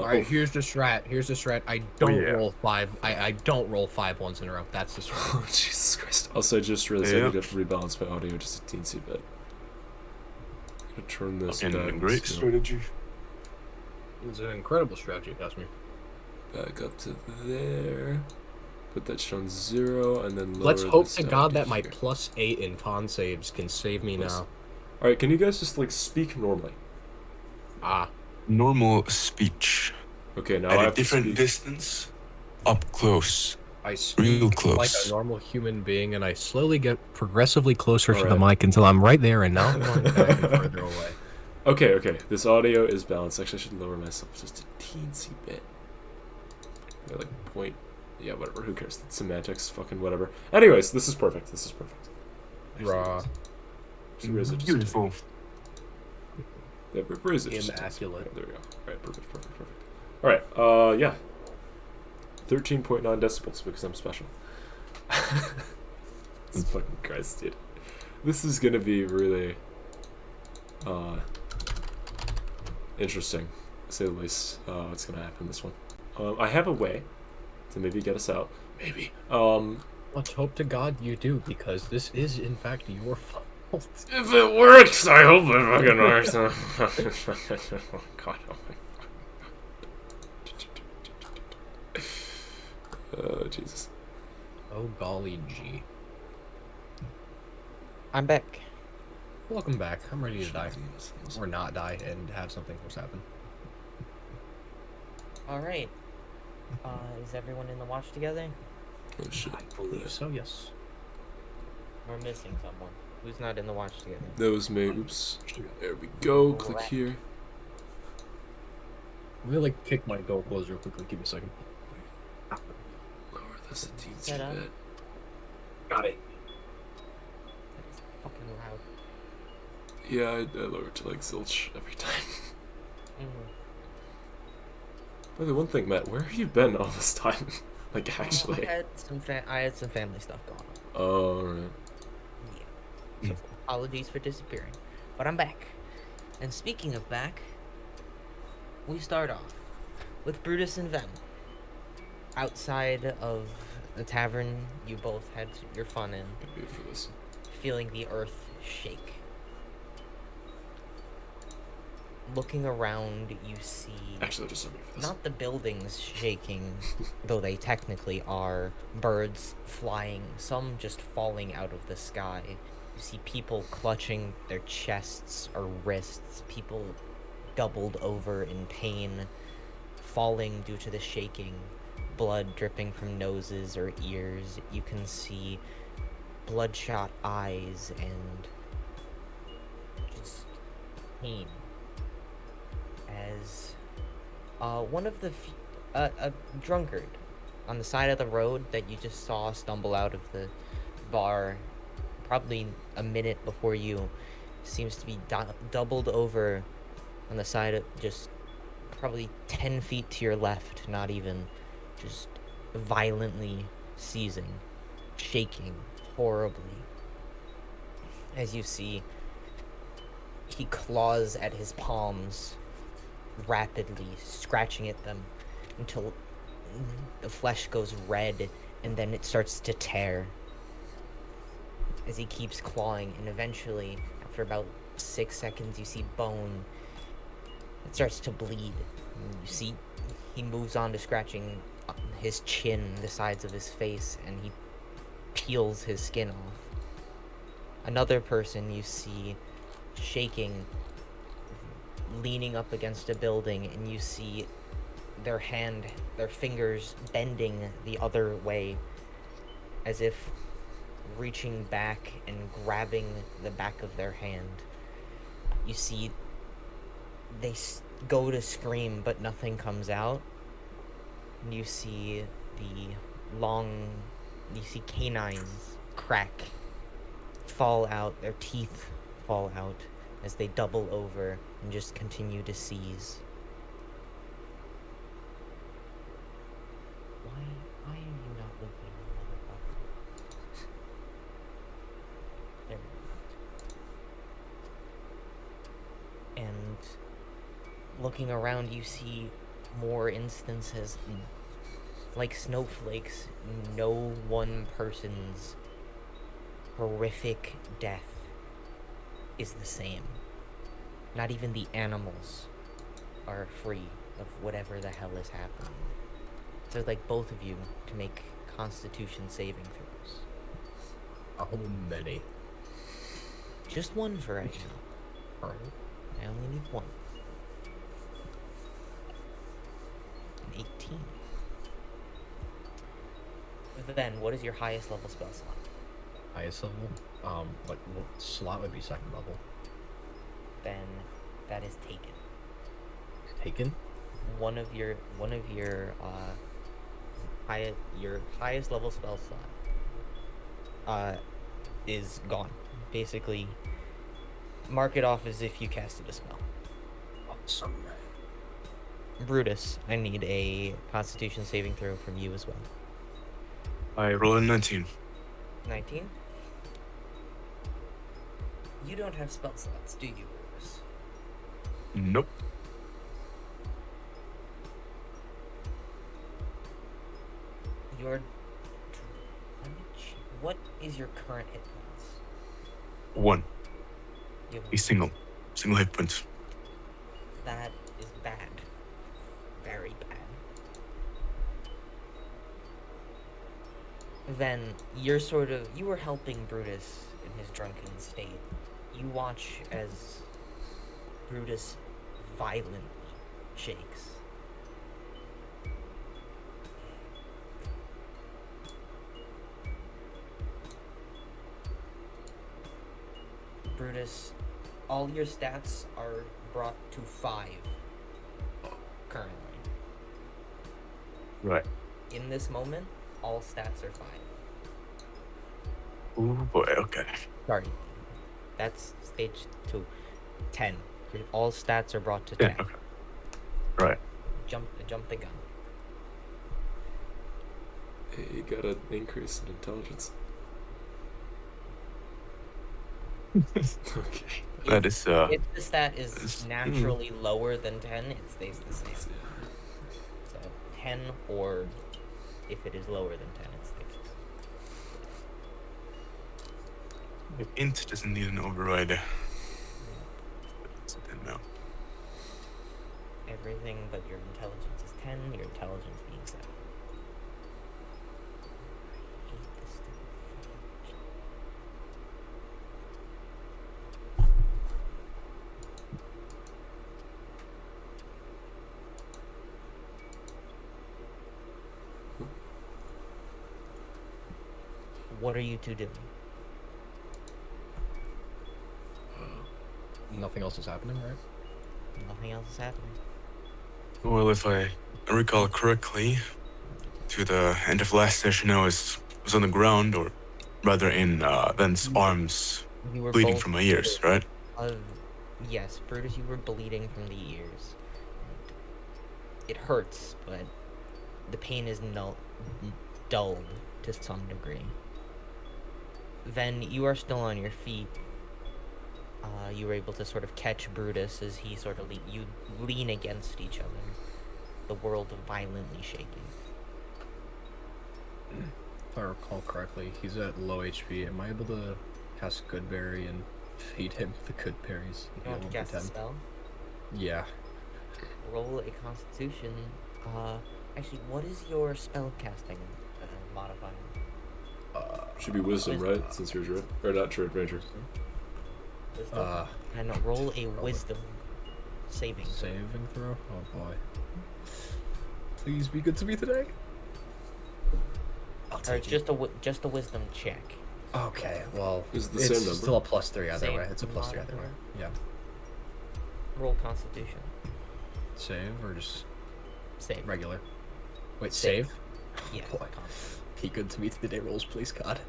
right, here's the strat. Here's the strat. I don't roll five. I don't roll 5 ones in a row. That's the strat. Oh, Jesus Christ. Also, I just realized I need to rebalance my audio just a teensy bit. I'm gonna turn this back. A great strategy. It's an incredible strategy, if you ask me. Back up to there. Put that shit on 0, and then lower. Let's hope this to down God to that my here. +8 in con saves can save me now. Alright, can you guys just, like, speak normally? Normal speech. Okay, now At I a have different to speak. distance. Up close. I speak real close. like a normal human being, and I slowly get progressively closer to the mic until I'm right there and now I'm going back and further away. Okay. This audio is balanced. Actually, I should lower myself just a teensy bit. Like, point. Yeah, whatever. Who cares? It's semantics. Fucking whatever. Anyways, this is perfect. Raw. Beautiful. Yeah, raise it. Immaculate. Okay, there we go. Alright, perfect. Alright, yeah. 13.9 decibels because I'm special. Jesus fucking Christ, dude. This is gonna be really interesting, to say the least. What's gonna happen in this one? I have a way to maybe get us out. Maybe. Let's hope to God you do, because this is in fact your fault. If it works, I hope it fucking works. Oh God, oh my God. Oh, Jesus. Oh, golly gee. I'm back. Welcome back. I'm ready to die. Or not die and have something worse happen. Alright. Is everyone in the watch together? Oh, shit. I believe so, yes. We're missing someone. Who's not in the watch together? That was me. Oops. There we go. Click here. I'm gonna like kick my door closed real quickly. Give me a second. Lower this a teensy bit. Got it. That's fucking loud. Yeah, I lower it to like zilch every time. By the way, one thing, Matt, where have you been all this time? Like, actually. I had some family stuff going on. Oh, alright. Yeah. So, apologies for disappearing. But I'm back. And speaking of back, we start off with Brutus and Vem. Outside of the tavern you both had your fun in. For this. Feeling the earth shake. Looking around, you see... Actually, just something for this. Not the buildings shaking, though they technically are. Birds flying, some just falling out of the sky. You see people clutching their chests or wrists, people doubled over in pain, falling due to the shaking, blood dripping from noses or ears. You can see bloodshot eyes and just pain. As one of the a drunkard on the side of the road that you just saw stumble out of the bar probably a minute before you seems to be doubled over on the side of just probably 10 feet to your left, not even, just violently seizing, shaking horribly. As you see, he claws at his palms, rapidly scratching at them until the flesh goes red and then it starts to tear as he keeps clawing, and eventually after about 6 seconds you see bone. It starts to bleed and you see he moves on to scratching his chin, the sides of his face, and he peels his skin off. Another person you see shaking, leaning up against a building, and you see their fingers bending the other way, as if reaching back and grabbing the back of their hand. You see they go to scream, but nothing comes out. And you see canines crack, fall out, their teeth fall out as they double over and just continue to seize. Why are you not looking, motherfucker? There we go. And looking around, you see more instances, like snowflakes, no one person's horrific death is the same. Not even the animals are free of whatever the hell is happening. So I'd like both of you to make Constitution saving throws. How many? Just one for right now. Alright. I only need one. An 18. Then, what is your highest level spell slot? Highest level? What slot would be second level? Then that is taken. Taken? One of your highest level spell slot is gone. Basically, mark it off as if you casted a spell. Awesome. Brutus, I need a Constitution saving throw from you as well. I roll a 19. 19? You don't have spell slots, do you, Brutus? Nope. Your damage? What is your current hit points? 1. You have A single hit point. That is bad. Very bad. Then you were helping Brutus in his drunken state. You watch as Brutus violently shakes. Brutus, all your stats are brought to 5 currently. Right. In this moment, all stats are 5. Oh boy, okay. Sorry, that's stage 2. 10. All stats are brought to 10. Yeah, okay. Right. Jump the gun. Hey, you got an increase in intelligence. Okay. That is, If the stat is it's- naturally lower than 10, it stays the same. Yeah. So 10, or if it is lower than 10, it stays. int doesn't need an override. It's a 10 now. Everything but your intelligence is 10, your intelligence being 7. I hate this stupid fucking- What are you two doing? Nothing else is happening, right? Nothing else is happening. Well, if I recall correctly, to the end of last session, I was on the ground, or rather in Ven's arms, You were bleeding both from my ears, right? Yes, Brutus, you were bleeding from the ears. And it hurts, but the pain is dulled to some degree. Then you are still on your feet. You were able to sort of catch Brutus as he sort of you lean against each other. The world violently shaking. If I recall correctly, he's at low HP. Am I able to cast Goodberry and feed him the good berries? and You want to heal him cast for a 10? spell? Yeah. Roll a Constitution. Actually, what is your spell casting modifier? Should be wisdom, right? Since you're druid. Or not druid, ranger. Wisdom? And roll a Wisdom saving throw. Saving throw? Oh boy. Please be good to me today. I'll Or take it's it. just a Wisdom check. Okay, well, Is it the it's same number? still a +3 either Same way. It's a +3 either way. modifier? Yeah. Roll Constitution. Save or just Save. regular? Wait, Save. save? Yeah. Boy. Be good to me today rolls, please, God.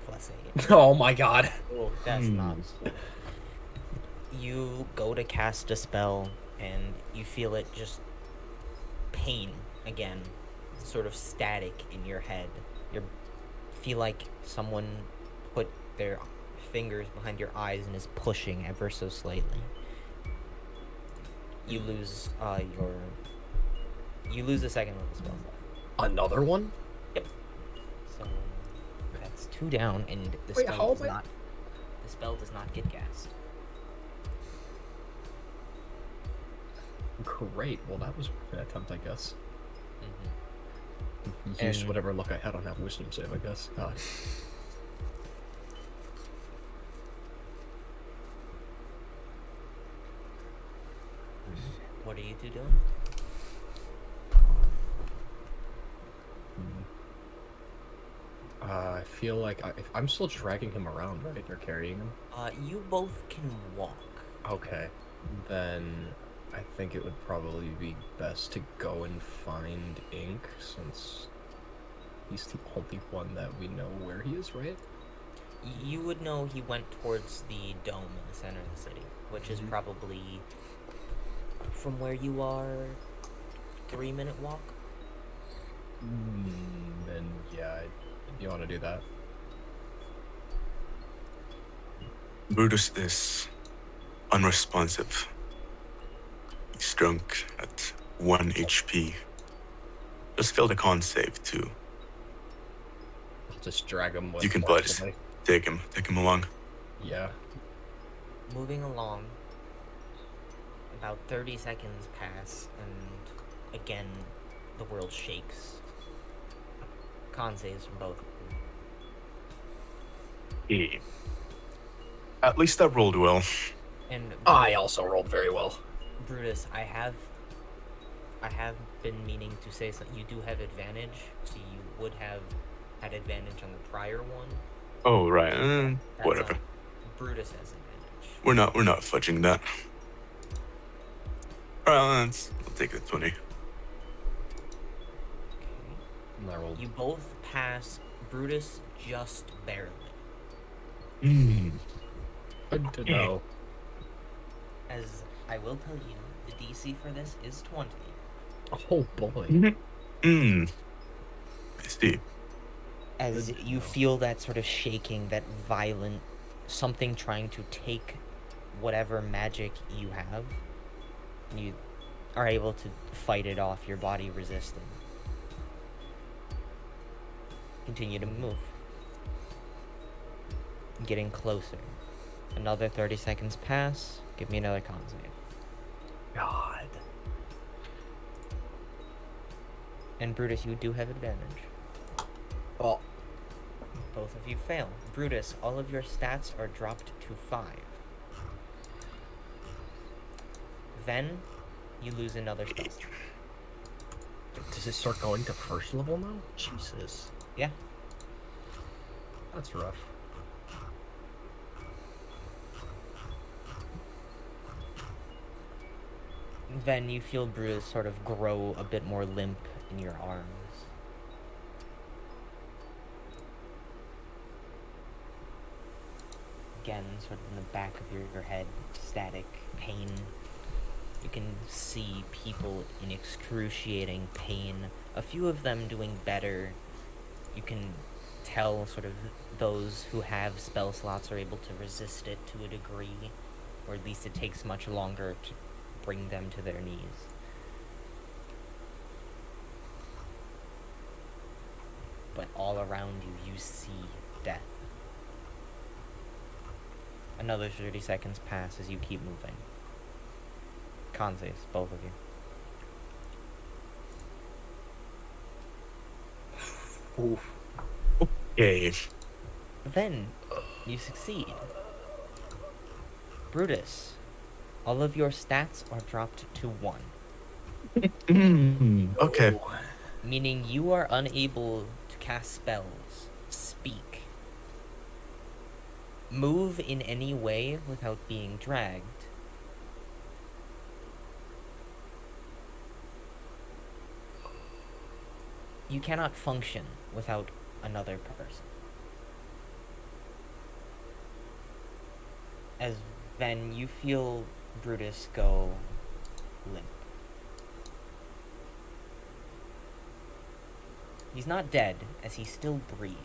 Plus 8. Oh my God. Oh, that's not. You go to cast a spell, and you feel it just pain again, sort of static in your head. You feel like someone put their fingers behind your eyes and is pushing ever so slightly. You lose your You lose a second level spell slot. Another one? Yep. So that's 2 down, and the Wait, spell how does am I- not. The spell does not get cast. Great. Well, that was an attempt, I guess. Mm-hmm. Used And- whatever luck I had on that wisdom save, I guess. God. What are you two doing? I feel like I'm still dragging him around, right? Or carrying him? You both can walk. Okay. Then I think it would probably be best to go and find Ink, since he's the only one that we know where he is, right? You would know he went towards the dome in the center of the city, which is probably from where you are 3-minute walk. Then yeah, you want to do that? Brutus is unresponsive. He's drunk at 1 HP. Just failed a con save too. I'll just drag him with You can probably just forcibly. take him along. Yeah. Moving along, about 30 seconds pass, and again, the world shakes. Con saves from both of you. Yeah. At least I rolled well. And I also rolled very well. Brutus, I have been meaning to say something. You do have advantage, so you would have had advantage on the prior one. Oh right, That's whatever. Brutus has advantage. We're not fudging that. Alright, we'll take the 20. Okay. And I rolled. You both pass Brutus just barely. Good to know. As I will tell you, the DC for this is 20. Oh boy. I see. As Good to you know. feel that sort of shaking, that violent something trying to take whatever magic you have, you are able to fight it off, your body resisting. Continue to move. Getting closer. Another 30 seconds pass. Give me another con save. God. And Brutus, you do have advantage. Well, Both of you fail. Brutus, all of your stats are dropped to 5. Then, you lose another spell slot. does it start going to first level now? Jesus. Yeah. That's rough. Then you feel Brutus sort of grow a bit more limp in your arms. Again, sort of in the back of your head, static pain. You can see people in excruciating pain. A few of them doing better. You can tell sort of those who have spell slots are able to resist it to a degree, or at least it takes much longer to bring them to their knees. But all around you, you see death. Another 30 seconds pass as you keep moving. Con saves, both of you. Oof. Okay. Then, you succeed. Brutus, all of your stats are dropped to 1. Okay. Meaning you are unable to cast spells, speak, move in any way without being dragged. You cannot function without another person. As then you feel Brutus go limp. He's not dead, as he still breathes.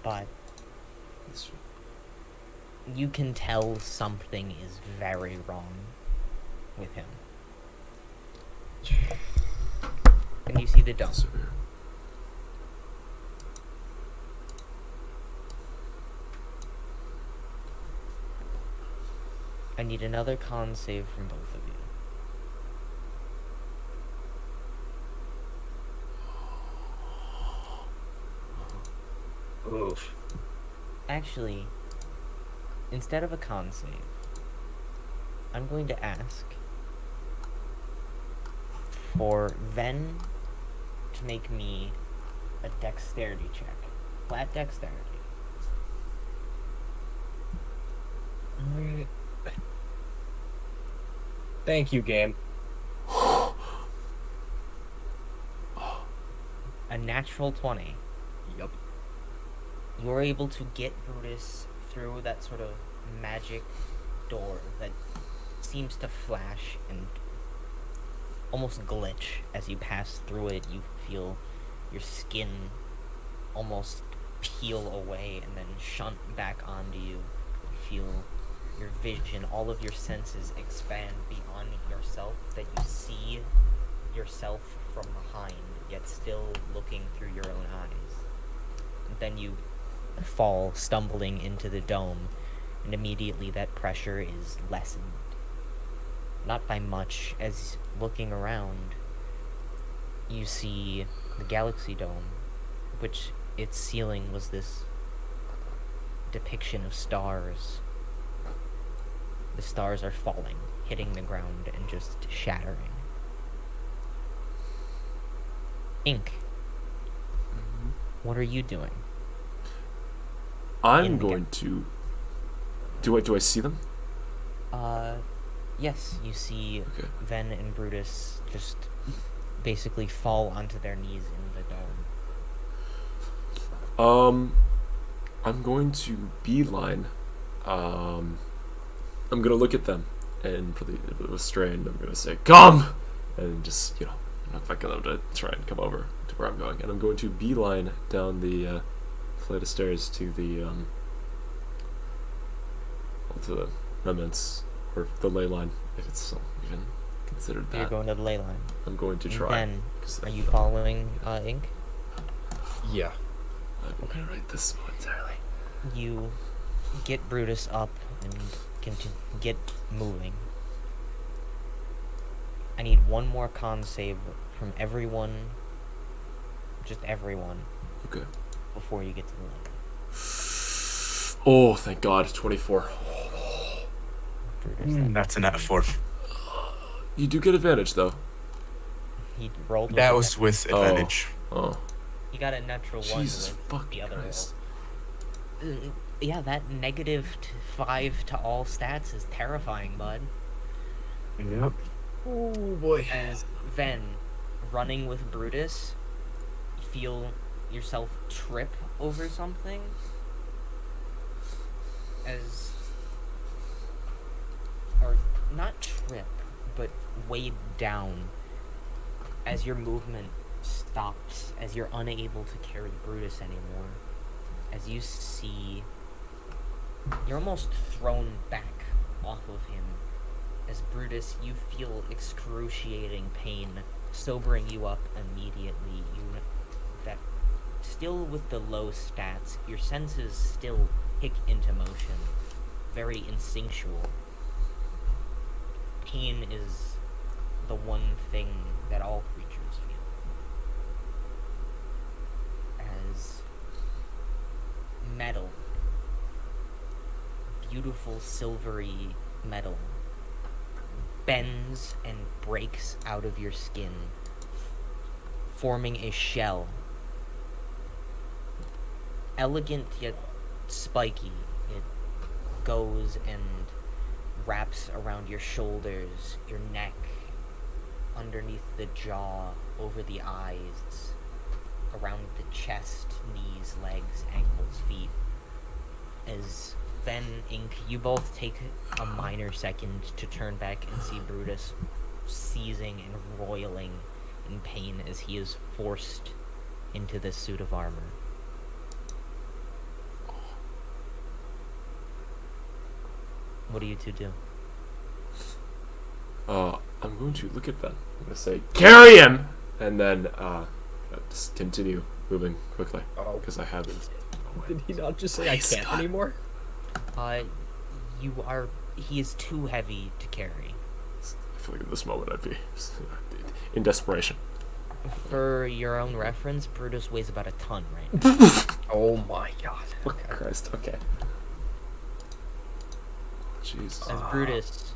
But you can tell something is very wrong. with him. And you see the dome. This over here. I need another con save from both of you. Oof. Actually, instead of a con save, I'm going to ask for Ven to make me a dexterity check. Flat dexterity. Alright. Thank you, game. A natural 20. Yup. You're able to get Brutus through that sort of magic door that seems to flash and almost glitch as you pass through it. You feel your skin almost peel away and then shunt back onto you. You feel your vision, all of your senses expand beyond yourself, that you see yourself from behind, yet still looking through your own eyes. And then you fall stumbling into the dome, and immediately that pressure is lessened. Not by much, as looking around, you see the Galaxy Dome, which its ceiling was this depiction of stars. The stars are falling, hitting the ground, and just shattering. Ink, what are you doing? I'm In the going to. Do I see them? Yes, you see Okay. Ven and Brutus just basically fall onto their knees in the dome. I'm going to beeline. I'm gonna look at them, and for the strained, I'm gonna say, "Come!" and just I'm fucking them to try and come over to where I'm going, and I'm going to beeline down the flight of stairs to the remnants, or the ley line, if it's still even considered that. You're going to the ley line. I'm going to try. Ven, 'cause are you following Ink? Yeah. I'm gonna write this momentarily. You get Brutus up and get moving. I need one more con save from everyone, just everyone, Okay. before you get to the line. Oh, thank God, 24. Brutus, That's a nat 4. You do get advantage though. he rolled with That a was with Oh. advantage. Oh, he got a natural one Jesus with fucking the other Christ. roll. Yeah, that -5 to all stats is terrifying, bud. Yep. Oh boy. As Ven, running with Brutus, you feel yourself trip over something. Or not trip, but weighed down as your movement stops, as you're unable to carry Brutus anymore. As you see, you're almost thrown back off of him. As Brutus, you feel excruciating pain sobering you up immediately. That still with the low stats, your senses still kick into motion, very instinctual. Pain is the one thing that all creatures feel. As metal, beautiful silvery metal, bends and breaks out of your skin, forming a shell. Elegant yet spiky, it goes and wraps around your shoulders, your neck, underneath the jaw, over the eyes, around the chest, knees, legs, ankles, feet. As Ven, Ink, you both take a minor second to turn back and see Brutus seizing and roiling in pain as he is forced into this suit of armor. What do you two do? I'm going to look at them. I'm going to say, carry him! And then just continue moving quickly. Oh. Because I haven't. Did he not just say I Please, can't God. anymore? He is too heavy to carry. I feel like at this moment I'd be in desperation. For your own reference, Brutus weighs about a ton right now. Oh my god. Oh, Christ, okay. Jesus. As Brutus,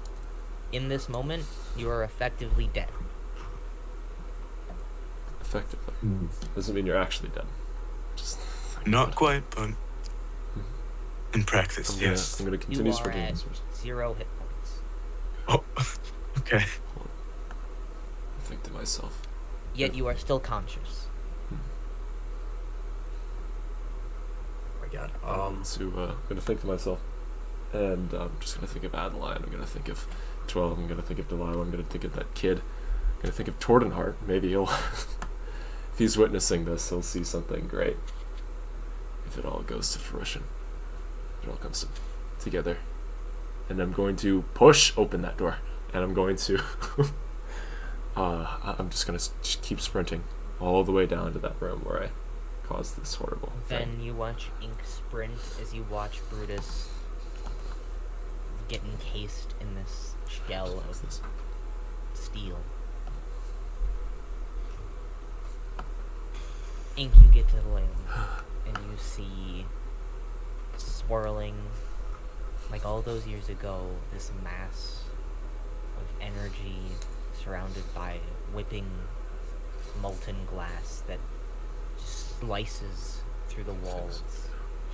in this moment, you are effectively dead. Effectively. Doesn't mean you're actually dead. Just Not quite, but in practice, I'm gonna, yes. I'm gonna continue You are sprinting. at 0 hit points. Oh, okay. I think to myself. Yet you are still conscious. Oh my god. I'm gonna think to myself, and I'm just gonna think of Adeline. I'm gonna think of 12. I'm gonna think of Delilah. I'm gonna think of that kid. I'm gonna think of Tordenhart. Maybe he'll, if he's witnessing this, he'll see something great. If it all goes to fruition, it all comes together, and I'm going to push open that door, and I'm going to, I'm just gonna just keep sprinting all the way down to that room where I caused this horrible thing. Then you watch Ink sprint as you watch Brutus get encased in this shell What's of this? steel. Ink, you get to the landing, and you see swirling, like all those years ago, this mass of energy surrounded by whipping molten glass that slices through the walls,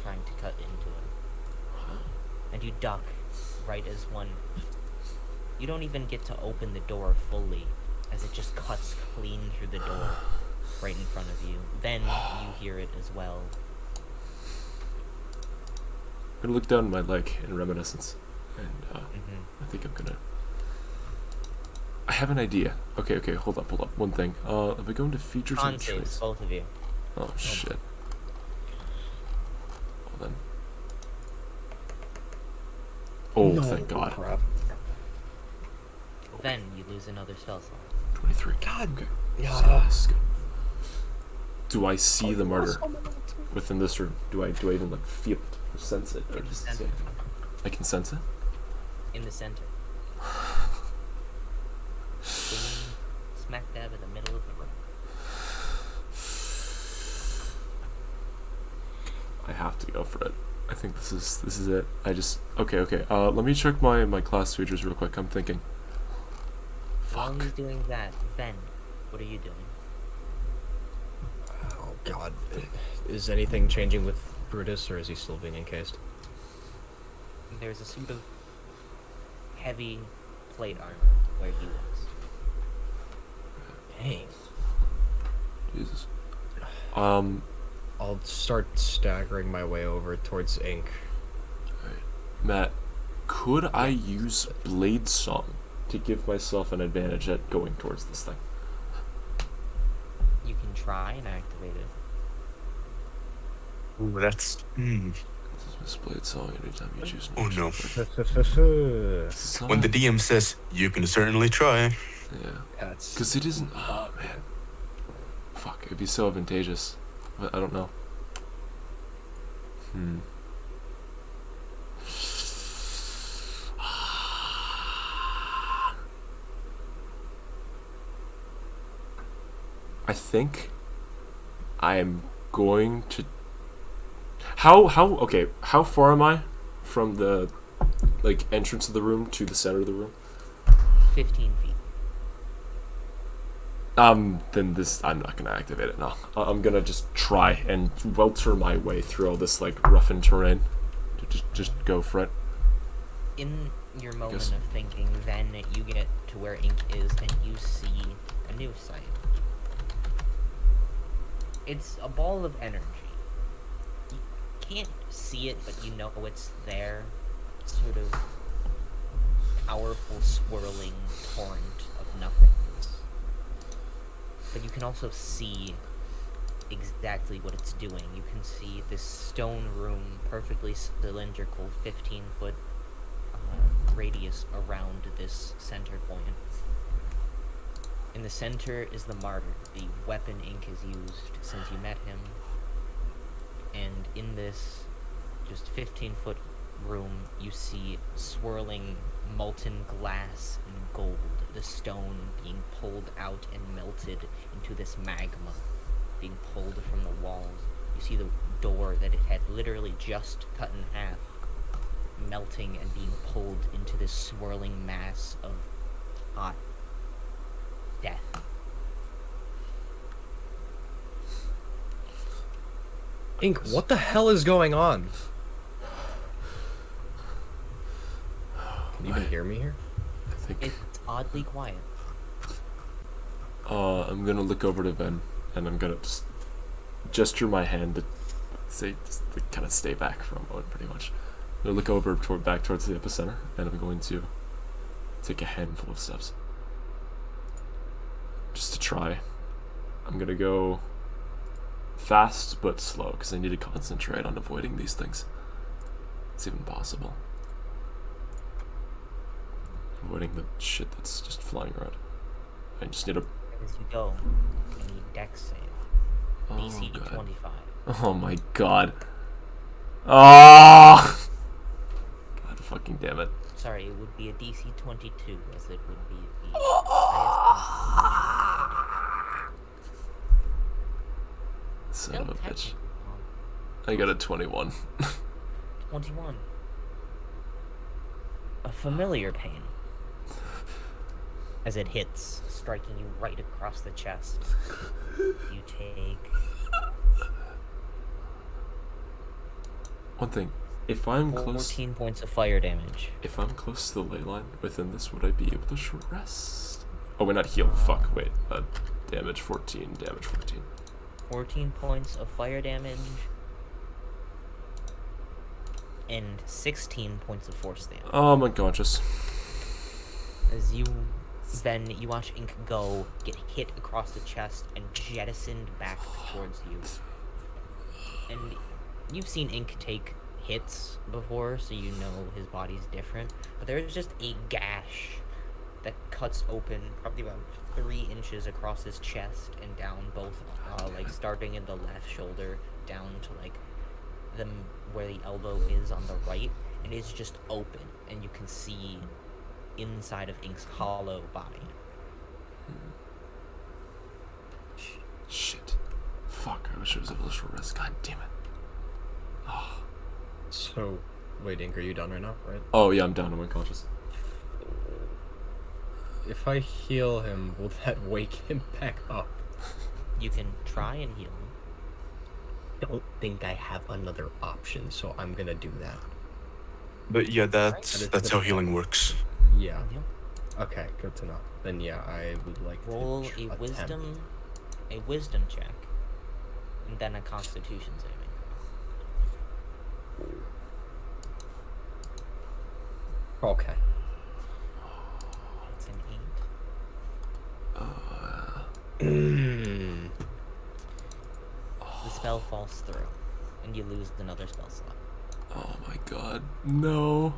trying to cut into it. And you duck right as one. You don't even get to open the door fully, as it just cuts clean through the door right in front of you. Then you hear it as well. I'm gonna look down my leg in reminiscence, and Mm-hmm. I think I'm gonna. I have an idea. Okay, hold up. One thing. If I go into features Con and saves, traits. both of you. Oh shit. Well then. Oh, No, thank God. crap. Then you lose another spell slot. 23. God. Okay. Yeah. This is good. Do I see the murder within this room? Do I even like feel it or sense it or In the just center. I can sense it? In the center. Smack dab in the middle of the room. I have to go for it. I think this is it. I just okay. Let me check my class features real quick. I'm thinking. While Fuck. he's doing that, Ven, what are you doing? Oh god. Is anything changing with Brutus, or is he still being encased? There's a suit of heavy plate armor where he was. Dang. Jesus. I'll start staggering my way over towards Ink. Matt, could I use Blade Song to give myself an advantage at going towards this thing? You can try and activate it. Ooh, that's. This Blade Song anytime you choose. Oh no. Son. When the DM says, you can certainly try. Yeah. That's. Because it isn't. Oh man. Fuck. It'd be so advantageous. But I don't know. I think I'm going to. How okay? How far am I from the like entrance of the room to the center of the room? 15 feet. Then this I'm not gonna activate it. No, I'm gonna just try and welter my way through all this like roughened terrain. Just go for it. In your moment Yes. of thinking, then you get to where Ink is and you see a new sight. It's a ball of energy. You can't see it, but you know it's there. Sort of powerful, swirling torrent of nothingness. But you can also see exactly what it's doing. You can see this stone room, perfectly cylindrical, 15-foot radius around this center point. In the center is the martyr, the weapon Ink has used since you met him. And in this just 15-foot room, you see swirling molten glass and gold, the stone being pulled out and melted into this magma, being pulled from the walls. You see the door that it had literally just cut in half, melting and being pulled into this swirling mass of hot death. Ink, what the hell is going on? Can you even hear me here? I think. It's oddly quiet. I'm gonna look over to Ben, and I'm gonna just gesture my hand to say, just to kind of stay back for a moment, pretty much. I'm gonna look over back towards the epicenter, and I'm going to take a handful of steps. Just to try. I'm gonna go fast but slow, because I need to concentrate on avoiding these things. It's even possible. Avoiding the shit that's just flying around. I just need a... As you go, you need dex save. Oh, DC God. 25. Oh my god. Oh! God fucking damn it. Sorry, it would be a DC 22, as it would be the highest. Son of a bitch. Technically, I got a 21. 21. A familiar pain. As it hits, striking you right across the chest. You take... One thing. If I'm close... 14 points of fire damage. If I'm close to the ley line within this, would I be able to short rest? Oh, wait, not heal. Fuck, wait. Damage 14. Damage 14. 14 points of fire damage. And 16 points of force damage. Oh, I'm unconscious. As you watch Ink go, get hit across the chest, and jettisoned back towards you. And you've seen Ink take hits before, so you know his body's different. But there is just a gash that cuts open probably about 3 inches across his chest and down both, like starting in the left shoulder down to like where the elbow is on the right, and it's just open, and you can see inside of Ink's hollow body. Shit. Fuck, I wish I was able to short rest. God damn it. Oh. So, wait, Ink, are you done right now, right? Oh, yeah, I'm down. I'm unconscious. If I heal him, will that wake him back up? You can try and heal him. Don't think I have another option, so I'm gonna do that. But yeah, that's how healing works. Yeah. Yep. Okay, good to know. Then yeah, I would like Roll to a attempt. wisdom check, and then a Constitution saving. Okay. It's an 8. Mm. The spell falls through, and you lose another spell slot. Oh my god. No.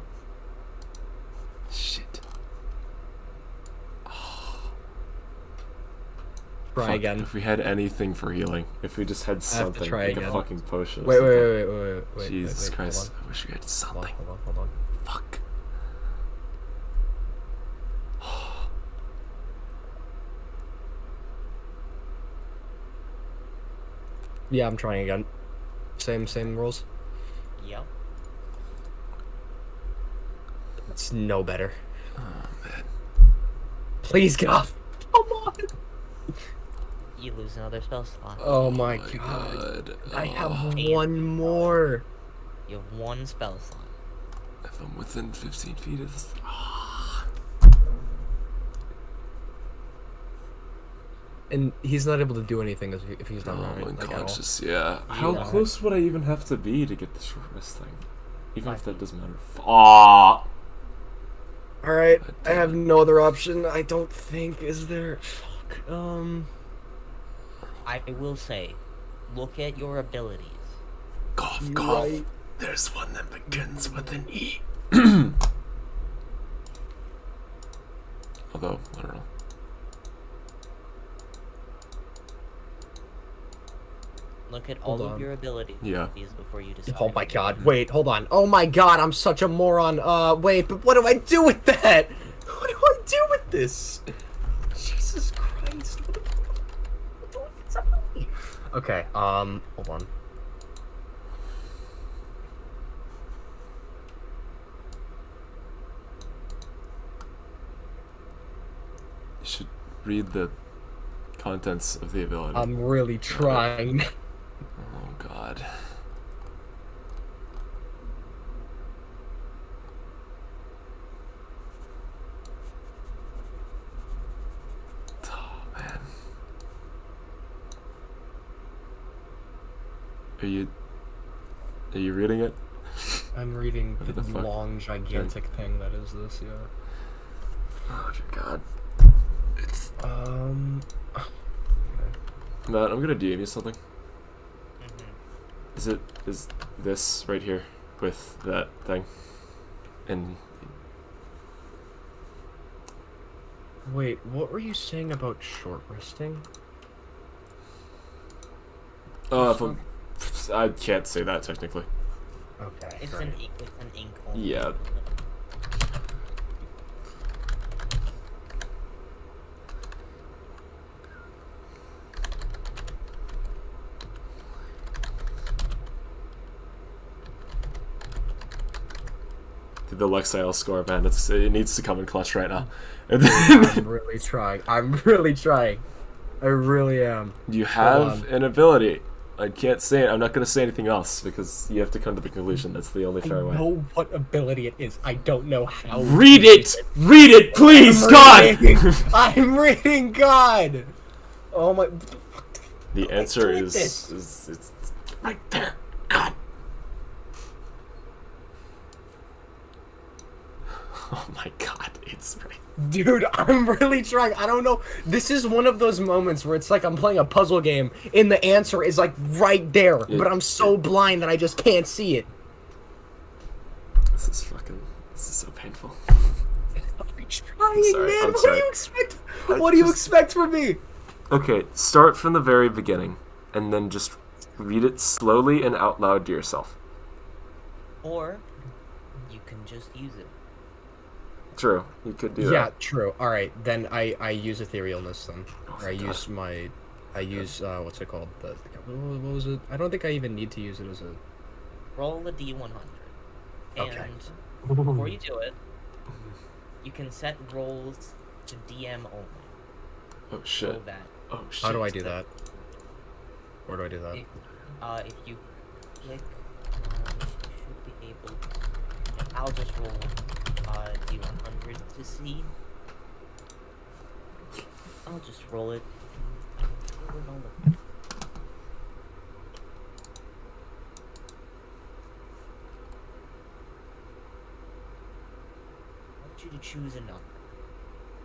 Shit. Try Fuck, again. If we had anything for healing, if we just had I have to something, try like again. a fucking potion. or Wait, something. wait. Jesus wait, Christ! Hold I wish we had on. something. Hold on. Fuck. Yeah, I'm trying again. Same rules. Yep. It's no better. Oh man. Please, God. Come on. You lose another spell slot. Oh my my God. God. I have Oh. one more. You have 1 spell slot. If I'm within 15 feet of this. And he's not able to do anything if he's not Oh, running. I'm Like, at all. unconscious. Yeah. How Yeah. close would I even have to be to get the short rest thing? Even if 5 that feet. doesn't matter. Ah. All right, God I damn have it. no other option. I don't think is there. Fuck. I will say, look at your abilities. Cough, You're cough. right. There's one that begins with an E. Although, I don't know. Look at Hold all of on. your abilities Yeah. before you decide. Oh my god, wait, hold on. Oh my god, I'm such a moron. Wait, but what do I do with that? What do I do with this? Jesus Christ. What do I do? Okay, hold on. You should read the contents of the ability. I'm really trying. Oh god. Oh man. Are you reading it? I'm reading What the the fuck? long, gigantic thing that is this, yeah. Oh dear god. It's Matt, I'm gonna DM you something. Mhm. Is this right here with that thing? And Wait, what were you saying about short resting? oh, if I'm, I can't say that technically. Okay, It's great. it's an ink only. Yeah. The Lexile score, man, it needs to come in clutch right now. And I'm then really trying. I'm really trying. I really am. you have on. an ability. I can't say it. I'm not gonna say anything else because you have to come to the conclusion. That's the only I fair way. know what ability it is. I don't know how. to Read use it! Read it, please, I'm God! reading. I'm reading God. Oh my. The answer doing is this? it's right there. God. Oh my God, it's right. Dude, I'm really trying. I don't know. This is one of those moments where it's like I'm playing a puzzle game and the answer is like right there, but I'm so blind that I just can't see it. This is so painful. I'm trying, sorry, man. I'm What sorry. do you expect? What do you expect from me? Okay, start from the very beginning, and then just read it slowly and out loud to yourself. Or you can just use it. True, you could do Yeah, that. true. All right, then I use etherealness then. Oh, Or I thank God. use my, what's it called? What was it? I don't think I even need to use it as a. Roll a d100. And Okay. before you do it, you can set rolls to DM only. Oh shit. Roll that. Oh shit. How do I do that? Where do I do that? If you click, you should be able to. I'll just roll d100 to see. I'll just roll it. Roll it on the. I want you to choose a number.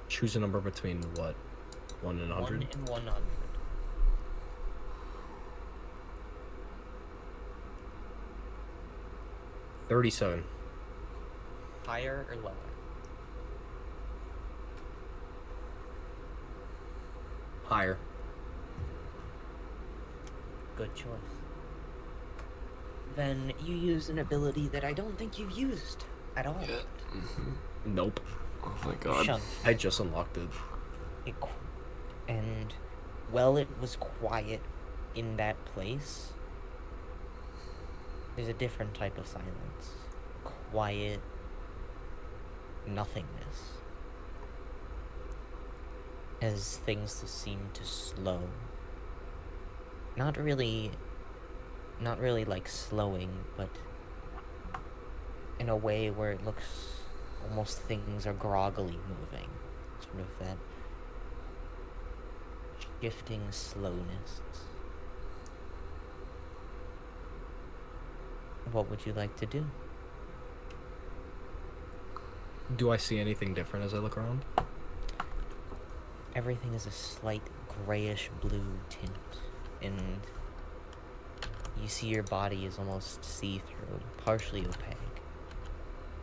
Choose a number between what? 1 and 100? 1 and 100. $37. Higher or lower? Higher. Good choice. Then you use an ability that I don't think you've used at all. Nope. Oh my God. Shunt. I just unlocked it. And while it was quiet in that place, there's a different type of silence. Quiet nothingness. As things seem to slow. Not really like slowing, but in a way where it looks almost things are groggily moving. Sort of that shifting slowness. What would you like to do? Do I see anything different as I look around? Everything is a slight grayish blue tint, and you see your body is almost see-through, partially opaque.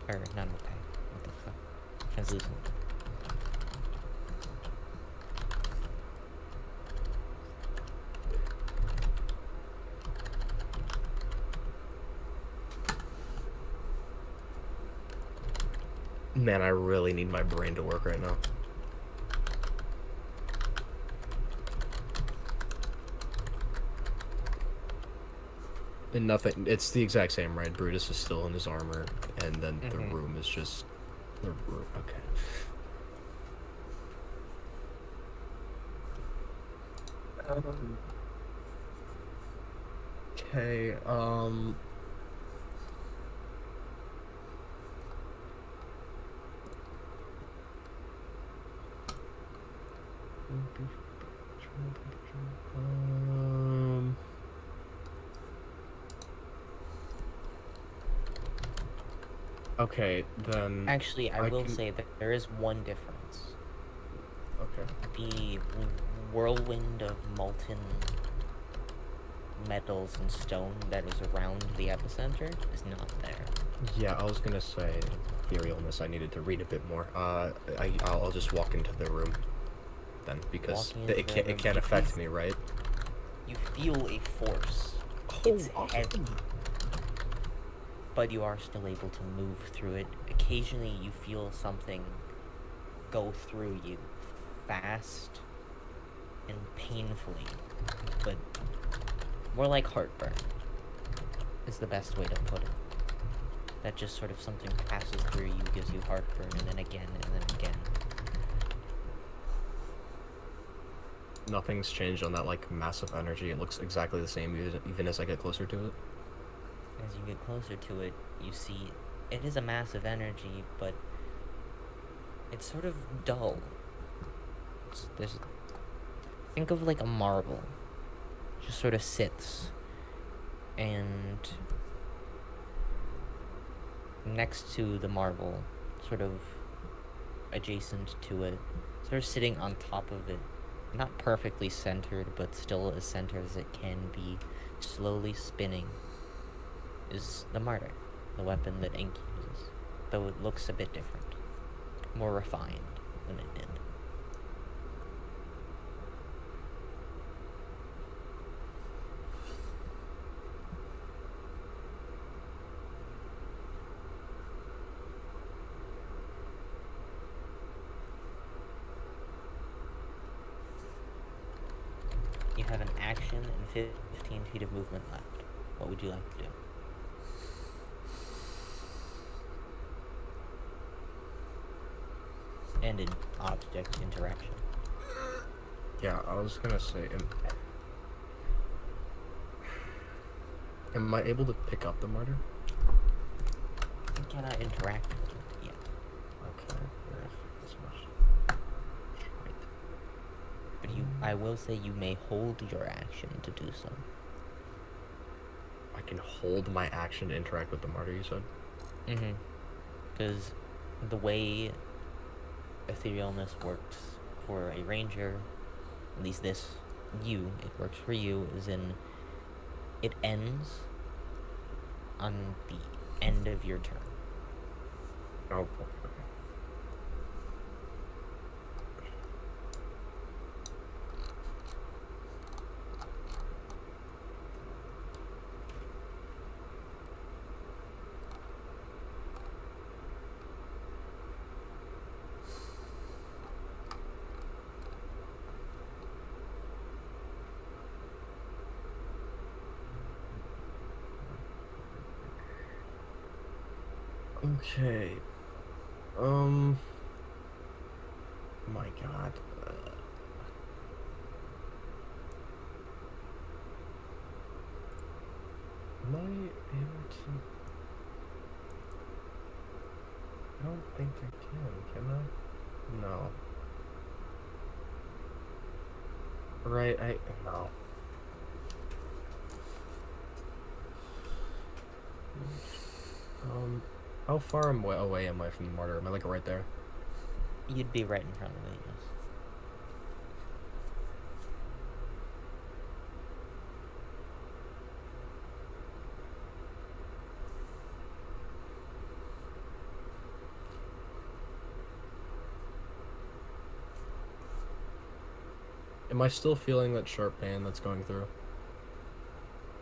Or, not opaque, what the fuck? Translucent. Man, I really need my brain to work right now. And nothing. It's the exact same, right? Brutus is still in his armor, and then the room is just the room. Okay. Okay. Okay, then. Actually, I will can- say that there is one difference. Okay. The whirlwind of molten metals and stone that is around the epicenter is not there. Yeah, I was gonna say etherealness. I needed to read a bit more. I'll just walk into the room then because Walking into it the can't room, it can't you affect feel- me, right? You feel a force. Oh, It's heavy, but you are still able to move through it. Occasionally, you feel something go through you, fast and painfully, but more like heartburn is the best way to put it. That just sort of something passes through you, gives you heartburn, and then again, and then again. Nothing's changed on that like massive energy. It looks exactly the same even as I get closer to it. As you get closer to it, you see it is a massive energy, but it's sort of dull. Think of like a marble, just sort of sits, and next to the marble, sort of adjacent to it, sort of sitting on top of it, not perfectly centered, but still as centered as it can be, slowly spinning, is the martyr, the weapon that Ink uses, though it looks a bit different, more refined than it did. You have an action and 15 feet of movement left. What would you like to do? And an object interaction. Yeah, I was gonna say, am I able to pick up the martyr? You cannot interact with it yet. Okay. Yeah, that's much. Right. But I will say you may hold your action to do so. I can hold my action to interact with the martyr, you said? Mm-hmm. Because the way etherealness works for a ranger, at least it works for you, is in it ends on the end of your turn. Oh, okay. Okay. My God. Am I able to? I don't think I can I? No. Right, no. How far away am I from the martyr? Am I like right there? You'd be right in front of it, yes. Am I still feeling that sharp pain that's going through?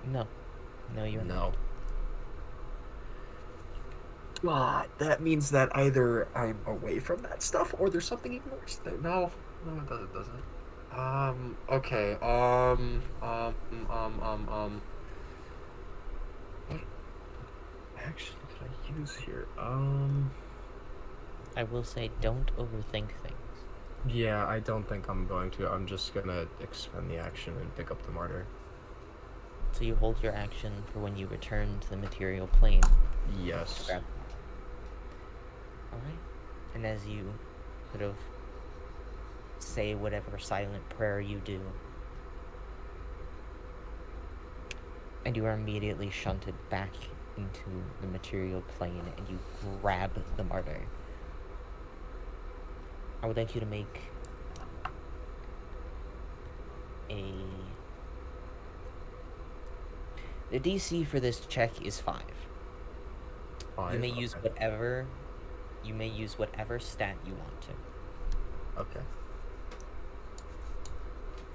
No. No, you're not. No. God, that means that either I'm away from that stuff or there's something even worse. No, it doesn't. Okay. What action could I use here? I will say, don't overthink things. Yeah, I don't think I'm going to. I'm just gonna expend the action and pick up the martyr. So you hold your action for when you return to the material plane. Yes. Grab. Alright. And as you sort of say whatever silent prayer you do, and you are immediately shunted back into the material plane and you grab the martyr. I would like you to make the DC for this check is 5. You may use whatever stat you want to. Okay.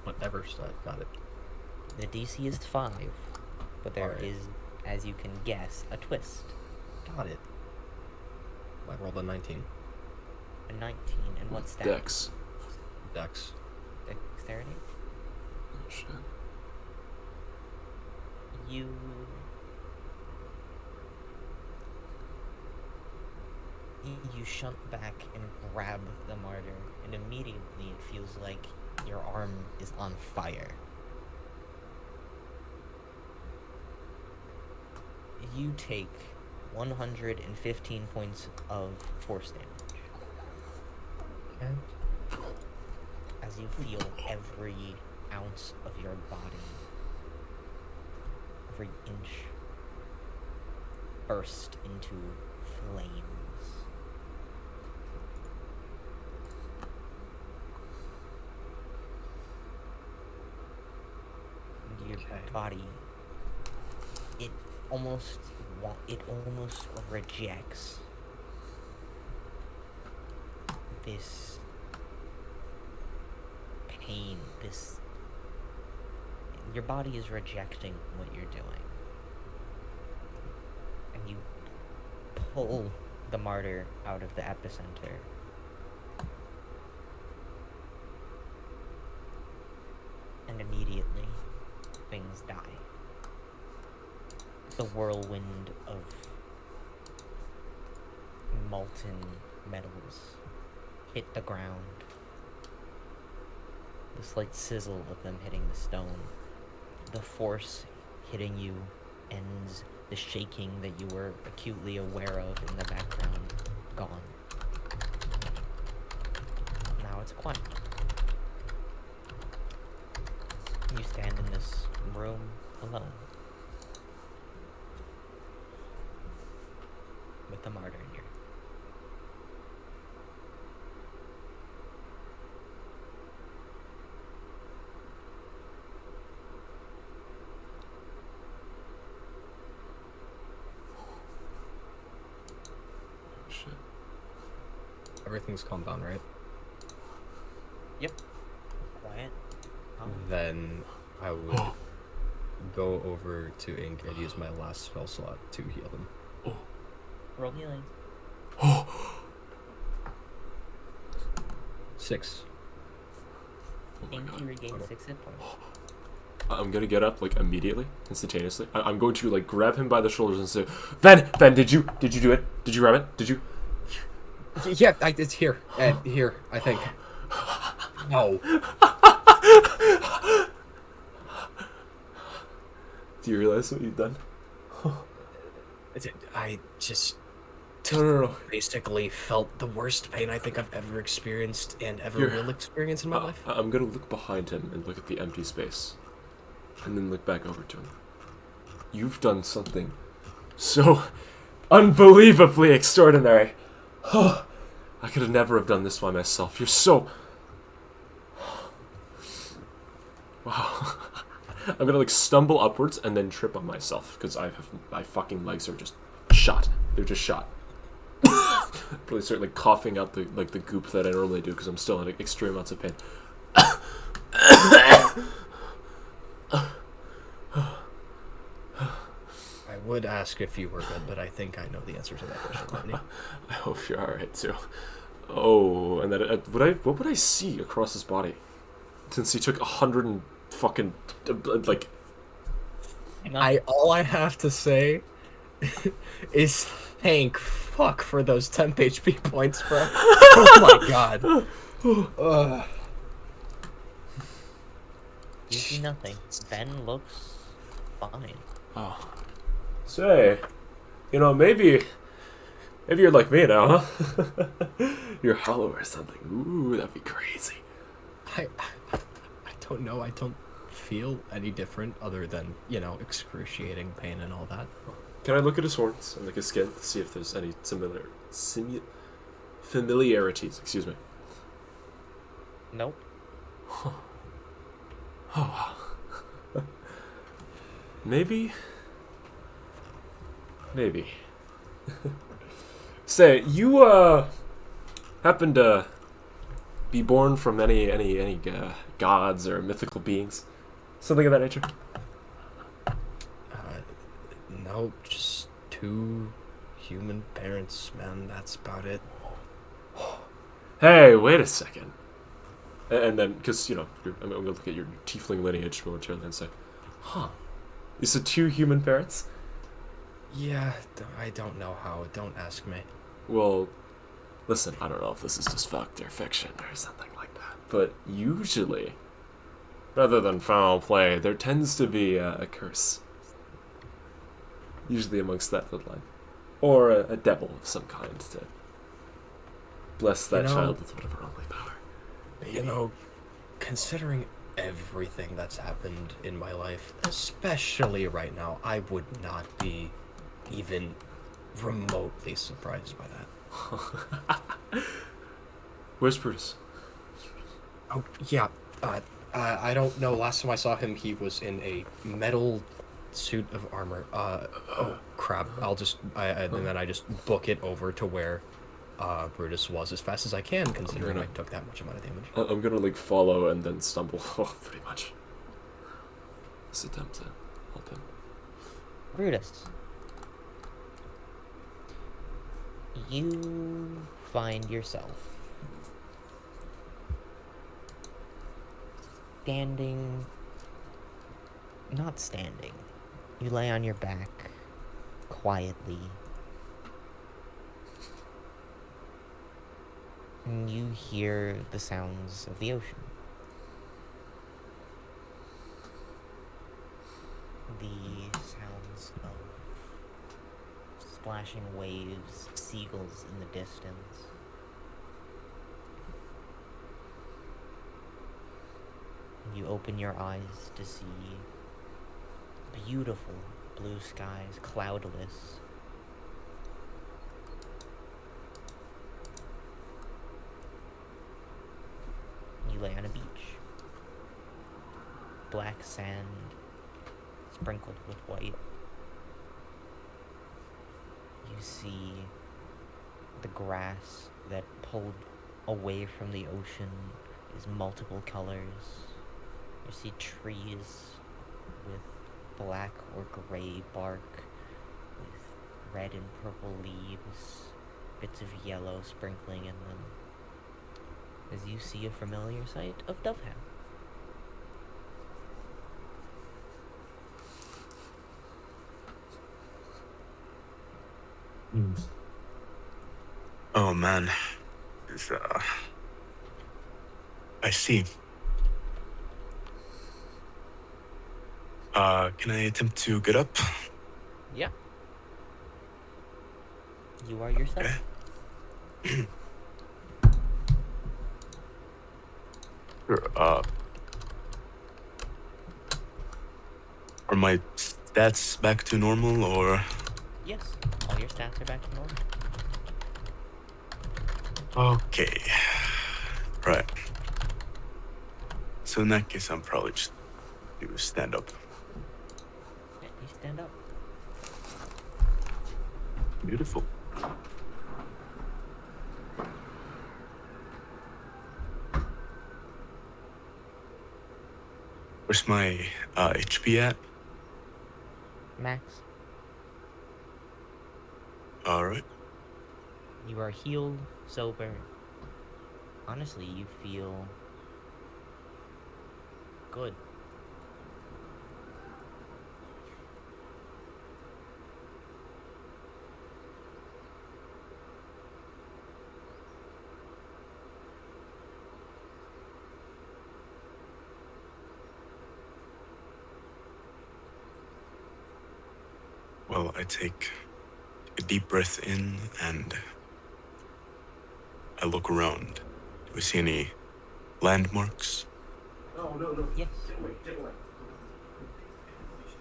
Whatever stat, got it. The DC is 5, but there Alright. is, as you can guess, a twist. Got it. I rolled a 19. A 19, and what stat? Dex. Dex. Dexterity? Oh, shit. You shunt back and grab the martyr, and immediately it feels like your arm is on fire. You take 115 points of force damage. Okay. As you feel every ounce of your body, every inch, burst into flames. And your body, it almost rejects this pain, your body is rejecting what you're doing. And you pull the martyr out of the epicenter. And immediately, things die. The whirlwind of molten metals hit the ground. The slight sizzle of them hitting the stone. The force hitting you ends the shaking that you were acutely aware of in the background gone. Now it's quiet. You stand in this room alone. With the martyr in your Shit. Everything's calmed down, right? Yep. Quiet. Then I would go over to Ink and use my last spell slot to heal him. Roll healing. 6. Oh my Ink, God. you regain 6 hit points. I'm gonna get up like immediately, instantaneously. I'm going to like grab him by the shoulders and say, "Ven, did you do it? Did you grab it? Did you?" Yeah, it's here. Here, I think. No. Do you realize what you've done? I just No. basically felt the worst pain I think I've ever experienced and ever Here. will experience in my life. I'm gonna look behind him and look at the empty space, and then look back over to him. You've done something so unbelievably extraordinary. I could have never have done this by myself. You're so... Wow. I'm gonna like stumble upwards and then trip on myself because my fucking legs are just shot. They're just shot. Probably start like coughing out the goop that I normally do because I'm still in extreme amounts of pain. I would ask if you were good, but I think I know the answer to that question already. I hope you're alright too. Oh, and then what would I see across his body? Since he took 100 and fucking like. Hang on. All I have to say is thank fuck for those temp HP points, bro. Oh my god. You see nothing. Ben looks fine. Oh. Say, maybe you're like me now, huh? You're hollow or something. Ooh, that'd be crazy. I don't know. I don't feel any different other than, excruciating pain and all that. Can I look at his horns and like his skin to see if there's any familiarities? Excuse me. Nope. Oh. Maybe. Say, you happen to be born from any gods or mythical beings, something of that nature? No, just 2 human parents, man. That's about it. Hey, wait a second. And then, because I'm gonna look at your tiefling lineage momentarily and say, huh? You said 2 human parents? Yeah, I don't know how. Don't ask me. Well, listen, I don't know if this is just fact or fiction or something like that, but usually, rather than foul play, there tends to be a curse. Usually amongst that bloodline. Or a devil of some kind to bless that child with whatever only power. Maybe. Considering everything that's happened in my life, especially right now, I would not be even remotely surprised by that. Where's Brutus? Oh, yeah. I don't know. Last time I saw him, he was in a metal suit of armor. Oh, crap. And then I just book it over to where Brutus was as fast as I can, considering I took that much amount of damage. I'm gonna, follow and then stumble. Oh, pretty much. Let's attempt to help him. Brutus. You find yourself not standing. You lay on your back quietly. And you hear the sounds of the ocean. The sounds of splashing waves, seagulls in the distance. You open your eyes to see beautiful blue skies, cloudless. You lay on a beach. Black sand sprinkled with white. You see the grass that pulled away from the ocean is multiple colors. You see trees with black or gray bark, with red and purple leaves, bits of yellow sprinkling in them, as you see a familiar sight of Dovehound. Oh man, I see. Can I attempt to get up? Yeah. You are yourself. Okay. Sure. Are my stats back to normal, or? Yes, all your stats are back to normal. Okay. Right. So in that case, I'm probably just do stand up. Yeah, you stand up. Beautiful. Where's my HP at? Max. All right. You are healed, sober. Honestly, you feel good. Well, I take a deep breath in and I look around. Do I see any landmarks? Yes.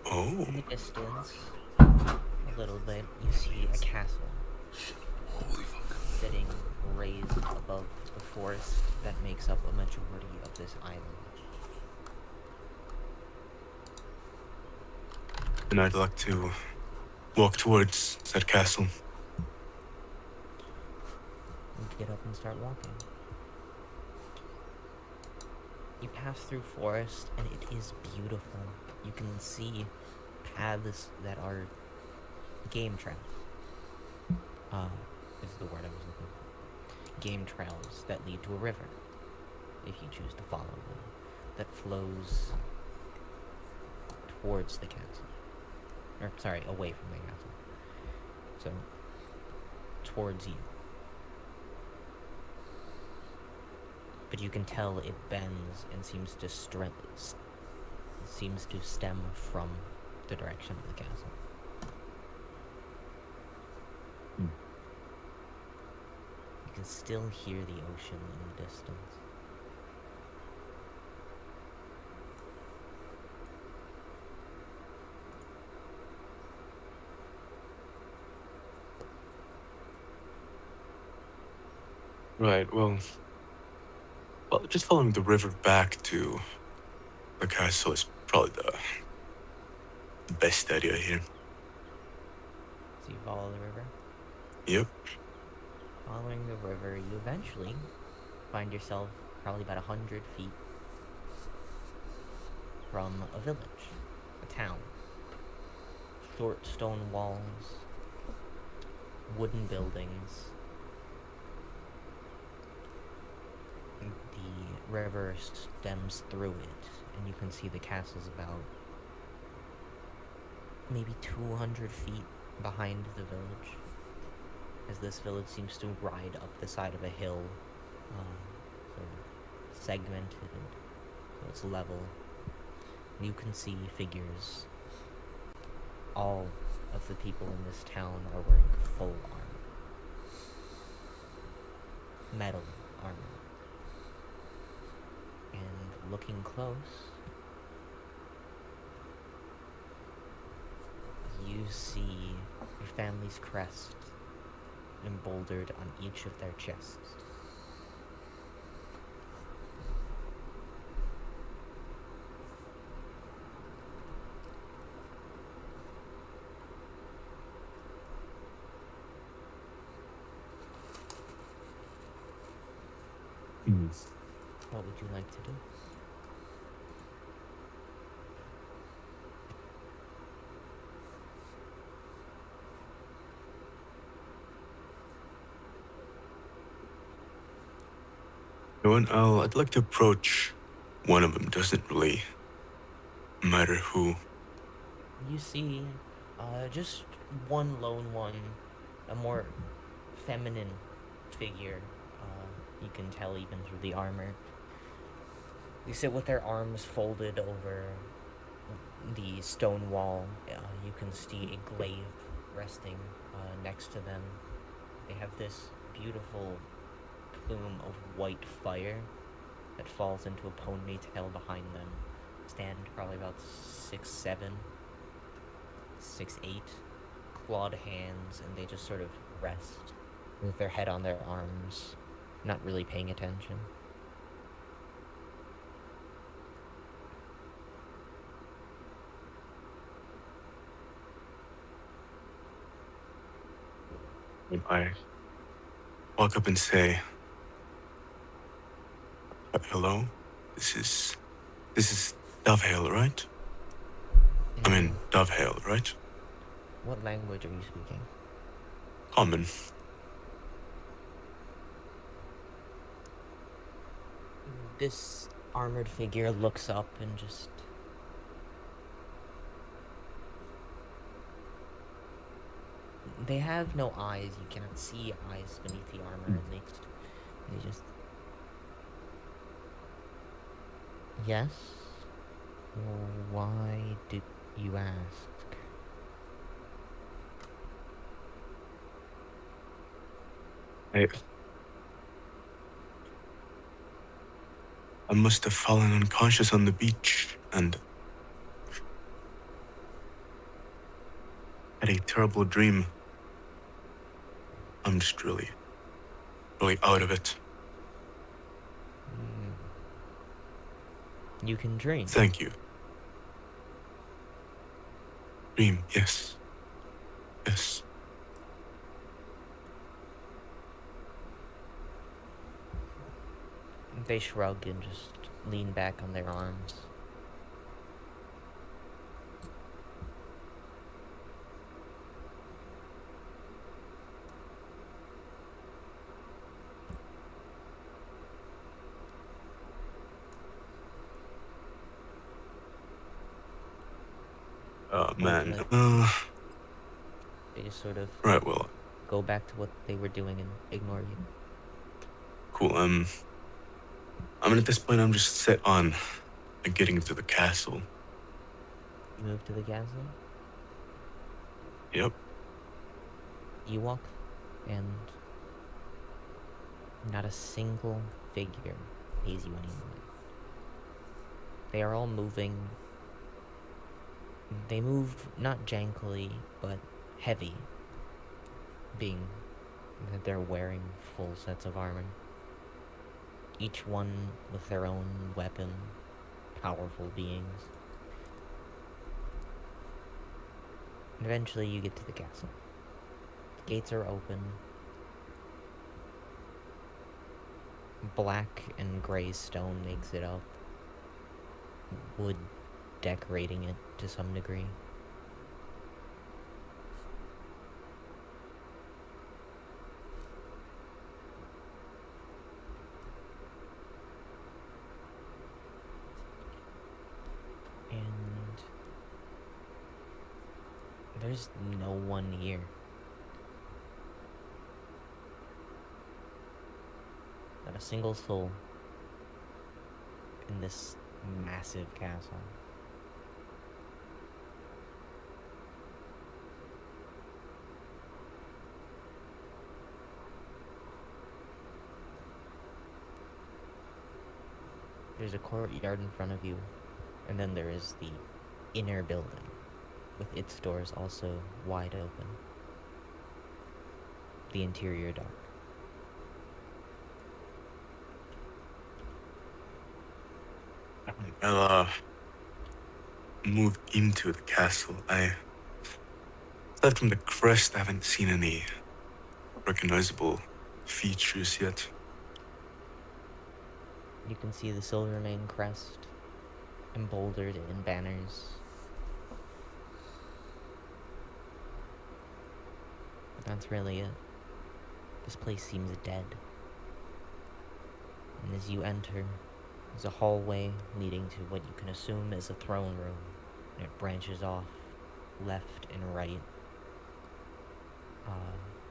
Oh, In the distance, a little bit, you see a castle Holy fuck. sitting raised above the forest that makes up a majority of this island. and I'd like to walk towards that castle. You get up and start walking. You pass through forest, and it is beautiful. You can see paths that are game trails. Is the word I was looking for. Game trails that lead to a river, if you choose to follow them, that flows towards the castle. Or, sorry, away from the castle. So, towards you. But you can tell it bends and seems to stem from the direction of the castle. You can still hear the ocean in the distance. Right. Well, just following the river back to the castle is probably the best idea here. So you follow the river. Yep. Following the river, you eventually find yourself probably about 100 feet from a village, a town. Short stone walls, wooden buildings. The river stems through it, and you can see the castle's about maybe 200 feet behind the village, as this village seems to ride up the side of a hill, sort of segmented, so it's level. You can see figures. All of the people in this town are wearing full armor. Metal armor. And looking close, you see your family's crest emboldened on each of their chests. What would you like to do? You know what? I'd like to approach one of them. Doesn't really matter who. You see, just one lone one, a more feminine figure. You can tell even through the armor. They sit with their arms folded over the stone wall. You can see a glaive resting next to them. They have this beautiful plume of white fire that falls into a ponytail behind them. Stand probably about 6'7", 6'8", clawed hands, and they just sort of rest with their head on their arms, not really paying attention. I walk up and say, "Hello, this is Dovehale, right? I mean, Dovehale, right?" What language are you speaking? common. This armored figure looks up and just... They have no eyes. You cannot see eyes beneath the armor, at least. They just... Yes? Why do you ask? I must have fallen unconscious on the beach and had a terrible dream. I'm just really out of it. You can dream. Thank you. Dream, yes. Yes. They shrug and just lean back on their arms. Oh, man. They just sort of Right, well, go back to what they were doing and ignore you. cool. I mean, at this point, I'm just set on getting into the castle. You move to the castle. Yep. You walk, and not a single figure pays you any mind. They are all moving. They move not jankily, but heavy, being that they're wearing full sets of armor. Each one with their own weapon, powerful beings. Eventually you get to the castle. The gates are open. Black and gray stone makes it up. Wood decorating it to some degree. And there's no one here. Not a single soul in this massive castle. There's a courtyard in front of you, and then there is the inner building, with its doors also wide open. The interior dark. I'll move into the castle. Aside from the crest, I haven't seen any recognizable features yet. You can see the Silvermane crest, emboldened in banners. But that's really it. This place seems dead. And as you enter, there's a hallway leading to what you can assume is a throne room. And it branches off left and right.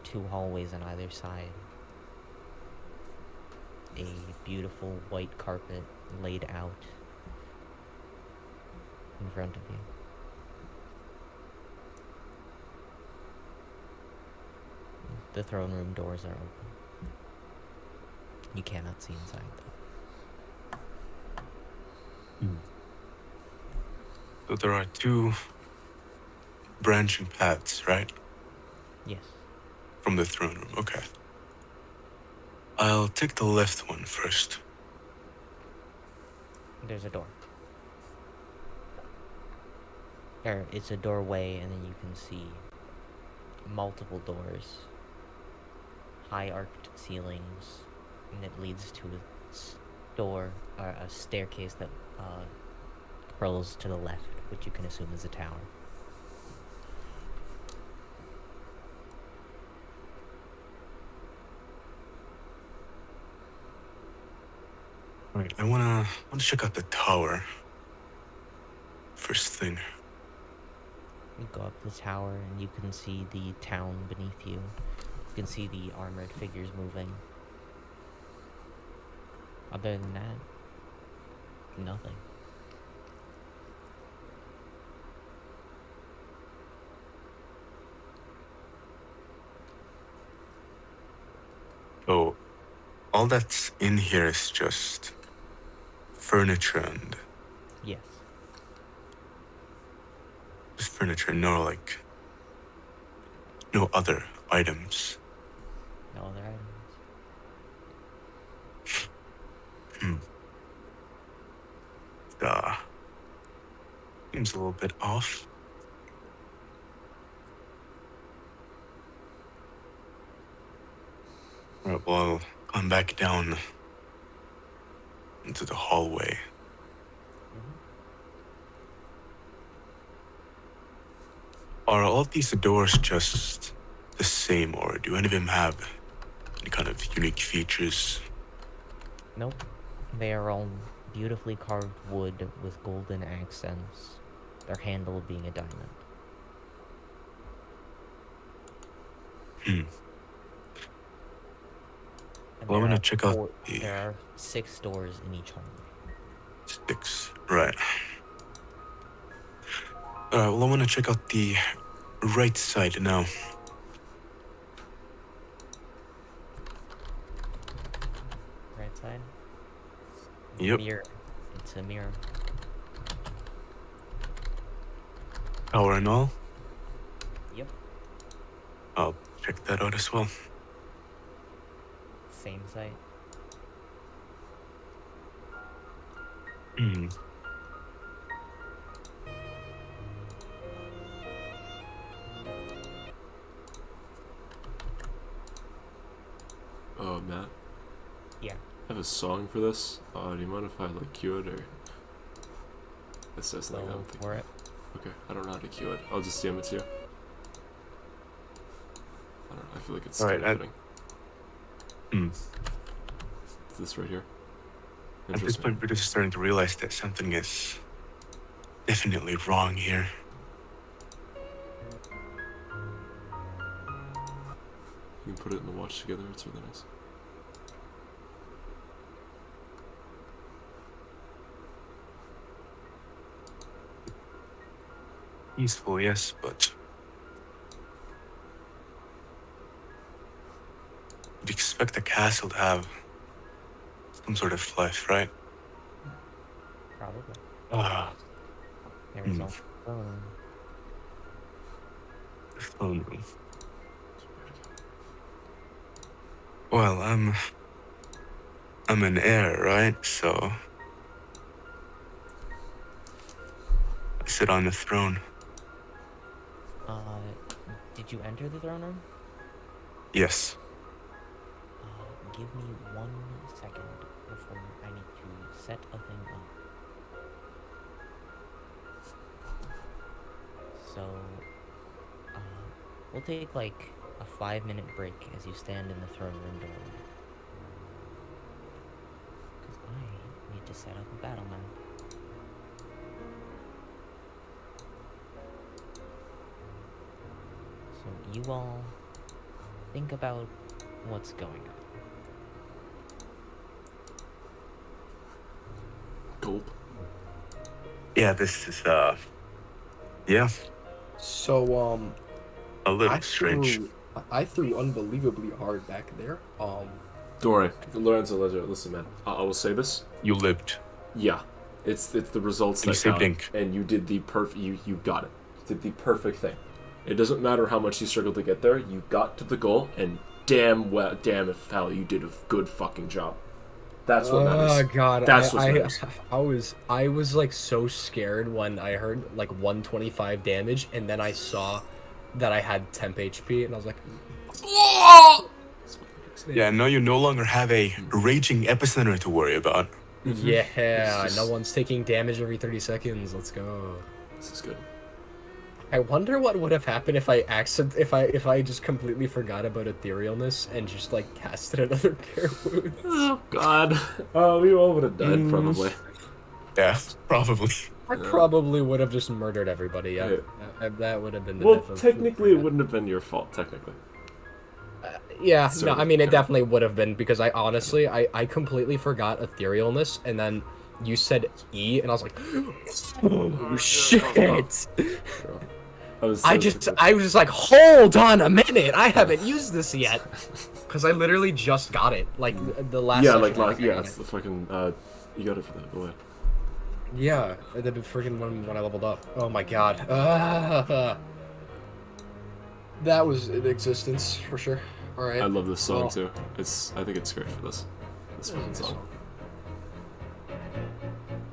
Two hallways on either side. A beautiful white carpet laid out in front of you. The throne room doors are open. You cannot see inside though. So there are two branching paths, right? Yes. From the throne room, okay. I'll take the left one first. There's a door. It's a doorway, and then you can see multiple doors, high arched ceilings, and it leads to a staircase that curls to the left, which you can assume is a tower. Right, I wanna check out the tower. First thing. You go up the tower and you can see the town beneath you. You can see the armored figures moving. Other than that, nothing. So, all that's in here is just furniture and Yes. just furniture, no like no other items. No other items. Seems a little bit off. Alright, well, I'm back down into the hallway. Are all of these doors just the same, or do any of them have any kind of unique features? Nope. They are all beautifully carved wood with golden accents. Their handle being a diamond. And Well, I'm there gonna are check out the There are 6 doors in each hallway. 6. Right. Alright, well, I'm gonna check out the right side now. Right side? Yep. Mirror. It's a mirror. Tower and all. Yep. I'll check that out as well. Same site. Hmm. Matt, Yeah. I have a song for this. Do you mind if I like cue it or? It says something that I'm Go thinking. for it. Okay, I don't know how to cue it. I'll just DM it to you. I don't know. I feel like it's Alright, kind of fitting. Hmm. It's this right here. At this Interesting. point, we're just starting to realize that something is definitely wrong here. You can put it in the watch together. It's really nice. Peaceful, yes, but you'd expect a castle to have some sort of life, right? Probably. Ah, There's Hmm. also phone. the phone room. Well, I'm an heir, right? So I sit on the throne. Did you enter the throne room? Yes. Give me 1 second before I need to set a thing up. So, we'll take like a 5-minute break as you stand in the throne room doorway. Because I need to set up a battle map. So you all think about what's going on. Gulp. Yeah, this is yeah, So, a little I strange. I threw unbelievably hard back there. Don't worry, Lorenzo. Listen, man. I will say this. You lived. Yeah, it's the results You that saved count, ink. and you did the perfect. You got it. You did the perfect thing. It doesn't matter how much you struggled to get there. You got to the goal, and damn if hell you did a good fucking job. That's what matters. Oh god, That's what matters. I was like so scared when I heard like 125 damage, and then I saw that I had temp HP, and I was like, Yeah, no, you no longer have a raging epicenter to worry about. yeah, It's just- no one's taking damage every 30 seconds. Let's go. This is good. I wonder what would have happened if I if I just completely forgot about etherealness and just like casted another Care Wounds. Oh God. Oh, we all would have died probably. Yeah, probably. I probably would have just murdered everybody. Yeah, Yeah. that would have been the Well, death of. technically, it wouldn't have been your fault. Technically. Yeah, Sort no, of, I mean it yeah. definitely would have been because I honestly I completely forgot etherealness and then you said E and I was like, oh shit! I was. I was just like, hold on a minute, I haven't used this yet because I literally just got it like the last. Yeah, session like I last. think I Yeah, got it's it. the fucking. You got it for that, boy. Yeah, the freaking one when I leveled up. Oh my god. That was in existence for sure. All right. I love this song Well, too. I think it's great for this. This fucking song.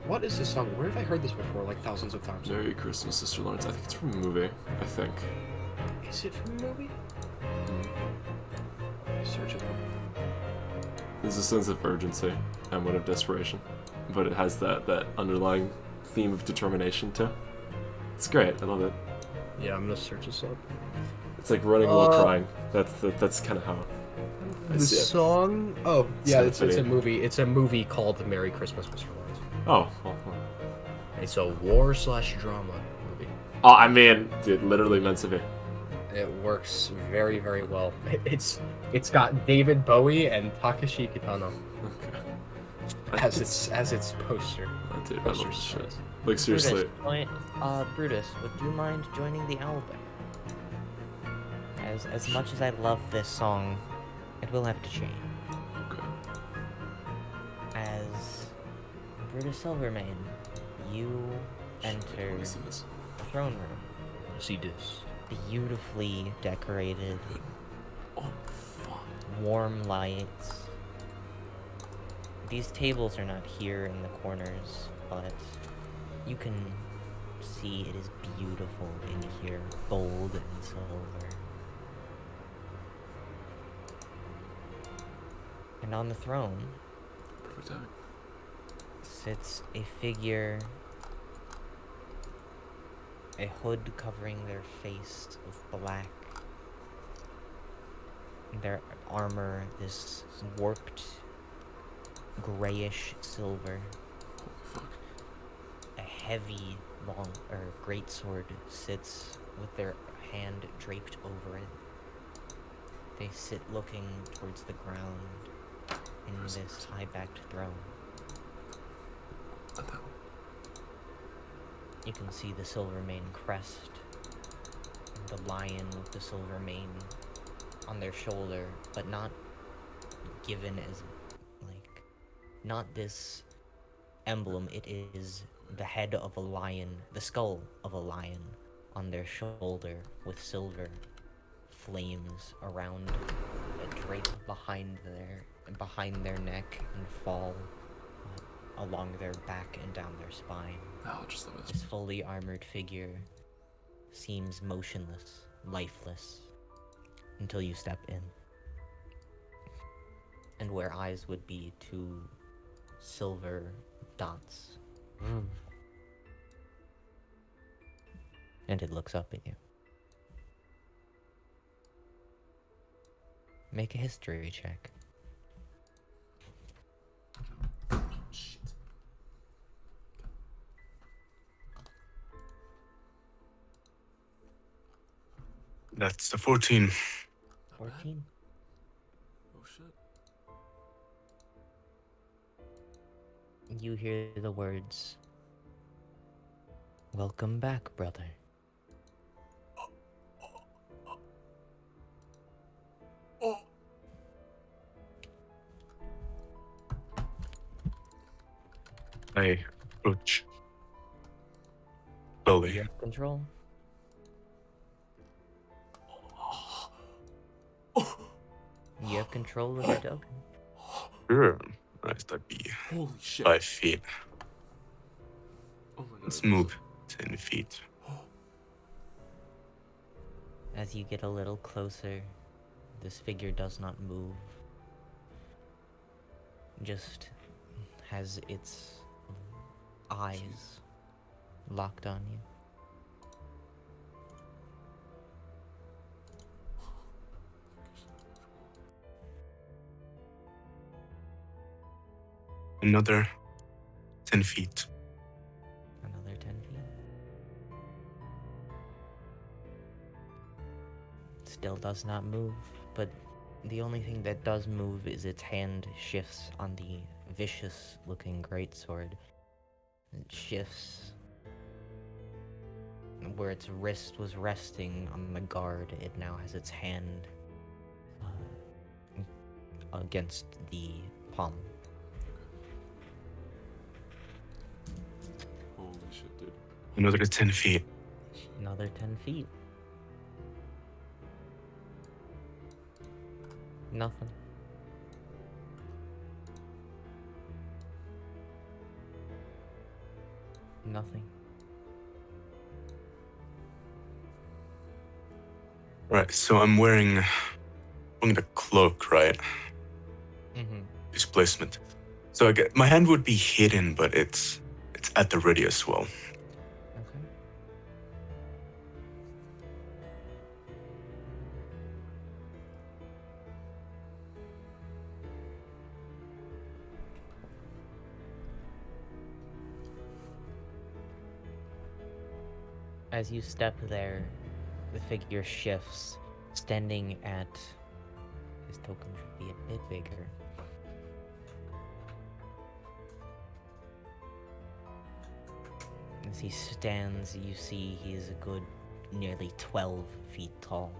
What is this song? Where have I heard this before? Like thousands of times. Merry Christmas, Sister Lawrence. I think it's from a movie. I think. Is it from a movie? Search it up. There's a sense of urgency and one of desperation, but it has that underlying theme of determination too. It's great. I love it. Yeah, I'm gonna search this up. It's like running while crying. That's kind of how I The see it. song. Oh, yeah, it's a Symphony. movie. It's a movie called Merry Christmas, Mr. Lawrence. Oh, It's a war/drama movie. oh, I mean, dude, literally meant to be. It works very, very well. It's got David Bowie and Takashi Kitano as its poster. Oh, dude, I Poster love this shit. says. Like seriously, Brutus, would you mind joining the owl band? As much as I love this song, it will have to change. okay. As Brutus Silvermane, you enter Let me see this. the throne room. See this. Beautifully decorated, Oh, fuck. warm lights. These tables are not here in the corners, but you can see it is beautiful in here, gold and silver. And on the throne Perfect timing. sits a figure, a hood covering their face of black. Their armor, this warped grayish silver. Holy fuck. A heavy long great sword sits with their hand draped over it. They sit looking towards the ground in this high-backed throne. Not that one. You can see the silver mane crest, the lion with the silver mane on their shoulder, but not given as, like, not this emblem. It is the head of a lion, the skull of a lion on their shoulder with silver flames around a drape behind their neck and fall along their back and down their spine. I'll just love This this. fully armored figure seems motionless, lifeless, until you step in. And where eyes would be two silver dots. And it looks up at you. Make a history check. Shit. That's the 14. 14. Oh shit. You hear the words, "Welcome back, brother." I approach slowly. You have control. You have control of your token. Sure. Nice to be Holy shit. 5 feet. Oh my god. Let's move 10 feet. As you get a little closer, this figure does not move. Just has its eyes locked on you. Another 10 feet. Another 10 feet. Still does not move, but the only thing that does move is its hand shifts on the vicious-looking greatsword. It shifts where its wrist was resting on the guard. It now has its hand against the palm. Holy shit, dude. Another 10 feet. Another 10 feet. Nothing. Nothing. Right, so I'm wearing the cloak, right? Mm-hmm. Displacement. So I get my hand would be hidden, but it's at the ready as well. Okay. As you step there, the figure shifts, standing at... His token should be a bit bigger. As he stands, you see he is a good nearly 12 feet tall.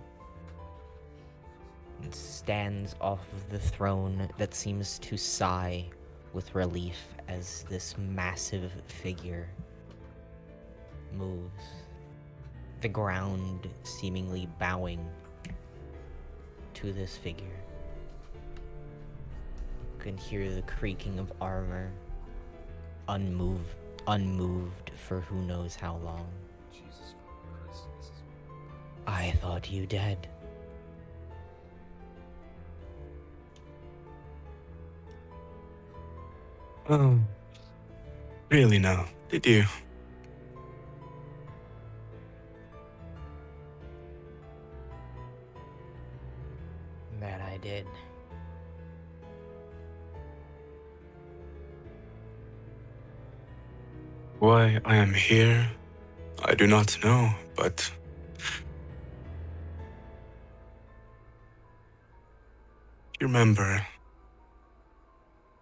And stands off of the throne that seems to sigh with relief as this massive figure moves. The ground seemingly bowing to this figure. You can hear the creaking of armor, unmoved for who knows how long. Jesus Christ. This is... I thought you dead. Oh. Really now? Did you? That I did. Why I am here, I do not know, but you remember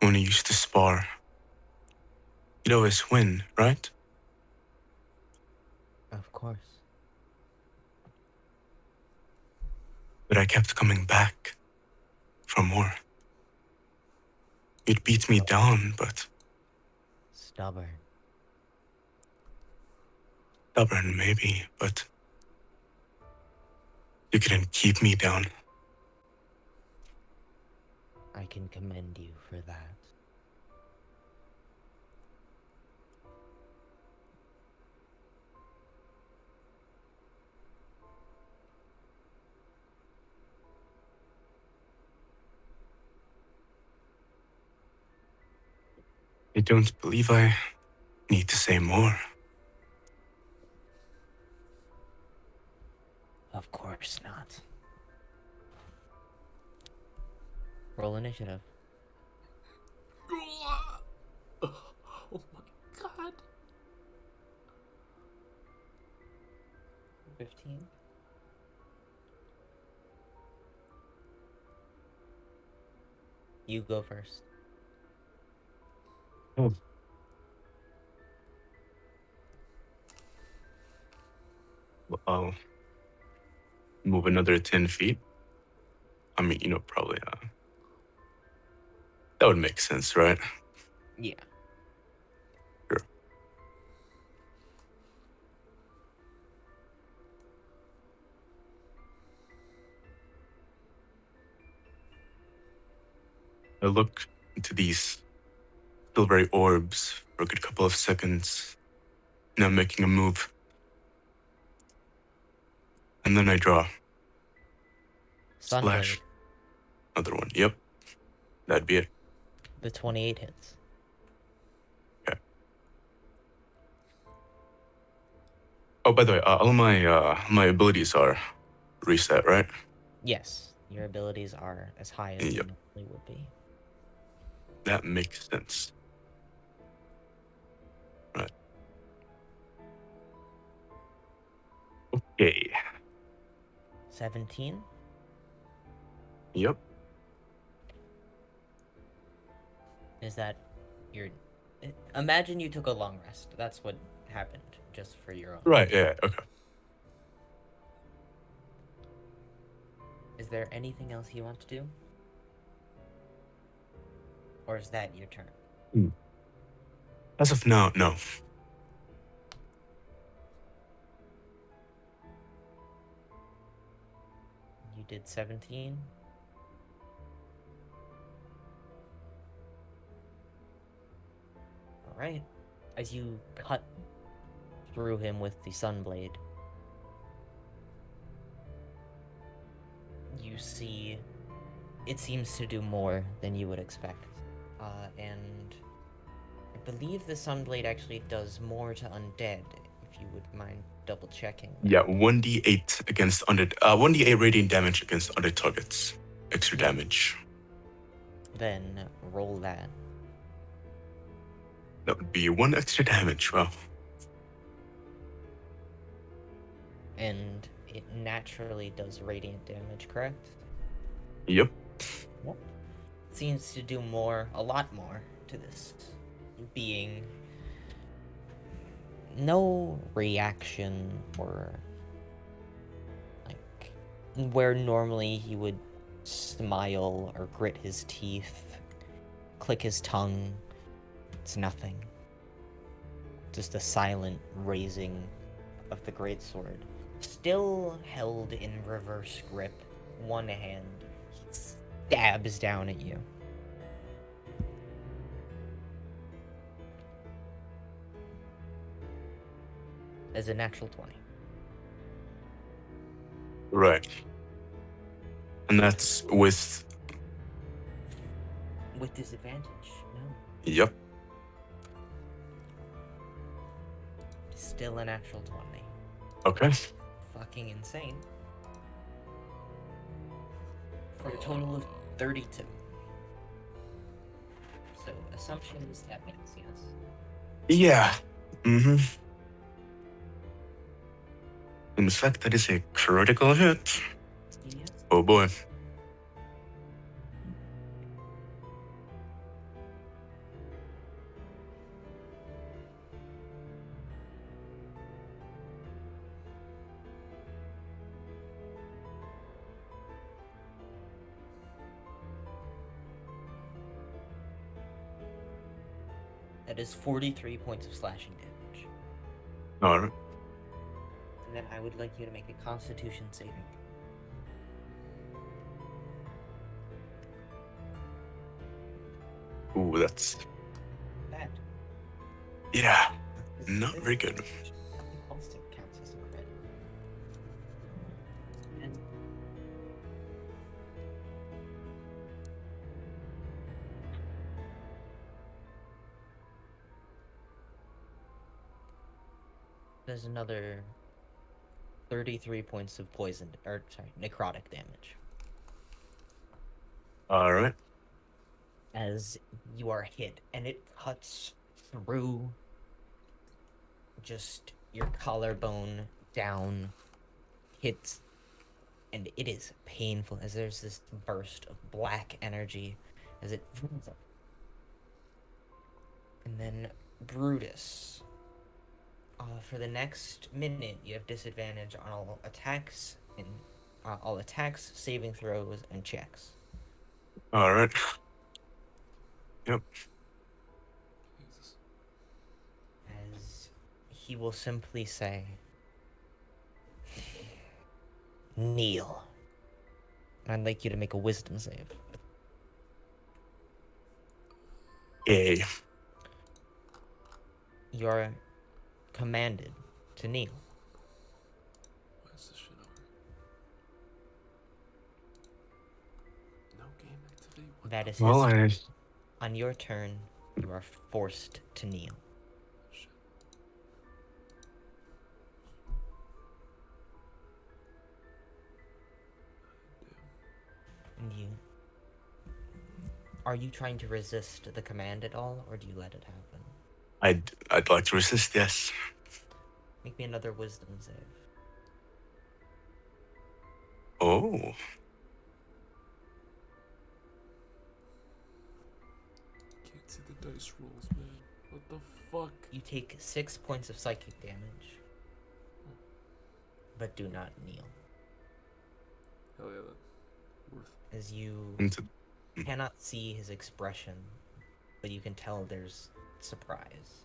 when we used to spar? You'd always win, right? Of course. But I kept coming back for more. You'd beat me down, but Stubborn. stubborn maybe, but you couldn't keep me down. I can commend you for that. I don't believe I need to say more. Of course not. Roll initiative. Oh my god. 15. You go first. Oh. Well, I'll move another 10 feet. I mean, probably, that would make sense, right? Yeah. Sure. I look into these silvery orbs for a good couple of seconds. Now making a move. And then I draw. Sunblade. Splash. Another one. Yep. That'd be it. The 28 hits. Okay. Oh, by the way, all my abilities are reset, right? Yes, your abilities are as high as they Yep. normally would be. That makes sense. Okay. 17. Yep. Is that your? Imagine you took a long rest. That's what happened, just for your own. Right. Yeah. Okay. Is there anything else you want to do? Or is that your turn? As of now, no. You did 17. Alright. As you cut through him with the sunblade, you see it seems to do more than you would expect. And I believe the sunblade actually does more to undead, if you would mind double checking. Yeah, 1d8 against 1d8 radiant damage against other targets. Extra Yep. damage. Then roll that. That would be 1 extra damage. Wow. And it naturally does radiant damage, correct? Yep. Seems to do more, a lot more, to this being. No reaction or like where normally he would smile or grit his teeth, click his tongue. It's nothing. Just a silent raising of the greatsword. Still held in reverse grip, one hand, he stabs down at you. As a natural 20. Right. And that's with. With disadvantage, no. Yep. Still a natural 20. Okay. Fucking insane. For a total of 32. So, assumption is that makes, yes. Yeah. Mm-hmm. In fact, that is a critical hit. Yes. Oh boy. That is 43 points of slashing damage. Alright. And then I would like you to make a constitution saving. Ooh, that's. Bad. Yeah. This- Not this very good. Also counts as a crit. And there's another 33 points of poison, or sorry, necrotic damage. Alright. As you are hit, and it cuts through just your collarbone down, hits, and it is painful as there's this burst of black energy as it. And then Brutus. For the next minute, you have disadvantage on all attacks and all attacks, saving throws, and checks. Alright. Yep. Jesus. As he will simply say, "Kneel." I'd like you to make a wisdom save. Yay. You are commanded to kneel. Why is this shit over? No game activity? What That is Well, his. I. On your turn, you are forced to kneel. shit? And you. Are you trying to resist the command at all, or do you let it happen? I'd like to resist, yes. Make me another wisdom save. Oh. Can't see the dice rolls, man. What the fuck? You take 6 points of psychic damage, but do not kneel, Hell yeah, that's worth. as you Into, cannot see his expression, but you can tell there's surprise.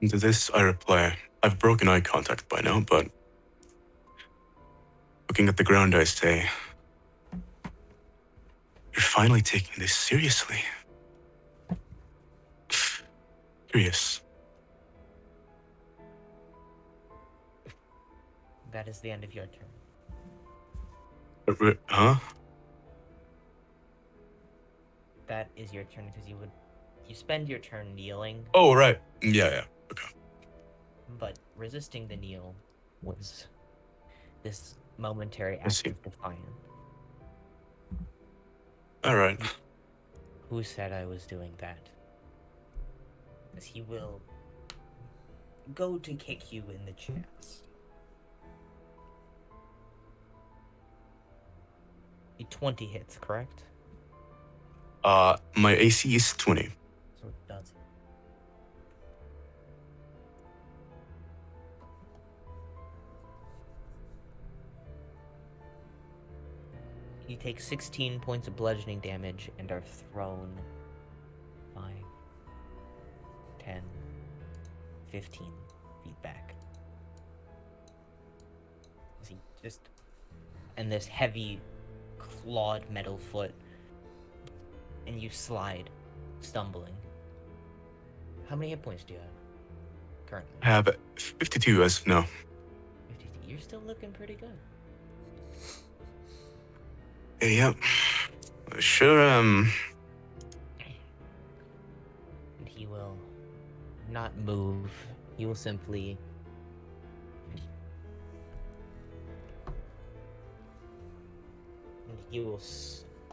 into this, I reply, I've broken eye contact by now, but looking at the ground, I say, you're finally taking this seriously. Curious. That is the end of your turn. Huh? That is your turn because you spend your turn kneeling, Oh, right. Yeah. Okay. but resisting the kneel was this momentary I see. act of defiance. All right. Who said I was doing that? As he will go to kick you in the chest. A 20 hits, correct? My AC is 20. So it does. You take 16 points of bludgeoning damage and are thrown 5, 10, 15 feet back. As he just... And this heavy, clawed metal foot, and you slide, stumbling. How many hit points do you have currently? I have 52 as no. 52. You're still looking pretty good. Yep. Sure, And he will not move. He will simply... And he will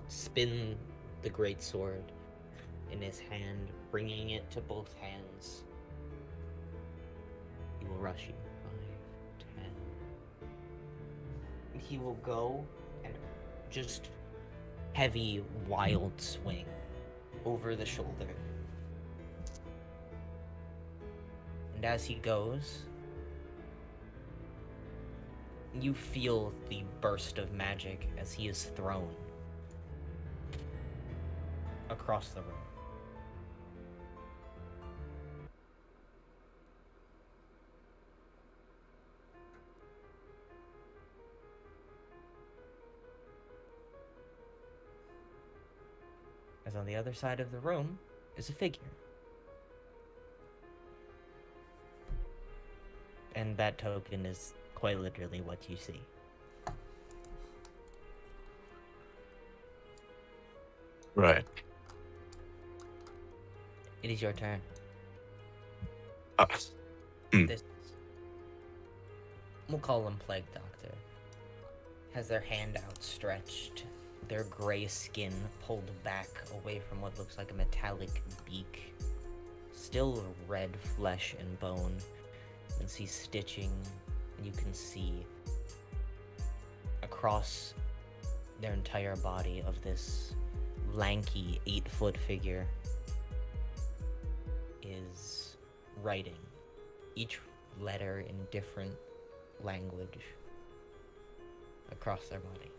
spin the great sword in his hand, bringing it to both hands. He will rush you. 5, 10. And he will go and just heavy, wild swing over the shoulder. And as he goes, you feel the burst of magic as he is thrown across the room. As on the other side of the room is a figure. And that token is quite literally what you see. right. It is your turn. Hmm. This, we'll call him Plague Doctor, has their hand outstretched, their gray skin pulled back away from what looks like a metallic beak. Still red flesh and bone. You can see stitching, and you can see across their entire body of this lanky 8-foot figure is writing, each letter in different language across their body.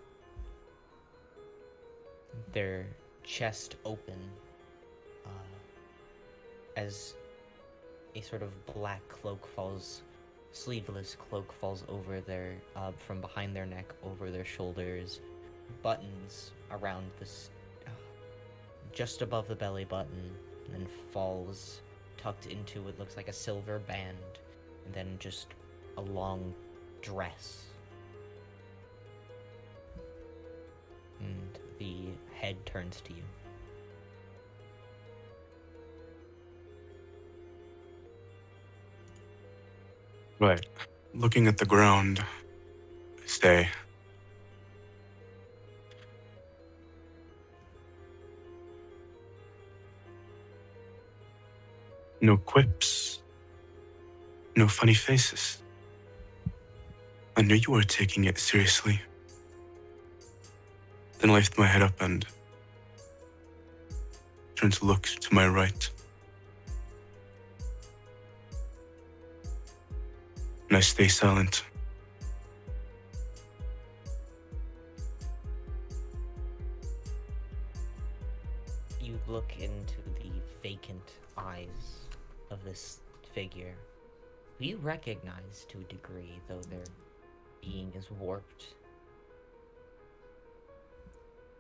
Their chest open as a sort of black cloak falls, sleeveless cloak falls over their, from behind their neck, over their shoulders, buttons around this, just above the belly button, and then falls tucked into what looks like a silver band, and then just a long dress. And the head turns to you. Right. Looking at the ground, I say, no quips, No funny faces. I knew you were taking it seriously. Then I lifted my head up and turned to look to my right. And I stay silent. You look into the vacant eyes of this figure, who you recognize to a degree, though their being is warped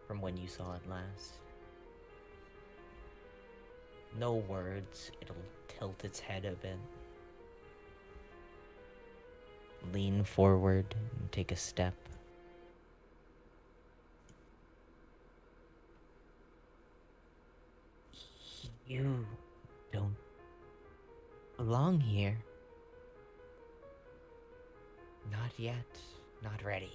from when you saw it last. No words, it'll tilt its head a bit. Lean forward and take a step. You don't belong here. Not yet. Not ready.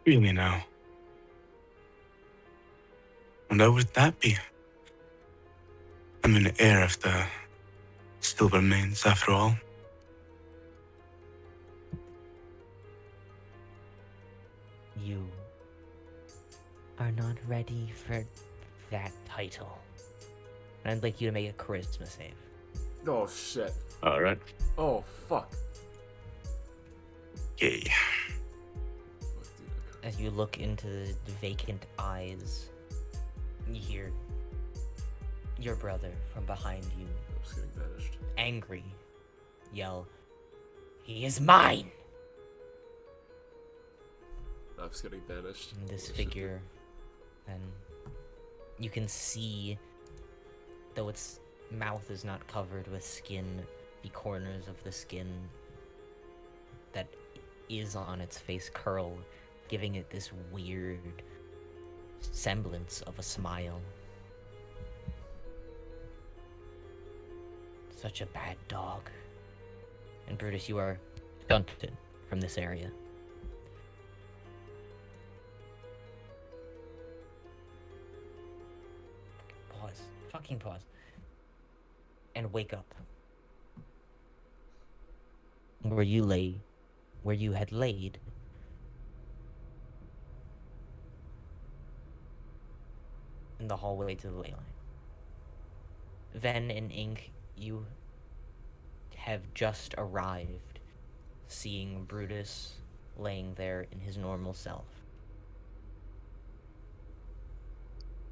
Really now? And how would that be? I'm an heir of the still remains after all. You are not ready for that title. And I'd like you to make a charisma save. Oh shit. Alright. Oh fuck. Yay. Fuck, dude, As you look into the vacant eyes, you hear your brother from behind you, I'm just getting banished. angry, yell, "He is mine!" I'm just getting banished. And this Holy shit. figure, and you can see, though its mouth is not covered with skin, the corners of the skin that is on its face curl, giving it this weird semblance of a smile. Such a bad dog. And Brutus, you are stunted from this area. Pause. Fucking pause. And wake up. Where you had laid. In the hallway to the ley line. Ven and Ink, you have just arrived, seeing Brutus laying there in his normal self.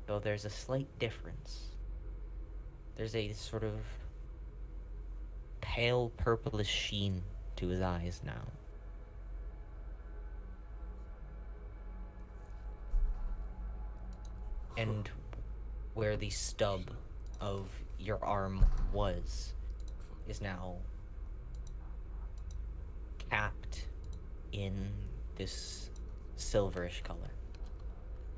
Though there's a slight difference. There's a sort of pale purplish sheen to his eyes now. And where the stub of your arm was is now capped in this silverish color.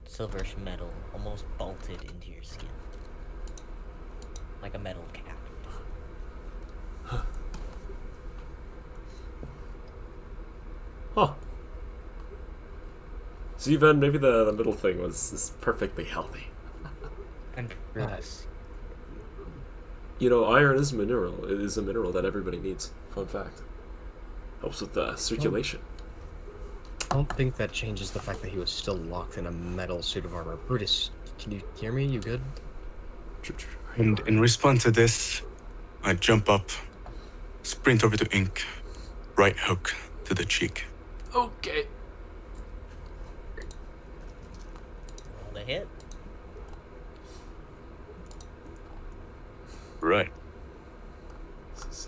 Silverish metal, almost bolted into your skin. Like a metal cap. Huh. See, Ven, maybe the middle thing is perfectly healthy. And Brutus, You know, iron is a mineral. It is a mineral that everybody needs. Fun fact. Helps with circulation. I don't think that changes the fact that he was still locked in a metal suit of armor. Brutus, can you hear me? You good? And in response to this, I jump up, sprint over to Ink, right hook to the cheek. Okay. roll the hit. Right. This is,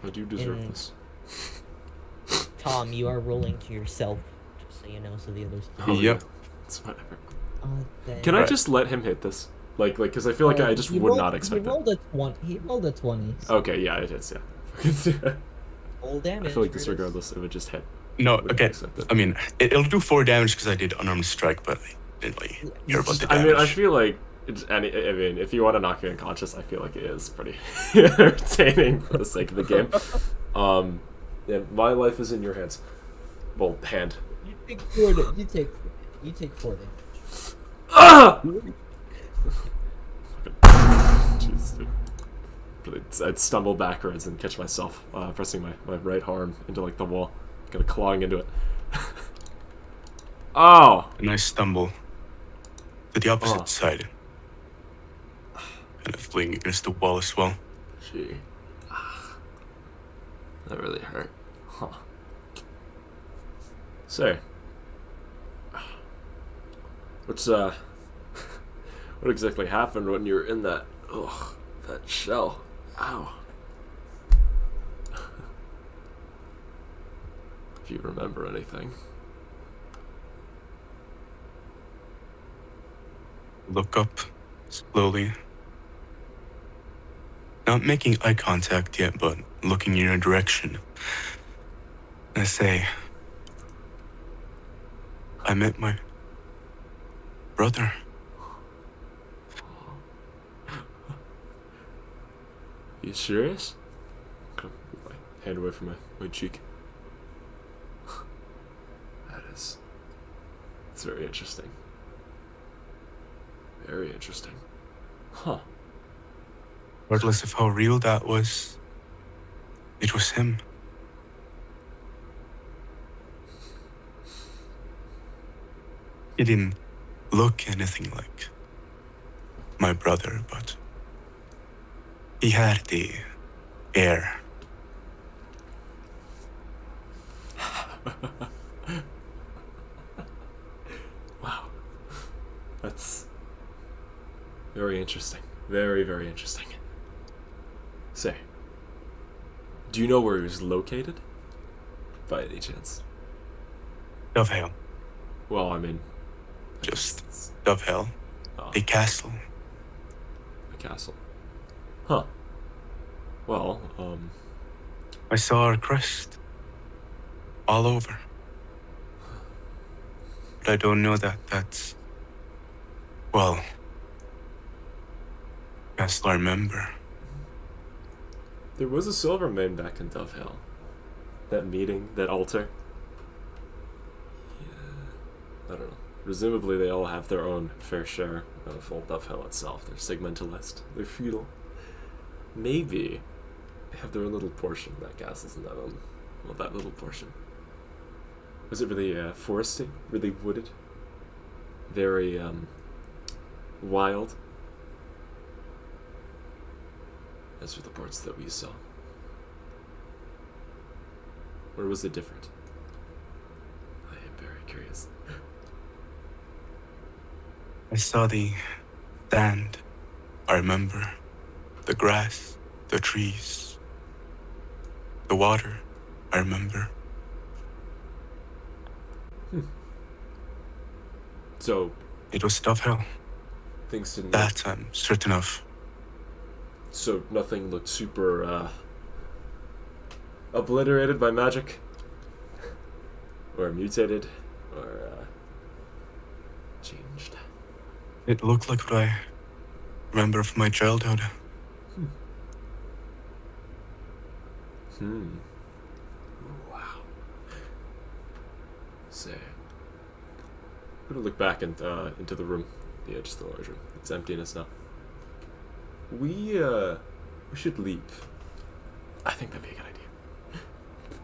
I do deserve In- this. Tom, you are rolling to yourself, just so you know, so the others Oh, Yep. yeah. It's whatever. then... Can I Right. just let him hit this? Like, because I feel like I just He would rolled- not expect he it. rolled a 20. He rolled a 20. Okay, yeah, it is, yeah. Roll I damage. feel like this, Brutus. regardless, it would just hit. No, Wouldn't okay. accept it. I mean, it'll do 4 damage because I did unarmed strike, but I didn't really hear about the I damage. mean, I feel like I mean, if you want to knock me unconscious, I feel like it is pretty entertaining for the sake of the game. Yeah, my life is in your hands. Well, hand. You take 40. You take 40. Ah! Jeez, dude. I'd stumble backwards and catch myself pressing my right arm into like the wall, kind of clawing into it. Oh! And I stumble to the opposite side. Kind of leaning against the wall as well. Gee. That really hurt. Huh. Say. What's what exactly happened when you were in that that shell? Ow. If you remember anything. Look up slowly. Not making eye contact yet, but looking in your direction. I say, I met my brother. You serious? Okay, move my hand away from my cheek. It's very interesting. Very interesting. Huh. Regardless of how real that was, it was him. He didn't look anything like my brother, but he had the air. Wow. That's very interesting. Very, very interesting. Say, do you know where he was located? By any chance? Dove Hawl. Well, I mean, Just Dove Hawl. oh, A castle. a castle. Huh. Well, I saw our crest all over. But I don't know that's... Well, I still remember. there was a silver main back in Dove Hill. That meeting, that altar. Yeah, I don't know. Presumably they all have their own fair share of old Dove Hill itself. They're segmentalist. They're feudal. Maybe they have their own little portion. That castle's in that well, that little portion. Was it really foresty? Really wooded? Very wild? As for the parts that we saw. Or was it different? I am very curious. I saw the sand. I remember the grass, the trees, the water. I remember. So, It was Dove Hawl. things didn't That I'm certain of. so nothing looked super obliterated by magic? Or mutated? Or changed? It looked like what I remember from my childhood. Wow. Say, I'm gonna look back into the room. Yeah, just the large room. It's emptiness now. We should leave. I think that'd be a good idea.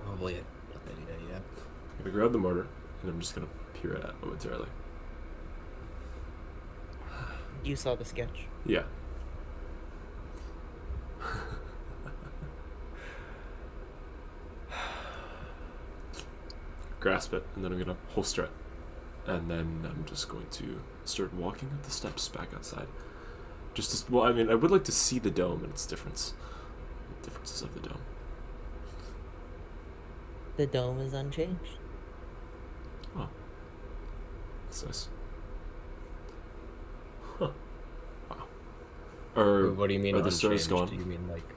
Probably not that idea. I'm gonna grab the mortar, and I'm just gonna peer at it momentarily. You saw the sketch. Yeah. Grasp it, and then I'm gonna holster it. And then I'm just going to start walking up the steps back outside. Just to, well, I mean, I would like to see the dome and its differences of the dome. The dome is unchanged. Oh. That's nice. Huh. Wow. What do you mean are the stars unchanged? gone? Do you mean like...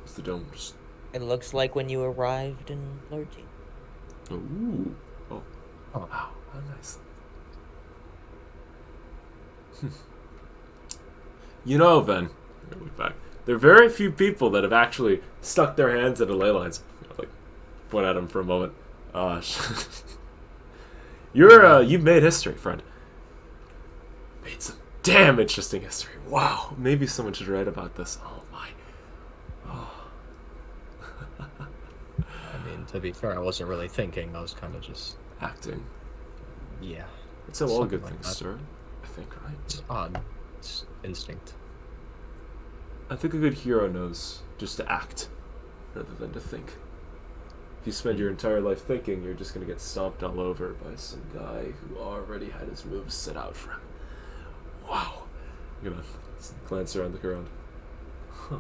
Is the dome just... It looks like when you arrived in Lurgy. Ooh. Oh. Oh, wow. How nice. You know, Ven, I look back. There are very few people that have actually stuck their hands into ley lines. Like, point at him for a moment. You've made history, friend. Made some damn interesting history. Wow, maybe someone should write about this. Oh my. Oh. I mean, to be fair, I wasn't really thinking. I was kind of just Acting. yeah. It's all Something good like things, that. sir. I think, right? It's odd. It's instinct. I think a good hero knows just to act rather than to think. If you spend your entire life thinking, you're just gonna get stomped all over by some guy who already had his moves set out for him. Wow. I'm gonna glance around the ground. Huh.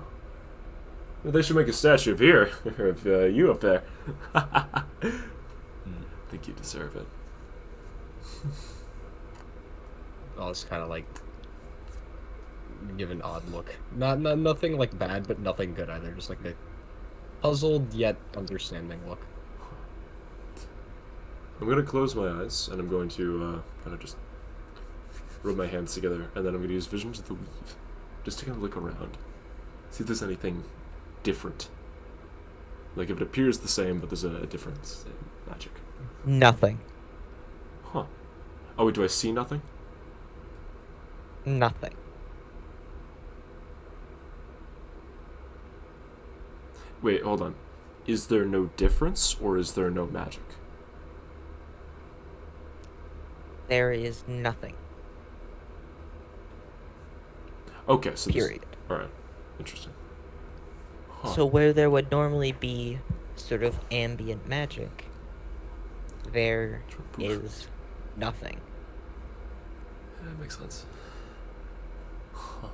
Well, they should make a statue of here, of you up there. I think you deserve it. I'll just kind of like give an odd look. Nothing like bad, but nothing good either. Just like a puzzled yet understanding look. I'm gonna close my eyes and I'm going to kind of just rub my hands together, and then I'm gonna use visions of the weave, just to kind of look around, see if there's anything different. Like if it appears the same, but there's a difference in magic. Nothing. Huh. Oh wait, do I see nothing? Nothing. Wait, hold on. Is there no difference, or is there no magic? There is nothing. Okay, so Period. Alright. Interesting. Huh. So where there would normally be sort of ambient magic, there is nothing. Yeah, that makes sense. Huh.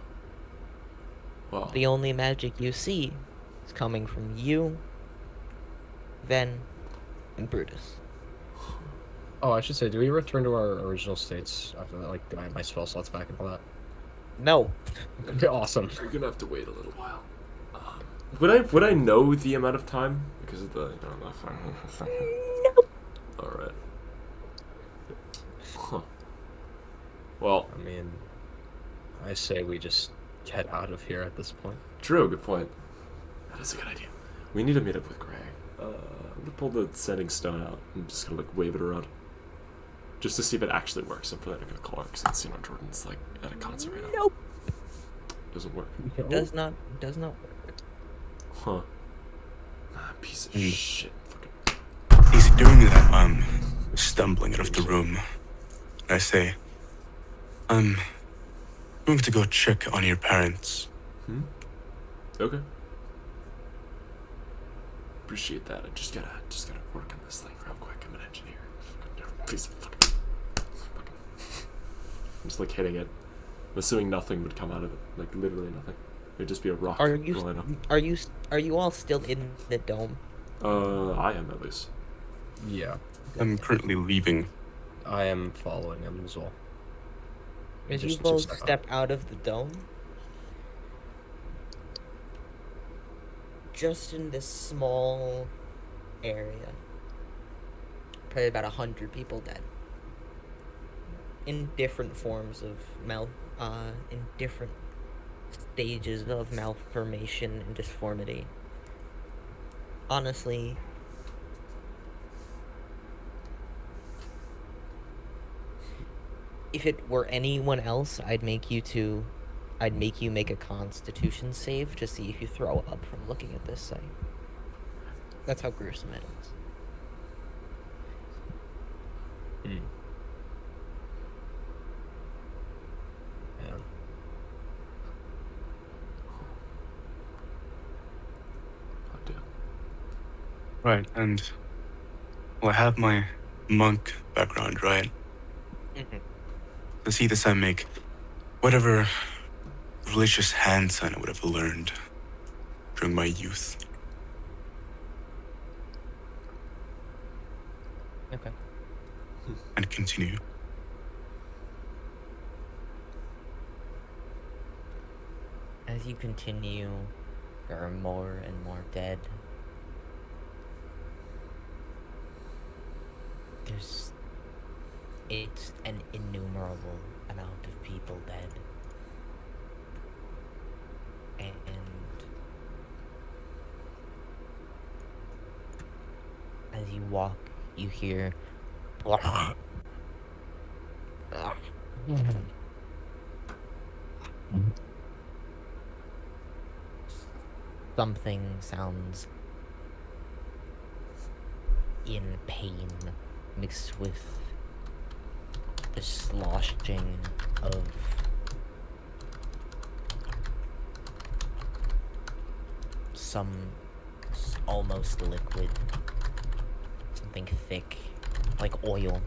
Wow. The only magic you see is coming from you, Ven, and Brutus. Oh, I should say, do we return to our original states after that? Like, do I have my spell slots back and all that? No. Okay, awesome. We're gonna have to wait a little while. Would I know the amount of time because of the? Nope. All right. Huh. Well, I mean, I say we just get out of here at this point. true. Good point. That is a good idea. We need to meet up with Gray. I'm gonna pull the sending stone out and just gonna like wave it around, just to see if it actually works. And for that, I'm gonna call her because Jordan's like at a concert right now. Nope. Doesn't work. Does not work. Huh. Ah, piece of Mm. shit. Fucking. He's doing that, stumbling out of the room. I say, I'm going to go check on your parents. Okay. Appreciate that. I just gotta work on this thing real quick. I'm an engineer. Piece of fucking. I'm just like hitting it. I'm assuming nothing would come out of it. Like literally nothing. It'd just be a rock. Are you all still in the dome? I am at least. Yeah, I'm currently leaving. I am following him as well. As you Just both step up. step out of the dome, just in this small area, probably about 100 people dead, in different forms of in different stages of malformation and disformity. Honestly, if it were anyone else, I'd make you make a constitution save to see if you throw up from looking at this sight. That's how gruesome it is. Yeah. Oh, damn. Right, and well, I have my monk background, right? Mm-hmm. To see this, I make whatever religious hand sign I would have learned during my youth. Okay. And continue. As you continue, there are more and more dead. It's an innumerable amount of people dead. you walk, you hear something sounds in pain mixed with the sloshing of some almost liquid, something thick, like oil.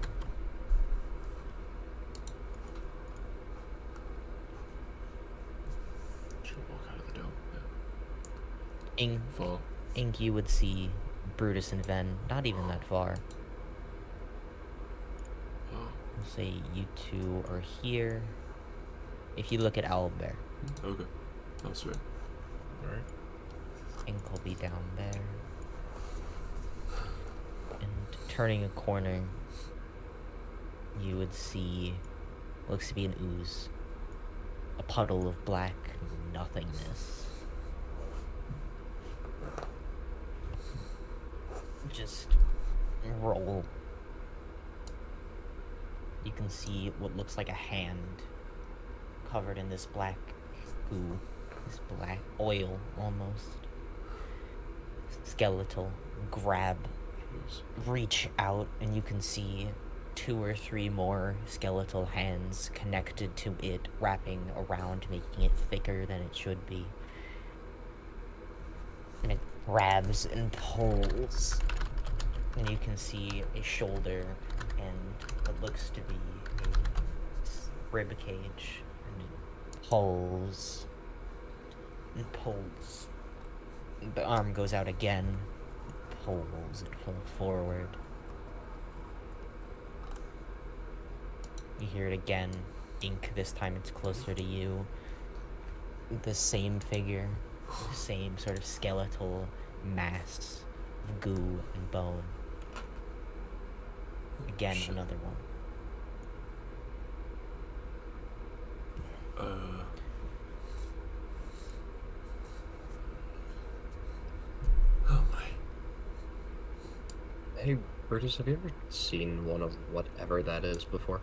Should walk out of the dome. Ink, Fall. Ink, you would see Brutus and Ven, not even that far. Oh, I'll say you two are here. If you look at Owlbear, okay. Oh, sweet. Alright. Ink will be down there. And turning a corner, you would see what looks to be an ooze. A puddle of black nothingness. Just roll. You can see what looks like a hand covered in this black goo, this black oil almost. Skeletal grab, Jeez. reach out, and you can see 2 or 3 more skeletal hands connected to it, wrapping around, making it thicker than it should be. And it grabs and pulls. And you can see a shoulder and what looks to be a rib cage. And it pulls and pulls. The arm goes out again, pulls it forward. You hear it again. Ink, this time it's closer to you. The same figure, the same sort of skeletal mass of goo and bone. Again, Shit. another one. Oh my. Hey, Brutus, have you ever seen one of whatever that is before?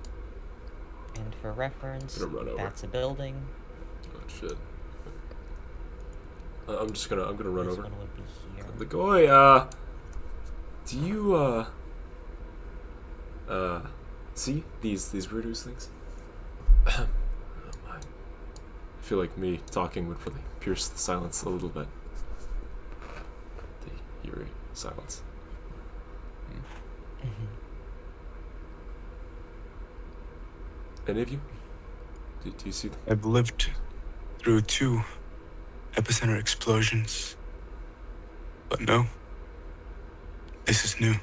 And for reference, Gonna run over. that's a building. Oh shit. I'm gonna run This over. one would be here. The guy, do you, see these reduce things? Oh my. I feel like me talking would really pierce the silence a little bit. The eerie silence. Any of you? Do you see them? I've lived through 2 epicenter explosions. But no, this is new.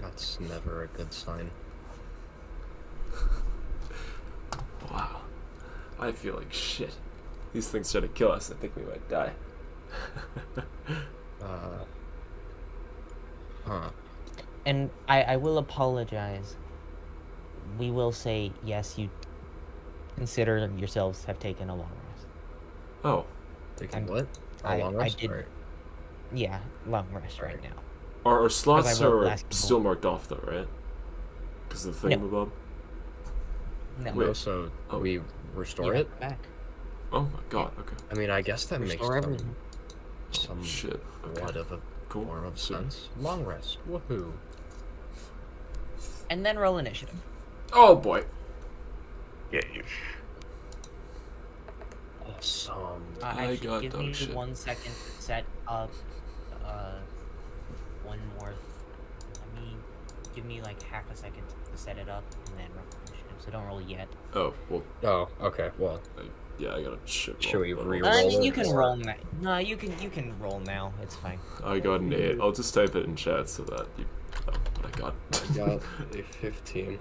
That's never a good sign. Wow. I feel like shit. These things try to kill us. I think we might die. Huh. And I will apologize. We will say, yes, you consider yourselves have taken a long rest. Oh. Taking I'm- what? A I- long I rest? did- Alright. Yeah, long rest right now. Our slots I will are ask you still marked off though, right? Because of the No. thingamabob? No, No, Wait. so Oh. we you restore have it? back. Oh my god, okay. I mean, I guess that makes Restore everything. some Shit. Okay. what of a Cool. form of Sweet. sense. Long rest. Woohoo. And then roll initiative. Oh boy. Yeah, you. Awesome. I Actually, got give dog me shit. 1 second to set up one more. Give me like half a second to set it up and then roll initiative. So don't roll yet. Oh, well, Oh, okay. Well, yeah, I got a shit roll. Should we but re-roll? I'll I just- mean, you it can or- roll now. No, you can roll now. It's fine. I got an 8. I'll just type it in chat so that you know what I got. I got a 15.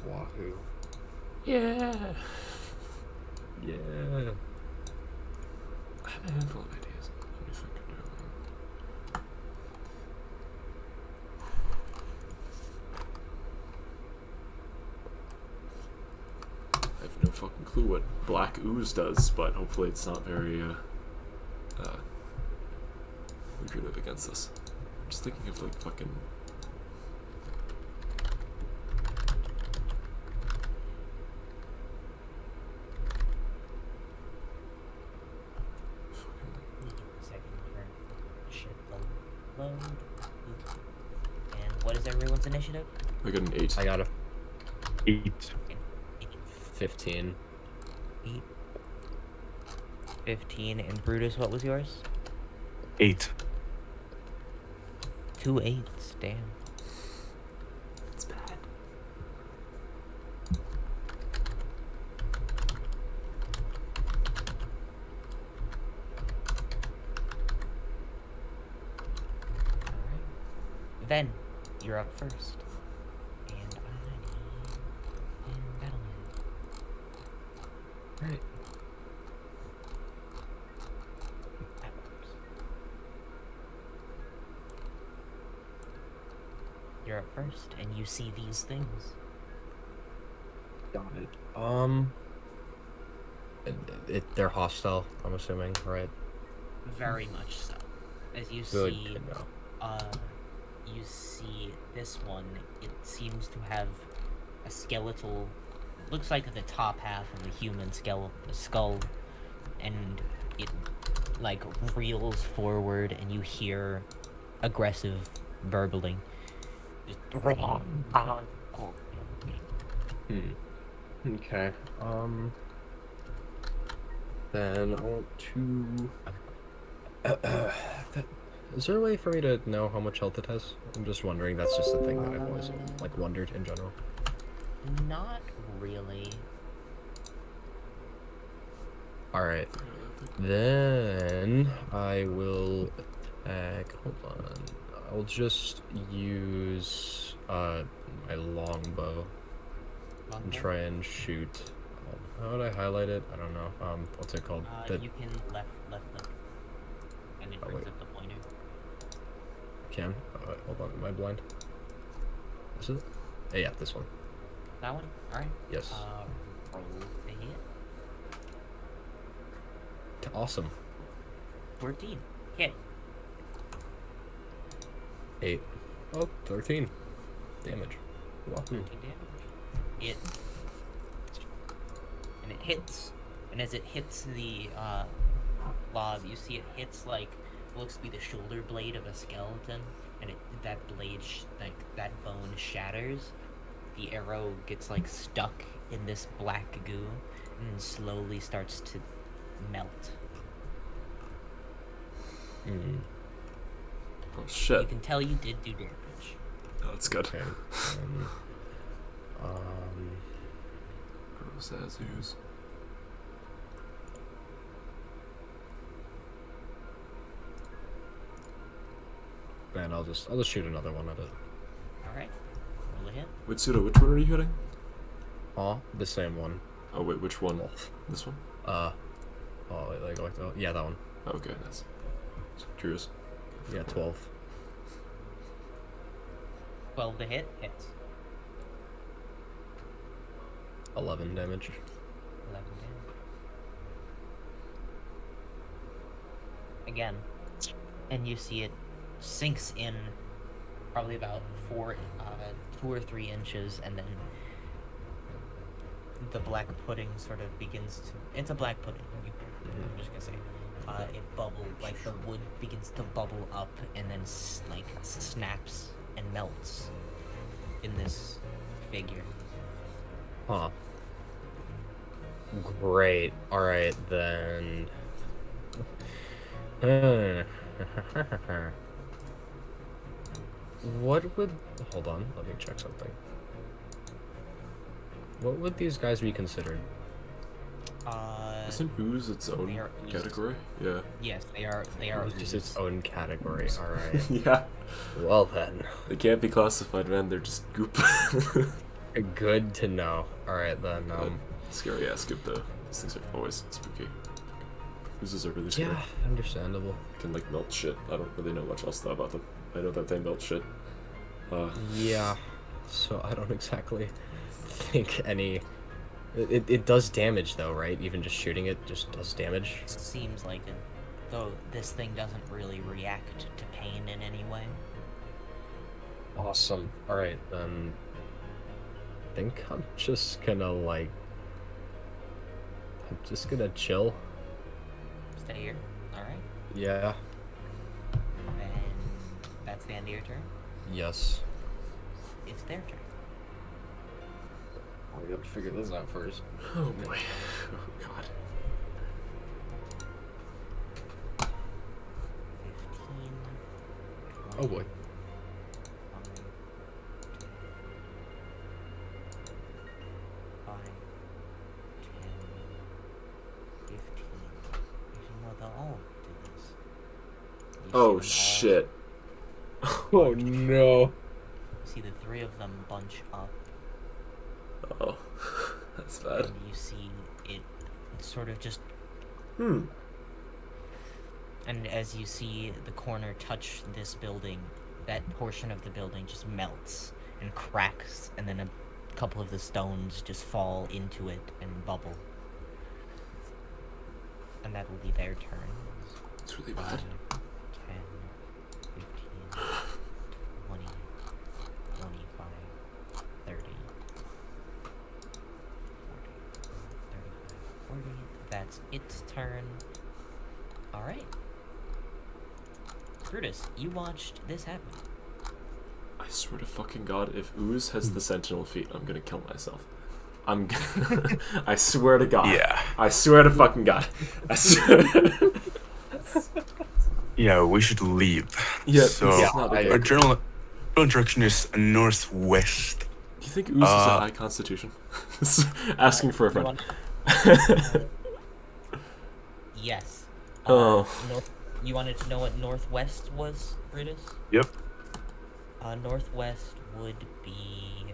Wahoo. Yeah. Yeah. I have a handful of ideas. Let me think. I have no fucking clue what black ooze does, but hopefully it's not very lucrative against this. I'm just thinking of like fucking. Second for shit load. And what is everyone's initiative? I got an 8. I got a 8. 15. 8. 15. And Brutus, what was yours? 8. 2 8s. Damn. It's bad. Alright. Then, you're up first. And I need Battleman. Alright. That works. You're up first, and you see these things. Got it. They're hostile, I'm assuming, right? Very much so. As you Good see, to know. you see this one. It seems to have a skeletal. Looks like the top half of a human skull, and it like reels forward, and you hear aggressive burbling. Just Okay. Then I want to. Is there a way for me to know how much health it has? I'm just wondering. That's just a thing that I've always like wondered in general. Not really. All right. Then I will attack. Hold on. I'll just use my longbow and try and shoot. How would I highlight it? I don't know. What's it called? You can left click, and it brings wait. up the pointer. Can? Wait, hold on. Am I blind? This is it? Yeah, this one. That one. All right. Yes. Roll to hit. Awesome. 14. Hit. 8. Oh, 13 damage. You're welcome. 13 damage. And it hits. And as it hits the blob, you see it hits like looks to be the shoulder blade of a skeleton, and that blade that bone shatters. The arrow gets like stuck in this black goo and slowly starts to melt. Hmm. Oh You shit. can tell you did do damage. Oh, that's good. Okay. Gross Azus. Man, I'll just shoot another one at it. Alright. Roll a hit. Wait, Pseudo, which one are you hitting? Oh, the same one. Oh wait, which one? This one? Oh, wait, like yeah, that one. Oh, okay, nice. Just curious. Yeah, 12. 12 to hit. Hits. 11 damage. 11 damage. Again. And you see it sinks in probably about 2 or 3 inches, and then the black pudding sort of begins to. It's a black pudding. I'm just gonna say. It bubbles, like the wood begins to bubble up and then snaps and melts in this figure. Huh. Great. Alright, then. What would... Hold on, let me check something. What would these guys be considered? Isn't ooze its own they are oozed. category? Yeah. Yes, they are. They are. It's just its oozed. own category, alright. Yeah. Well then. They can't be classified, man. They're just goop. Good to know. Alright then, Scary ass goop, though. These things are always spooky. Oozes are really scary. yeah, understandable. Can, like, melt shit. I don't really know much else though about them. I know that they melt shit. Yeah, so I don't exactly think any... It does damage though, right? Even just shooting it just does damage? Seems like it. though this thing doesn't really react to pain in any way. Awesome. Alright, then. I think I'm just gonna, like. I'm just gonna chill. Stay here. Alright. Yeah. And that's the end of your turn. Yes. It's their turn. We gotta figure this out first. Oh boy. Oh god. 15. Oh boy. 5, 10, 15. Actually, no, they'll all do this. You see them Oh all- shit. Oh no. You see the three of them bunch up, Oh, that's bad. and you see it sort of just. Hmm. And as you see the corner touch this building, that portion of the building just melts and cracks, and then a couple of the stones just fall into it and bubble. And that will be their turn. It's really bad. 10, 15, 20, 25, 30, 40, 35, 40. That's its turn. Alright. Brutus, you watched this happen. I swear to fucking god, if Ooze has the sentinel feat, I'm gonna kill myself. I'm gonna... I swear to god. Yeah. I swear to fucking god. I swear... Yeah, we should leave. Yeah, So this is not a our good- general direction is northwest. Do you think Ooze has a high constitution? Asking for a friend. Yes. Oh. You wanted to know what northwest was, Brutus? Yep. Northwest would be...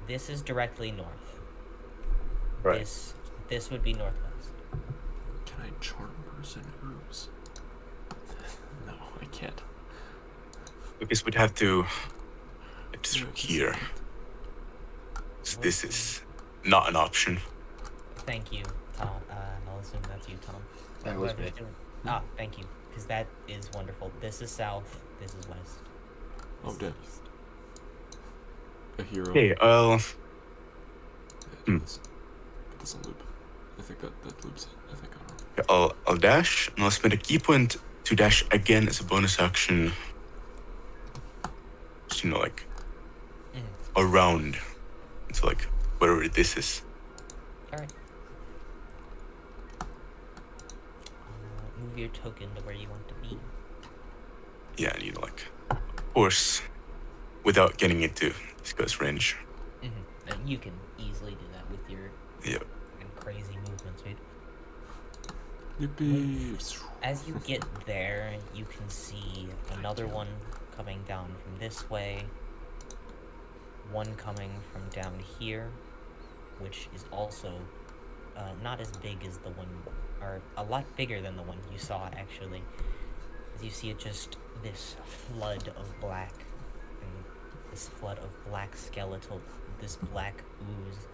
This is directly north. Right. This would be northwest. Can I charm person Ooze? No, I can't. I guess we'd have to get through here. So this is not an option. Thank you, Tom. I'll assume that's you, Tom. That was Whoever's me. doing- Ah, thank you. Because that is wonderful. This is south, this is west. Oh, This is damn. east. A hero. Okay, Yeah, do this. Get this on loop. I think that loops it. I think I don't know. I'll dash, and I'll spend a key point to dash again as a bonus action. Just, like, around. So, like, wherever this is. Alright. Move your token to where you want to be. Yeah, and, like, of course, without getting into this guy's range. And you can easily do that with your Yep. crazy movements, right? Yippee! As you get there, you can see another one coming down from this way, one coming from down here, which is also not as big as the one, or a lot bigger than the one you saw, actually. As you see it just this flood of black, and this flood of black skeletal, this black ooze,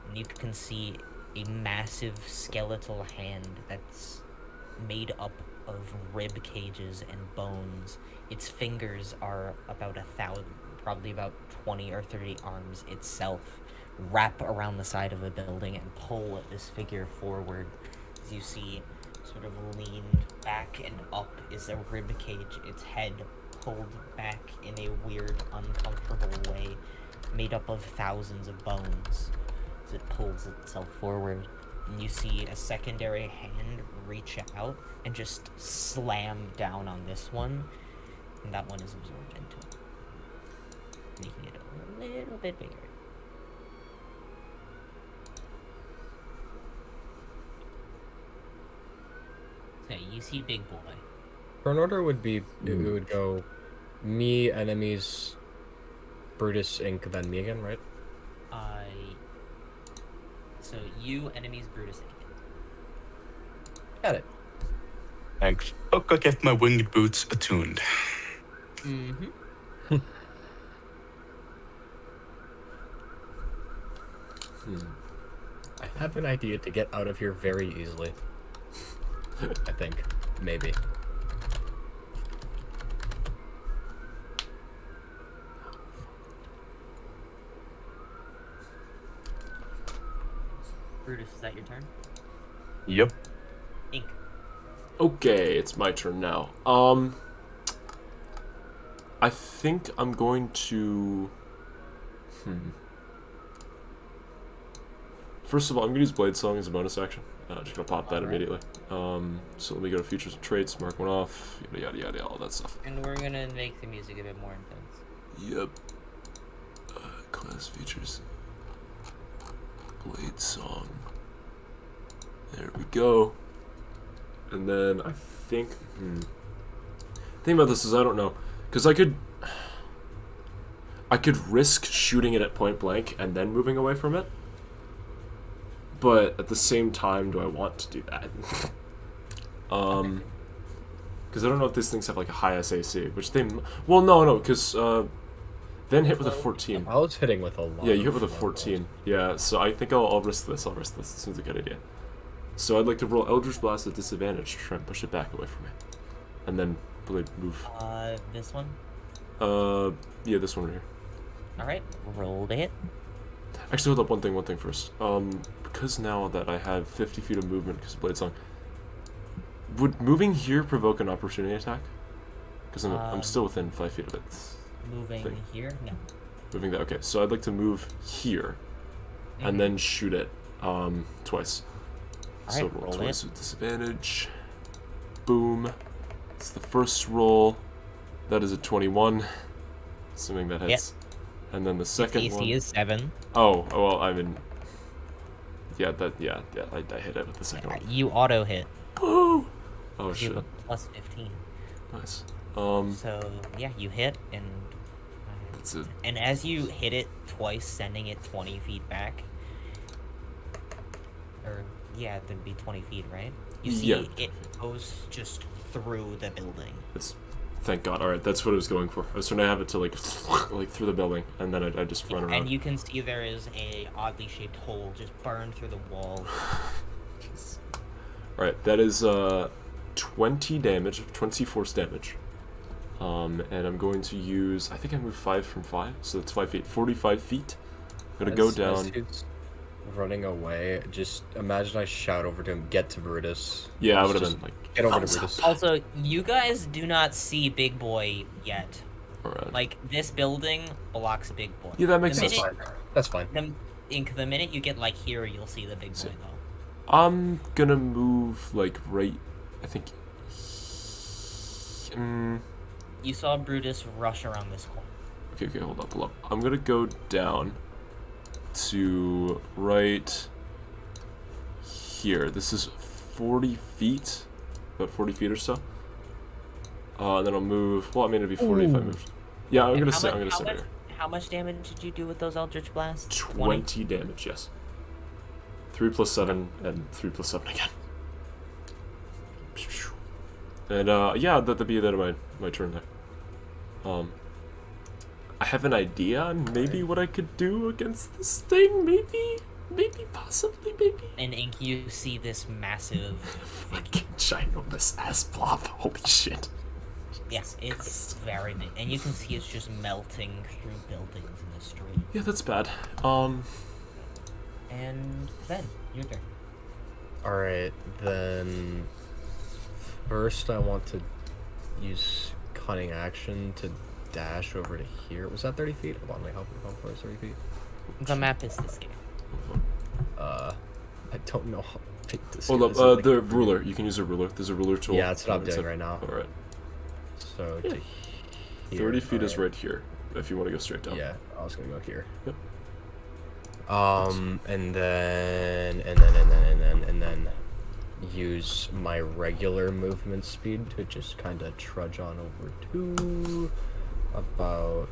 and you can see a massive skeletal hand that's made up of rib cages and bones. Its fingers are about 1,000, probably about 20 or 30 arms itself, wrap around the side of a building and pull this figure forward. As you see, sort of leaned back and up is a rib cage, its head pulled back in a weird, uncomfortable way, made up of thousands of bones as it pulls itself forward. And you see a secondary hand reach out and just slam down on this one, and that one is absorbed into it, making it a little bit bigger. Okay, you see Big Boy. Turn order would be, it would go me, enemies, Brutus, Inc., then me again, right? So you, enemies, Brutus, Inc. Got it. Thanks. Look, I kept my winged boots attuned. Mm-hmm. I have an idea to get out of here very easily. I think. Maybe. Brutus, is that your turn? Yep. Ink. Okay, it's my turn now. I think I'm going to... First of all, I'm gonna use Blade Song as a bonus action. Just gonna pop that immediately. So let me go to features and traits, mark one off, yada yada yada, all that stuff. And we're gonna make the music a bit more intense. Yep. Class features. Blade Song. There we go. And then I think... thing about this is I don't know. Because I could risk shooting it at point blank and then moving away from it. But at the same time, do I want to do that? Because I don't know if these things have like a high SAC, which they... Well, no, because then hit with a 14. I was hitting with a lot. Yeah, you hit with a 14. Yeah, so I think I'll risk this. I'll risk this. This seems a good idea. So I'd like to roll Eldritch Blast at disadvantage to try and push it back away from me. And then move. This one? Yeah, this one right here. Alright, roll to hit. Actually, hold up, one thing first. Because now that I have 50 feet of movement because of Blade Song, would moving here provoke an opportunity attack? Because I'm still within 5 feet of it. Moving here? No. Moving that, okay. So I'd like to move here, and then shoot it, twice. So Alright, roll roll twice it. with disadvantage. Boom. It's the first roll. That is a 21. Assuming that hits. And then the second AC one... is 7. Oh, well, I mean... Yeah, I hit it with the second one. You auto hit. Oh, You shit. have a plus 15. Nice. So, yeah, you hit, and... That's it. And as you hit it twice, sending it 20 feet back... Or, yeah, that'd be 20 feet, right? You see Yeah. it goes just through the building. It's... Thank God. Alright, that's what I was going for. I was trying to have it to, like through the building, and then I just run around. And you can see there is a oddly shaped hole just burned through the wall. Alright, that is 20 damage, 20 force damage. And I'm going to use, I think I moved 5 from 5, so that's 5 feet. 45 feet. I'm gonna go down. As he's running away, just imagine I shout over to him, get to Brutus. Yeah, I would have Just been like, Get over to thumbs up. Brutus. Also, you guys do not see Big Boy yet. Alright. Like, this building blocks Big Boy. Yeah, that makes The sense. minute- That's fine. the minute you get, like, here, you'll see the Big Boy, See. though. I'm gonna move, like, right, I think... You saw Brutus rush around this corner. Okay, hold up. I'm gonna go down to right here. This is 40 feet, about 40 feet or so. And then I'll move. Well, I mean, it'd be 40 if I moved. Yeah, I'm And gonna how sit. much- I'm gonna how sit much- here. How much damage did you do with those Eldritch Blasts? 20 damage, yes. 3 plus 7 and 3 plus 7 again. And yeah, that'd be the end of my turn there. I have an idea on maybe what I could do against this thing. Maybe, possibly, maybe. And Ink, you see this massive... Fucking ginormous ass blob. Holy shit. Yes, it's very big. And you can see it's just melting through buildings in the street. Yeah, that's bad. And then, your turn. Alright, then... First, I want to use cunning action to dash over to here. Was that 30 feet? Hold on, how far is 30 feet? The map is this game. I don't know how big this Hold is. up, Like- the ruler. You can use a ruler. There's a ruler tool. Yeah, that's what I'm It's doing a- right now. Alright. So, Yeah. to here. 30 feet is alright. right here, if you want to go straight down. Yeah, I was gonna go here. Yep. And then use my regular movement speed to just kind of trudge on over to about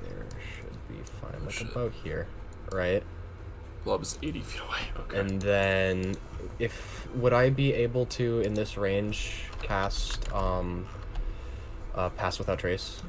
there should be fine, like Shit. about here, right? Blob is 80 feet away. Okay. And then would I be able to in this range cast pass without trace?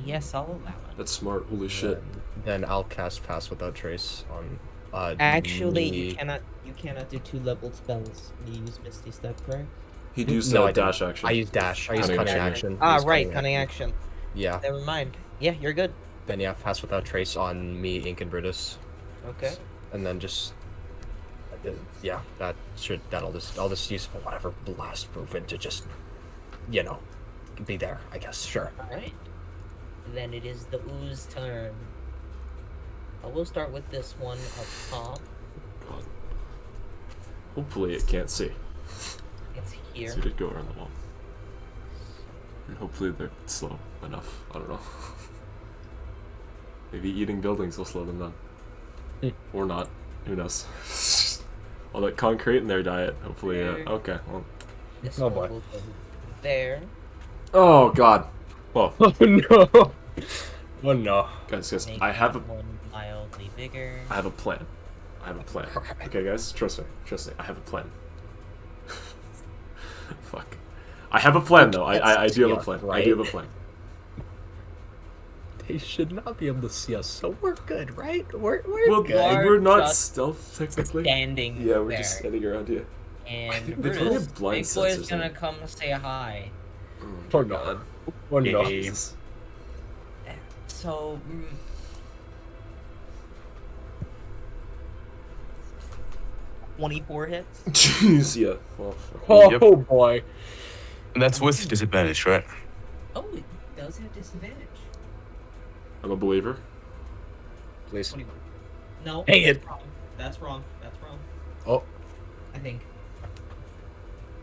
Yes, I'll allow it. That's smart. Holy shit. Then I'll cast pass without trace on Actually, me- You cannot do 2-leveled spells. You use Misty Step, correct? He'd use No, the I didn't. dash action. I use dash. I use Cunning cunning action. action. Ah, I use right, cunning action. Yeah. Never mind. Yeah, you're good. Then yeah, pass without trace on me, Ink, and Brutus, Okay. and then just yeah, that'll just I'll just use whatever blast movement to just be there. I guess sure. Alright. Then it is the ooze turn. We'll start with this one up top. God. Hopefully it can't see. It's here. So it did go around the wall. And hopefully they're slow enough. I don't know. Maybe eating buildings will slow them down. Or not. Who knows? All that concrete in their diet. Hopefully, okay. Well. This Oh, one boy. will go there. Oh god. Well, Oh no! Oh no! guys, Make I have that one mildly bigger. a plan. Okay, guys, trust me. I have a plan. Fuck. I have a plan though. I do have a plan. I do have a plan. They should not be able to see us, so we're good, right? We're Well, good. we're not just stealth technically. Standing Yeah, we're there. just standing around here. And think they probably Brutus, have blind Big Boy is sensors gonna on. come say hi. Oh no! Oh no! Jesus. So, 24 hits. Jeez, yeah. Well, fuck. Oh Yep. boy! And that's with disadvantage, right? Oh, it does have disadvantage. I'm a believer. Please. 21. No. Dang it. That's wrong. That's wrong. That's wrong. Oh I think.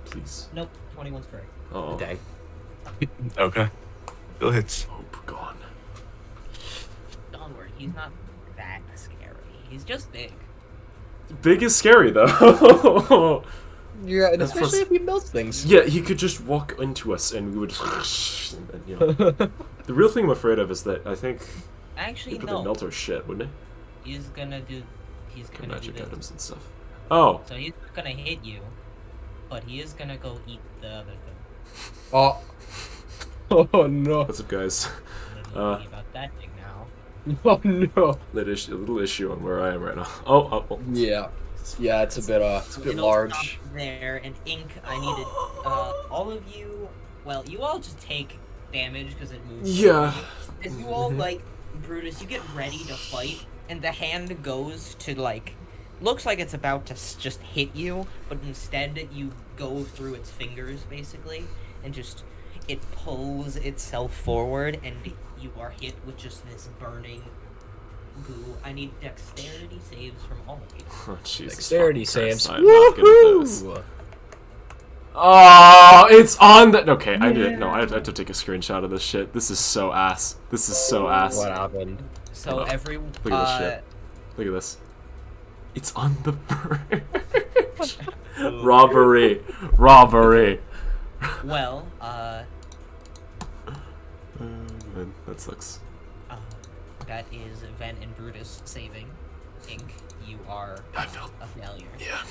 Please. Nope. 21's correct. Oh. dang! Okay. Still hits. Hope gone. Don't worry, he's not that scary. He's just big. Big is scary though. Yeah, and That's especially plus- if he melts things. Yeah, he could just walk into us and we would just and then, The real thing I'm afraid of is that I think Actually, he would no. melt our shit, wouldn't He's gonna do. He's he? gonna do Magic this. items and stuff. Oh. So he's not gonna hit you, but he is gonna go eat the other thing. Oh. Oh no! What's up, guys? I'm gonna be thinking about that thing now. Oh no! A little issue on where I am right now. Oh. Yeah. Yeah, it's a bit It'll large. stop there, and Ink, I needed all of you. Well, you all just take damage because it moves. Yeah. As you all like Brutus, you get ready to fight, and the hand goes to looks like it's about to just hit you, but instead you go through its fingers basically, and just it pulls itself forward, and you are hit with just this burning goo. I need dexterity saves from all of you. Oh, Jesus Dexterity fucking Christ, saves. I'm not good at this. Woohoo! Oh, it's on the. Okay, I need it. No, I have to take a screenshot of this shit. This is so ass. This is so ass. What happened? So Oh, every Look at this shit. Look at this. It's on the bridge. Robbery. Robbery. well, Man, that sucks. that is Ven and Brutus saving. Ink, you are I failed. a failure. Yeah.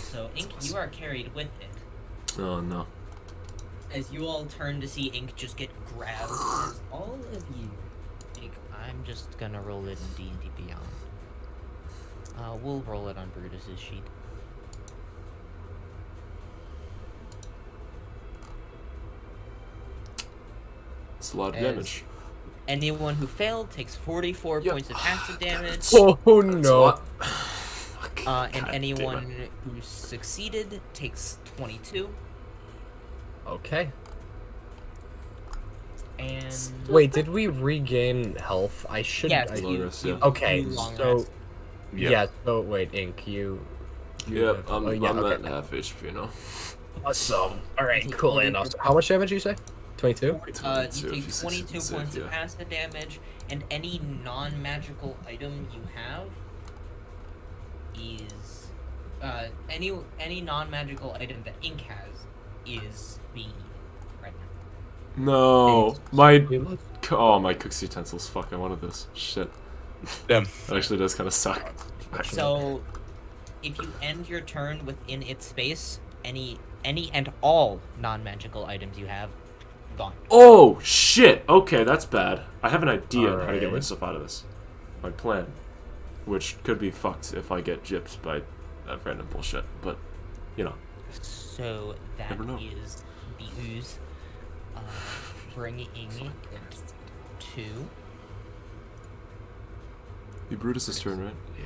So Ink, you are carried with it. Oh no. As you all turn to see Ink just get grabbed, as all of you. Ink, I'm just gonna roll it in D&D Beyond. We'll roll it on Brutus's sheet. It's a lot of As- damage. Anyone who failed takes 44 Yep. points of acid damage. Oh That's a no! lot. Fuck. And God damn anyone it. who succeeded takes 22. Okay. And Wait, did we regain health? I should. yes, I, Long you, rest, you, yeah. okay, you long so rest. yeah. So wait, Ink, you Yep, I'm, oh, yeah, I'm okay. at half HP now. awesome. All right, Is it cool. only And for- awesome. How much damage did you say? 22. You 22 if take you 22 succeed, points of yeah. acid damage, and any non-magical item you have is any non-magical item that Ink has is being eaten right now. No, my my cook's utensils. Fuck, I wanted this. Shit, Damn. that actually does kind of suck. So, if you end your turn within its space, any and all non-magical items you have, gone. Oh shit. Okay, that's bad. I have an idea on how to get Alright. myself out of this. My plan which could be fucked if I get gypped by that random bullshit. But you know, So that Never know. is the ooze bringing it to. the Brutus's turn, right? Yeah.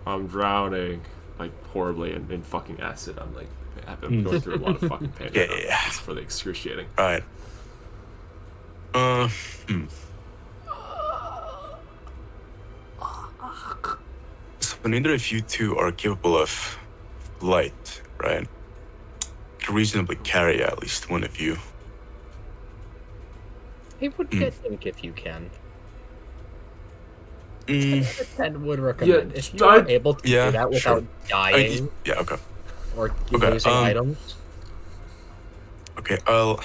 I'm drowning like horribly in fucking acid. I'm like, I'm going through a lot of fucking pain. Yeah, right now. yeah. It's really excruciating. Right. So neither of you two are capable of light, right? To reasonably carry at least one of you. It would get ink if you can. Mm, 10 would recommend. Yeah, If you are I- able to yeah, do that without dying yeah, okay. or Okay, losing items. Okay, Well,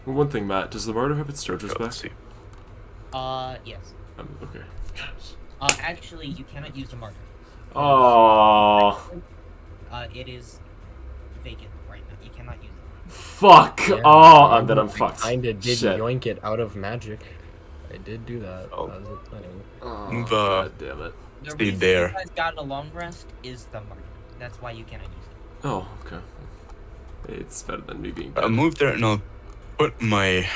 one thing, Matt, does the murder have its charges back? let's see. Yes. Okay. Actually, you cannot use the marker. Oh, It is vacant right now. You cannot use it. fuck. Yeah, Oh, then I'm fucked. I kinda did Shit. yoink it out of magic. I did do that. Oh. That was a thing. Oh, Move, God damn it. The Stay reason there. you guys got a long rest is the marker. That's why you cannot use it. Oh, okay. It's better than me being dead. I'll move there and I'll put my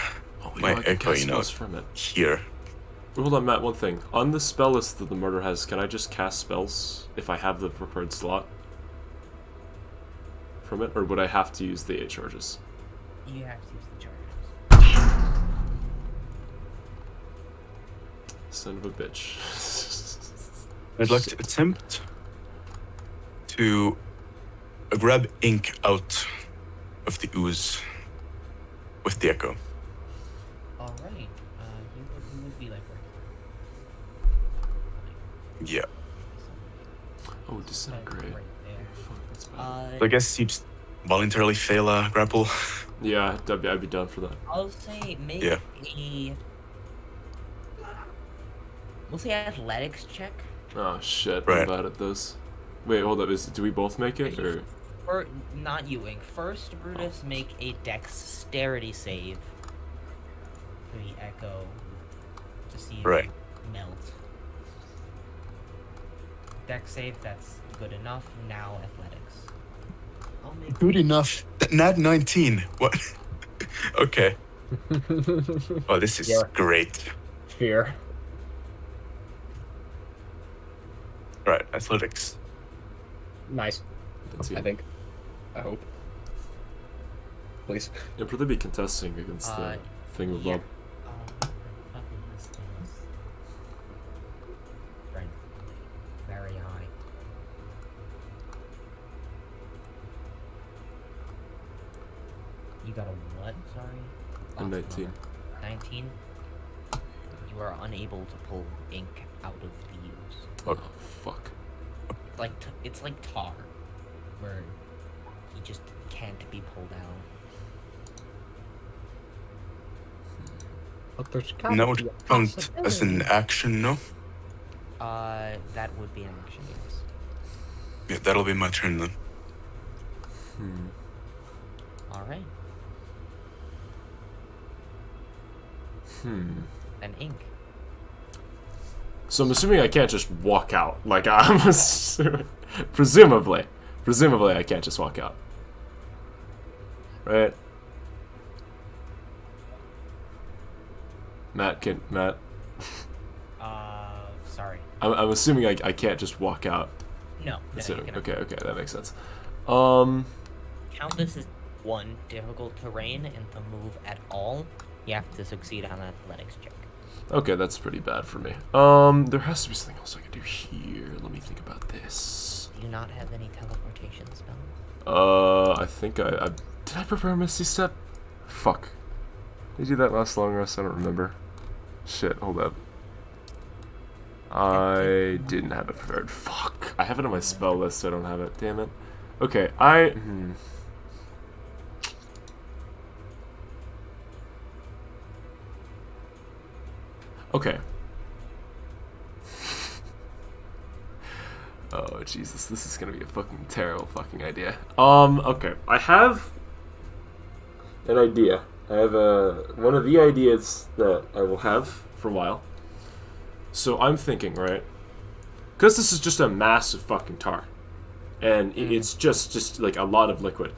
Oh, my I can echo, cast you know, spells from it. here. Wait, hold on, Matt, one thing. On the spell list that the murder has, can I just cast spells if I have the preferred slot from it? Or would I have to use the 8 charges? You have to use the charges. Son of a bitch. I'd like to attempt to grab ink out of the ooze with the echo. All right. You would be like Yeah. Oh, disintegrate. right there. Fuck, that's bad. So I guess you voluntarily fail a grapple. Yeah, I'd be down for that. I'll say make Yeah. a. We'll say athletics check. Oh, shit. Right. I'm bad at this. Wait, hold up. Do we both make it? Or... Or not you, Ink. First, Brutus, make a dexterity save for the echo to see if Right. it melt. Dex save, that's good enough. Now athletics. I'll make Good enough. Nat 19. What? Okay. Oh, this is Yeah. great. Fear. Right, athletics. Nice. Let's see. I think. I hope. Please. You'll probably be contesting against the thing with yeah. Bob. Fucking this thing is strength very high. You got a what? Sorry. A 19. 19. You are unable to pull ink out of the use. Oh, fuck. It's like tar, where he just can't be pulled out. But there's And that would gotta be a count as an possibility. action, no? That would be an action, yes. Yeah, that'll be my turn then. Hmm. All right. Hmm. Then ink. So I'm assuming I can't just walk out. Like, I'm assuming... Presumably I can't just walk out. Right? Matt. Sorry. I'm assuming I can't just walk out. No. Assuming. you cannot. Okay, that makes sense. Count this as one difficult terrain, and to move at all, you have to succeed on an athletics check. Okay, that's pretty bad for me. There has to be something else I can do here. Let me think about this. Do you not have any teleportation spells? I think I did I prepare Misty Step? Fuck. Did I do that last long rest? I don't remember. Shit, hold up. I didn't have it prepared. Fuck. I have it on my spell list, so I don't have it. Damn it. Okay, Okay. Oh, Jesus, this is gonna be a fucking terrible fucking idea. Okay, I have an idea. I have one of the ideas that I will have for a while. So I'm thinking, right? Because this is just a massive fucking tar, and it's just like a lot of liquid.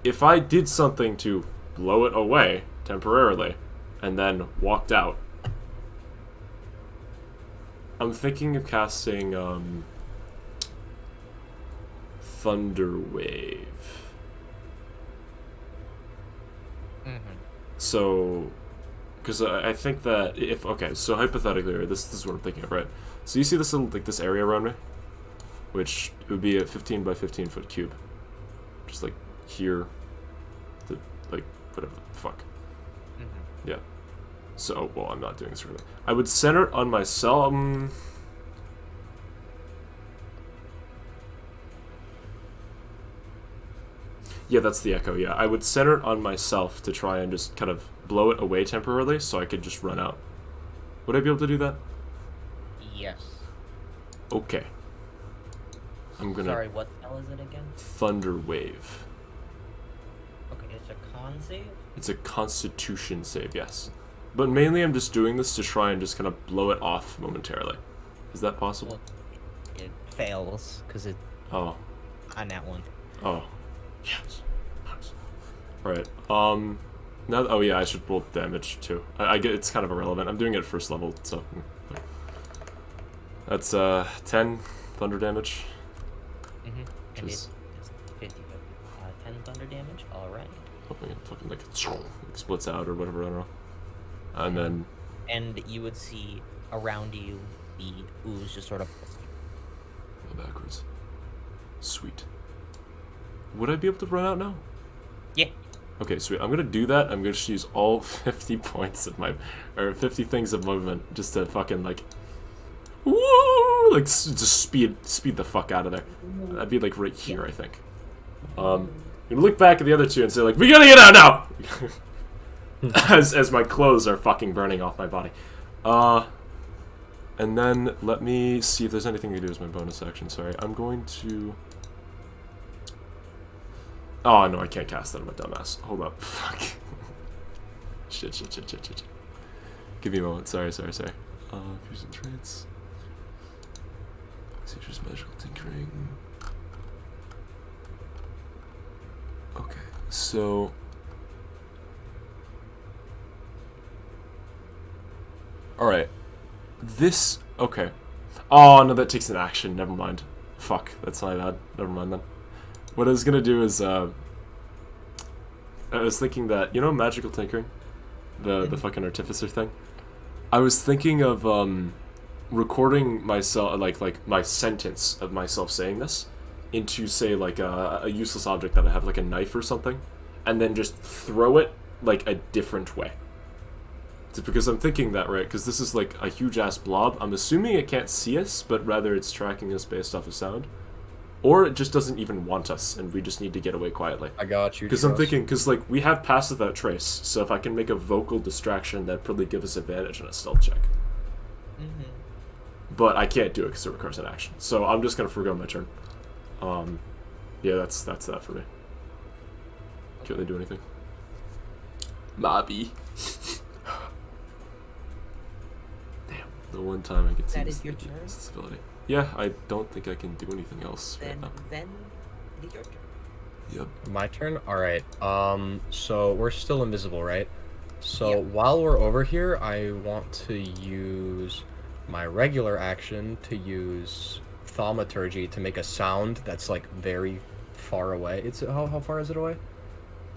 If I did something to blow it away temporarily, and then walked out, I'm thinking of casting Thunder Wave. So, because I think that if so hypothetically, right, this is what I'm thinking of, right? So you see this little this area around me, which would be a 15 by 15 foot cube, just like here, like whatever the fuck. Yeah. So well, I'm not doing this really. I would center it on myself. Yeah, that's the echo, yeah. I would center it on myself to try and just kind of blow it away temporarily so I could just run out. Would I be able to do that? Yes. Okay. I'm gonna... Sorry, what spell is it again? Thunder Wave. Okay, it's a con save? It's a constitution save, yes. But mainly I'm just doing this to try and just kind of blow it off momentarily. Is that possible? Well, it fails, because it... Oh. On that one. Oh. Yes. Nice. Alright, now, oh yeah, I should roll damage too. I get it's kind of irrelevant. I'm doing it at first level, so that's 10 thunder damage. And it is 50, 10 thunder damage. All right. Fucking like it splits out or whatever. I don't know. And then. And you would see around you the ooze just sort of. Go backwards. Sweet. Would I be able to run out now? Yeah. Okay, sweet. I'm gonna do that. I'm gonna just use all 50 points of my, or 50 things of movement, just to fucking like, woo, like just speed the fuck out of there. That'd be like right here, I think. I'm gonna look back at the other two and say like, we gotta get out now, as my clothes are fucking burning off my body. And then let me see if there's anything to do as my bonus action. Sorry, I'm going to. Oh, no, I can't cast that. I'm a dumbass. Hold up. Fuck. Shit. Give me a moment. Sorry. Fusion traits. Features magical tinkering. Okay, so... Alright. This... Okay. Oh, no, that takes an action. Never mind. Fuck, that's my bad. Never mind then. What I was gonna do is, I was thinking that, you know magical tinkering? The fucking artificer thing? I was thinking of, recording myself, like my sentence of myself saying this into, say, like, a useless object that I have, like a knife or something, and then just throw it, like, a different way. It's because I'm thinking that, right? Because this is, like, a huge-ass blob. I'm assuming it can't see us, but rather it's tracking us based off of sound. Or it just doesn't even want us, and we just need to get away quietly. I got you. Because I'm thinking, because like we have pass without trace, so if I can make a vocal distraction, that'd probably give us advantage in a stealth check. But I can't do it because it requires an action, so I'm just gonna forgo my turn. Yeah, that's that for me. Can't really do anything. Mobby. Damn, the one time I get to That use is your turn? this ability. Yeah, I don't think I can do anything else right now. Then it is your turn. Yep. My turn? Alright, so we're still invisible, right? So Yep. while we're over here, I want to use my regular action to use thaumaturgy to make a sound that's like very far away. It's how far is it away?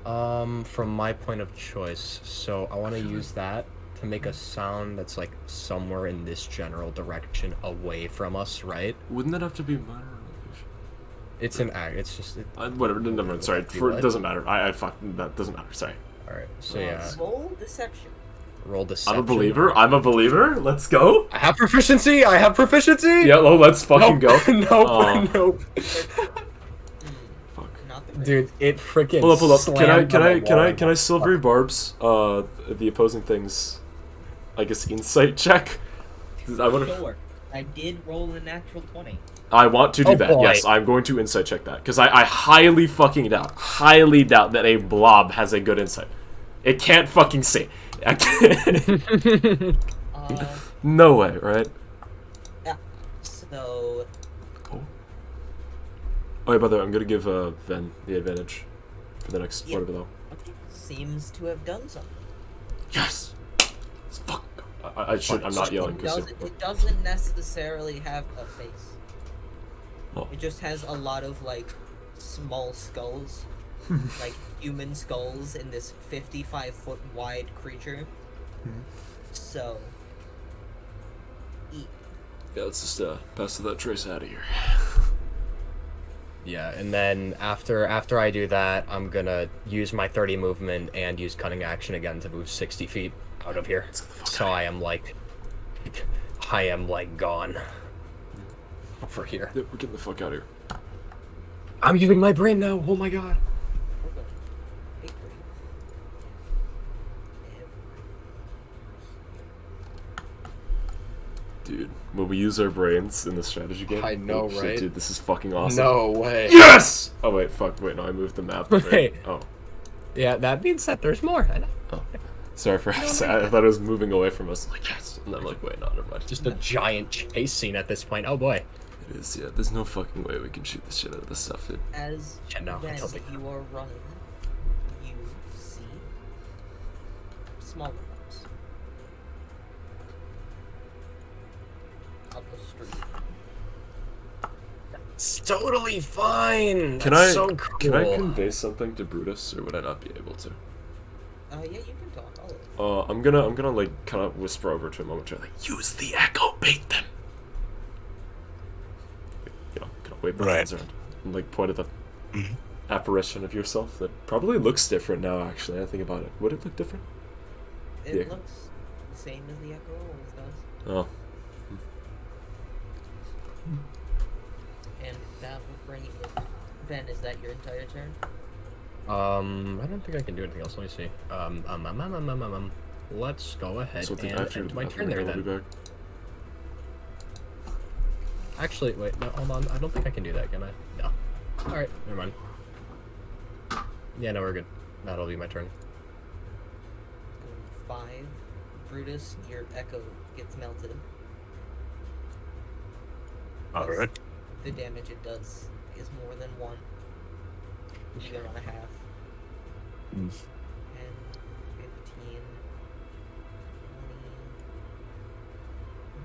From my point of choice. So I want to use that to make a sound that's like somewhere in this general direction away from us, right? Wouldn't that have to be minor? It's an act. It's just Whatever. Never mind. Sorry. It doesn't matter. I fuck. That doesn't matter. Sorry. all right. So yeah, Roll deception. roll deception. I'm a believer. I'm a believer. Let's go. I have proficiency. Yeah. Oh, let's fucking Nope. go. Nope. Nope. Fuck. Nothing. Dude, it freaking. Hold up. slammed on the wall. Can I silvery barbs the opposing things? I guess insight check. I wonder. Sure. I did roll a natural 20. I want to do Oh, that. boy. Yes, I'm going to insight check that because I highly fucking doubt that a blob has a good insight. It can't fucking see. I can't. Uh, No way, right? yeah. So, Oh, yeah, by the way, I'm gonna give Ven the advantage for the next Yeah. whatever though. okay, seems to have done something. Yes! Fuck. I should. I'm not yelling because It doesn't necessarily have a face. Oh. It just has a lot of like small skulls, like human skulls in this 55-foot wide creature. So, Yeah, let's just pass that trace out of here. Yeah, and then after I do that, I'm gonna use my 30 movement and use cunning action again to move 60 feet out of here. So I am like gone over here. Yeah, we're getting the fuck out of here. I'm using my brain now. Oh my god. we're going big brain. Dude, when we use our brains in the strategy game, I know, shit, right? dude, this is fucking awesome. No way. Yes! Oh wait, fuck. Wait, no, I moved the map. Right? Wait. Oh, Yeah, that means that there's more. I know. sorry for. I thought it was moving away from us. Like yes, and I'm like, wait, no, never mind. Just a giant chase scene at this point. Oh boy. It is. Yeah, there's no fucking way we can shoot the shit out of this stuff, dude. As Yeah, no, I then don't think- you are running, you see smaller ones up the street. It's totally fine. Can That's I so cool. can I convey something to Brutus, or would I not be able to? Yeah, you can talk. I'll I'm gonna like kind of whisper over to him momentarily, like, use the echo, bait them. You know, kind of wave my Right. hands around and like point at the Mhm. apparition of yourself that probably looks different now. Actually, I think about it. Would it look different? It Yeah. looks the same as the Echo always does. Oh, And that will bring it. Ven, is that your entire turn? I don't think I can do anything else. Let me see. Let's go ahead so I think and after end my after turn there I'll be then. back. Actually, wait, no, hold on. I don't think I can do that, can I? No. Alright, never mind. Yeah, no, we're good. That'll be my turn. 5. Brutus, your Echo gets melted. Alright. The damage it does is more than 1. Either on a half. 10, 15, 20.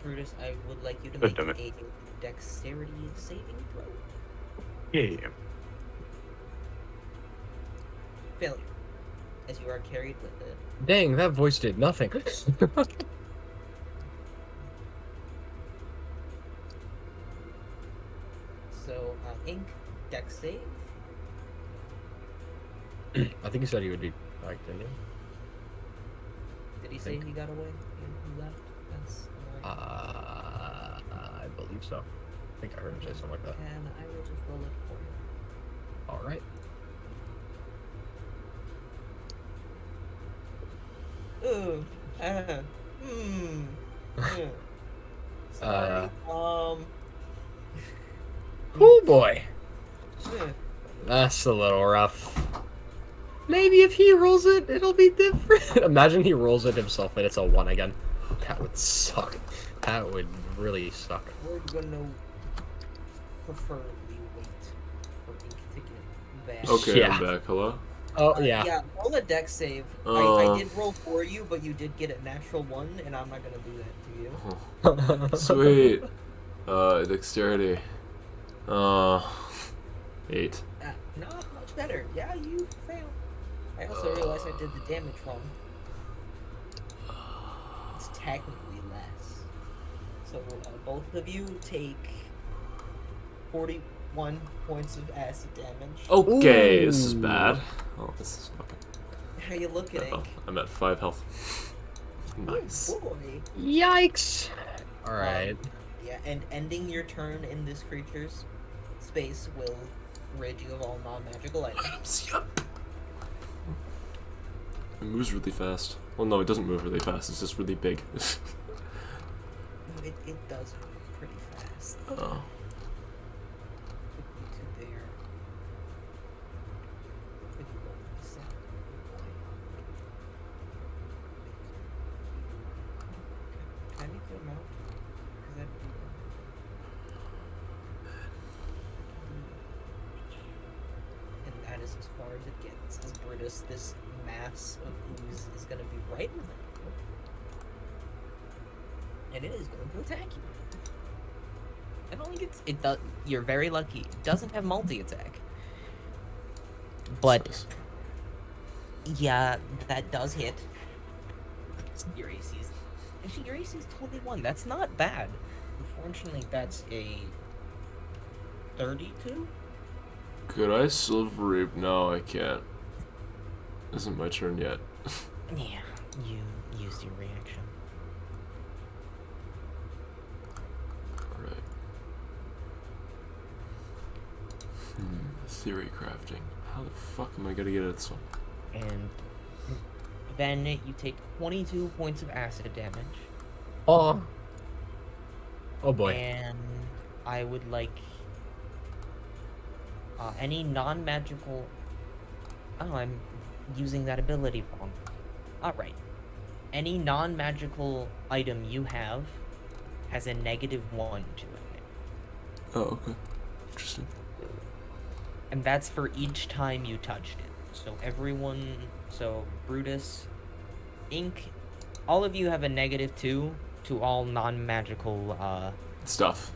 Brutus, I would like you to God make damn a it. dexterity saving throw. Yeah. Failure. As you are carried with it. Dang, that voice did nothing. So, Ink, dex save. I think he said he would be like, didn't he? Did he say Think. he got away? He left? That's annoying. I believe so. I think I heard him say something like that. And I will just roll it for you. Alright. Ooh. Sorry. Oh boy. eh. That's a little rough. Maybe if he rolls it, it'll be different. Imagine he rolls it himself and it's a 1 again. That would suck. That would really suck. We're gonna preferably wait for Ink to get back. Okay, Yeah. I'm back. Hello. Oh, yeah. Yeah, roll a dex save. I Uh. did roll for you, but you did get a natural 1, and I'm not gonna do that to you. Sweet. Dexterity. 8. Not much better. Yeah, you failed. I also realized I did the damage wrong. It's technically less. So both of you take 41 points of acid damage. Okay, this is Ooh. bad. Oh, this is fucking. How you looking, Oh, Ink? I'm at 5 health. Nice. Oh boy. Yikes. Alright. Yeah, and ending your turn in this creature's space will rid you of all non-magical items. Yup. It moves really fast. Well, no, it doesn't move really fast. It's just really big. No, it does move pretty fast. Oh. Put you to there. Could you go for the second? Boy. is as far as it gets. As Brutus, this mass of ooze is gonna be right in front of you. And it is going to attack you. It only gets it does you're very lucky. It doesn't have multi-attack. But Sus. yeah, that does hit. Your AC is actually your AC is 21. That's not bad. Unfortunately, that's a 32. Could I silver reap? No, I can't. Isn't my turn yet. Yeah, you used your reaction. Alright. Theory crafting. How the fuck am I gonna get at this one? And then you take 22 points of acid damage. Oh. Oh boy. And I would like any non-magical. Oh, I'm using that ability wrong. Alright. Any non-magical item you have has a -1 to it. Oh, okay. Interesting. And that's for each time you touched it. So everyone, so Brutus, Ink, all of you have a -2 to all non-magical Stuff.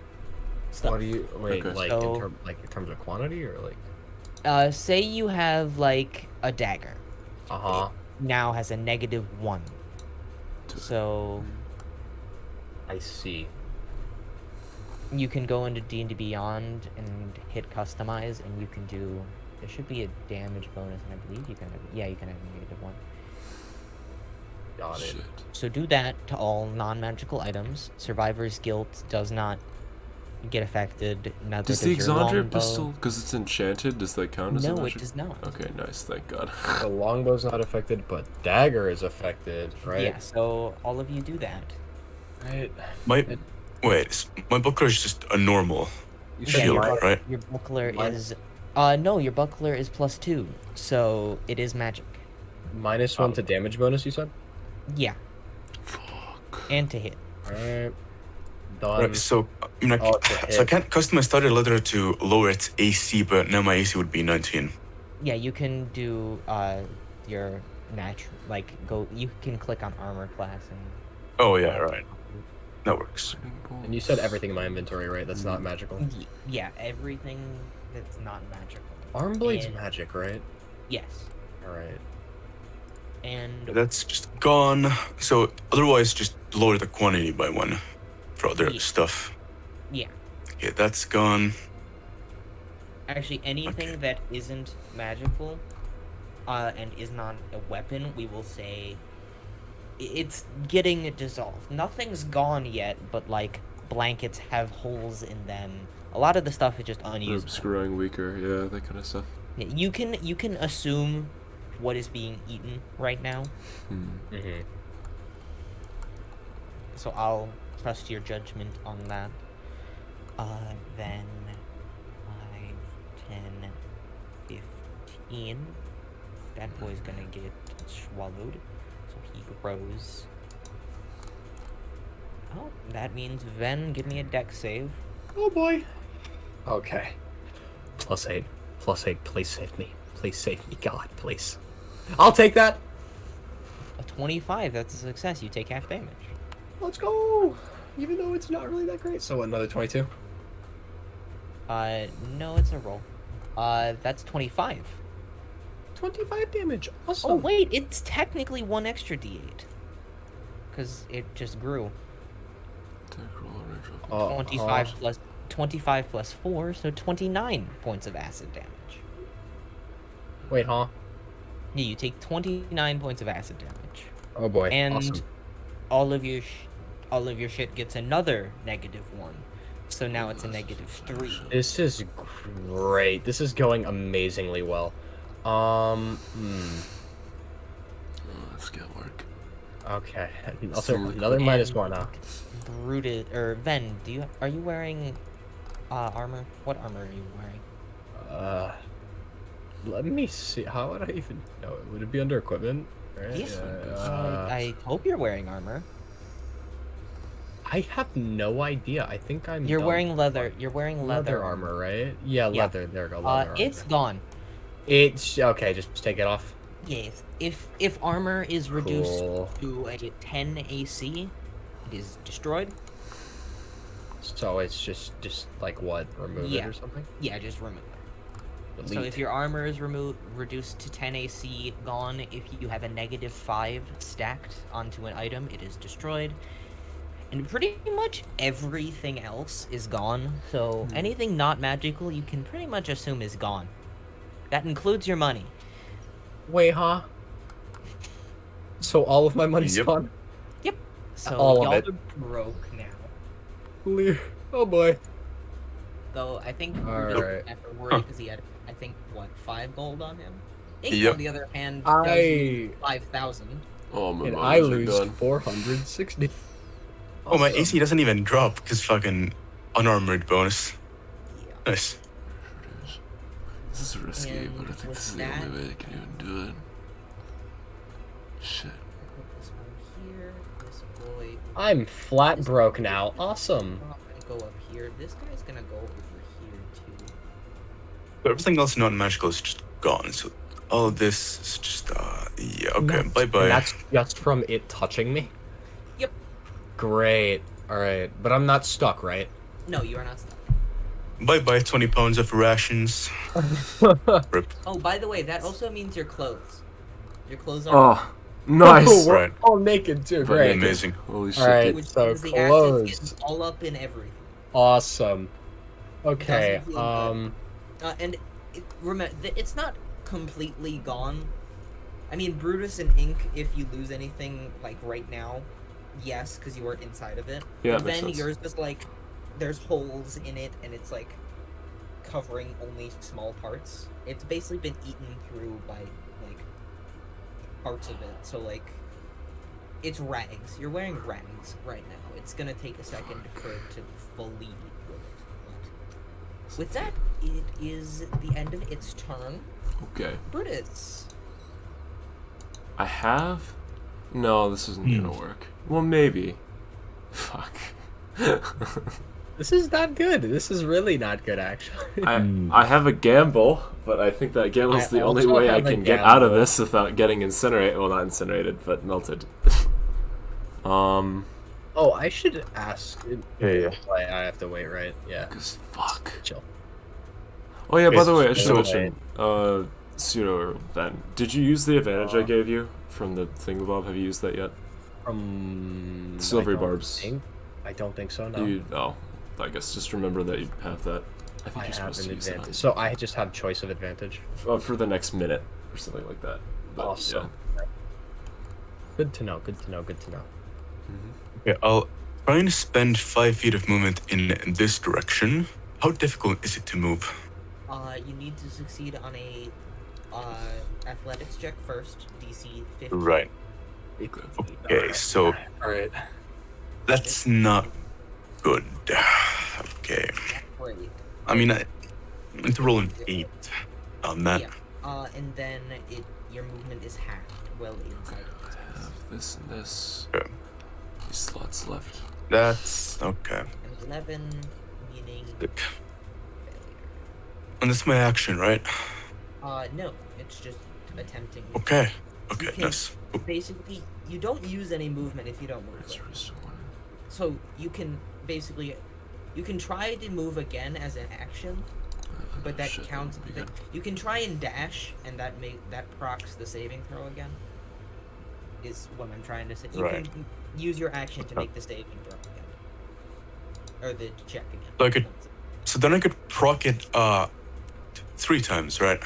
stuff. What do you wait? Okay. Like So- in terms of quantity or like? Say you have like a dagger. Uh-huh. Now has a -1. To- So I see. you can go into D&D Beyond and hit customize, and you can do. There should be a damage bonus, and I believe you can have. Yeah, you can have a -1. Got it. Shit. So do that to all non-magical items. Survivor's Guilt does not get affected. Neither Does the does your Exandria longbow. pistol, because it's enchanted, does that count as a No, it magic? does not. Okay, nice. Thank God. The longbow's not affected, but dagger is affected, right? Yeah, so all of you do that. Right. My buckler is just a normal You Yeah, said shield, your, mine- right? your buckler Mine- is. No, your buckler is +2, so it is magic. -1 to damage bonus, you said? Yeah, Fuck. and to hit. Alright. Done. Right, so I mean, Oh, it's a so I hit. can't customize starter leather to lower its AC, but now my AC would be 19. Yeah, you can do your natural go. You can click on armor class and. Oh yeah, right. That works. And you said everything in my inventory, right? That's not magical. Yeah, everything that's not magical. Arm blade's And- magic, right? Yes, Alright. and That's just gone. So otherwise, just lower the quantity by 1 for other Yeah. stuff. yeah. Okay, that's gone. Actually, anything Okay. that isn't magical, and is not a weapon, we will say it's getting dissolved. Nothing's gone yet, but like blankets have holes in them. A lot of the stuff is just Ribs unusable. growing weaker, yeah, that kind of stuff. Yeah, you can assume what is being eaten right now, Mm-hmm. so I'll trust your judgment on that. Then 5, 10, 15. That boy's gonna get swallowed, so he grows. Oh, that means Ven, give me a dex save. Oh boy. Okay. +8. +8. Please save me. Please save me, God, please. I'll take that. A 25, that's a success. You take half damage. Let's go. Even though it's not really that great. So what, another 22? No, it's a roll. That's 25. 25 damage. Awesome. Oh, wait, it's technically 1 extra d8. Because it just grew. Attack roll, range roll. Oh, 25 plus 4, so 29 points of acid damage. Wait, huh? Yeah, you take 29 points of acid damage. Oh boy. And awesome. all of your shit gets another -1. So now it's a -3. This is great. This is going amazingly well. Oh, that's good work. Okay. Also, Solely another And -1, huh? Brooded or Ven, are you wearing armor? What armor are you wearing? Let me see. How would I even know it? Would it be under equipment? Right? Yeah. Yeah, I hope you're wearing armor. I have no idea. I think I'm. You're dumb. wearing leather. You're wearing leather armor, right? Yeah, Yeah. leather. There we go. Leather It's armor. gone. It's okay. Just take it off. Yes. If armor is reduced Cool. to a 10 AC, it is destroyed. So it's just like what? Remove it Yeah. or something? Yeah, just remove it. So Delete. if your armor is reduced to 10 AC, gone. If you have a -5 stacked onto an item, it is destroyed. And pretty much everything else is gone. So anything not magical, you can pretty much assume is gone. That includes your money. Wait, huh? So all of my money's Yep. gone? Yep. So All of y'all it. are broke now. Oh boy. Though I think Alright. Brutus had to worry because he had, I think, what, 5 gold on him? Ink, Yep. on the other hand, I- does lose 5,000. Oh, my And I monies are lose done. 460. Oh, my Awesome. AC doesn't even drop because fucking unarmored bonus. Yeah. Nice. This is risky, And but I think with this is that- the only way I can even do it. Shit. Put this one here. This boy. I'm flat broke now. Awesome. I'm gonna go up here. This guy's gonna go over here too. But everything else non-magical is just gone. So all of this is just yeah. Okay. Nuts. Bye bye. And that's just from it touching me? Yep. Great. Alright. But I'm not stuck, right? No, you are not stuck. Bye bye. 20 pounds of rations. Rip. Oh, by the way, that also means your clothes. Your clothes are. Oh, nice. Oh, we're Right. all naked too. But Great. Amazing. Holy shit. Alright. Which so means the acid clothes. gets all up in everything. Awesome. Okay. Doesn't feel good. And remember, it's not completely gone. I mean, Brutus and Ink, if you lose anything, like, right now, yes, because you were inside of it. Yeah, But that makes then sense. yours is, like, there's holes in it, and it's, like, covering only small parts. It's basically been eaten through by, like, parts of it. So, like, it's rags. You're wearing rags right now. It's gonna take a second for it to fully eat with it. But with that, it is the end of its turn. Okay. Brutus. I have? No, this isn't gonna work. Well, maybe. Fuck. This is not good. This is really not good, actually. I have a gamble, but I think that gamble's I the only also way I have a can get out of gamble. this without getting incinerated. Well, not incinerated, but melted. Oh, I should ask. Yeah. I have to wait, right? Yeah. Cause fuck. Chill. Oh yeah, by the way, I should So- mention, pseudo event. Did you use the advantage I gave you from the thingamabob? Have you used that yet? Silvery barbs. I don't think so. No. You I guess just remember that you have that. I think I you're have supposed an to use that advantage. So I just have choice of advantage. for the next minute or something like that. But, Awesome. Good to know. Good to know. Good to know. Okay. I'll try and spend 5 feet of movement in this direction. How difficult is it to move? You need to succeed on a athletics check first, DC 50. Right. Okay. So All right. that's not good. Okay. Great. I mean, I need to roll an 8 on that. Yeah. And then your movement is halved well inside of this I space. have this and this. Okay. These slots left. That's okay. And 11, meaning Good. failure. And that's my action, right? No, it's just attempting. Okay. Okay. You can- Nice. Basically, you don't use any movement if you don't move. Let's it. restore one. So you can basically, you can try to move again as an action, but that Shit, counts. that'd be good. You can try and dash, and that procs the saving throw again. Is what I'm trying to say. You Right. can use your action to make the saving throw again, or the check again. So I could- So then I could proc it 3 times, right?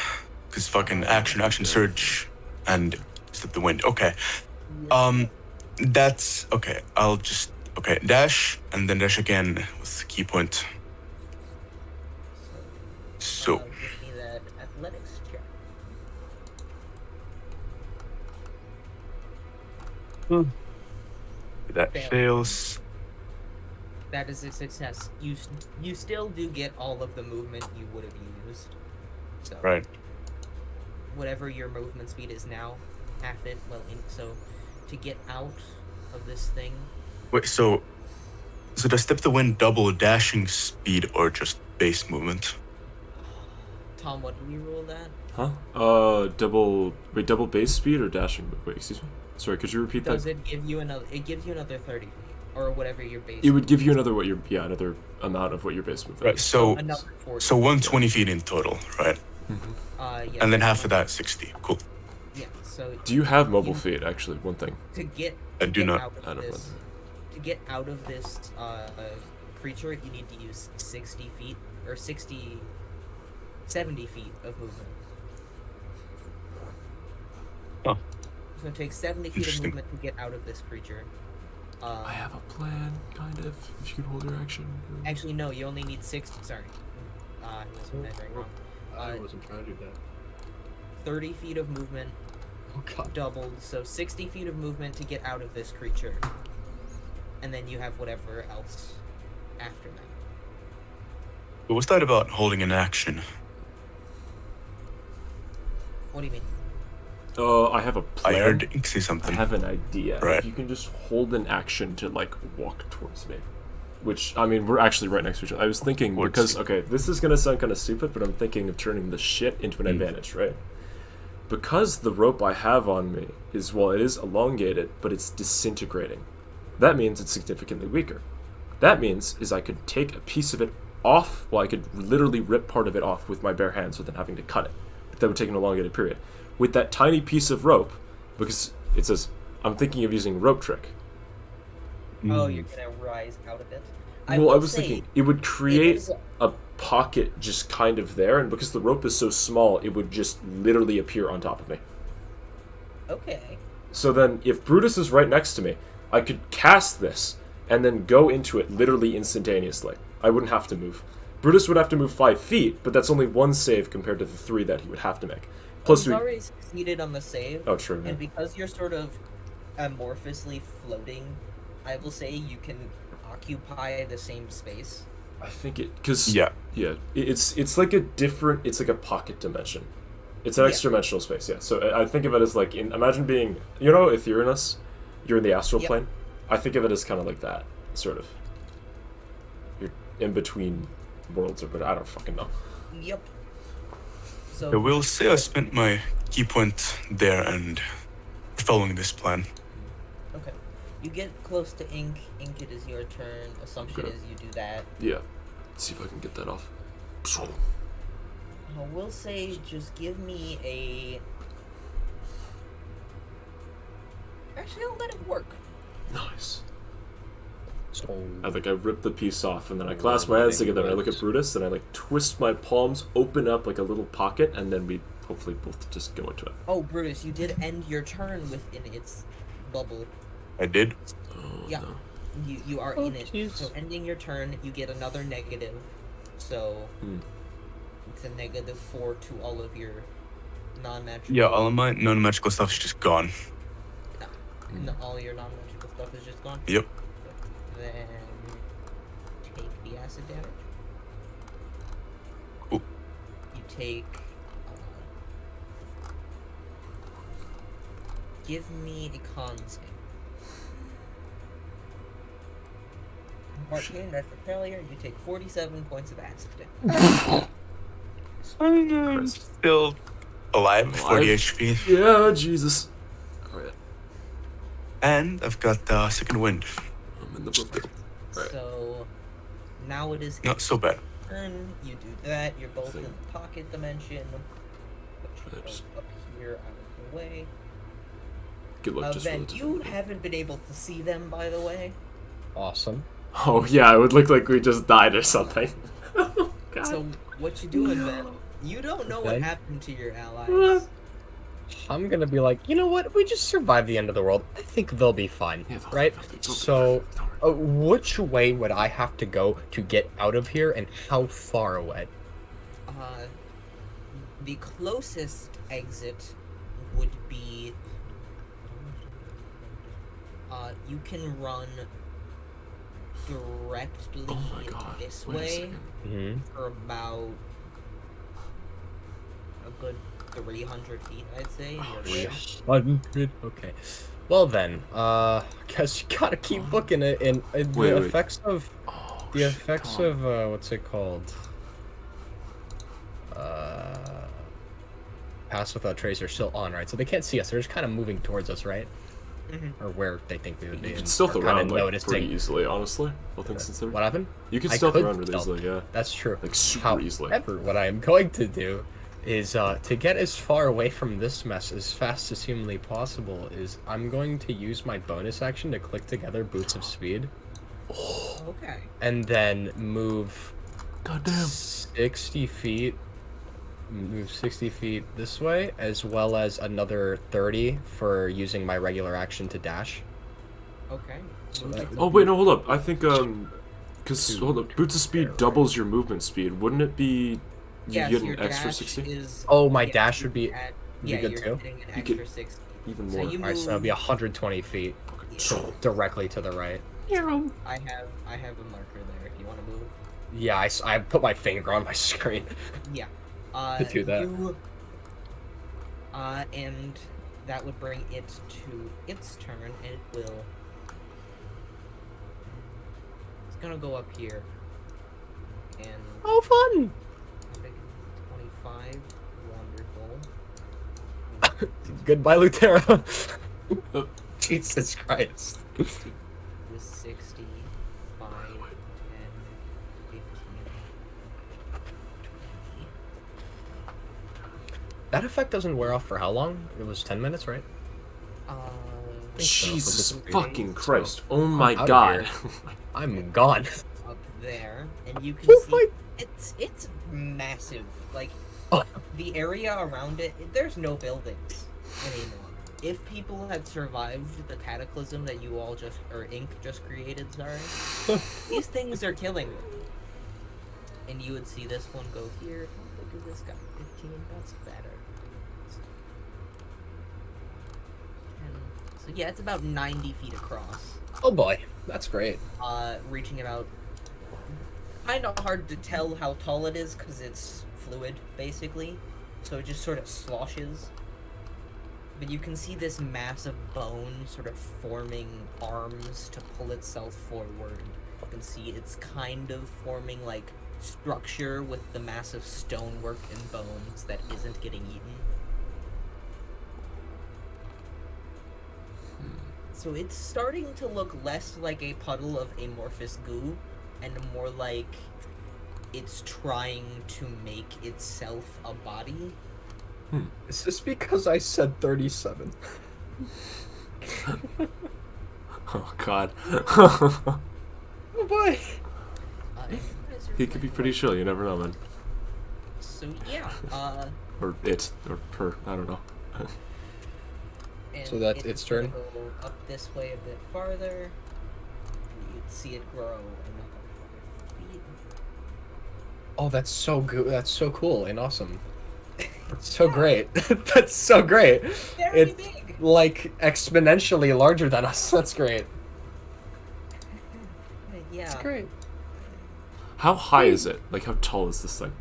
Because fucking action, surge, and step the wind. Okay. That's okay. I'll just dash and then dash again with key point. So give me that athletics check. that Fail. fails. That is a success. You still do get all of the movement you would have used. So Right. whatever your movement speed is now, half it. So to get out of this thing, Wait. So does step the wind double dashing speed or just base movement? Tom, what do we rule that? Huh? Double base speed or dashing? Wait, excuse me. Sorry, could you repeat Does that? it give you another? It gives you another 30 feet, or whatever your base. It would give you another another amount of what your base movement Right. is. So Another 40. so 120 feet in total, right? Yeah. And then half of that 60. Cool. Yeah. So Do you have mobile You- feet? Actually, one thing. to get I to do get not. out of I don't this, to get out of this creature, you need to use 60 feet or 70 feet of movement. Oh. So it takes 70 feet of Interesting. movement to get out of this creature. I have a plan, kind of. If you could hold your action. Actually, no. You only need 60. Sorry. I was measuring wrong. I wasn't trying to do that. 30 feet of movement Oh god. doubled, so 60 feet of movement to get out of this creature. And then you have whatever else after that. But what's that about holding an action? What do you mean? I have a I plan. heard Ink say I something. have an idea. Right. If you can just hold an action to like walk towards me. Which, I mean, we're actually right next to each other. I was thinking, Let's because, see. okay, this is gonna sound kind of stupid, but I'm thinking of turning the shit into an advantage, right? Because the rope I have on me is, well, it is elongated, but it's disintegrating. That means it's significantly weaker. That means is I could take a piece of it off, well, I could literally rip part of it off with my bare hands without having to cut it. That would take an elongated period. With that tiny piece of rope, because it says, I'm thinking of using rope trick. Oh, you're gonna rise out of it? Well, I will was say, thinking it would create is- a pocket just kind of there, and because the rope is so small, it would just literally appear on top of me. Okay. So then, if Brutus is right next to me, I could cast this and then go into it literally instantaneously. I wouldn't have to move. Brutus would have to move 5 feet, but that's only one save compared to the 3 that he would have to make. Plus, You've we. already succeeded on the save, Oh, true. Yeah. and because you're sort of amorphously floating, I will say you can occupy the same space. I think it because Yeah. it's like a different. It's like a pocket dimension. It's an Yeah. extra dimensional space. Yeah. So I think of it as like imagine being Etherenus, you're in the astral Yep. plane. I think of it as kind of like that sort of. You're in between worlds, but I don't fucking know. Yep. So I will say I spent my key point there and following this plan. okay, you get close to Ink. Ink, it is your turn. Assumption Okay. is you do that. Yeah. Let's see if I can get that off. I will say, just give me a. Actually, I'll let it work. Nice. So I think I rip the piece off, and then I clasp my hands together, and I look at Brutus, and I like twist my palms, open up like a little pocket, and then we hopefully both just go into it. Oh, Brutus, you did end your turn within its bubble. I did. Oh, Yeah. no. You are Oh, in it. jeez. So ending your turn, you get another negative. So Hmm. it's a -4 to all of your non-magical. Yeah, all of my non-magical stuff is just gone. All your non-magical stuff is just gone. Yep. Then take the acid damage. Cool. You take. Give me a con save. Martin, that's a failure. You take 47 points of acid damage. I'm still alive, 40 HP. Yeah, Jesus. Alright, And I've got second wind. I'm in the book. Right. So now it is Not so bad. turn. You do that. You're both in Thing. the pocket dimension. Put you Oops. both up here out of the way. Good luck just Ben, relative. you haven't been able to see them, by the way. awesome. Oh, yeah, it would look like we just died or something. God. So what you doing, Ben? You don't know what Ben? happened to your allies. What? I'm gonna be like, you know what? We just survived the end of the world. I think they'll be fine, Yeah, they'll- right? they'll be So, fine. Don't worry. which way would I have to go to get out of here, and how far away? The closest exit would be. You can run directly Oh my god. this Wait a way second. Mm-hmm. for about a good 300 feet, I'd say. Oh, in your shit. way. Okay. Well then, guess you gotta keep looking at the Wait. effects of Oh, the shit, effects come on. of what's it called? pass without trace are still on, right? So they can't see us. They're just kind of moving towards us, right? Mm-hmm. Or where they think we would be. You can and stealth are kinda around like noticing- pretty easily, honestly. All things considered. What happened? You can I stealth could around really stealth. easily, yeah. That's true. Like super easily. However, what I am going to do is to get as far away from this mess as fast as humanly possible is I'm going to use my bonus action to click together Boots of Speed Okay. and then move God damn. 60 feet. Move 60 feet this way, as well as another 30 for using my regular action to dash. Okay. So Move that it. would Oh wait, no, hold up. I think because hold up, Boots of Speed there, doubles your movement speed. Wouldn't it be you Yeah, get so your an extra dash 60? is. Oh, my yeah, dash you would be add- be yeah, good you're too? getting an You extra get 60. even So more. you Alright, so that'd be move. 120 feet directly to the right. I have a marker there. If you want to move. Yeah, I put my finger on my screen. Yeah. To do that. And that would bring it to its turn, and it will. It's gonna go up here. And Oh, fun! 25. Wonderful. Goodbye, Lutera. Uh. Jesus Christ. With 60, 5, 10, 15, 20. That effect doesn't wear off for how long? It was 10 minutes, right? Jesus So, fucking Christ. so, Oh my outta god. I'm gone. Up there, and you can Oh see my- it's massive. Like Oh. the area around it, there's no buildings anymore. If people had survived the cataclysm that you all just Ink just created, sorry, these things are killing them. And you would see this one go here. How big is this guy? 15. That's better. 10. So yeah, it's about 90 feet across. Oh boy, that's great. Reaching about. Kind of hard to tell how tall it is because it's fluid, basically. So it just sort of sloshes. But you can see this mass of bone sort of forming arms to pull itself forward. You can see it's kind of forming like structure with the massive stonework and bones that isn't getting eaten. So it's starting to look less like a puddle of amorphous goo and more like it's trying to make itself a body. Is this because I said 37? Oh god. Oh boy. You guys are He could be pretty chill, you never know, man. So yeah, Or it, or her, I don't know. and So that's its gonna turn? Go up this way a bit farther. And you'd see it grow another 5 feet. Oh, that's so good. That's so cool and awesome. That's so great. That's so great. Very It's big. like exponentially larger than us. That's great. Yeah. That's great. How high is it? Like, how tall is this thing?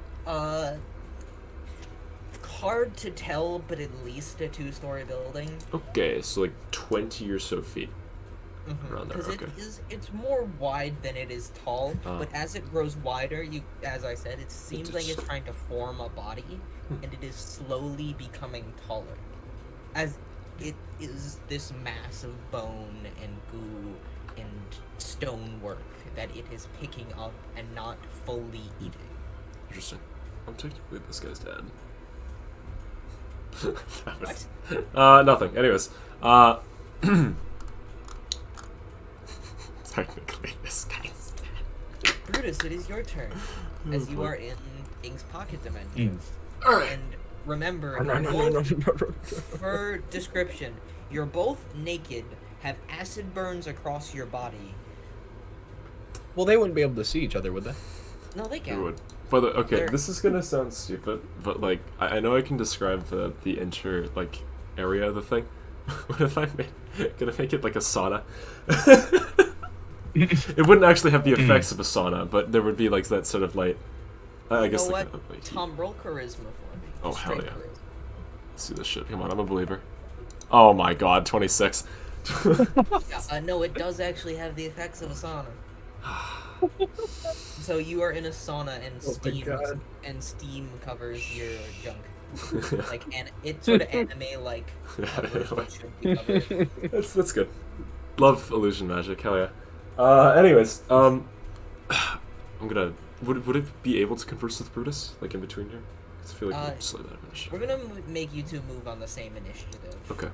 Hard to tell, but at least a 2-story building. Okay, so like 20 or so feet. Around there, Because okay. it's more wide tan it is tall, Ah. but as it grows wider, as I said, it seems like just- it's trying to form a body, and it is slowly becoming taller. As it is this mass of bone and goo and stonework that it is picking up and not fully eating. Interesting. I'm technically this guy's dad. That was- nothing. Anyways, technically this guy's dad. Brutus, it is your turn, as you are in Ink's pocket dimension. Alright. And remember, No, you're no, both- no, no, no. for description, you're both naked, have acid burns across your body. Well, they wouldn't be able to see each other, would they? No, they It can. would. But okay, There- this is gonna sound stupid, but like I know I can describe the area of the thing. What if gonna make it like a sauna? It wouldn't actually have the effects of a sauna, but there would be like that sort of light. I You guess know like, what? like Tom, roll charisma for me. Oh, Just hell straight yeah. charisma. let's do this shit. Come on, I'm a believer. Oh my god, 26. Yeah, no, it does actually have the effects of a sauna. So you are in a sauna and Oh my steam God. and steam covers your junk. Like, and it sort of anime like covers what should be covered. That's good. Love illusion magic. Hell yeah. Anyways, I'm gonna. Would it be able to converse with Brutus like in between here? 'Cause I feel like I'm slightly out of initiative. We're gonna make you two move on the same initiative. Okay.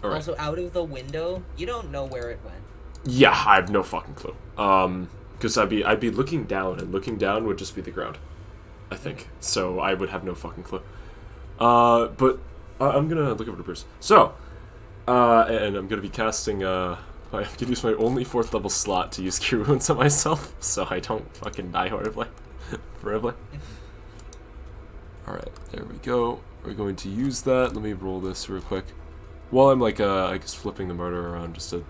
All right. Also, out of the window, you don't know where it went. Yeah, I have no fucking clue. Because I'd be looking down, and looking down would just be the ground, I think. So I would have no fucking clue. But I'm gonna look over to Bruce. So, and I'm gonna be casting. I can use my only 4th level slot to use Cure Wounds on myself, so I don't fucking die horribly, forever. All right, there we go. We're going to use that. Let me roll this real quick. While I'm like, I guess flipping the murder around just to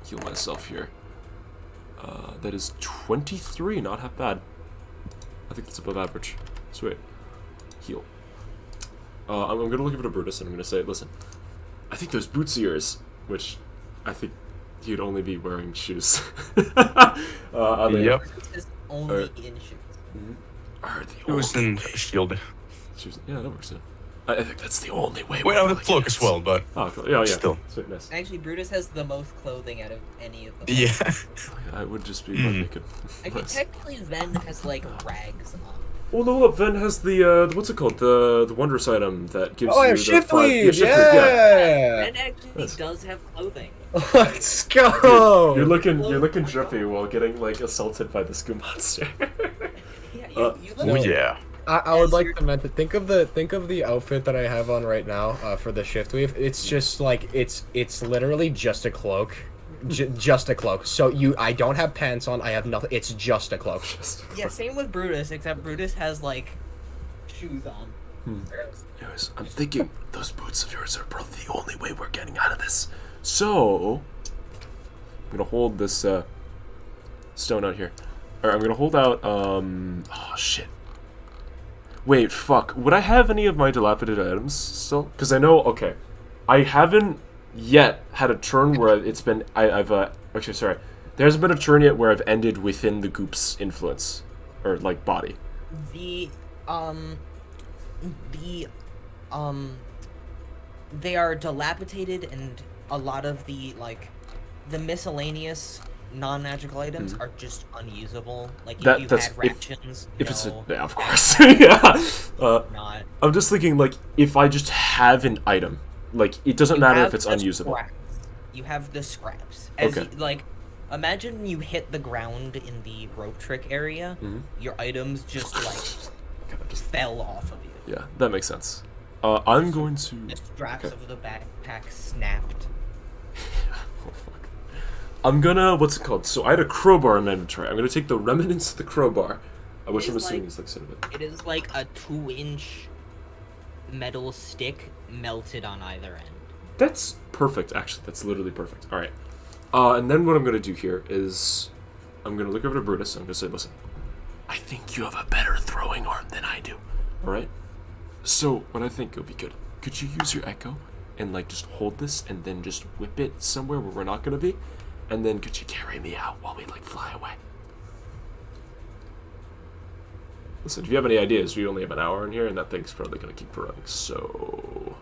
heal myself here. That is 23, not half bad. I think that's above average. Sweet. Heal. I'm gonna look over to Brutus and I'm gonna say, listen, I think those boots of yours, which I think you'd only be wearing shoes. Are they, Yep. This is only in shoes. are the It was only in shield. shoes? Yeah, that works. Yeah. I think that's the only way. Wait, I have a really cloak get as well, but Oh, cool. Yeah, yeah. Still. Sweet, nice. Actually, Brutus has the most clothing out of any of them. yeah. I would just be Hmm. naked. Actually, Nice. technically, Ven has like rags on. Well, no, look, Ven has the what's it called? The wondrous item that gives Oh, I you have the shift 5 weave. shift weave, Yeah. Ven actually Nice. does have clothing. Let's go. You're looking drippy while getting like assaulted by the Scoo monster. Yeah, you Oh look yeah. I would As like you're- to mention. Think of the outfit that I have on right now for the shift weave. It's just like it's literally just a cloak, just a cloak. So I don't have pants on. I have nothing. It's just a cloak. Yeah, same with Brutus, except Brutus has like shoes on. Anyways, I'm thinking those boots of yours are probably the only way we're getting out of this. So I'm gonna hold this stone out here. Or I'm gonna hold out oh shit. Wait, fuck. Would I have any of my dilapidated items still? Because I know, okay, I haven't yet had a turn where it's been, I've actually, sorry. There hasn't been a turn yet where I've ended within the goop's influence. Or, like, body. They are dilapidated, and a lot of the like the miscellaneous non-magical items are just unusable. Like if That- you that's- had rations, If it's a, no, yeah, of course. Yeah. not. I'm just thinking, like, if I just have an item, like, it doesn't You matter have if it's the unusable. scraps. You have the scraps. As Okay. like, imagine you hit the ground in the rope trick area. Mhm. Your items just like Kind of just, fell off of you. yeah, that makes sense. I'm going to. The straps Okay. of the backpack snapped. Oh, fuck. I'm gonna, what's it called? So I had a crowbar in my inventory. I'm gonna take the remnants of the crowbar, which It I'm is assuming like- is like cinnamon. It is like a 2-inch metal stick melted on either end. That's perfect, actually. That's literally perfect. All right. And then what I'm gonna do here is, I'm gonna look over to Brutus. And I'm gonna say, listen, I think you have a better throwing arm than I do. All right. So what I think would be good. Could you use your echo and like just hold this and then just whip it somewhere where we're not gonna be, and then could you carry me out while we like fly away? Listen, if you have any ideas, we only have an hour in here, and that thing's probably gonna keep running. So,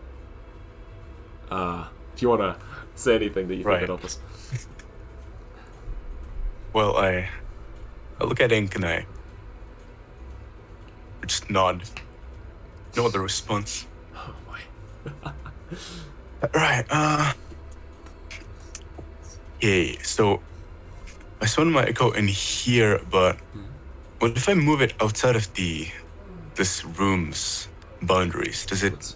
if you wanna say anything that you think Right. would help us. Well, I look at Ink and I just nod. No other response. Oh my. Right, okay, so I summon my echo in here, but what if I move it outside of this room's boundaries? Does it Let's-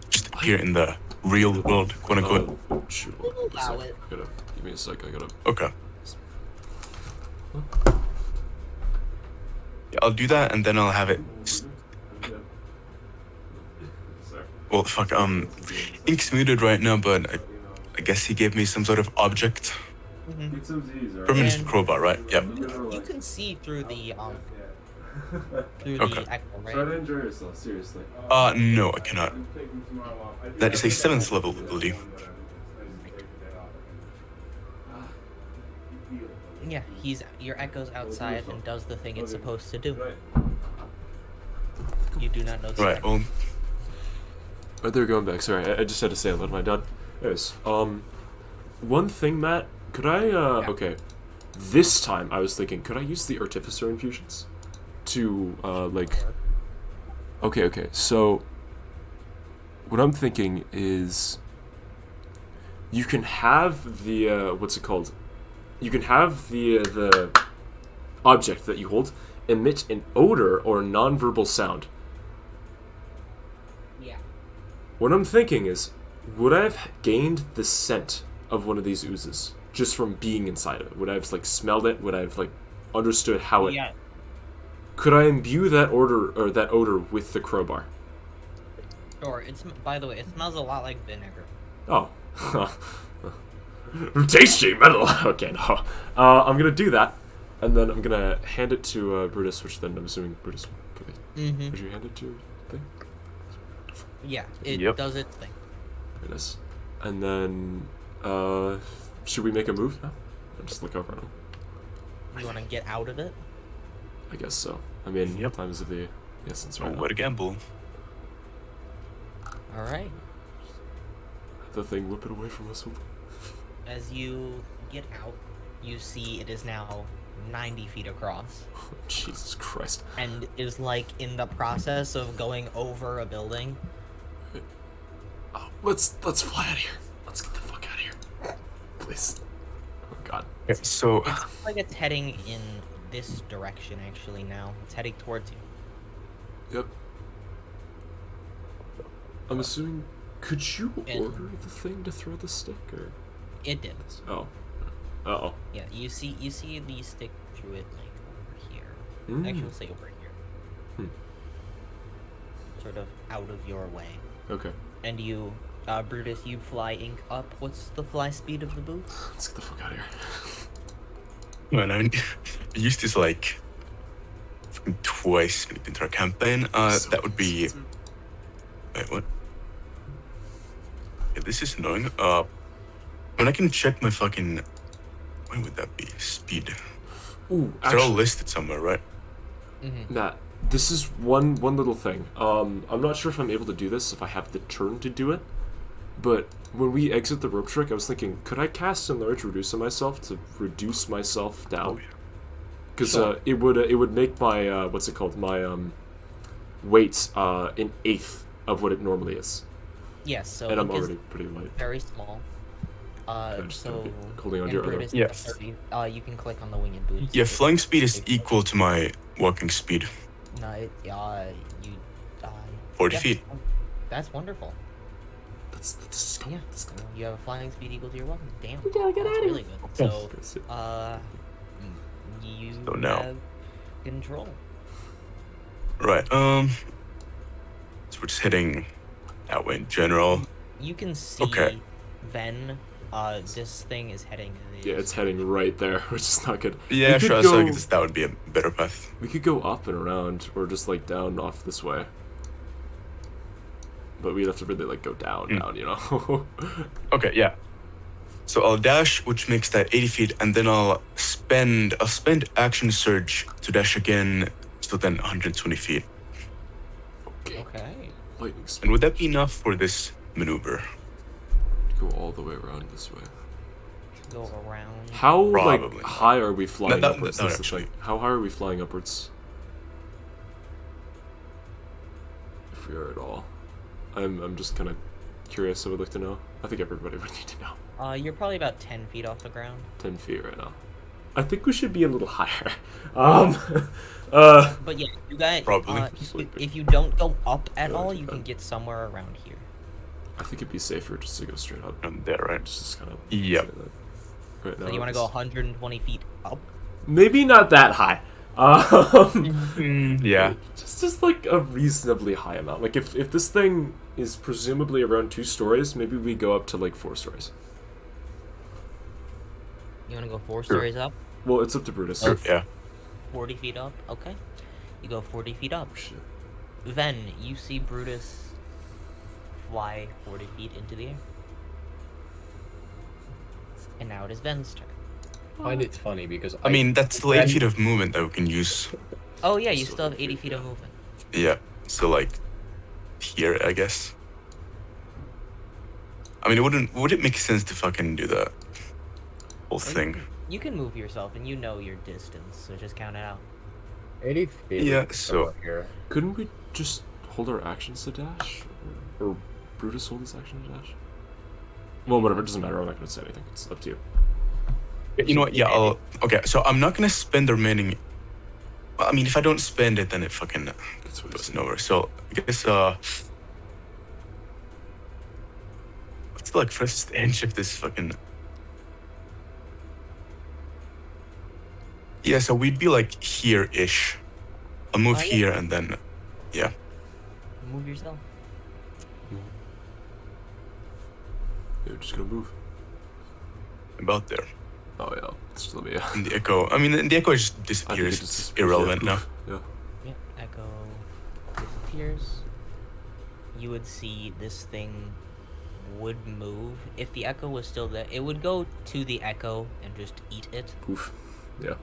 just appear in the real world, quote unquote? Oh, shoot. We'll allow it. Give me a sec. I gotta. Okay. Yeah, I'll do that, and then I'll have it. Well, fuck. Ink's muted right now, but I guess he gave me some sort of object. Permanent And- crowbar, right? Yep. You can see through the Okay. echo, right? Try to enjoy yourself, seriously. No, I cannot. That is a 7th level ability. Yeah, your echo's outside and does the thing it's supposed to do. You do not know the Right. second. Well, Oh, they're going back. Sorry, I just had to say hello to my dad. Anyways, one thing, Matt, could I, okay. This time, I was thinking, could I use the Artificer infusions? To, like... Okay, so... What I'm thinking is... You can have the, what's it called? You can have the object that you hold emit an odor or a non-verbal sound. Yeah. What I'm thinking is, would I have gained the scent of one of these oozes just from being inside of it? Would I have like smelled it? Would I have like understood how it? Yeah. Could I imbue that odor with the crowbar? Sure. It's by the way, it smells a lot like vinegar. Oh, tasty metal. Okay, no. I'm gonna do that, and then I'm gonna hand it to Brutus, which then I'm assuming Brutus. Mm-hmm. Would you hand it to thing? Yeah. It Yep. does its thing. Very nice. And then, should we make a move now? Or just look over at him? You want to get out of it? I guess so. I mean, Yep. times of the essence right now. What a gamble. All right. The thing whip it away from us. As you get out, you see it is now 90 feet across Jesus Christ. and is like in the process of going over a building. Oh, let's fly out of here. Let's get the fuck out of here. Please. Oh god. Yeah, so, It's like it's heading in this direction actually now. It's heading towards you. Yep. I'm assuming. Could you And- order the thing to throw the stick, or? It did. Oh. Uh-oh. Yeah, you see the stick through it like over here. Mm. Actually, we'll say over here. Hmm. Sort of out of your way. Okay. And you, Brutus, you fly ink up. What's the fly speed of the boots? Let's get the fuck out of here. when I used this like fucking twice in the entire campaign, So that would be. expensive. Wait, what? Yeah, this is annoying. When I can check my fucking. When would that be? Speed. Ooh, They're all actually, listed somewhere, right? Mm-hmm. Matt, this is one little thing. I'm not sure if I'm able to do this, if I have the turn to do it, but when we exit the rope trick, I was thinking, could I cast Enlarge Reduce on myself to reduce myself Oh, down? yeah. Because Sure. it would make my what's it called, my weight an eighth of what it normally is, Yes. So and I'm ink is already pretty light. very small. I'm just gonna So be holding on to and your other. Brutus, Yes. 30, you can click on the winged boots. Yeah, flying speed is equal to my walking speed. No, you. 40 yeah, feet. That's wonderful. Let's just go. Yeah. Let's go. You have a flying speed equal to your weapon. Damn. We gotta get That's out of really here. good. So, That's it. you So now- have control. Right. So we're just heading that way in general. You can see Okay. then this thing is heading Yeah, it's heading right there, which is not good. Yeah, we sure. could So I go- guess that would be a better path. We could go up and around, or just like down off this way. But we'd have to really like go down, you know. Okay, yeah. So I'll dash, which makes that 80 feet, and then I'll spend action surge to dash again, so then 120 feet. Okay. Okay. Lightning speed. And would that be enough for this maneuver? Go all the way around this way. Go around. How Probably like not. high are we flying that- upwards? that That's the actually- thing. How high are we flying upwards? If we are at all. I'm just kind of curious. I would like to know. I think everybody would need to know. You're probably about 10 feet off the ground. 10 feet right now. I think we should be a little higher. But yeah, you guys. Probably. If you don't go up at Yeah, all, that's you can fine. get somewhere around here. I think it'd be safer just to go straight up. I'm there, right? Just kind of. Yep. Right now. So you want to go 120 feet up? Maybe not that high. Yeah. Just like a reasonably high amount. Like if this thing is presumably around 2 stories, maybe we go up to like 4 stories. You want to go 4 Sure. stories up? Well, it's up to Brutus. Sure, yeah. 40 feet up? Okay. You go 40 feet up. Oh, shit. Then you see Brutus fly 40 feet into the air. And now it is Ven's turn. I find it funny because I mean, that's still 8 Then- feet of movement that we can use. Oh yeah, you So still have 80 80 feet of movement. Yeah. So, like, here, I guess. I mean, would it make sense to fucking do that whole thing? You can move yourself, and you know your distance, so just count it out. 80 feet. Yeah, would so- go here. Couldn't we just hold our actions to dash? Or Brutus hold his action to dash? Well, whatever, it doesn't matter. I'm not going to say anything. It's up to you. You know what? Yeah, okay, so I'm not gonna spend the remaining. I mean, if I don't spend it, then it fucking That's what goes it's nowhere. So I guess what's the like first inch of this fucking? Yeah, so we'd be like here-ish. I'll move Yeah. here and then, yeah. Move yourself. Yeah, we're just going to move. About there. Oh, yeah. It's still me. And the echo. I mean, the echo just I think disappears. it just It's disappears, irrelevant yeah. now. Yeah. Yep, echo disappears. You would see this thing would move. If the echo was still there, it would go to the echo and just eat it. Poof. Yeah.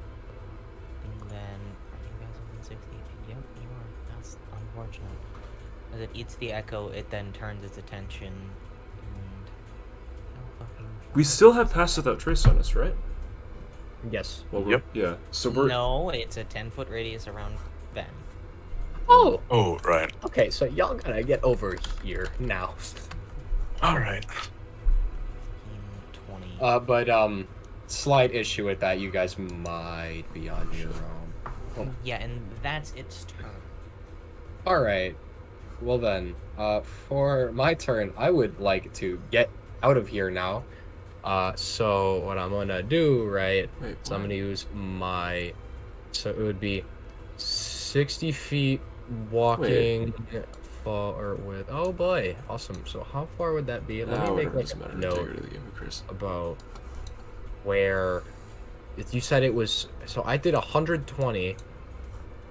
And then, are you guys within 60? Yep, you are. That's unfortunate. As it eats the echo, it then turns its attention and... Oh, fucking We still have Pass Without Trace on us, right? Yes. Well, Yep. Yeah. So we're... No, it's a 10-foot radius around them. Oh, Oh, right. okay. So y'all gotta get over here now. All right. 20. But slight issue with that. You guys might be on your own. Yeah, and that's its turn. All right. Well then, for my turn, I would like to get out of here now. So what I'm gonna do, right? Wait, So I'm what? gonna use my. So it would be 60 feet walking forward with. Oh boy, awesome. So how far would that be? Let me make whatever, like doesn't a matter. note Integrity of the game, who cares? about where. You said it was. So I did 120.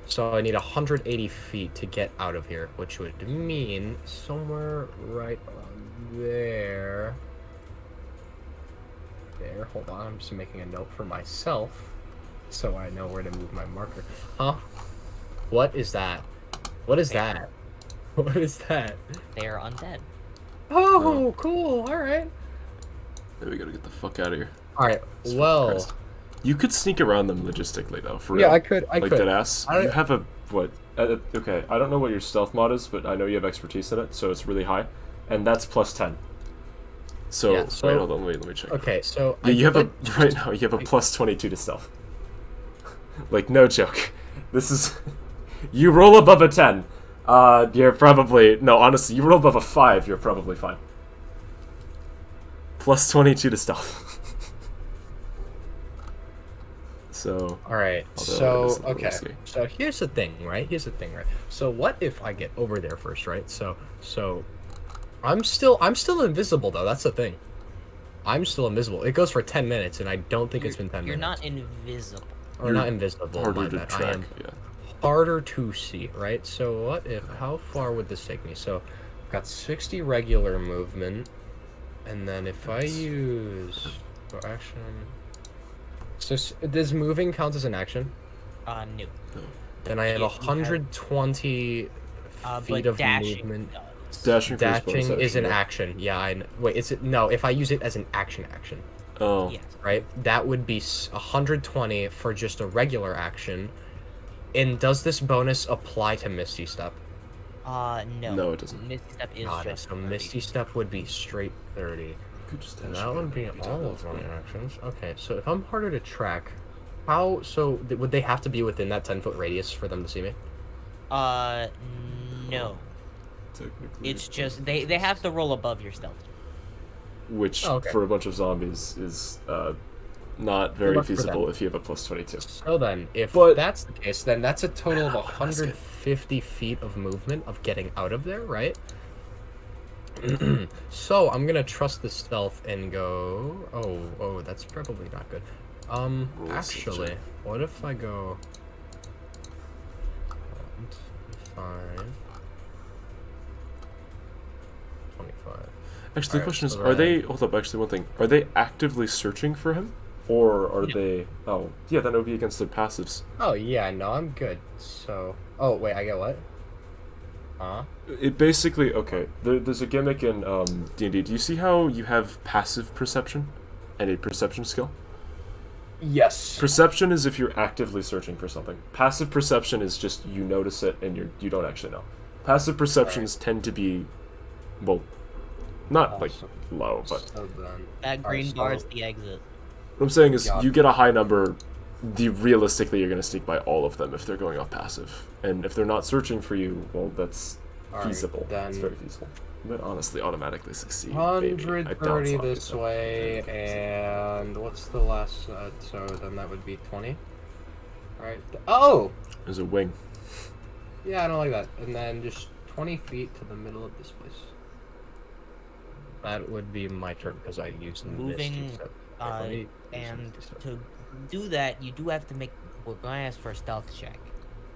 So I need 180 feet to get out of here, which would mean somewhere right around there. There, hold on, I'm just making a note for myself, so I know where to move my marker. Huh? What is that? What is that? What is that? They are undead. Oh, cool, alright. Then we gotta get the fuck out of here. Alright, Fucking well, Christ. You could sneak around them logistically, though, for yeah, real. I could, Like dead ass. I- You have a what? Okay, I don't know what your stealth mod is, but I know you have expertise in it, so it's really high, and that's plus 10. So, Yeah, so- wait, hold on, let me check. Okay, so Yeah, you have a could right now. You have a plus 22 to stealth. Like no joke. This is you roll above a 10. You're probably no. Honestly, you roll above a 5. You're probably fine. Plus 22 to stealth. So Alright, Although so, it is a little okay. risky. So here's the thing, right? Here's the thing, right? So what if I get over there first, right? So I'm still invisible though, that's the thing. I'm still invisible. It goes for 10 minutes and I don't think it's been 10 You're minutes. not invisible. Or You're not invisible, harder my to bad. I track. am Yeah. harder to see, right? So what if, how far would this take me? So I've got 60 regular movement, and then if I use for action, so does moving count as an action? No. Then I have You have- 120 But feet of dashing movement. does. Dashing, for his bonus Dashing is an yeah. action. Yeah, wait, is it no? If I use it as an action, Oh. Yes. right? That would be 120 for just a regular action. And does this bonus apply to Misty Step? No. No, it doesn't. Misty Step is Got it. just So 30. Misty Step would be straight 30. You could just And dash that again, would be it'd all tough, of my but- actions. Okay, so if I'm harder to track, how, so would they have to be within that 10-foot radius for them to see me? No. Technically, It's just they have to roll above your stealth. which Oh, okay. for a bunch of zombies is not very luck for feasible them. if you have a plus 22. So then, if But- that's the case, then that's a total of Oh, that's good. 150 feet of movement of getting out of there, right? So I'm gonna trust the stealth and go. Oh, that's probably not good. Roll a Actually, check. what if I go 5, 25? Actually, the Alright, question is, so are then- they... Hold up, actually, one thing. Are they actively searching for him? Or are No. they... Oh, yeah, then it would be against their passives. Oh yeah, no, I'm good. So, oh wait, I get what? Huh? It basically there's a gimmick in D&D. Do you see how you have passive perception and a perception skill? Yes. Perception is if you're actively searching for something. Passive perception is just you notice it and you don't actually know. Passive perceptions tend to be, well, not like low, but So then, That green bar is the exit. what I'm saying is Got you get a high number. Realistically, you're going to sneak by all of them if they're going off passive, and if they're not searching for you, well, that's Alright, feasible. then- It's very feasible. But honestly, automatically succeed. Maybe. I doubt 130 it's this obvious. way, and what's the last? So then that would be 20. All right. Oh, There's a wing. yeah, I don't like that. And then just 20 feet to the middle of this place. That would be my turn because I used the Moving, Misty Step. Wait, let me use the and Misty Step. to do that, you do have to make. We're gonna ask for a stealth check.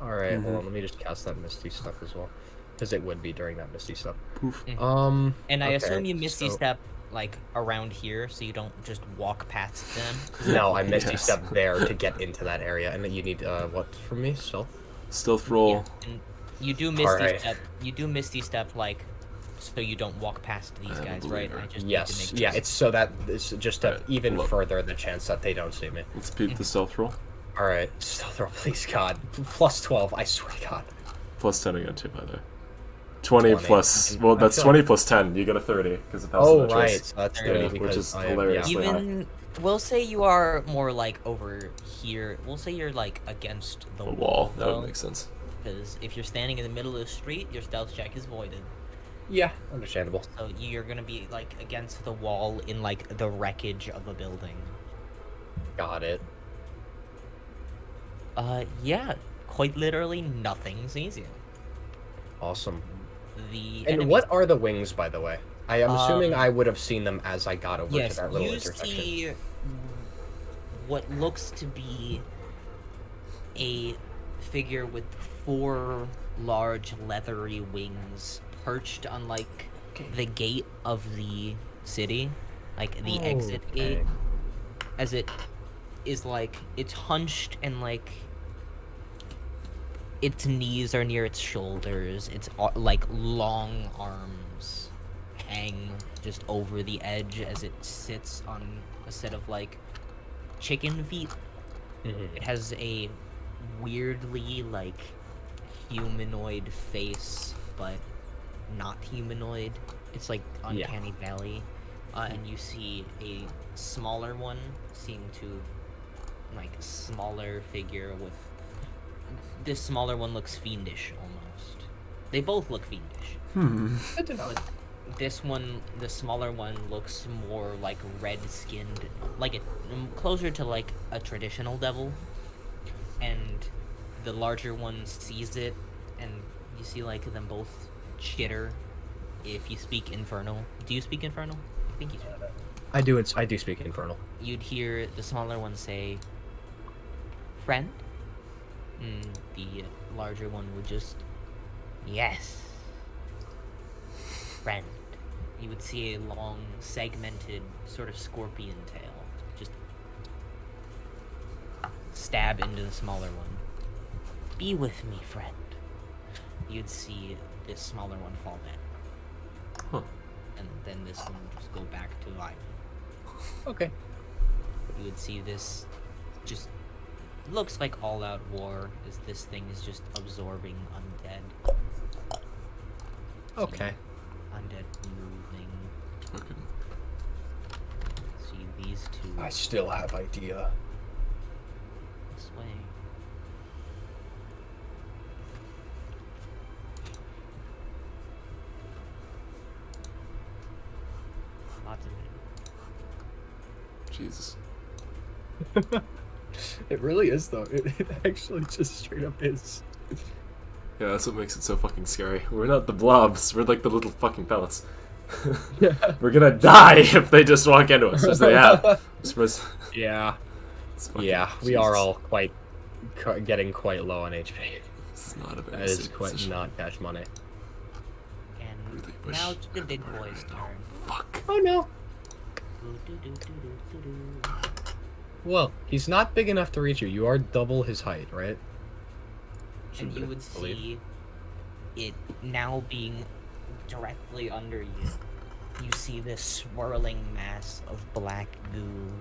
All right, hold on. Let me just cast that Misty Step as well, because it would be during that Misty Step. Poof. And I okay, assume you Misty so- Step like around here, so you don't just walk past them. No, I Misty Yes. Step there to get into that area, and then you need what from me? Stealth. Stealth roll. Yeah, and you do Misty Alright. Step. You do Misty Step like, so you don't walk past these I guys, believe right? her. I just need Yes, to make yeah, sure. it's so that it's just to Alright, even look. further the chance that they don't see me. Let's peep the stealth roll. All right, stealth roll, please, God. Plus 12, I swear to God. Plus 10 again, too, by the way. 20 20. plus. And Well, I that's feel 20 plus 10. You get a 30 because of passive Oh, metrics. right, so that's Yeah, good which because is I am, hilarious. yeah. Even we'll say you are more like over here. We'll say you're like against the A wall. That though, would make sense. because if you're standing in the middle of the street, your stealth check is voided. Yeah, understandable. So you're gonna be like against the wall in like the wreckage of a building. Got it. Yeah, quite literally nothing sees you. Awesome. The And enemies- what are the wings, by the way? I am assuming Um, I would have seen them as I got over Yes, to that little you intersection. see what looks to be a figure with 4 large leathery wings perched on like the gate of the city, like the exit Okay. gate, as it is like it's hunched and like its knees are near its shoulders. Its like long arms hang just over the edge as it sits on a set of like chicken feet. Mhm. It has a weirdly like humanoid face, but not humanoid. It's like Yeah. uncanny valley, and you see a smaller one seem to like smaller figure with this smaller one looks fiendish almost. They both look fiendish. Good to know. But this one, the smaller one, looks more like red-skinned, like closer to like a traditional devil. And the larger one sees it, and you see like them both chitter. If you speak Infernal, do you speak Infernal? I think you speak. I do speak Infernal. You'd hear the smaller one say, "Friend." The larger one would just, "Yes, friend." You would see a long, segmented, sort of scorpion tail just stab into the smaller one. "Be with me, friend." You'd see this smaller one fall down. Huh. And then this one would just go back to life. Okay. You would see this just looks like all out war as this thing is just absorbing undead. Okay. Undead moving. Fucking. See these two I still have idea. this way. Lots of it. Jesus. It really is, though. It actually just straight up is. Yeah, that's what makes it so fucking scary. We're not the blobs. We're like the little fucking pellets. Yeah. We're gonna die if they just walk into us, as they have. I'm surprised- Yeah. it's fucking- Yeah, we are Jesus. all quite getting quite low on HP. This is not a very That is safe quite position. not cash money. And Really wish- now it's the big boy's turn. Fuck. Oh no. Do-do-do-do-do-do. Well, he's not big enough to reach you. You are double his height, right? And you would believe. see it now being directly under you, you see this swirling mass of black goo,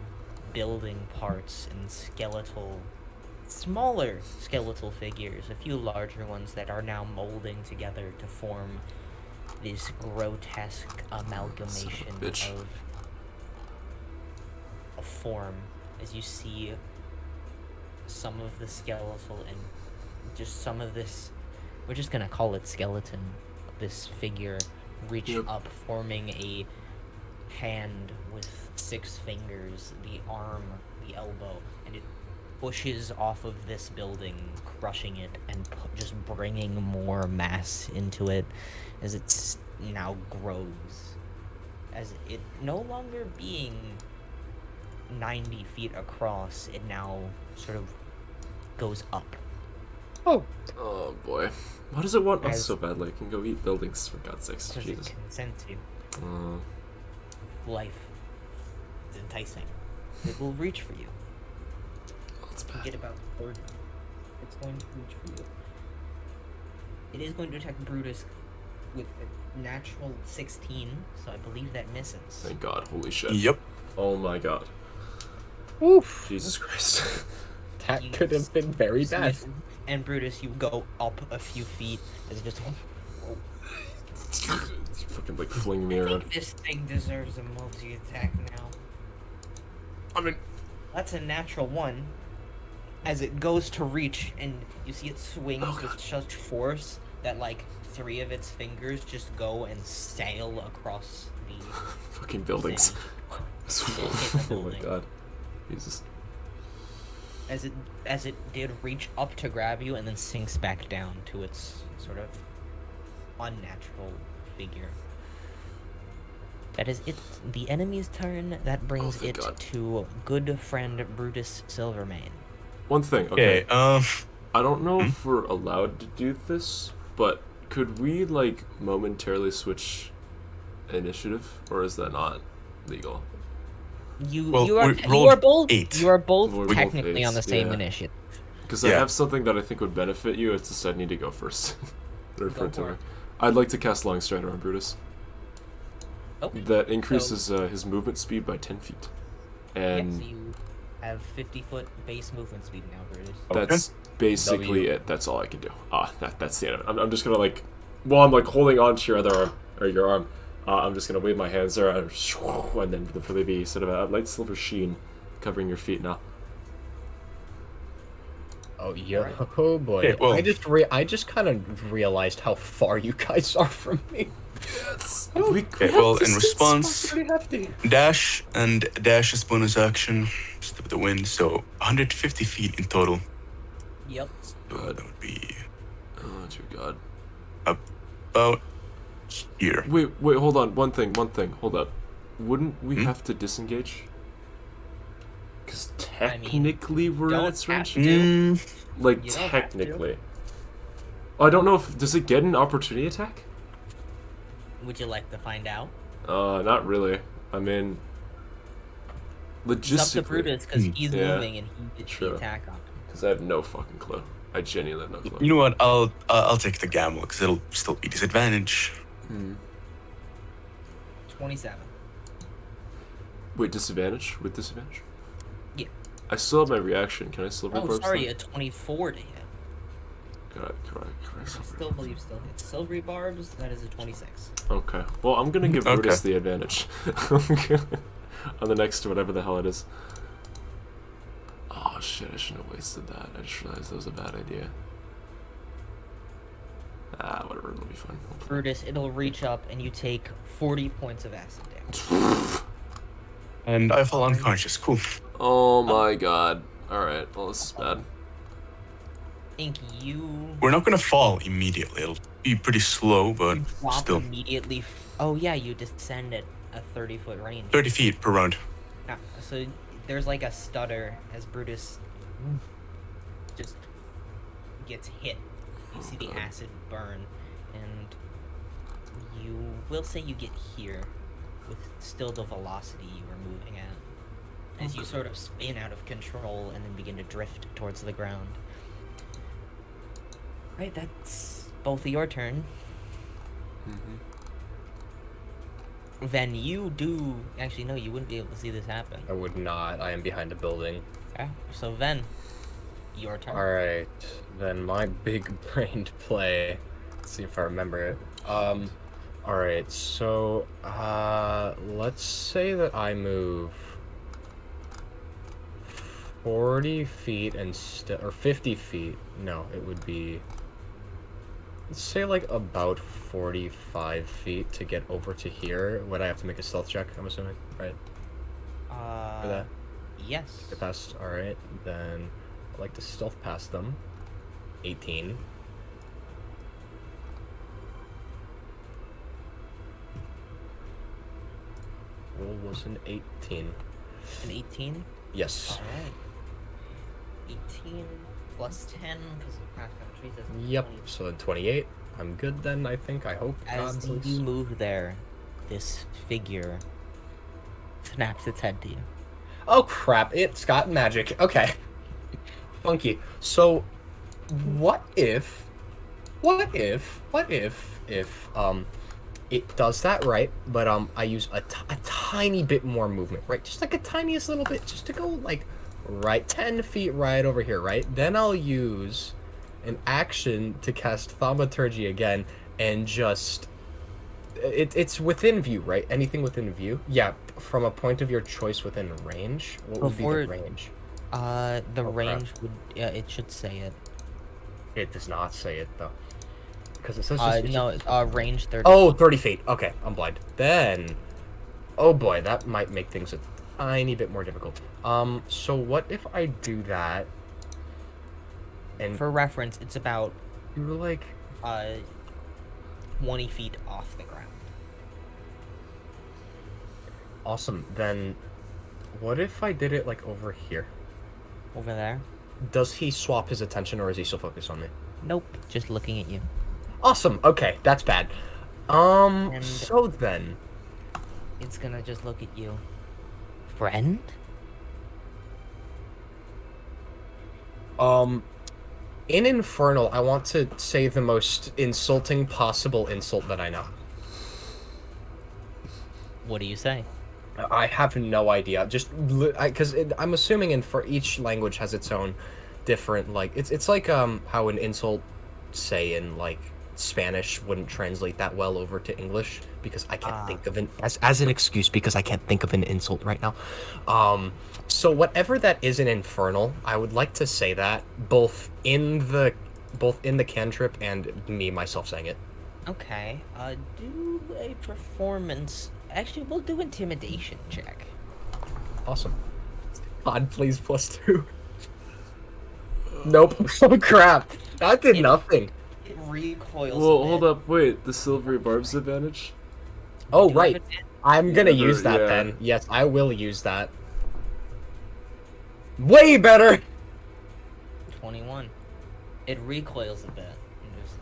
building parts and smaller skeletal figures, a few larger ones that are now molding together to form this grotesque amalgamation bitch. of a form. As you see some of the skeletal and just some of this, we're just gonna call it skeleton, this figure reach Yep. up, forming a hand with 6 fingers, the arm, the elbow, and it pushes off of this building, crushing it and just bringing more mass into it as it now grows. As it no longer being 90 feet across, it now sort of goes up. Oh, Oh boy. Why does it want us As- so badly? It can go eat buildings, for God's sakes. Because Jesus. it can sense you. Uh, Life is enticing. It will reach for you. that's bad. Get about 30. It's going to reach for you. It is going to attack Brutus with a natural 16, so I believe that misses. Thank God. Holy shit. Yep. Oh my God. oof. Jesus Christ. That You could have been very bad. And Brutus, you go up a few feet as it just. Fucking like flinging me I around. think this thing deserves a multi-attack now. I mean, That's a natural 1. As it goes to reach, and you see it swings with such force that like 3 of its fingers just go and sail across the fucking buildings. thing. Oh my building. God. Jesus. As it did reach up to grab you and then sinks back down to its sort of unnatural figure. That is it. The enemy's turn. That brings thank it God. to good friend Brutus Silvermane. One thing, okay. Okay. I don't know if we're allowed to do this, but could we like momentarily switch initiative, or is that not legal? You Well, you are we you rolled are both 8. you are both We're both technically on the 8s, same yeah. initiative. Because I Yeah. have something that I think would benefit you. It's just I need to go first. Refer Go to for me. it. I'd like to cast Long Strider on Brutus. Okay. That increases his movement speed by 10 feet. And so you have 50-foot base movement speed now, Brutus. that's basically W. it. That's all I can do. That's the end of it. I'm just gonna like, while I'm like holding on to your other arm, or your arm, I'm just gonna wave my hands there, and then for the be sort of a light silver sheen covering your feet now. Oh yeah. Oh boy. Okay, well- I just kind of realized how far you guys are from me. Yes. Okay, well, in response, Pretty hefty. dash and dash is bonus action. Step of the wind, so 150 feet in total. Yep. So that would be Oh dear God. about here. Wait, hold on. One thing, hold up. Wouldn't we Hmm? have to disengage? Because I mean, technically we're in don't its range. have to. Like, You don't have to. technically. I don't know if... Does it get an opportunity attack? Would you like to find out? Not really. I mean... It's up to Logistically. Brutus because he's Yeah, moving and he gets true. the attack on him. Because I have no fucking clue. I genuinely have no clue. You know what? I'll take the gamble because it'll still be disadvantage. 27. Wait, disadvantage? With disadvantage? Yeah. I still have my reaction. Can I still Oh, rebarb sorry, that? a 24 to hit. Correct. I still believe still hits. Silvery barbs, that is a 26. Okay. Well, I'm gonna give Okay. Brutus the advantage. On the next whatever the hell it is. Oh shit, I shouldn't have wasted that. I just realized that was a bad idea. Whatever, it'll be fine. Hopefully. Brutus, it'll reach up and you take 40 points of acid damage. And I fall unconscious. Cool. Oh my God. Alright, well this is bad. Ink, you We're not gonna fall immediately. It'll be pretty slow, but drop still immediately. Oh, yeah, you descend at a 30-foot range. 30 feet per round. Yeah, so there's like a stutter as Brutus just gets hit. You see the God. acid burn, and you will say you get here with still the velocity you were moving at. As you sort of spin out of control and then begin to drift towards the ground. Right, that's both of your turn. Mm-hmm. Then you do. Actually, no, you wouldn't be able to see this happen. I would not. I am behind a building. Okay. So then, your turn. Alright, then my big brained play. Let's see if I remember it. Alright, so, let's say that I move 40 feet and or 50 feet. No, it would be, let's say like about 45 feet to get over to here. Would I have to make a stealth check, I'm assuming, right? For that? Yes. Get past, alright, then I'd like to stealth past them. 18. Roll was an 18. An 18. Yes. All right. 18 plus 10 because of cross country. Says Yep, 20. so then 28. I'm good then, I think, I hope. As God, you please. move there, this figure snaps its head to you. Oh crap, it's got magic. Okay. Funky. So, what if, it does that, right? But, I use a tiny bit more movement, right? Just like a tiniest little bit, just to go, like, right 10 feet right over here, right? Then I'll use an action to cast Thaumaturgy again, and just... It's within view, right? Anything within view? Yeah, from a point of your choice within range? What would be Before- the range? The crap. range would. Yeah, it should say it. It does not say it, though. Because it says No, range 30. Oh, 30 feet. Okay, I'm blind. Then... Oh boy, that might make things a tiny bit more difficult. So what if I do that... And For reference, it's about you were like... 20 feet off the ground. Awesome. Then... What if I did it, like, over here? Over there? Does he swap his attention, or is he still focused on me? Nope. Just looking at you. Awesome. Okay, that's bad. And- So then... It's gonna just look at you. Friend? In Infernal, I want to say the most insulting possible insult that I know. What do you say? I have no idea. Just because I'm assuming for each language has its own different, like, it's like how an insult, say in like Spanish, wouldn't translate that well over to English because I can't think of an as an excuse because I can't think of an insult right now. So whatever that is in Infernal, I would like to say that both in the cantrip and me myself saying it. Okay. Do a performance. Actually, we'll do intimidation check. Awesome. God, please +2. Nope. Oh crap. That did nothing. It recoils. Well, hold up, wait. The silvery barb's advantage? Oh Do you have right. advantage? I'm gonna Yeah, use that yeah. then. Yes, I will use that. Way better. 21. It recoils a bit. And just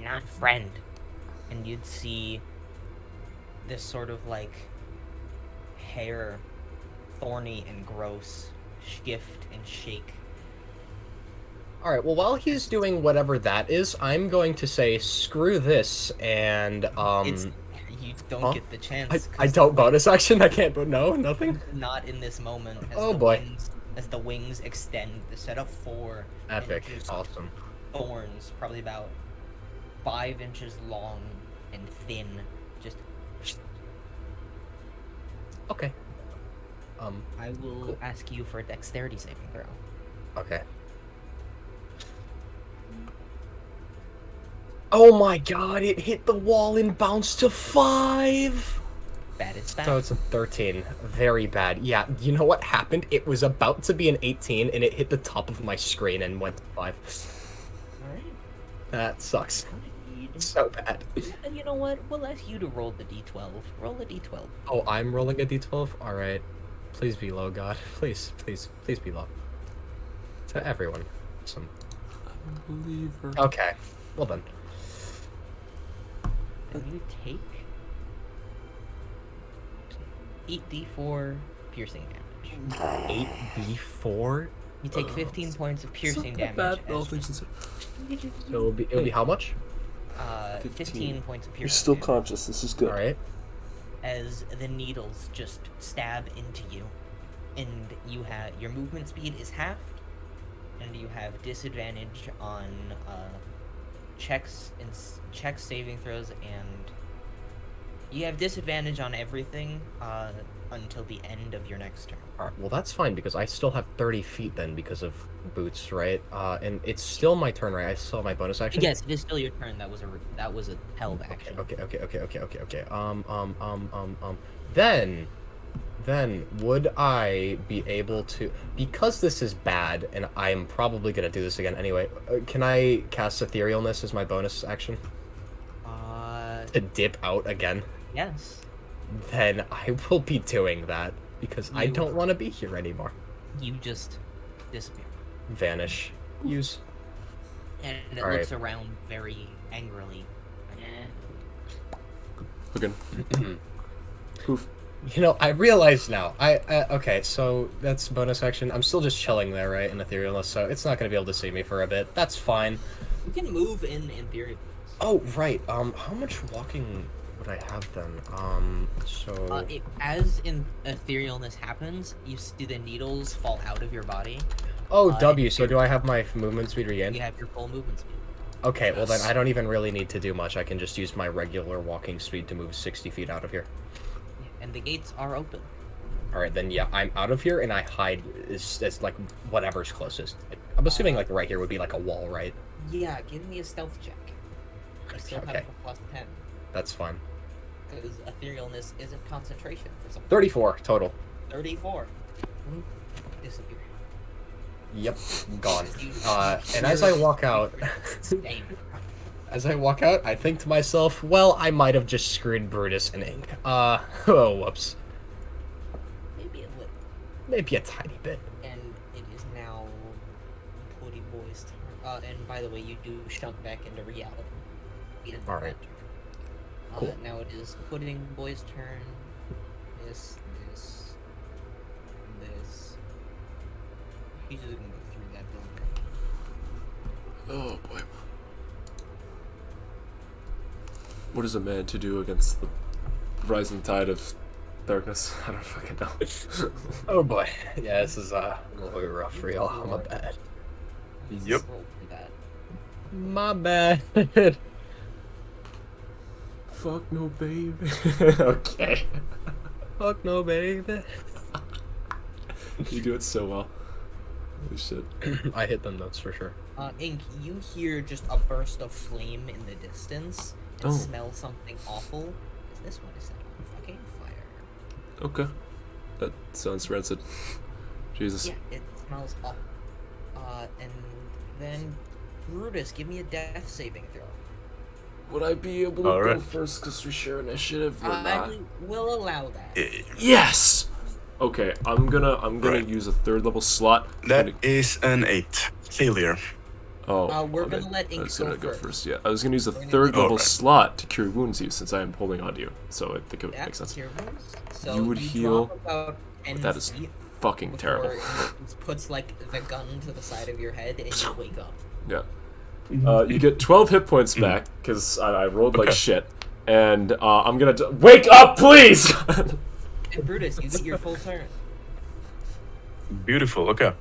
not friend. And you'd see this sort of like hair, thorny and gross, shift and shake. All right. Well, while he's doing whatever that is, I'm going to say screw this and You don't Huh? get the chance. I 'cause don't bonus action. I can't. But no, nothing. Not in this moment. As Oh, the boy. Wings, as the wings extend, the set of 4 and Epic. just Awesome. thorns, probably about 5 inches long and thin, just. Okay. I will Cool. ask you for a dexterity saving throw. Okay. Oh my god! It hit the wall and bounced to 5. Bad is bad. So it's a 13. Very bad. Yeah, you know what happened? It was about to be an 18, and it hit the top of my screen and went to 5. Alright. That sucks. So bad. And you know what? We'll ask you to roll the d12. Roll a d12. Oh, I'm rolling a d12? Alright. Please be low, God. Please, please, please be low. To everyone. Awesome. Believer. Okay. Well then. And you take 8d4 piercing damage. 8d4 You take 15 points of piercing It's not damage. that bad, all as things just, considered. So it'll be how much? 15 points of piercing You're still damage conscious. This is good. All right. as the needles just stab into you, and you have your movement speed is halved, and you have disadvantage on checks and check saving throws, and you have disadvantage on everything until the end of your next turn. All right. Well, that's fine because I still have 30 feet then because of boots, right? And it's still my turn, right? I still have my bonus action. Yes, it is still your turn. That was a held action. Okay. Then would I be able to, because this is bad and I'm probably gonna do this again anyway, can I cast Etherealness as my bonus action to dip out again? Yes. Then I will be doing that because I You- don't want to be here anymore. You just disappear, Vanish. Use. and it All looks right. around very angrily. Again. Poof. You know, I realize now. Okay, so that's bonus action. I'm still just chilling there, right, in Etherealness, so it's not gonna be able to see me for a bit. That's fine. You can move in theory. Oh, right. How much walking would I have then? So As in etherealness happens, you see the needles fall out of your body. oh, and W. So do I have my movement speed regained? You have your full movement speed. Okay, well then Yes. I don't even really need to do much. I can just use my regular walking speed to move 60 feet out of here. And the gates are open. All right, then yeah, I'm out of here and I hide as like whatever's closest. I'm assuming like right here would be like a wall, right? Yeah, give me a stealth check. I still have Okay. a plus 10 That's fine. because etherealness isn't concentration for some 34 total. 34. Disappear. Yep, gone. And as I walk out, Stain. I think to myself, well, I might have just screwed Brutus and Ink. Oh, whoops. Maybe a little. Maybe a tiny bit. And it is now Putty Boy's turn. And by the way, you do shunt back into reality. The end of Alright. that turn. Cool. Now it is Pudding Boy's turn. This. He's just gonna go through that building. Oh boy. What is a man to do against the rising tide of darkness? I don't fucking know. Oh boy. Yeah, this is a little bit rough for y'all. My bad. Yep. Roll for that. My bad. Fuck no, baby. Okay. Fuck no, baby. You do it so well. Holy shit. I hit them notes for sure. Ink, you hear just a burst of flame in the distance and Oh. smell something awful. Is this one is set on fucking fire? Okay. That sounds rancid. Jesus. Yeah, it smells awful. And then Brutus, give me a death saving throw. Would I be able to go Alright. first because we share initiative or not? I will allow that. Yes! Okay, I'm gonna Right. use a third level slot. That is an 8. Failure. Oh, We're okay. gonna let I Ink was gonna go go first. first. Yeah, I was gonna use a We're gonna third do- level Alright. slot to cure wounds you since I am holding on to you. So I think it would Yeah, make sense. cure wounds. So You would drop heal, about 10 But that is feet fucking before terrible. it puts like the gun to the side of your head and you wake up. Yeah. You get 12 hit points back because I rolled like Okay. shit, and I'm gonna wake up, please. And Brutus, you get your full turn. Beautiful. Okay.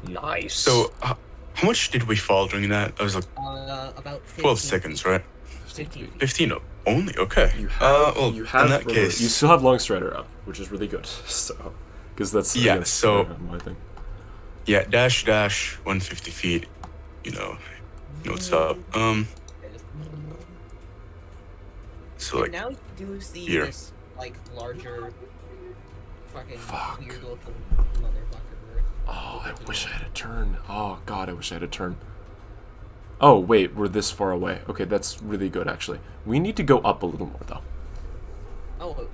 Nice. So, how much did we fall during that? I was like About 15 12 seconds, right? 15 feet. 15 only. Okay. You have, well, you have in that remember, case, you still have Long Strider up, which is really good. So, because that's Yeah, against, so- my thing. yeah, dash, 150 feet. You know what's up. So And like, now you do see here. this like larger fucking Fuck. weird looking motherfucker. Oh, I wish I had a turn. Oh god, I wish I had a turn. Oh wait, we're this far away. Okay, that's really good actually. We need to go up a little more though. Oh,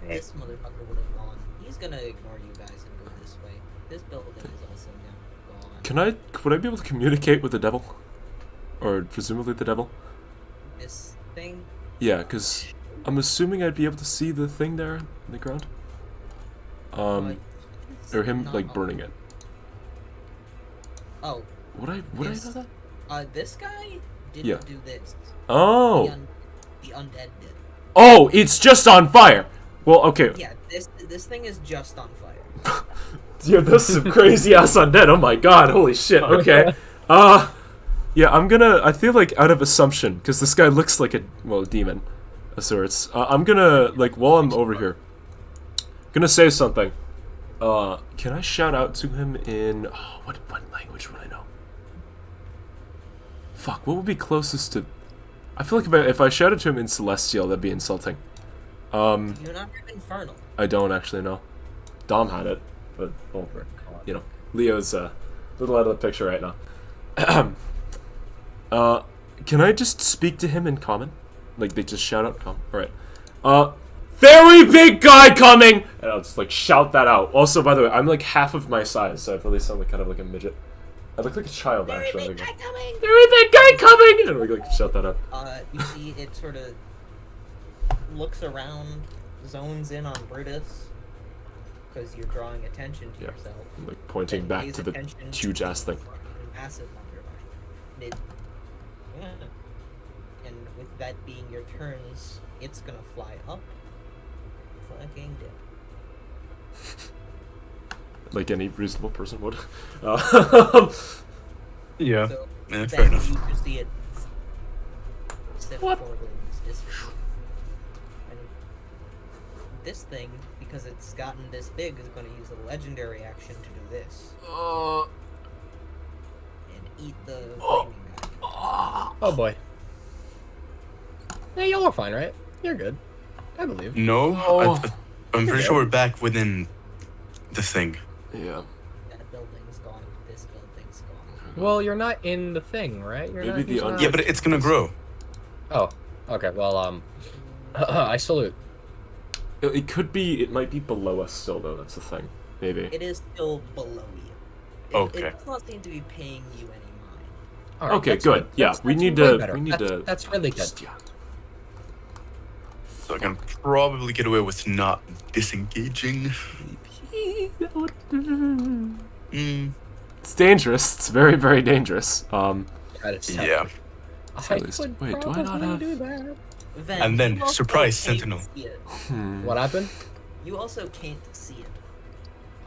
this motherfucker would have gone. He's gonna ignore you guys and go this way. This building is also now gone. Would I be able to communicate with the devil? Or presumably the devil? This thing. Yeah, because I'm assuming I'd be able to see the thing there in the ground. it's Or him not like on- burning it. Oh, Would I Yes. know that? This guy didn't Yeah. do this. Oh. The undead did. Oh, it's just on fire. Well, okay. Yeah, this thing is just on fire. Yeah, this is some crazy ass undead. Oh my god, holy shit. Okay. Yeah, I feel like out of assumption, because this guy looks like a demon of sorts. I'm gonna, like, while I'm over here, gonna say something. Can I shout out to him in, what language would I know? Fuck, what would be closest to, I feel like if I shouted to him in Celestial, that'd be insulting. Do you not have Infernal? I don't actually know. Dom had it, but, well, you know, Leo's a little out of the picture right now. Can I just speak to him in common? Like, they just shout out common? Alright. Very big guy coming! And I'll just, like, shout that out. Also, by the way, I'm, like, half of my size, so I really sound like kind of like a midget. I look like a child, actually. Very big guy coming! Very big guy coming! And we, like, shout that out. You see, it sort of looks around, zones in on Brutus, because you're drawing attention to yourself. I'm, like, pointing back pays to the attention huge-ass the thing. Massive wonder. And with that being your turns, it's gonna fly up. Fucking dip. Like any reasonable person would. Yeah. So Yeah, then fair enough. you just see it step What? forward and this thing, because it's gotten this big, is going to use a legendary action to do this and eat the flaming guy. Oh boy. Yeah, y'all are fine, right? You're good. I believe. No, Oh. I'm pretty sure we're back within the thing. Yeah. That building's gone. This building's gone. Well, you're not in the thing, right? You're Maybe not, the he's not- Yeah, but it's gonna grow. Oh, okay. Well, I salute. It could be, it might be below us still, though, that's the thing. Maybe. It is still below you. Okay. It does not seem to be paying you any mind. All right, Okay, that's good. Yeah, That's- we that's need way to, better. That's really good. just, yeah. So I can probably get away with not disengaging. It's dangerous. It's very, very dangerous. That is Yeah. I least- would wait, do I not probably have- do that. And then, you also surprise, can't Sentinel. see it. What happened? You also can't see it.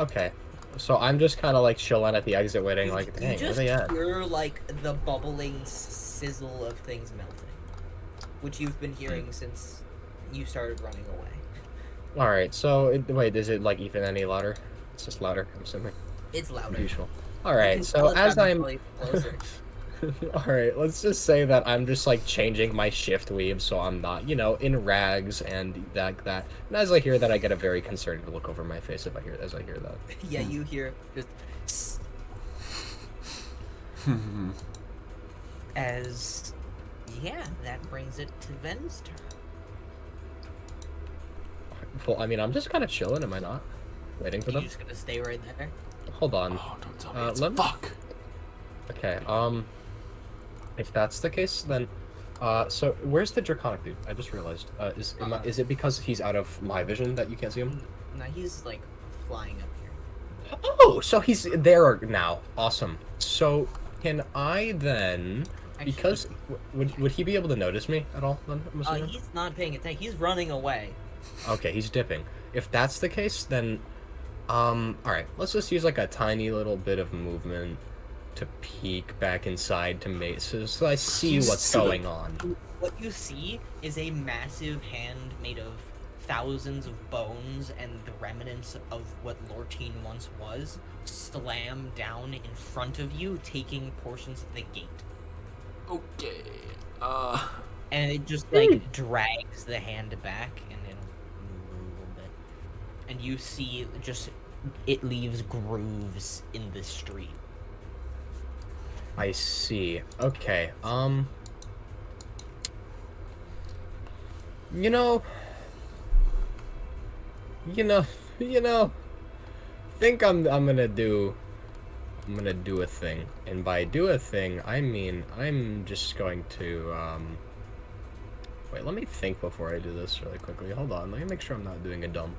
Okay. So I'm just kind of like chilling at the exit waiting, like, you dang, where just they at? hear like the bubbling sizzle of things melting, which you've been hearing since you started running away. Alright, so, wait, is it like even any louder? It's just louder, I'm assuming. It's louder. Usual. You Alright, can so tell it's as gotten I'm... really closer. Alright, let's just say that I'm just like changing my shift weave so I'm not, you know, in rags and that. And as I hear that, I get a very concerned look over my face as I hear that. Yeah, you hear just as that brings it to Ven's turn. Well, I mean, I'm just kind of chilling, am I not? Waiting for You're them? just gonna stay right there. Hold on. Oh, don't tell me it's let me- fuck. Okay, if that's the case, then, so where's the Draconic dude? I just realized. Is it because he's out of my vision that you can't see him? Now he's like flying up here. Oh, so he's there now. Awesome. So, can I then, Actually, because, would he be able to notice me at all, then, I'm assuming? he's not paying attention. He's running away. Okay, he's dipping. If that's the case, then, alright, let's just use like a tiny little bit of movement to peek back inside to make so I see what's going on. What you see is a massive hand made of thousands of bones and the remnants of what Lortine once was slam down in front of you, taking portions of the gate. Okay. And it just like drags the hand back and it'll move a little bit. And you see just it leaves grooves in the street. I see. Okay, you know, think I'm gonna do a thing. And by do a thing, I mean, I'm just going to, wait, let me think before I do this really quickly. Hold on, let me make sure I'm not doing a dumb,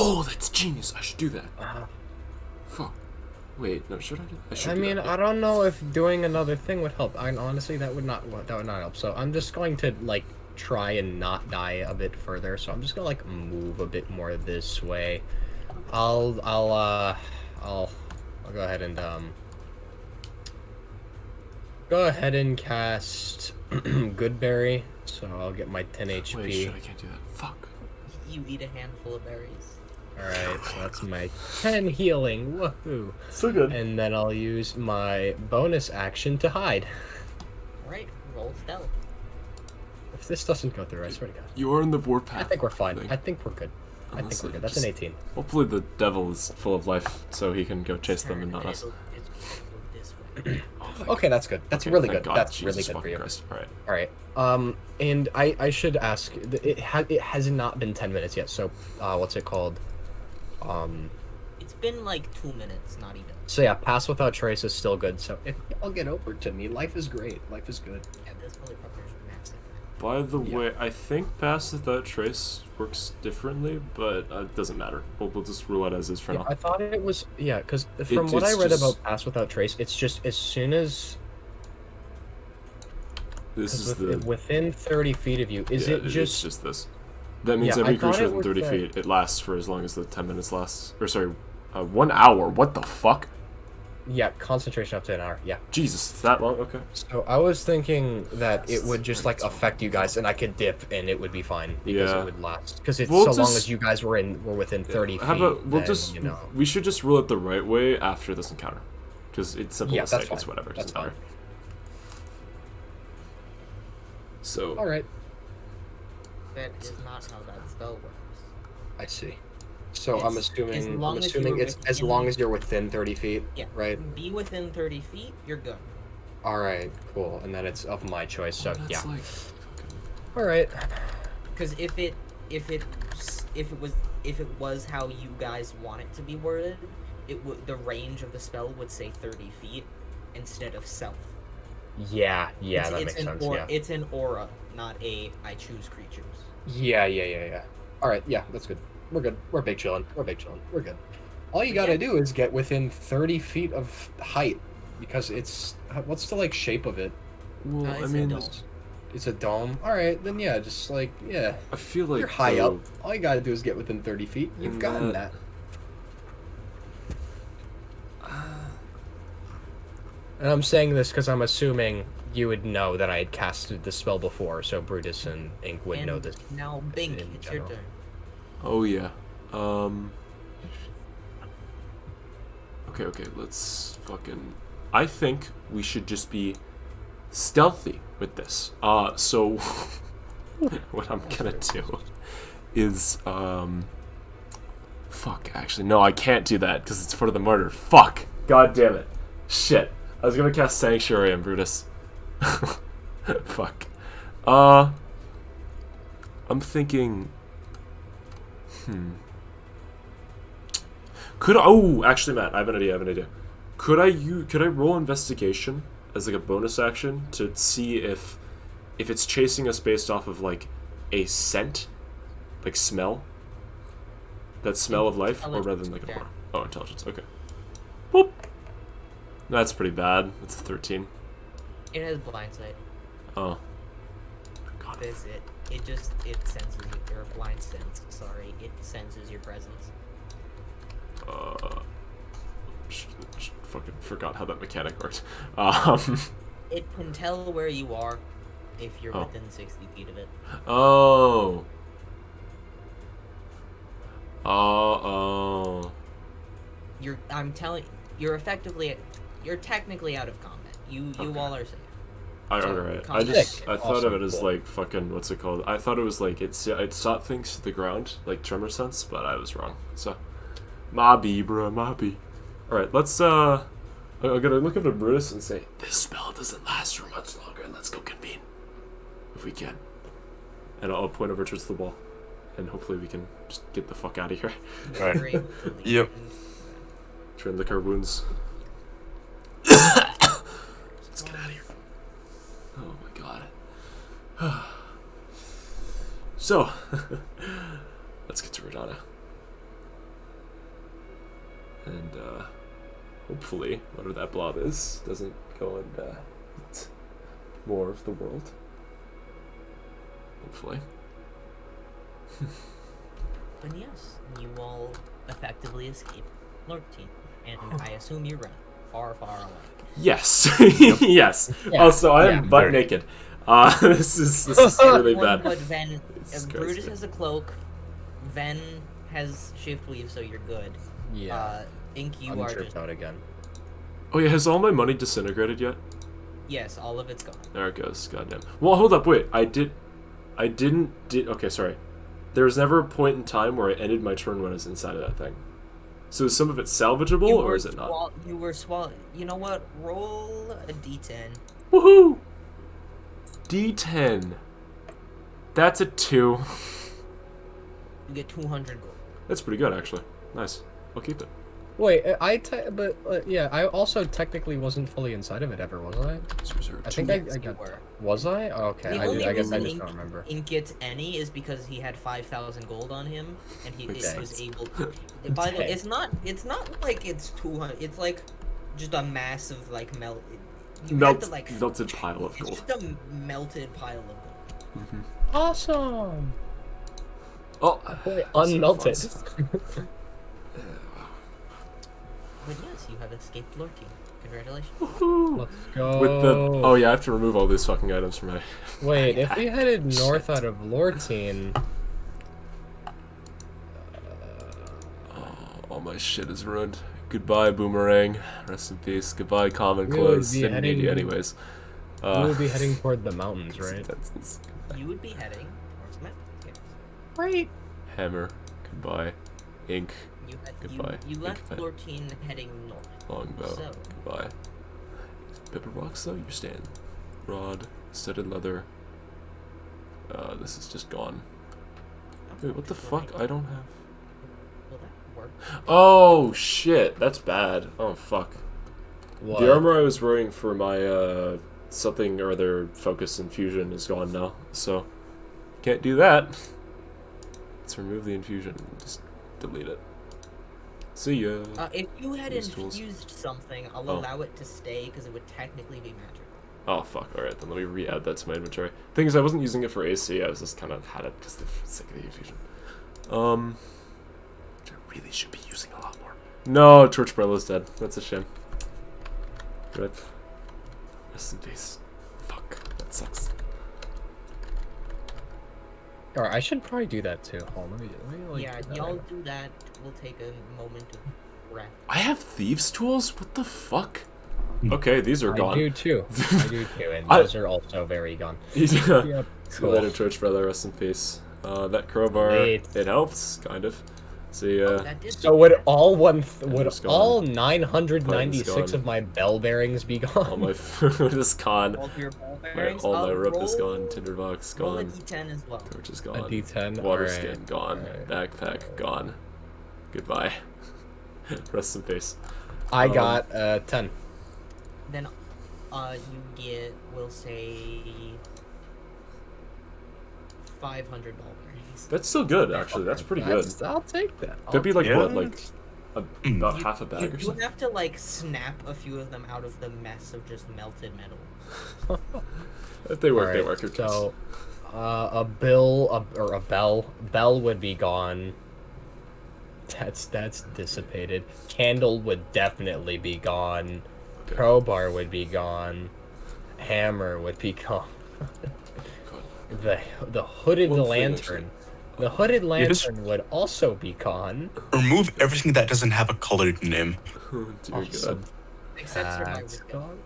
Oh, that's genius. I should do that. Uh, Fuck. Wait, no, should I do that? I should I do mean, that. I don't know if doing another thing would help. I honestly, that would not help. So I'm just going to like try and not die a bit further. So I'm just gonna like move a bit more this way. I'll go ahead and cast Goodberry. So I'll get my 10 HP. Wait, shit, I can't do that. Fuck. You eat a handful of berries. Alright, so that's my 10 healing. Woohoo! So good. And then I'll use my bonus action to hide. Alright, roll stealth. If this doesn't go through, I swear to God. You are in the warpath. I think we're fine. thing. I think we're good. I think Honestly, we're good. That's just- an 18. Hopefully the devil is full of life, so he can go chase them and Turn, not us. it'll go this way. Oh, thank Okay, that's good. That's Okay, really thank good. God. That's Jesus really good for fucking you. Christ. All right. Alright. And I should ask, it has not been 10 minutes yet, so, what's it called? It's been like 2 minutes, not even. So yeah, Pass Without Trace is still good, so if y'all get over to me, life is great. Life is good. Yeah, this motherfucker's maxed out. By the Yeah. way, I think Pass Without Trace works differently, but it doesn't matter. We'll just rule it as is for Yeah, now. I thought it was, yeah, because from what I it's read just- about Pass Without Trace, it's just as soon as This is within 30 feet of you, is yeah, it it's just just this. That means Yeah, every I thought creature it within was 30 that- feet, it lasts for as long as the 10 minutes lasts. Or sorry, 1 hour. What the fuck? yeah, concentration up to an hour, yeah. Jesus, it's that long? Okay. So I was thinking that it would just like That's affect you guys, and I could dip, and it would be fine because Yeah. it would last. Because it's We'll so long just- as you guys were within 30 How feet. about we'll then, just you know. we should just rule it the right way after this encounter, because it's simple Yeah, mistake. that's It's fine. whatever. It That's doesn't matter. So All right, That is not how that spell works. I see. So It's- I'm as assuming long as you're it's as within- long as you're within 30 feet, Yeah. right? Be within 30 feet, you're good. All right, cool. And then it's of my choice. So that's yeah. like fucking- All right. Because if it was how you guys want it to be worded, the range of the spell would say 30 feet instead of self. Yeah, yeah, it's, that it's makes an sense. Aura, Yeah. It's an aura, not a I choose creatures. Yeah. All right, yeah, that's good. We're good. We're big chilling. We're good. All you gotta do is get within 30 feet of height, because it's what's the like shape of it? Well, I it's a mean, dome. It's a dome. All right, then yeah, just like yeah, I feel like you're high though, up. All you gotta do is get within 30 feet. You've And gotten that- that. And I'm saying this because I'm assuming you would know that I had casted the spell before, so Brutus and Ink would and know this. now, Bink, in it's your general. turn. Oh yeah. Okay. Let's fucking. I think we should just be stealthy with this. So what I'm gonna do is Fuck. Actually, no, I can't do that because it's part of the murder. Fuck. God damn it. Shit. I was gonna cast Sanctuary on Brutus. Fuck. I'm thinking. Actually, Matt, I have an idea. Could I roll investigation as like a bonus action to see if it's chasing us based off of like a scent, like smell, that smell of life, or rather than like an Yeah. aura? Oh, intelligence. Okay. Boop. That's pretty bad. That's a 13. It has blind sight. Oh. God. This it senses your blind sense. Sorry, it senses your presence. Fucking forgot how that mechanic worked. It can tell where you are if you're Oh. within 60 feet of it. Oh. I'm telling you're technically out of combat. You Okay. all are safe. Alright. So, I thought of Awesome, it as cool. like fucking what's it called? I thought it was like it shot things to the ground like tremor sense, but I was wrong. So, Mobby, bro, Mobby. All right, let's I'm gonna look up to Brutus and say this spell doesn't last for much longer. Let's go convene if we can. And I'll point over towards the wall, and hopefully we can just get the fuck out of here. Right. You're able to leave. Yep. Try and lick our wounds. Let's get out of here. Oh my god. So, let's get to Radana. And hopefully, whatever that blob is, doesn't go and eat more of the world. Hopefully. And yes, you all effectively escape Lurteen, and I assume you run far, far away. Yes. Yes. Yeah. Also, I am Yeah. butt naked. This is really bad. But Ven, Jesus Brutus Christ. has a cloak. Ven has shift weave, so you're good. Yeah. Ink, you I'm are tripped just out again. Oh yeah, has all my money disintegrated yet? yes, all of it's gone. There it goes. Goddamn. Well, hold up. Wait. Okay, sorry. There was never a point in time where I ended my turn when I was inside of that thing. So is some of it salvageable, or is it not? You were swallowed. You know what? Roll a d10. Woohoo! D10. That's a 2. You get 200 gold. That's pretty good, actually. Nice. I'll keep it. Wait, yeah, I also technically wasn't fully inside of it ever, was I? I think I Yes, you got. were. Was I? Oh, okay, The only I guess I reason just don't remember. Ink gets any is because he had 5,000 gold on him, and he Okay. was able. By the way, Okay. it's not like it's 200. It's like just a massive like melt. You have to, like, Melted pile of it's gold. just a melted pile of gold. Awesome. Oh, Wait, unmelted. But yes, you have escaped Lurking. Congratulations. woohoo! Let's go. With the oh yeah, I have to remove all these fucking items from my. Wait, if we headed north out of Lortine, Oh, all my shit is ruined. Goodbye, Boomerang. Rest in peace. Goodbye, Common We would Clothes. be Didn't need you heading- anyways. we would be heading toward the mountains, right? That's You would be heading towards Memphis. Yes. Right. Hammer. Goodbye. Ink. You Goodbye. left Ink pen. Lurteen heading north. Longbow. So- Goodbye. Pepper rocks though, you stand. Rod. Studded leather. This is just gone. Wait, what the fuck? I don't have. Will that work? Oh shit, that's bad. Oh fuck. What? The armor I was wearing for my something or other focus infusion is gone now, so can't do that. Let's remove the infusion and just delete it. See ya. If you had Use tools. infused something, I'll Oh. allow it to stay because it would technically be magical. Oh fuck, alright, then let me re-add that to my inventory. Thing is, I wasn't using it for AC, I was just kind of had it because of the sick of the infusion. Which I really should be using a lot more. No, Torch Brella's dead. That's a shame. Rip. Rest in peace. Fuck, that sucks. Alright, I should probably do that too. Hold on, let me like. Yeah, do that y'all right do that. We'll take a moment of breath. I have thieves' tools? What the fuck? Okay, these are now. gone. I do too. I do too, and I- those are also very gone. Yeah. Yep. See you later, Torch Brella. Rest in peace. That crowbar, Late. it helps, kind of. See Oh, ya. that did So would all It's gone. all 996 Pine's of my bell bearings be All gone? my food is gone. all of your ball My, bearings. all my rope is roll- gone. Tinderbox Roll a gone. d10 as well. Torch is A gone. D10. Water alright, skin gone. alright. Backpack gone. Goodbye. Rest in peace. I got 10. Then, you get, we'll say, 500 ball bearings. That's still good, actually. That's pretty good. I'll take that. That'd be like Yeah. what, like about half a bag or You something. have to like snap a few of them out of the mess of just melted metal. If they work, they Alright, work. Who cares? So, a bell would be gone. That's dissipated. Candle would definitely be gone. Okay. Crowbar would be gone. Hammer would be gone. The hooded One thing, lantern. The hooded Yeah, just- lantern would also be gone. Remove everything that doesn't have a colored name. Dear Awesome. God. Except for my That's window. gone.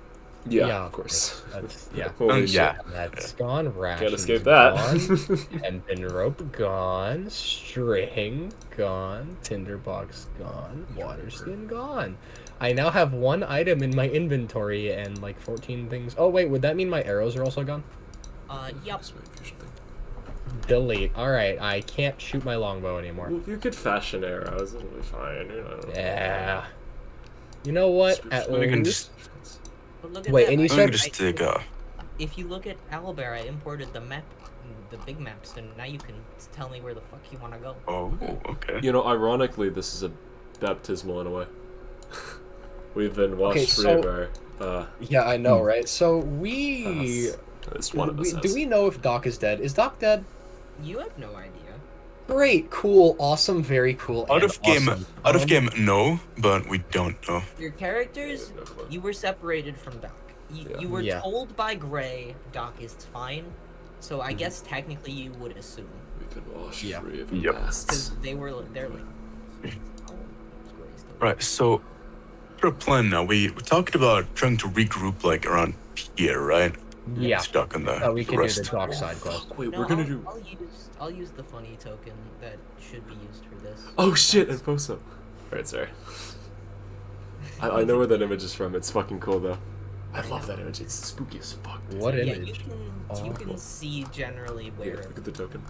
Yeah, of course. That's yeah. Holy shit. Yeah. That's gone. Rations Can't escape that. Gone. Hempen rope gone. String gone. Tinderbox gone. Water skin gone. I now have one item in my inventory and like 14 things. Oh wait, would that mean my arrows are also gone? Yep. That's my infusion thing. Delete. All right, I can't shoot my longbow anymore. Well, you could fashion arrows. It'll be fine. Yeah. You know what? At We can least. But look at Wait, that. and you Let said- me just dig If you look at Owlbear, I imported the map, the big map, so now you can tell me where the fuck you want to go. Oh, okay. You know, ironically, this is a baptismal in a way. We've been washed Okay, free so- of our. Yeah, I know, right? So we, This one of us do has. we know if Doc is dead? Is Doc dead? You have no idea. Great, cool, awesome, very cool. Out and of game, awesome. out of game, no, but we don't know. Your characters, No clue. you were separated from Doc. Yeah. You were Yeah. told by Gray Doc is fine, so I guess technically you would assume We've been washed Yeah. free of our Yep. pasts. because they're like. Oh, it's Gray's still- Right, so for a plan now, we talked about trying to regroup like around here, right? Yeah. Stuck on the, Oh, we the can do rest. the Doc side quest. Fuck, wait, No, we're gonna do. I'll use the funny token that should be used for this. Oh shit, and Foso. Alright, sorry. I know where that image is from. It's fucking cool though. I love that image. It's spooky as fuck. Dude. What Yeah, image? you Oh, can cool. see generally Yeah, where. look at the token.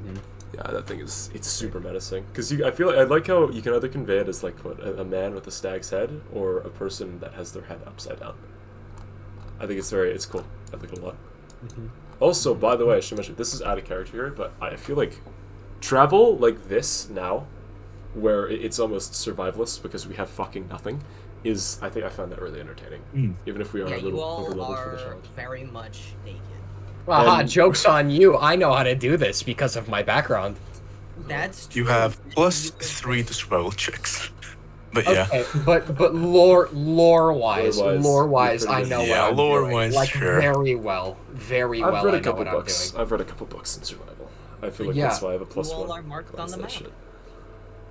Mhm. Yeah, that thing is it's super menacing. Cause I feel like I like how you can either convey it as like what a man with a stag's head or a person that has their head upside down. I think it's cool. I like it a lot. Mhm. Also, by the way, I should mention this is out of character here, but I feel like travel like this now, where it's almost survivalist because we have fucking nothing, is I think I found that really entertaining. Mm. Even if we are Yeah, a little you all overloaded for the are challenge. very much naked. Haha, And- joke's on you. I know how to do this because of my background. That's true. You have plus You could- 3 to survival checks. But yeah, Okay, but lore wise, Lore-wise, you're I pretty know good. what Yeah, I'm lore-wise, doing. Like sure. very well, very I've well. read I a know couple what books. I'm doing. I've read a couple books in survival. I feel like Yeah. that's why I have a plus You all one. are marked class on the that map. shit.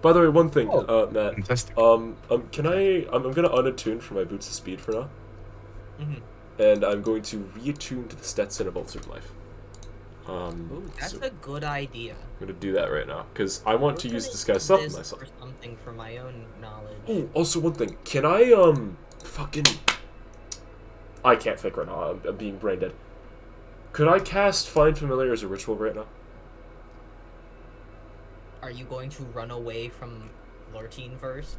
By the way, one thing, Oh. Matt. fantastic. Can I'm gonna unattune for my boots of speed for now, Mhm. and I'm going to reattune to the Stetson of Altered Life. Ooh, that's So a good idea. I'm gonna do that right now because I want to We're use gonna disguise use self on this myself. for something for my own knowledge. Oh, also one thing. Can I fucking? I can't think right now. I'm being brain dead. Could I cast Find Familiar as a ritual right now? Are you going to run away from Lortine first?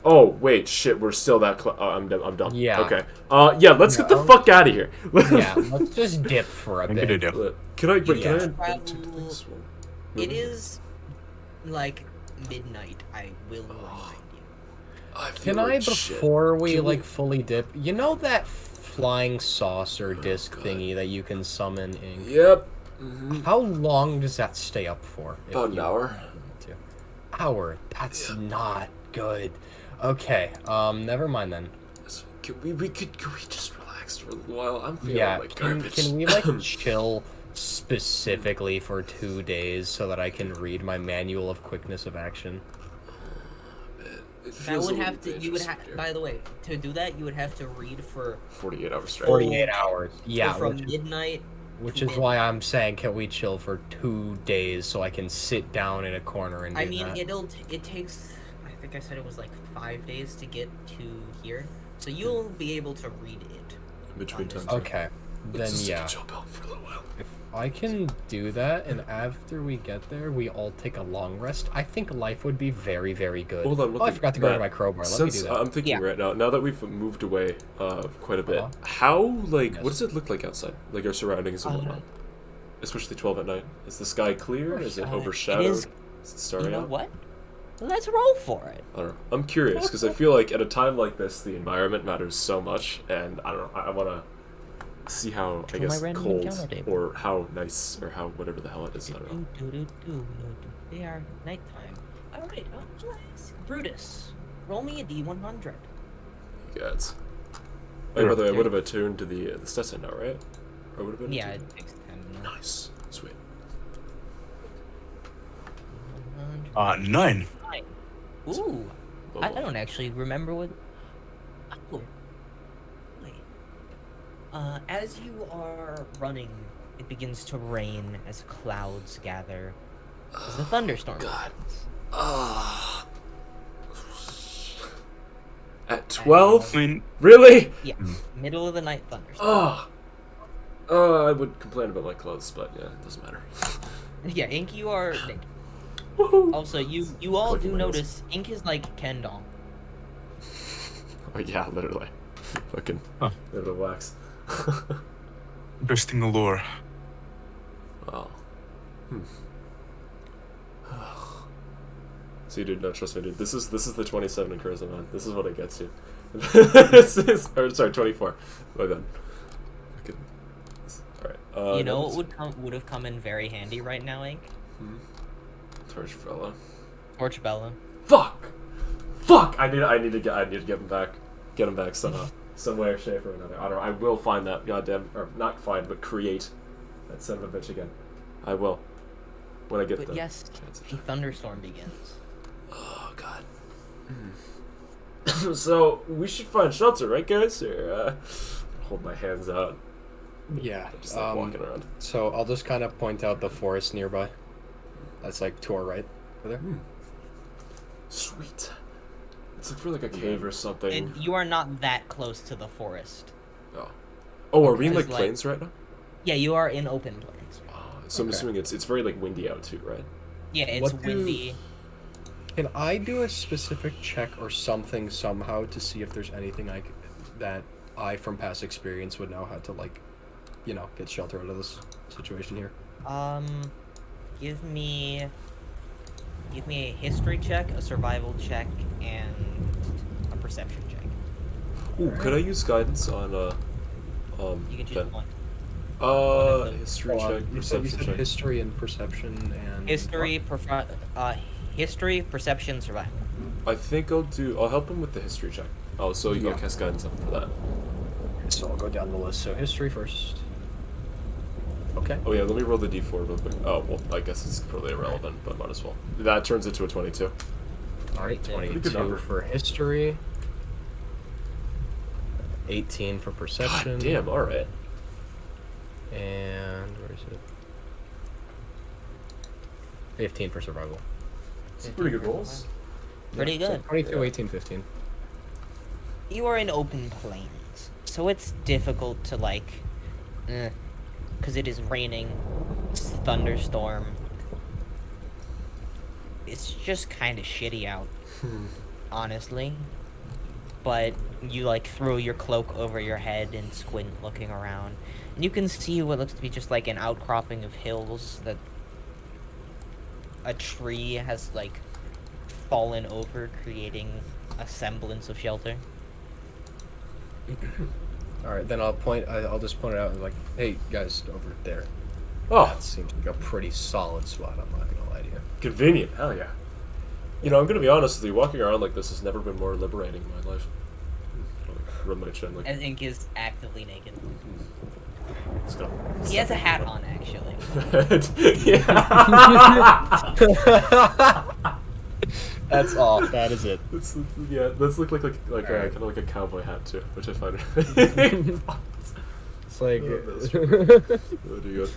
Oh wait, shit. We're still that close. I'm done. Yeah. Okay. Yeah. Let's get the No. fuck out of here. Yeah, let's just dip for a Good bit. idea. Can I? Wait, Yeah. can I? Travel- Two things? It is like midnight. I will remind you. I feel Can I, like shit. before we Can like fully dip, you know that flying saucer disc God. thingy that you can summon in? Yep. Mm-hmm. How long does that stay up for? if About an you hour. want to? Hour? That's Yeah. not good. Okay, never mind then. Can we just relax for a little while? I'm feeling Yeah, like can, garbage. can we like chill specifically for 2 days so that I can read my manual of quickness of action? It That feels would a have little to. You would dangerous have. in here. By the way, to do that, you would have to read for 48 hours straight. 48 hours. Yeah, from which, midnight. which is why I'm saying can we chill for 2 days so I can sit down in a corner and do I mean, that? it takes. I think I said it was like 5 days to get to here, so you'll be able to read it. In between times. Okay, then Let's just yeah. chill belt for a little while. If I can do that, and after we get there, we all take a long rest, I think life would be very, very good. Hold on, one Oh, I thing. forgot to go to Matt, my crowbar. Let me Since do that. I'm thinking Yeah. right now that we've moved away quite a bit, Uh-huh. how like Yes. what does it look like outside? Like our surroundings and whatnot, especially 12 at night. Is the sky clear? Is it overshadowed? It Is it starry You know out? what? Let's roll for it. I don't know. I'm curious because I feel like at a time like this, the environment matters so much, and I don't know. I want to see how I For my guess random cold encounter table. or how nice or how whatever the hell it is. I don't know. They are nighttime. All right, Brutus, roll me a D100. Gods. Oh, by the way, I would have attuned to the Stetson now, right? Or would have been. Yeah, attuned? it takes 10. Nice. Sweet. 9. Ooh, I Bubble. don't actually remember what. Oh, wait. As you are running, it begins to rain as clouds gather. As the thunderstorm. God. Ah. At 12? I mean, Really? Yeah, middle of the night thunderstorm. Oh. I would complain about my clothes, but yeah, it doesn't matter. Yeah, Ink, you are naked. Woohoo. Also, you all Clicking do my heels. notice Ink is like Ken doll. Oh yeah, literally. Fucking Huh. bit of wax. interesting allure. Wow. So See, dude, no, trust me, dude. This is the 27 in charisma, man. This is what it gets you. This is, or sorry, 24. My bad. All right. You know what would have come in very handy right now, Ink? Torch fella. Torchbella. Fuck! I need to get him back. Get him back somehow, some way or shape or another. I don't know. I will find that goddamn, or not find, but create that son of a bitch again. I will. When I get But the yes, chance. a thunderstorm begins. Oh god. So we should find shelter, right, guys? Or hold my hands out. Yeah. Just like walking around. So I'll just kind of point out the forest nearby. That's like to our right. Over there. Sweet. It's like for like a cave or something. And you are not that close to the forest. Oh, are we in Because, like plains right now? Yeah, you are in open plains. So I'm Okay. assuming it's very like windy out too, right? Yeah, it's What do- windy. Can I do a specific check or something somehow to see if there's anything that I from past experience would know how to like, get shelter out of this situation here? Give me a history check, a survival check, and a perception check. Ooh, could I use guidance on You can choose Ben? one. History check, You said perception check. history and perception and History, perception, survival. I think I'll help him with the history check. Oh, so you Yeah. go cast guidance up for that. So I'll go down the list. So history first. Okay. Oh yeah, let me roll the d4 real quick. Oh, well, I guess it's probably irrelevant, but might as well. That turns into a 22. All right, Pretty good number. 22 for history. 18 for perception. God damn, alright. And where is it? 15 for survival. Some pretty good rolls. Pretty So good. 22, Yeah. 18, 15. You are in open plains, so it's difficult to because it is raining, it's thunderstorm. It's just kind of shitty out, honestly. But you throw your cloak over your head and squint, looking around, and you can see what looks to be just like an outcropping of hills that a tree has fallen over, creating a semblance of shelter. All right, then I'll just point it out and hey guys, over there. Oh, That seems like a pretty solid spot. I'm not gonna lie to you. convenient. Hell yeah. I'm gonna be honest with you. Walking around like this has never been more liberating in my life. Rub my chin And Ink is actively naked. let's go. He has a hat on, actually. Yeah. That's all. That is it. Let's look like kind of like a cowboy hat too, which I find It's like. really good.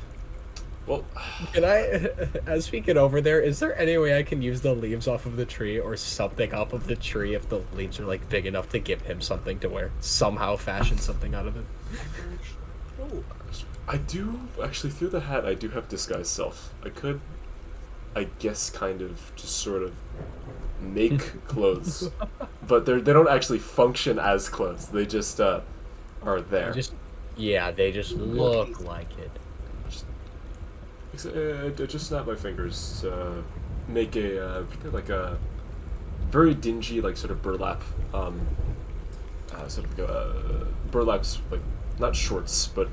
Well, Can I, as we get over there, is there any way I can use the leaves off of the tree or something off of the tree if the leaves are big enough to give him something to wear? Somehow fashion something out of it. I do actually through the hat. I do have disguise self. I could, I guess, kind of just sort of make clothes, but they don't actually function as clothes. They just are there. They just look like it. I just snap my fingers to make a very dingy sort of burlap burlap's not shorts but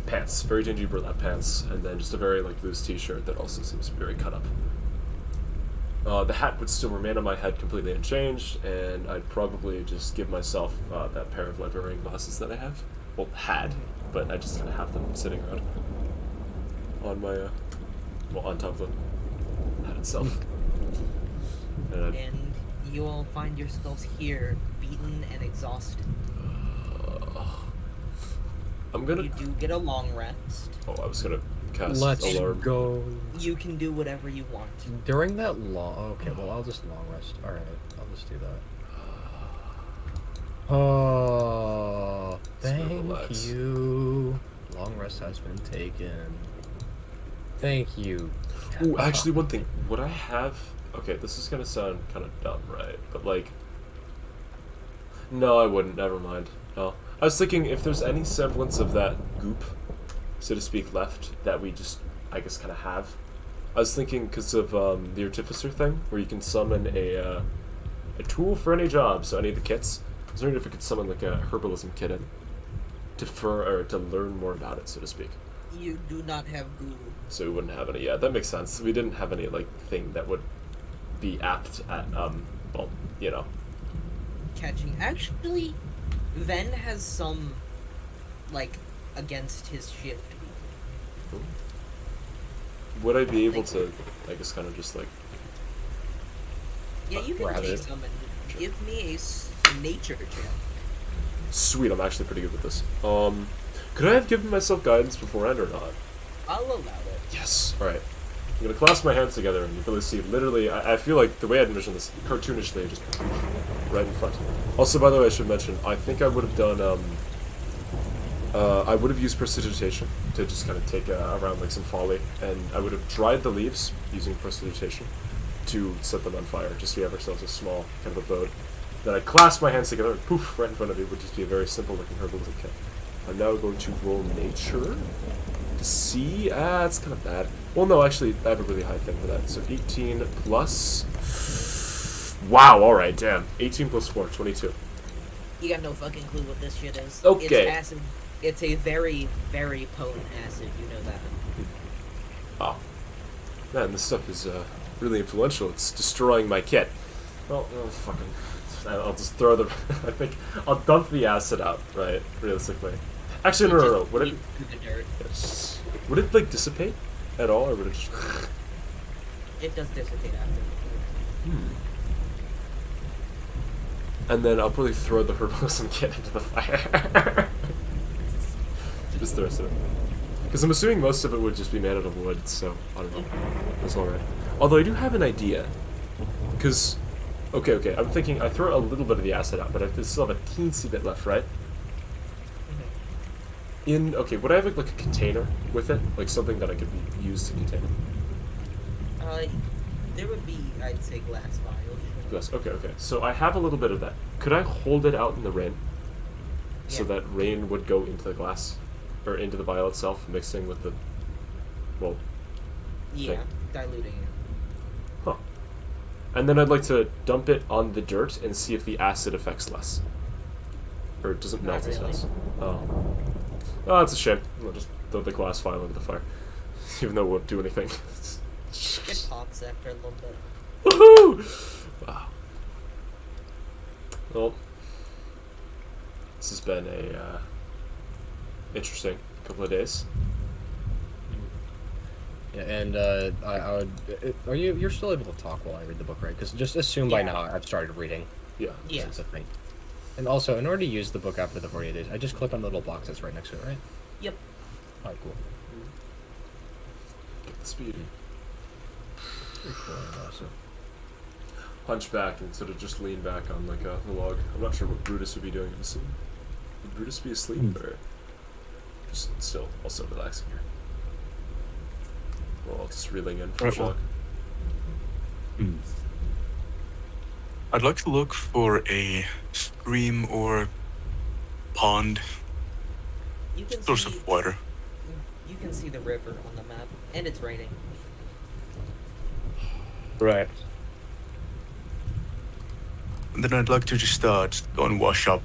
pants, very dingy burlap pants, and then just a very loose t-shirt that also seems to be very cut up. The hat would still remain on my head completely unchanged, and I'd probably just give myself that pair of librarian glasses that I have. Well, had, but I just kind of have them sitting around on my, on top of the hat itself. And And you will find yourselves here, beaten and exhausted. I'm gonna. You do get a long rest. Oh, I was gonna cast Let's alarm. go. You can do whatever you want. During that okay, well, I'll just long rest. Alright, I'll just do that. Oh, thank relax. you. Long rest has been taken. Thank you. Ooh, actually, one thing. Would I have? Okay, this is gonna sound kind of dumb, right? But no, I wouldn't. Never mind. No, I was thinking if there's any semblance of that goop, so to speak, left that we just, I guess, kind of have. I was thinking because of the artificer thing, where you can summon a tool for any job. So any of the kits. I was wondering if we could summon like a herbalism kit in to learn more about it, so to speak. You do not have guru. So we wouldn't have any. Yeah, that makes sense. We didn't have any like thing that would be apt at well, you know. Catching. Actually, Ven has some, like, against his shift. Would I be able to, I guess, kind of just like. Yeah, you can Grab take it. some and give me a nature check. Sweet, I'm actually pretty good with this. Could I have given myself guidance beforehand or not? I'll allow it. Yes. All right. I'm gonna clasp my hands together and you really see. Literally, I feel like the way I'd envision this cartoonishly, just right in front. Also, by the way, I should mention, I think I would have done. I would have used prestidigitation to just kind of take around like some folly, and I would have dried the leaves using prestidigitation to set them on fire, just so we have ourselves a small kind of abode. Then I clasp my hands together and poof, right in front of you would just be a very simple looking herbalism kit. I'm now going to roll nature to see. It's kind of bad. Well, no, actually, I have a really high thing for that. So 18 plus. Wow, alright, damn. 18 plus 4, 22. You got no fucking clue what this shit is. Okay. It's acid. It's a very, very potent acid. You know that. Oh. Man, this stuff is really influential. It's destroying my kit. Well, fucking. I'll just throw the. I think I'll dump the acid out, right? Realistically. Actually, no. Would it? To the dirt. Yes. Would it like dissipate at all, or would it just? It does dissipate after. And then I'll probably throw the herbalism kit into the fire. Just the rest of it. Because I'm assuming most of it would just be made out of wood, so I don't know. That's alright. Although I do have an idea. Because, okay, I'm thinking I throw a little bit of the acid out, but I still have a teensy bit left, right? Would I have like a container with it? Like something that I could use to contain it? There would be, I'd say, glass vials. Glass, okay. So I have a little bit of that. Could I hold it out in the rain? So Yeah. that rain would go into the glass? Or into the vial itself, mixing with the... Well, Yeah, thing. diluting it. Huh. And then I'd like to dump it on the dirt and see if the acid affects less. Or it doesn't Not melt as really. fast. Oh. Oh, that's a shame. I'll just throw the glass vial into the fire. Even though it won't do anything. It pops after a little bit. Woohoo! Wow. Well, this has been a interesting couple of days. Yeah, and I would. You're still able to talk while I read the book, right? Because just assume by Yeah. now I've started reading. Yeah. Yeah. It's a thing. And also, in order to use the book after the 48 days, I just click on the little box that's right next to it, right? Yep. Alright, cool. Get the speed. Pretty cool. And also, Hunch back and sort of just lean back on like a log. I'm not sure what Brutus would be doing in the scene. Would Brutus be asleep or just still also relaxing here? Well, just reeling in from Right, well- shock. I'd like to look for a stream or pond, You can source see, of water. You can see the river on the map, and it's raining. Right. And then I'd like to just go and wash up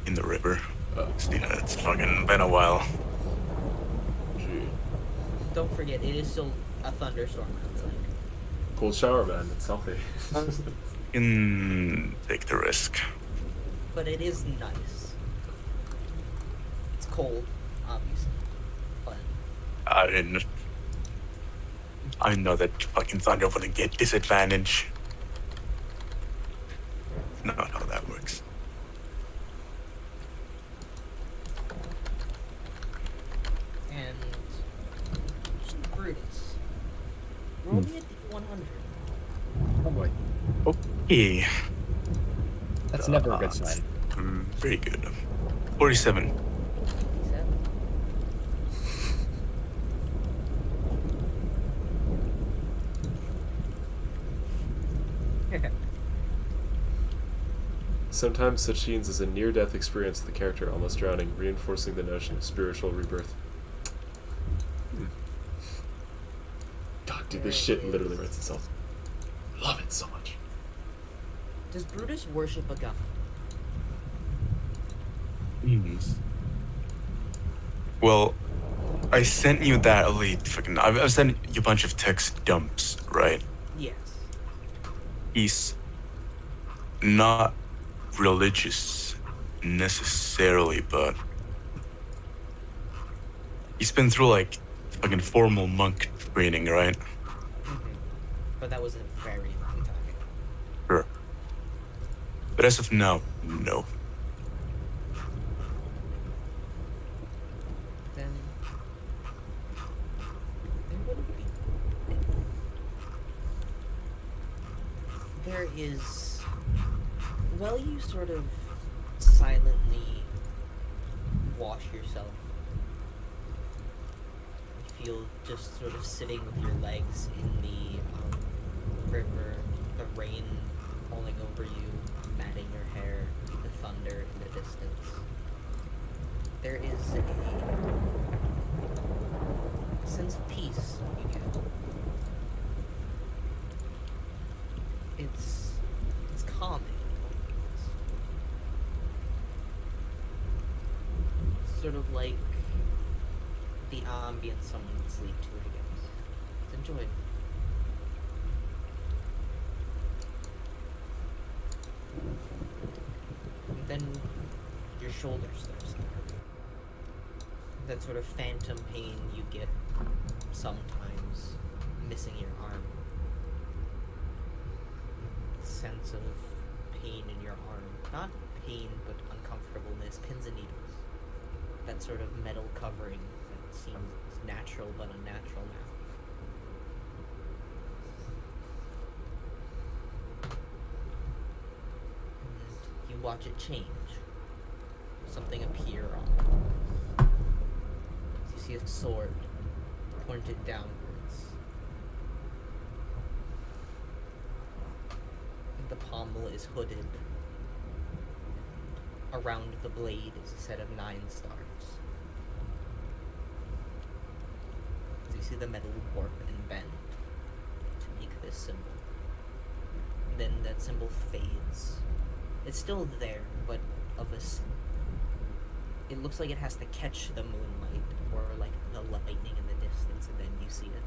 in the river. It's fucking been a while. Gee. Don't forget, it is still a thunderstorm outside. Cold shower, man. It's healthy. Can take the risk. But it is nice. It's cold, obviously. But I know that fucking thunder wouldn't get disadvantage. Not how that works. and Brutus. Roll me a D100. oh boy, Okay. that's never a good sign. Very good. 47. 7. Sometimes such scenes as a near-death experience of the character almost drowning, reinforcing the notion of spiritual rebirth. God Dude, this shit literally writes itself. Love it so much. Does Brutus worship a god? Well, I sent you that elite fucking. I've sent you a bunch of text dumps, right? Yes. He's not religious necessarily, but he's been through like fucking formal monk training, right? But that was a very long time ago. Sure. But as of now, no. Then there wouldn't be. There is. Well, you sort of silently wash yourself. You feel just sort of sitting with your legs in the river, the rain falling over you, matting your hair, the thunder in the distance. There is a sense of peace you get. It's calming. It's sort of like the ambience someone would sleep to, I guess. It's enjoyable. And then your shoulders start snapping. That sort of phantom pain you get sometimes, missing your arm. Sense of pain in your arm. Not pain, but uncomfortableness, pins and needles. That sort of metal covering that seems natural but unnatural now. And you watch it change. Something appear on it. You see a sword pointed downwards. And the pommel is hooded. Around the blade is a set of 9 stars. You see the metal warp and bend to make this symbol. Then that symbol fades. It's still there, but it looks like it has to catch the moonlight or like the lightning in the distance, and then you see it.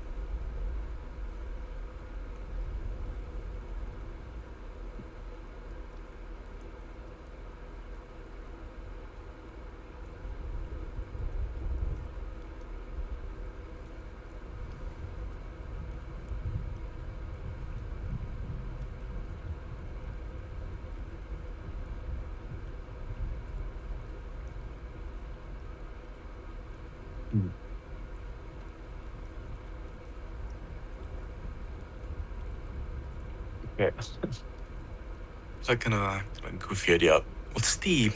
Okay. It's like a goofy idea. What's the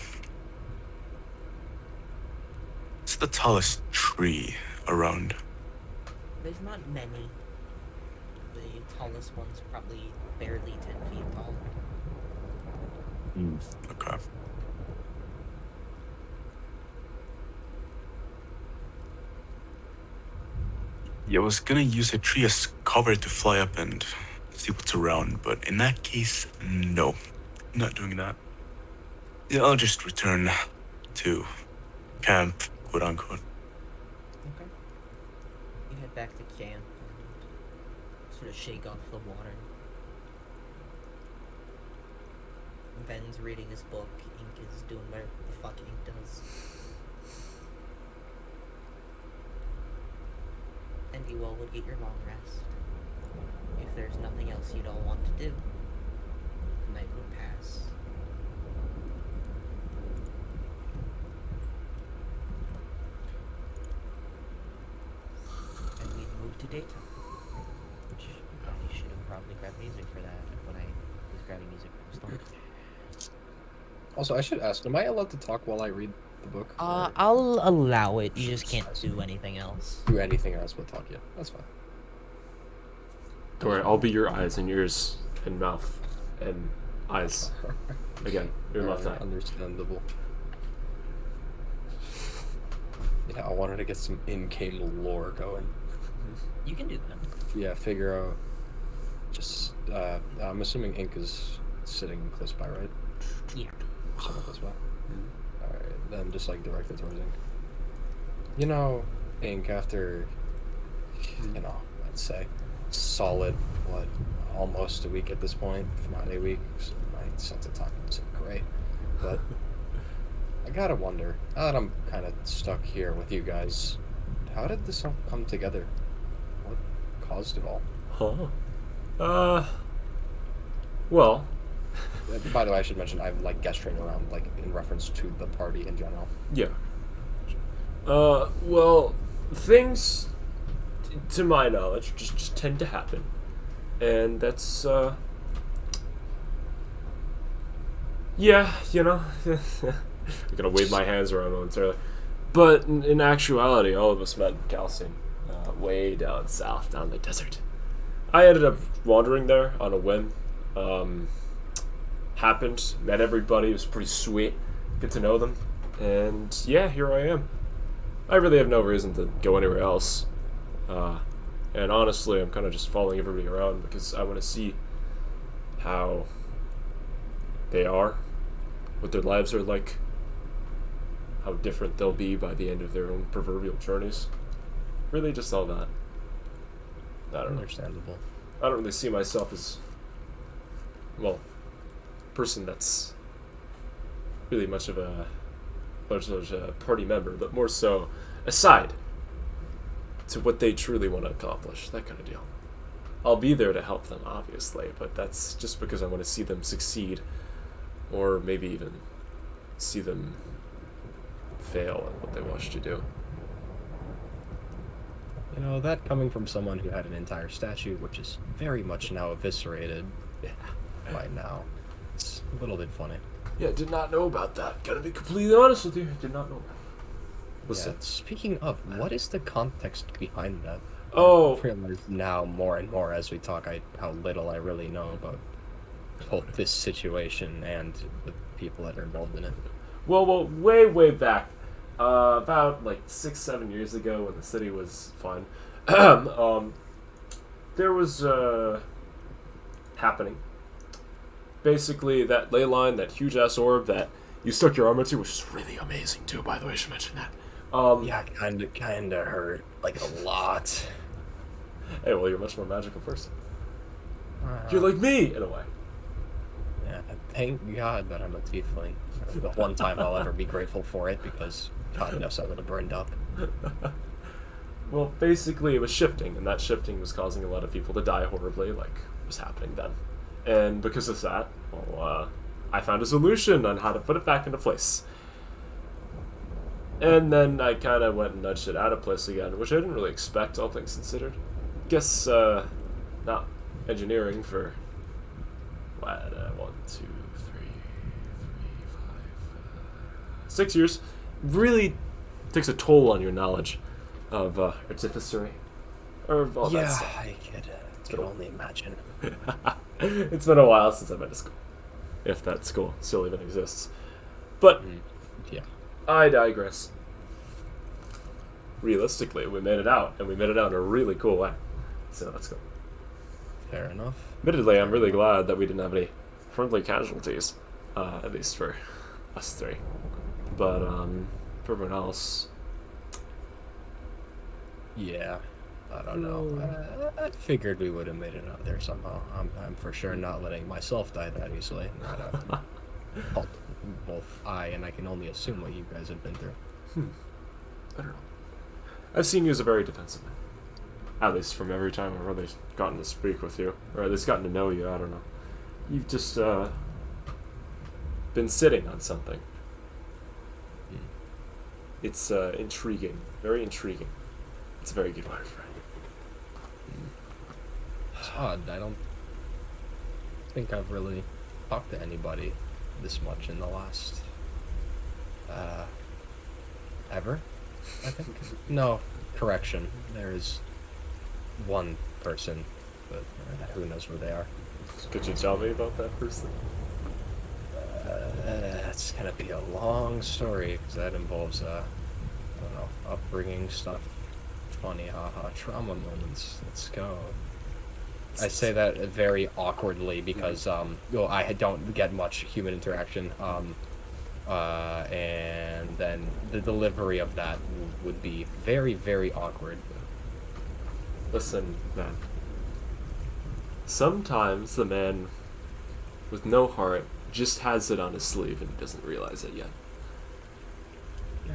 tallest tree around? There's not many. The tallest one's probably barely 10 feet tall. Okay. Yeah, I was gonna use a tree as cover to fly up and see what's around, but in that case, no. I'm not doing that. Yeah, I'll just return to camp, quote unquote. Okay. You head back to camp and sort of shake off the water. Ben's reading his book. Ink is doing whatever the fuck Ink does. And you all would get your long rest. If there's nothing else you'd all want to do, the night would pass. And we'd move to daytime. Which I should have probably grabbed music for that when I was grabbing music for the storm. Also, I should ask, am I allowed to talk while I read the book? Or I'll allow it. You just can't do anything else. do anything else but talk? Yeah, that's fine. Don't worry, I'll be your eyes and ears and mouth and eyes. Again, your left eye. Understandable. Yeah, I wanted to get some in-game lore going. You can do that. Yeah, figure out. Just, I'm assuming Ink is sitting close by, right? Yeah. Somewhat close by. Alright, then just, like, direct it towards Ink. You know, Ink, after, you know, I'd say, solid, what, almost a week at this point, if not a week. So my sense of time isn't great. But I gotta wonder, now that I'm kind of stuck here with you guys, how did this all come together? What caused it all? Huh? Well, By the way, I should mention I'm like gesturing around, like in reference to the party in general. yeah. Well, things, to my knowledge, just tend to happen, and that's yeah, you know, I'm gonna wave my hands around momentarily, but in actuality, all of us met Calcine, way down south, down the desert. I ended up wandering there on a whim. Happened, met everybody, it was pretty sweet, get to know them, and yeah, here I am. I really have no reason to go anywhere else. And honestly, I'm kind of just following everybody around because I want to see how they are, what their lives are like, how different they'll be by the end of their own proverbial journeys. Really just all that. I don't know. Understandable. I don't really see myself as, well, person that's really much of a party member, but more so aside to what they truly want to accomplish, that kind of deal. I'll be there to help them, obviously, but that's just because I want to see them succeed, or maybe even see them fail at what they wish to do. You know, that coming from someone who had an entire statue, which is very much now eviscerated right now, it's a little bit funny. Yeah, did not know about that. Gotta be completely honest with you. Did not know about that. Listen. Yeah, speaking of, what is the context behind that? Oh, I realize now more and more as we talk how little I really know about both this situation and the people that are involved in it. well, way back, about like 6-7 years ago when the city was fun, there was happening. Basically, that ley line, that huge ass orb that you stuck your arm into, which is really amazing too. By the way, I should mention that. Yeah, kinda hurt, like a lot. Hey, well, you're a much more magical person. You're like me in a way. Yeah, thank God that I'm a tiefling. The one time I'll ever be grateful for it, because God knows I would have burned up. Well, basically, it was shifting, and that shifting was causing a lot of people to die horribly, like was happening then. And because of that, well, I found a solution on how to put it back into place. And then I kind of went and nudged it out of place again, which I didn't really expect, all things considered. Guess, not engineering for, what, 1, 2, 3, 5, 6 years. Really takes a toll on your knowledge of artificery. Or all that stuff. I could only imagine. It's been a while since I've been to school. If that school still even exists. But, Yeah. I digress. Realistically, we made it out, and we made it out in a really cool way. So let's go. Fair enough. Admittedly, I'm really glad that we didn't have any friendly casualties, at least for us three. But for everyone else, Yeah. I don't know. I figured we would have made it out there somehow. I'm for sure not letting myself die that easily. Not after both I can only assume what you guys have been through. I don't know. I've seen you as a very defensive man. At least from every time I've really gotten to speak with you, or at least gotten to know you. I don't know. You've just been sitting on something. It's intriguing, very intriguing. It's a very good word for it. It's odd. I don't think I've really talked to anybody this much in the last ever. I think. No, correction. There is one person, but who knows where they are. Could you tell me about that person? It's gonna be a long story because that involves I don't know, upbringing stuff. funny, haha. Trauma moments. Let's go. I say that very awkwardly because well, I don't get much human interaction. And then the delivery of that would be very, very awkward. Listen, man. Sometimes the man with no heart just has it on his sleeve and he doesn't realize it yet. Yeah.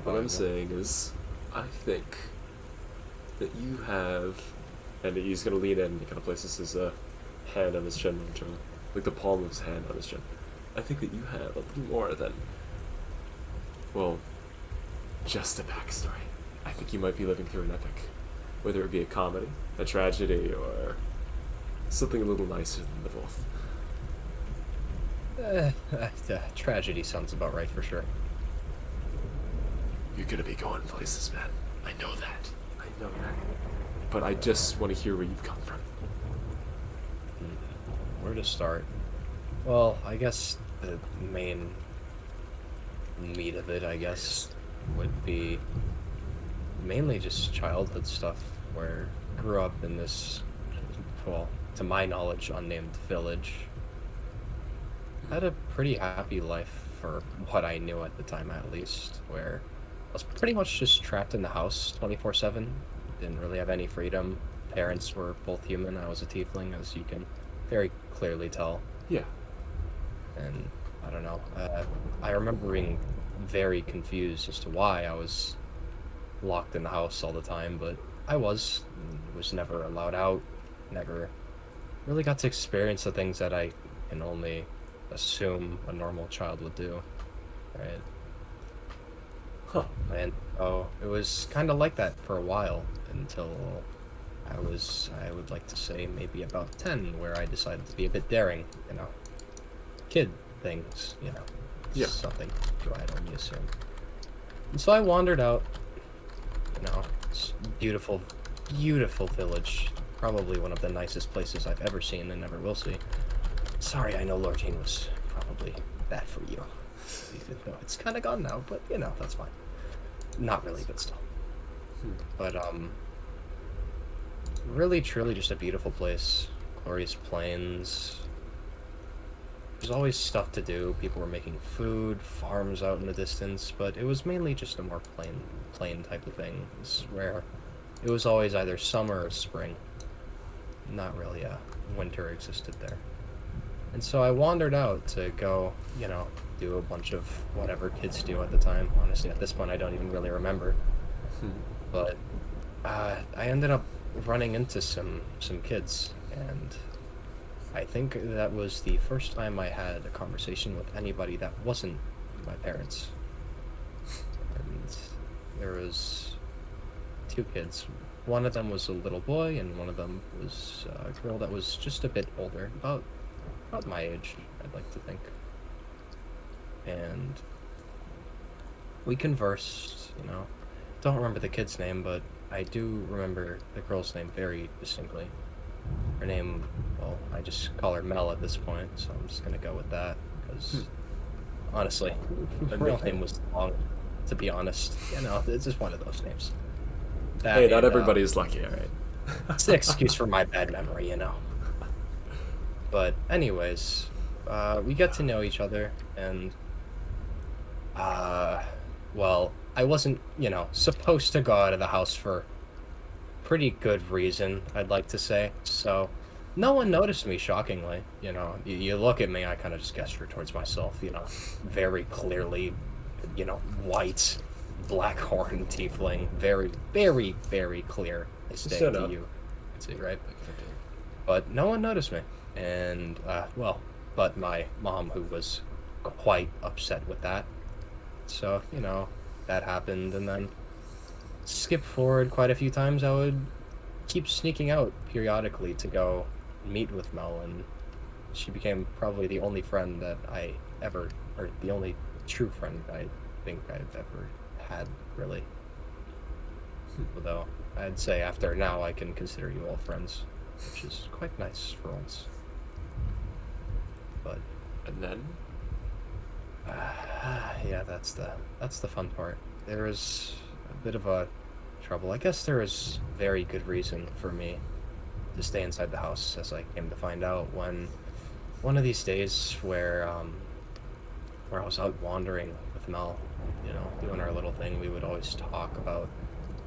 What I'm saying is, I think that you have, and he's gonna lean in and he kind of places his hand on his chin, like the palm of his hand on his chin. I think that you have a little more than, well, just a backstory. I think you might be living through an epic, whether it be a comedy, a tragedy, or something a little nicer than the both. Tragedy sounds about right for sure. You're gonna be going places, man. I know that. I know that. But I just want to hear where you've come from. Where to start? Well, I guess the main meat of it, I guess, would be mainly just childhood stuff, where I grew up in this, well, to my knowledge, unnamed village. Had a pretty happy life for what I knew at the time, at least, where I was pretty much just trapped in the house 24/7. Didn't really have any freedom. Parents were both human. I was a tiefling, as you can very clearly tell. Yeah. And I don't know. I remember being very confused as to why I was locked in the house all the time, but I was never allowed out. Never really got to experience the things that I can only assume a normal child would do, right? Huh. And oh, it was kind of like that for a while until I would like to say maybe about 10, where I decided to be a bit daring, kid things, Yeah. something you I'd only assume. And so I wandered out, this beautiful, beautiful village, probably one of the nicest places I've ever seen and never will see. Sorry, I know Lordine was probably bad for you, even though it's kind of gone now, but that's fine. Not really, but still. But really, truly, just a beautiful place. Glorious plains. There's always stuff to do. People were making food, farms out in the distance, but it was mainly just a more plain type of thing, where it was always either summer or spring. Not really a winter existed there. And so I wandered out to go, do a bunch of whatever kids do at the time. Honestly, at this point, I don't even really remember. But I ended up running into some kids, and I think that was the first time I had a conversation with anybody that wasn't my parents. And there was 2 kids. One of them was a little boy, and one of them was a girl that was just a bit older, about my age, I'd like to think. And we conversed, Don't remember the kid's name, but I do remember the girl's name very distinctly. Her name, well, I just call her Mel at this point, so I'm just gonna go with that, because honestly, her real name was long, to be honest. It's just one of those names. That Hey, not and, everybody's lucky, alright? it's the excuse for my bad memory, But anyways, we get to know each other, and well, I wasn't, supposed to go out of the house for pretty good reason, I'd like to say. So no one noticed me, shockingly. You look at me, I kind of just gesture towards myself, very clearly, white, black horn tiefling, very, very, very clear as day Shut to up. you. See, right? But no one noticed me. And, but my mom, who was quite upset with that. So, that happened, and then skip forward quite a few times, I would keep sneaking out periodically to go meet with Mel, and she became probably the only friend that I ever, or the only true friend I think I've ever had, really. Although, I'd say after now I can consider you all friends, which is quite nice for once. But And then? yeah, that's the fun part. There was a bit of a trouble. I guess there is very good reason for me to stay inside the house, as I came to find out when one of these days where I was out wandering with Mel, you know, doing our little thing, we would always talk about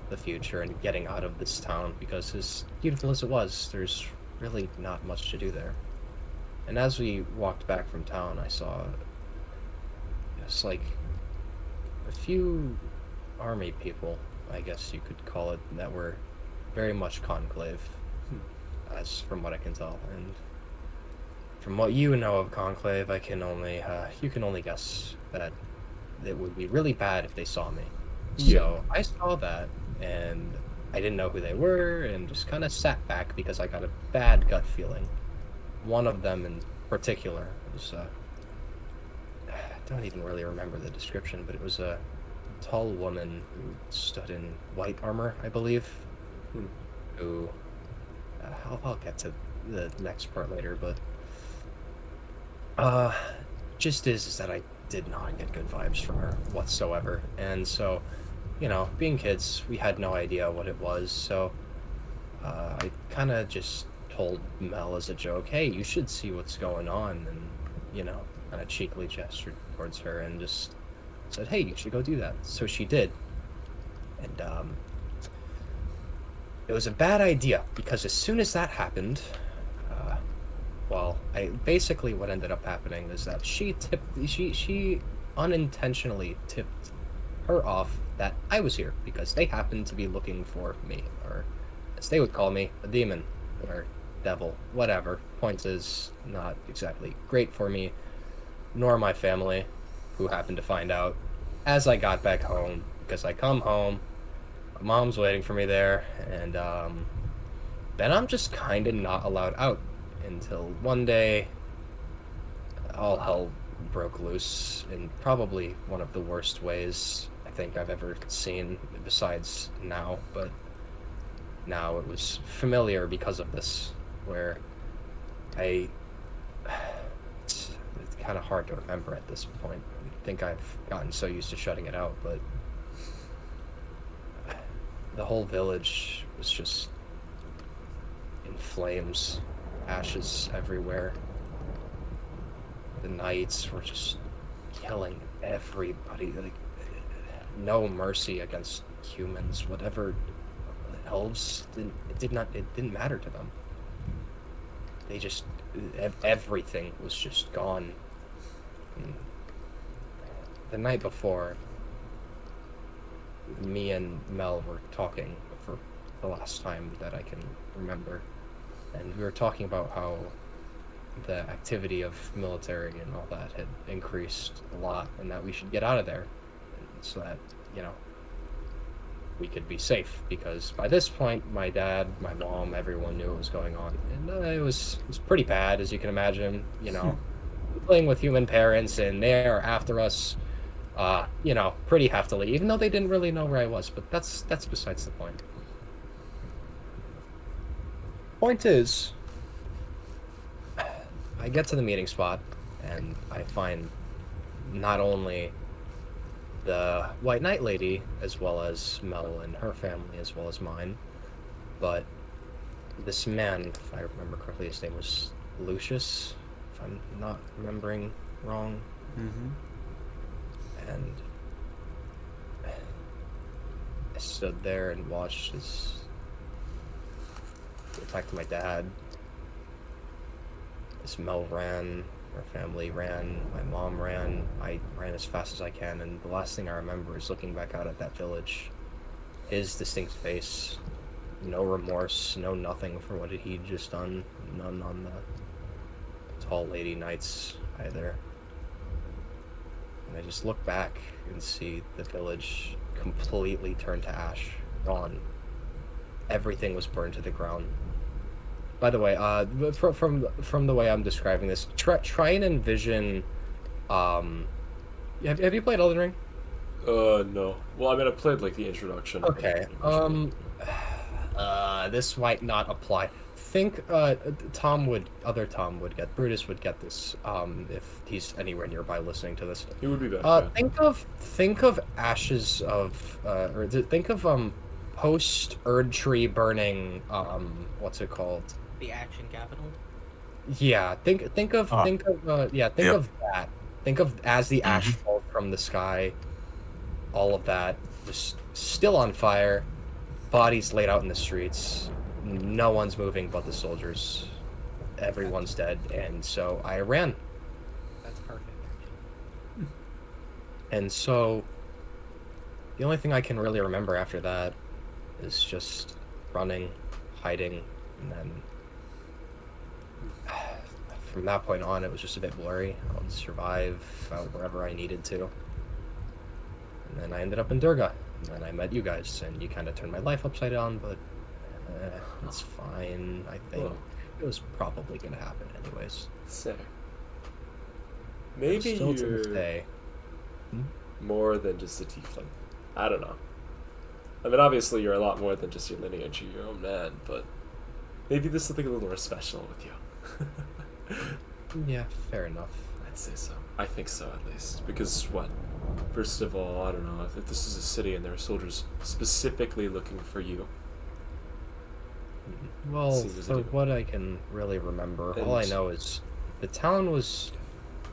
the future and getting out of this town because as beautiful as it was, there's really not much to do there. And as we walked back from town, I saw it's like a few army people, I guess you could call it, that were very much conclave, as from what I can tell. And from what you know of conclave, I can only you can only guess that it would be really bad if they saw me. Yeah. So I saw that, and I didn't know who they were, and just kind of sat back because I got a bad gut feeling. One of them in particular was I don't even really remember the description, but it was a tall woman who stood in white armor, I believe. Who I'll get to the next part later, but just is that I did not get good vibes from her whatsoever, and so, you know, being kids, we had no idea what it was, so I kind of just told Mel as a joke, hey, you should see what's going on, and, you know, kind of cheekily gestured towards her and just said, hey, you should go do that. So she did, and it was a bad idea, because as soon as that happened, well, basically what ended up happening is that she unintentionally tipped her off that I was here because they happened to be looking for me, or as they would call me, a demon or devil, whatever. Point is, not exactly great for me, nor my family, who happened to find out as I got back home, because I come home, my mom's waiting for me there, and then I'm just kind of not allowed out until one day all hell broke loose in probably one of the worst ways I think I've ever seen, besides now, but now it was familiar because of this, where it's kind of hard to remember at this point. I think I've gotten so used to shutting it out, but the whole village was just in flames, ashes everywhere. The knights were just killing everybody, like, no mercy against humans. Whatever elves, it didn't matter to them. They just, everything was just gone. And the night before, me and Mel were talking for the last time that I can remember, and we were talking about how the activity of military and all that had increased a lot, and that we should get out of there, so that, you know, we could be safe, because by this point, my dad, my mom, everyone knew what was going on, and it was pretty bad, as you can imagine, you know, playing with human parents, and they are after us, you know, pretty heftily, even though they didn't really know where I was, but that's besides the point. Point is, I get to the meeting spot, and I find not only the White Knight lady, as well as Mel and her family, as well as mine, but this man, if I remember correctly, his name was Lucius, if I'm not remembering wrong. And I stood there and watched as he attacked my dad. As Mel ran, our family ran, my mom ran, I ran as fast as I can, and the last thing I remember is looking back out at that village. His distinct face, no remorse, no nothing for what he'd just done, none on the tall lady knights either. And I just look back and see the village completely turned to ash, gone. Everything was burned to the ground. By the way, from the way I'm describing this, try and envision. Have you played Elden Ring? No. Well, I mean, I played, like, the introduction. Okay. This might not apply. Think, other Tom would get, Brutus would get this, if he's anywhere nearby listening to this. He would be back. Yeah. Think of ashes of, or think of, post Erd Tree burning, what's it called? The action capital. Yeah, think of think of Yep. of that. Think of as the ash Mhm. falls from the sky, all of that just still on fire, bodies laid out in the streets. No one's moving but the soldiers. Everyone's dead, and so I ran. That's perfect. And so the only thing I can really remember after that is just running, hiding, and then from that point on, it was just a bit blurry. I would survive out wherever I needed to. And then I ended up in Durga. And then I met you guys, and you kind of turned my life upside down, but it's fine, I think. Well. It was probably going to happen anyways. Sick. Maybe Still to this you're day. more than just a tiefling. I don't know. I mean, obviously you're a lot more than just your lineage. You're your own man, but maybe there's something a little more special with you. Yeah, fair enough. I'd say so. I think so, at least. Because, what? First of all, I don't know, if this is a city and there are soldiers specifically looking for you. Well, Seems as for if- what I can really remember, all I And- know is the town was,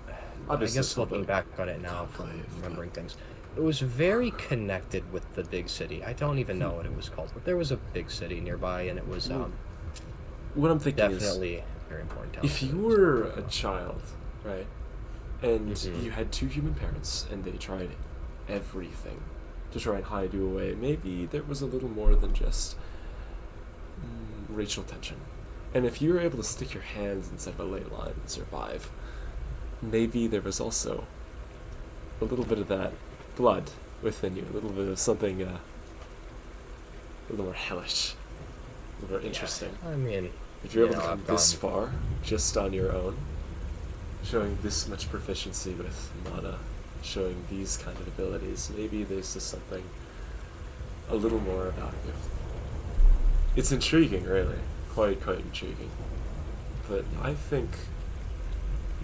I Obviously, guess it's a little looking bit back on it now from conclave, but- remembering things, it was very connected with the big city. I don't even know what it was called, but there was a big city nearby, and it was What I'm thinking is, definitely a very important town. if you were a child, right, and Mhm. you had two human parents, and they tried everything to try and hide you away, maybe there was a little more than just racial tension. And if you were able to stick your hands inside of a ley line and survive, maybe there was also a little bit of that blood within you, a little bit of something a little more hellish, a little more interesting. I mean, If you're able you to know, come I've this gone- far, just on your own, showing this much proficiency with mana, showing these kind of abilities, maybe there's just something a little more about you. It's intriguing, really. Quite intriguing. But I think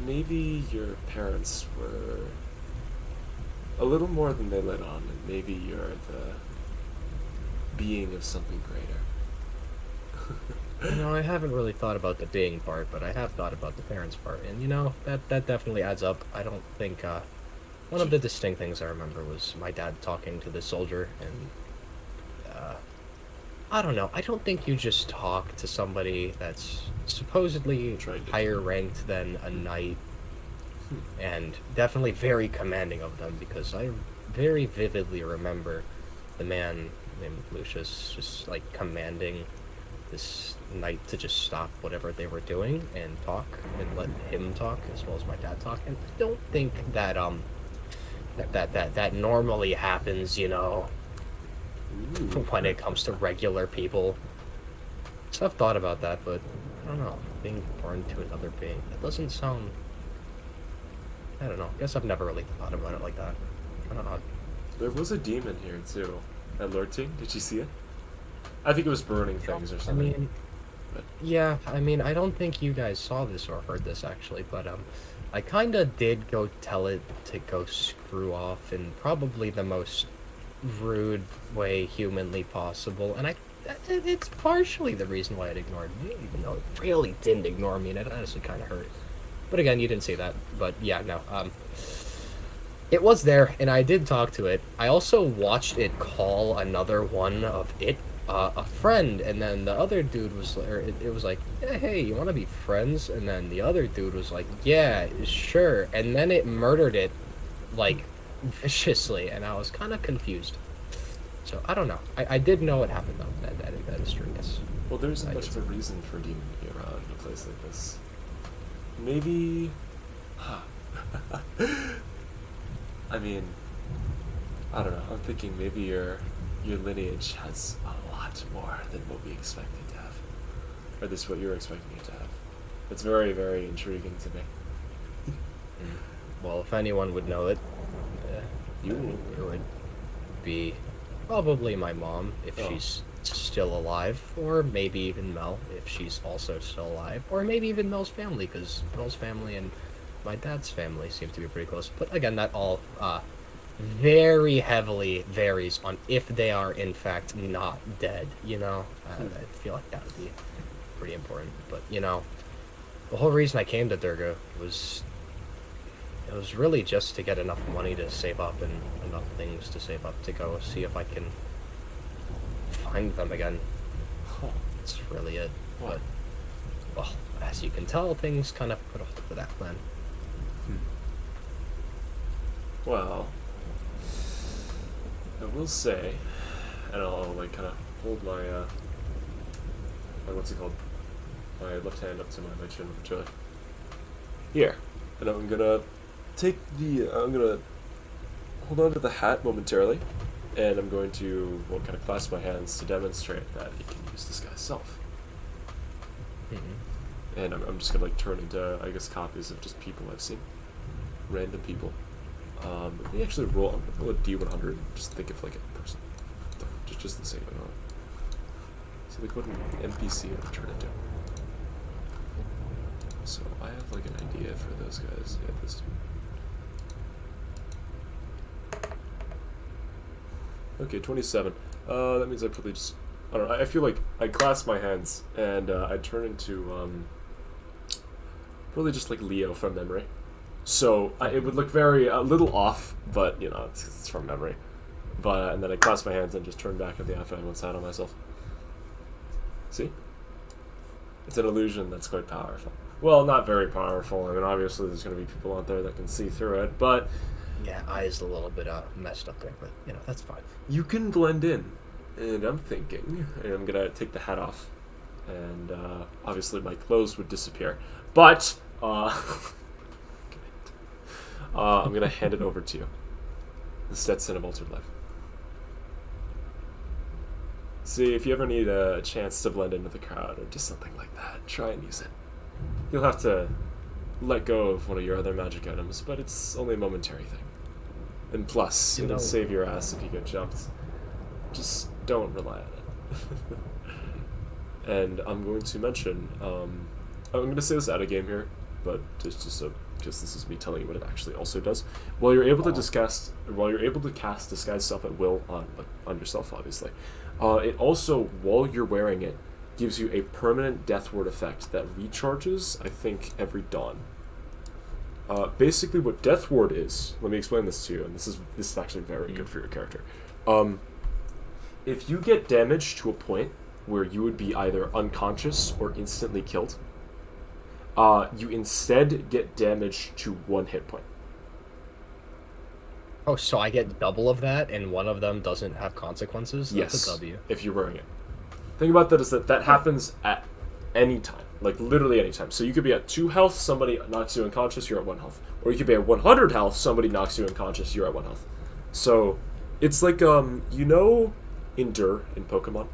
maybe your parents were a little more than they let on, and maybe you're the being of something greater. You know, I haven't really thought about the being part, but I have thought about the parents part, and you know, that definitely adds up. I don't think, one of the distinct things I remember was my dad talking to the soldier, and, I don't know, I don't think you just talk to somebody that's supposedly Trained. higher ranked than a knight, and definitely very commanding of them, because I very vividly remember the man named Lucius just, like, commanding this knight to just stop whatever they were doing and talk and let him talk as well as my dad talk. And I don't think that that normally happens, you know, when it comes to regular people. So I've thought about that, but I don't know. Being born to another being, that doesn't sound. I don't know. I guess I've never really thought about it like that. I don't know. There was a demon here too, alerting. Did you see it? I think it was burning things or I something. mean, But- yeah, I mean, I don't think you guys saw this or heard this actually, but I kind of did go tell it to go screw off in probably the most rude way humanly possible, and it's partially the reason why it ignored me, even though it really didn't ignore me, and it honestly kind of hurt. But again, you didn't see that. But yeah, no, it was there, and I did talk to it. I also watched it call another one of it a friend, and then the other dude was, or it was like, yeah, hey, you want to be friends? And then the other dude was like, yeah, sure. And then it murdered it, like, viciously, and I was kind of confused. So I don't know. I did know what happened though. That is true. Yes. Well, there isn't I much did. of a reason for a demon to be around in a place like this. Maybe. I mean, I don't know. I'm thinking maybe your lineage has a lot more than what we expected to have, or this is what you're expecting it to have. It's very intriguing to me. Well, if anyone would know it, You? it would be probably my mom if Oh. she's still alive, or maybe even Mel if she's also still alive, or maybe even Mel's family, because Mel's family and my dad's family seem to be pretty close. But again, that all very heavily varies on if they are in fact not dead. You know, I feel like that would be pretty important. But you know, the whole reason I came to Durga was it was really just to get enough money to save up and enough things to save up to go see if I can find them again. That's really it. But well, as you can tell, things kind of put off to that plan. Well, I will say, and I'll like kind of hold my what's it called? My left hand up to my chin with the here, and I'm gonna I'm gonna hold on to the hat momentarily, and I'm going to kind of clasp my hands to demonstrate that it can use disguise self. And I'm just gonna like turn into, I guess, copies of just people I've seen, random people. They actually roll a D100. Just think of like a person, just the same. So like what an NPC would turn into. So I have like an idea for those guys. Yeah, this dude. Okay, 27. That means I probably just, I don't know, I feel like I clasp my hands and I turn into really just like Leo from memory. So it would look very a little off, but you know it's from memory. But and then I clasp my hands and just turn back at the outfit I once had on myself. See, it's an illusion that's quite powerful. Well, not very powerful. I mean, obviously there's going to be people out there that can see through it, but Yeah, eyes a little bit messed up there, but you know that's fine. you can blend in. And I'm thinking, and I'm gonna take the hat off, and obviously my clothes would disappear, but I'm gonna hand it over to you. The Stetson of Altered Life. See, if you ever need a chance to blend into the crowd or just something like that, try and use it. You'll have to let go of one of your other magic items, but it's only a momentary thing. And plus, it'll save your ass if you get jumped. Just don't rely on it. And I'm going to mention, I'm going to say this out of game here, but just this is me telling you what it actually also does. While you're able to cast disguise self at will on yourself, obviously, it also, while you're wearing it, gives you a permanent death ward effect that recharges, I think, every dawn. Basically, what death ward is, let me explain this to you, and this is actually very good for your character. If you get damaged to a point where you would be either unconscious or instantly killed, you instead get damaged to 1 hit point. Oh, so I get double of that, and one of them doesn't have consequences? That's Yes, a W. if you're wearing it. Thing about that is that happens at any time, like literally any time. So you could be at 2 health, somebody knocks you unconscious, you're at 1 health. Or you could be at 100 health, somebody knocks you unconscious, you're at 1 health. So it's like, you know Endure in Pokemon?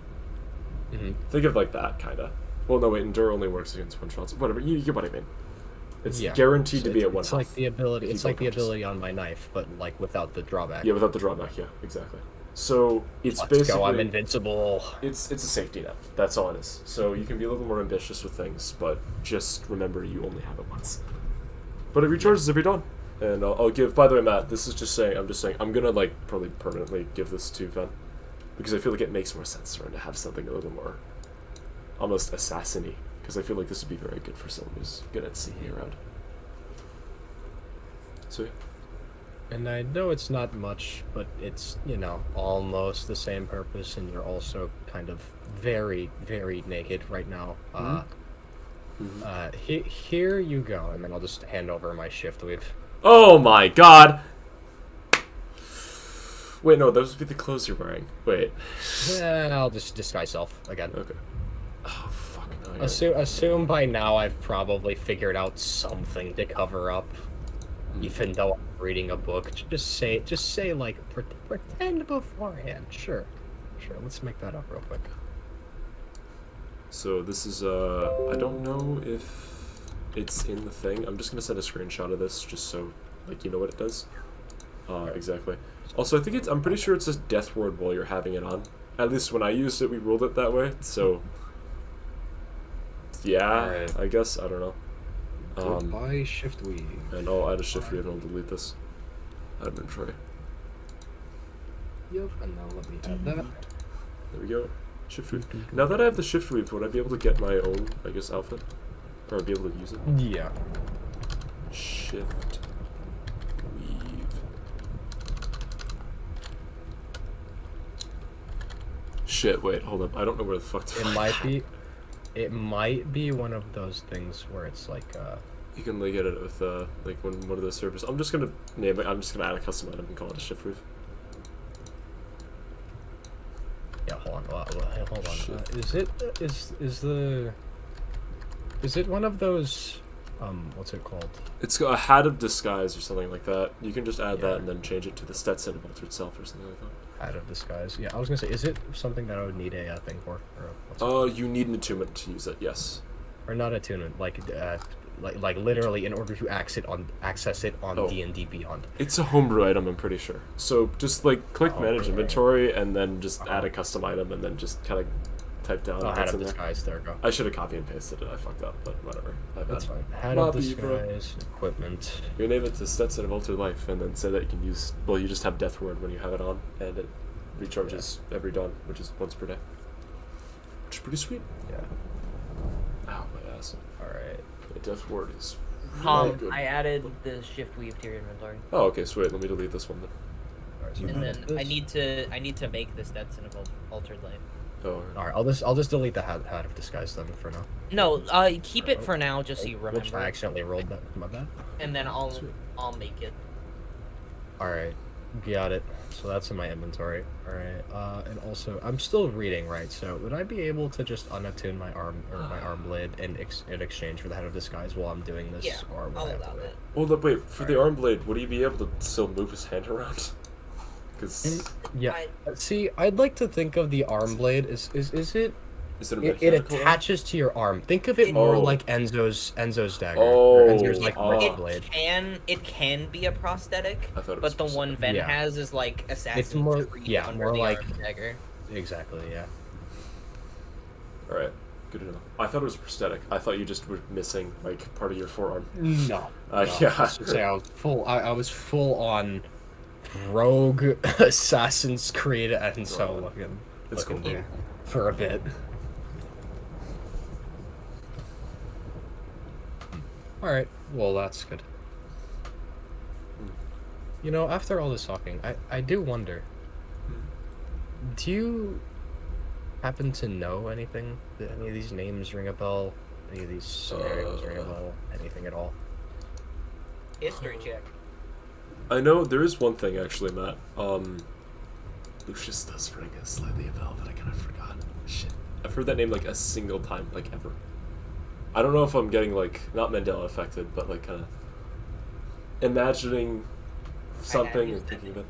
Mm-hmm. Think of like that, kind of. Well, no, wait, Endure only works against one-shots. Whatever, you get what I mean. It's guaranteed to be at 1 It's health. like the ability. It's like the ability on my knife, but like without the drawback. Yeah, without the drawback, yeah, exactly. So it's Let's basically... go, I'm invincible. It's a safety net. That's all it is. So you can be a little more ambitious with things, but just remember you only have it once. But it recharges every dawn. And I'll give... By the way, Matt, this is just saying... I'm just saying... I'm gonna, like, probably permanently give this to Ven. Because I feel like it makes more sense for him to have something a little more... almost assassin-y. Because I feel like this would be very good for someone who's good at sneaking around. So, yeah. And I know it's not much, but it's, you know, almost the same purpose, and you're also kind of very, very naked right now. Here you go, and then I'll just hand over my shift weave. Oh my god! Wait, no, those would be the clothes you're wearing. Wait. Yeah, I'll just disguise self again. Okay. Oh, fuck no. Assume by now I've probably figured out something to cover up. Even though I'm reading a book, just say like pretend beforehand. Sure. Let's make that up real quick. So this is I don't know if it's in the thing. I'm just gonna send a screenshot of this just so like you know what it does. Exactly. Also, I think I'm pretty sure it says death ward while you're having it on. At least when I used it, we ruled it that way. So yeah, Alright. I guess I don't know. Goodbye, shift weave. And I'll add a shift read and I'll delete this. Inventory. Yep, and now let me add that. There we go. Shift weave. Now that I have the shift weave, would I be able to get my own, I guess, outfit? Or I'd be able to use it? Yeah. Shift weave. Shit, wait, hold up. I don't know where the fuck to It find might that. be. It might be one of those things where it's like, You can like get it with like one of those servers. I'm just gonna name it. I'm just gonna add a custom item and call it a shift weave. yeah. Hold on. Hold on. Shit. Is it one of those? What's it called? It's got a hat of disguise or something like that. You can just add Yeah. that and then change it to the Stetson of Alter itself or something like that. Hat of disguise. Yeah, I was gonna say, is it something that I would need a thing for, or what's it? You need an attunement to use it. Yes. Or not attunement, like literally in order to access it on Oh. D&D Beyond. It's a homebrew item, I'm pretty sure. So just like click Oh, manage really? inventory and then just add a custom item and then just kind of type down Oh, what's hat of in there. disguise. There we go. I should have copy and pasted it. I fucked up, but whatever. My bad. That's fine. Hat My of bad, bro. disguise, equipment. You name it to Stetson of Altered Life, and then say that you can use. Well, you just have Death Ward when you have it on, and it recharges every dawn, which is once per day. Which is pretty sweet. Yeah. Ow, my ass. All right. The Death Ward is really good. I added the shift weave to your inventory. Oh, okay, sweet. Let me delete this one then. All right. So And then this. I need to make the Stetson of Altered Life. Oh, All right. I'll just delete the hat of disguise then for now. No, keep it for now, just so you Whoops, remember. I accidentally rolled that. My bad. And then I'll Sweet. make it. All right. Got it. So that's in my inventory. All right. And also, I'm still reading, right? So would I be able to just unattune my arm or my arm blade in exchange for the head of disguise while I'm doing this, Yeah, or would I'll I have allow to wait? that. well, look, wait. For the arm blade, would he be able to still move his hand around? Because Yeah. I- See, I'd like to think of the arm blade is it is it a it mechanical arm? attaches to your arm. Think of it more Oh. like Enzo's dagger. Oh, or Enzo's like oh. razor blade. It can be a prosthetic, I thought it was but the one prosthetic. Ven Yeah. has is like Assassin's more- Creed yeah, under more the like- arm dagger. Exactly. Yeah. All right, good to know. I thought it was a prosthetic. I thought you just were missing like part of your forearm. No. Yeah. Let's just say I was full. I was full on rogue Assassin's Creed, and so Oh, looking it's looking cool. there for a bit. All right. Well, that's good. You know, after all this talking, I do wonder. Do you happen to know anything? Do any of these names ring a bell? Any of these scenarios ring a bell? Anything at all? History check. I know there is one thing actually, Matt. Lucius does ring a slightly a bell, but I kind of forgot. Shit, I've heard that name like a single time, like ever. I don't know if I'm getting like not Mandela affected, but like kind of imagining something and thinking of it.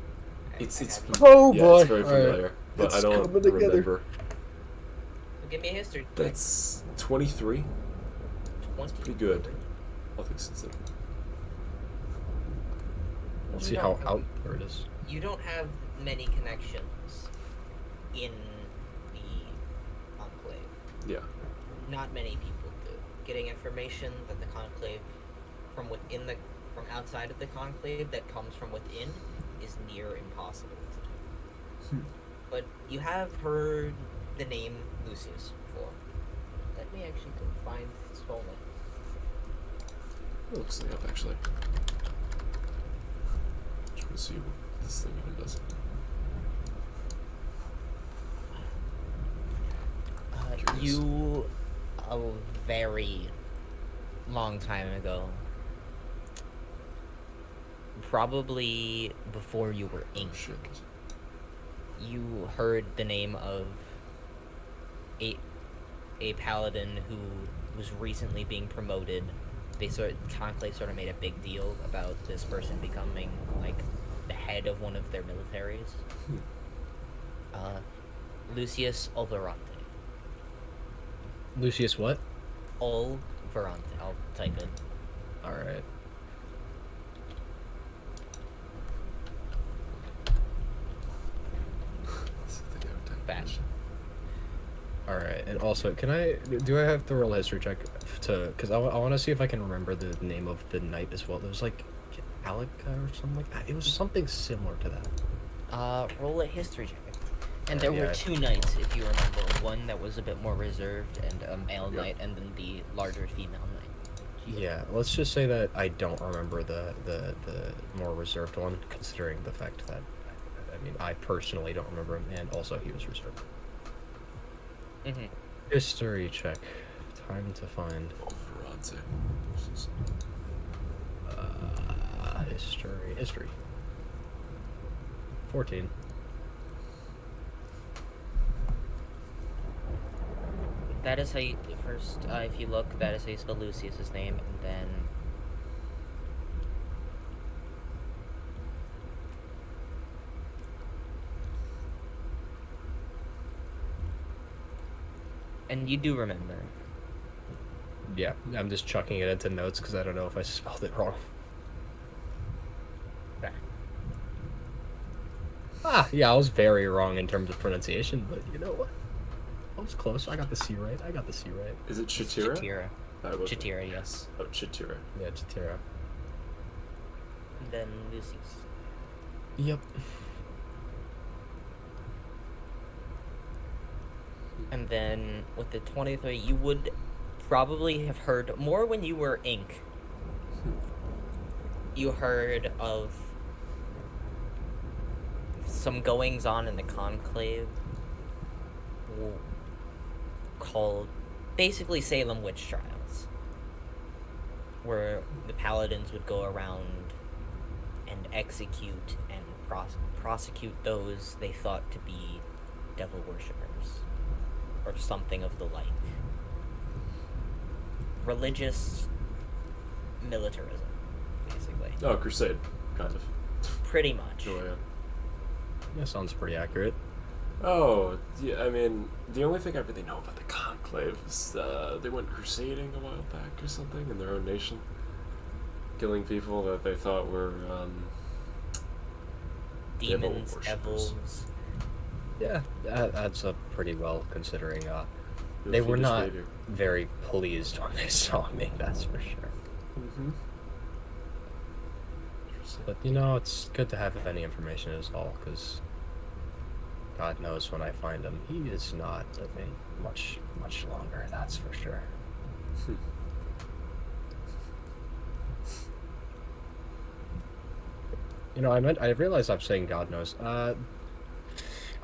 It's Oh yeah, boy! it's very familiar, but It's I don't coming together. remember. Give me a history check. That's 23. 20. Pretty good. All things considered. We'll see how out where it is. You don't have many connections in the Enclave. Yeah. Not many people do. Getting information that the Conclave from outside of the Conclave that comes from within is near impossible to do. But you have heard the name Lucius before. Let me actually go find his full name. It looks like up actually. Trying to see what this thing even does. Curious. You, a very long time ago, probably before you were Oh inked, shit. you heard the name of a paladin who was recently being promoted. Conclave sort of made a big deal about this person becoming like the head of one of their militaries. Lucius Olverante. Lucius, what? Olverante. I'll type it. All right. Bad. All right. And also, do I have to roll a history check because I want to see if I can remember the name of the knight as well. There was like Alika or something like that. It was something similar to that. Roll a history check. And there were Yeah. 2 knights, if you remember. One that was a bit more reserved and a male Yep. knight, and then the larger female knight. Yeah, let's just say that I don't remember the more reserved one, considering the fact that, I mean, I personally don't remember him, and also he was reserved. Mm-hmm. History check. Time to find. Overante. History. 14. That is how you, first, if you look, that is how you spell Lucius's name, and then... And you do remember. Yeah, I'm just chucking it into notes because I don't know if I spelled it wrong. Back. Yeah, I was very wrong in terms of pronunciation, but you know what? I was close. I got the C right. Is it Chitira? Chitira. I was Chitira, yes. Oh, Chitira. Yeah, Chitira. And then Lucius. Yep. And then with the 23, you would probably have heard more when you were Ink. You heard of some goings on in the conclave called basically Salem witch trials, where the paladins would go around and execute and prosecute those they thought to be devil worshippers or something of the like. Religious militarism, basically. Oh, crusade, kind of. Pretty much. Oh, yeah. That sounds pretty accurate. Oh, yeah, I mean, the only thing I really know about the Conclave is they went crusading a while back or something in their own nation. Killing people that they thought were, Demons, devil devils. worshippers. Yeah, that adds up pretty well considering Your they were fiendish not behavior. very pleased when they saw me, that's for sure. Mm-hmm. Interesting. But you know, it's good to have any information at all, because God knows when I find him, he is not living much longer, that's for sure. You know, I realize I'm saying God knows.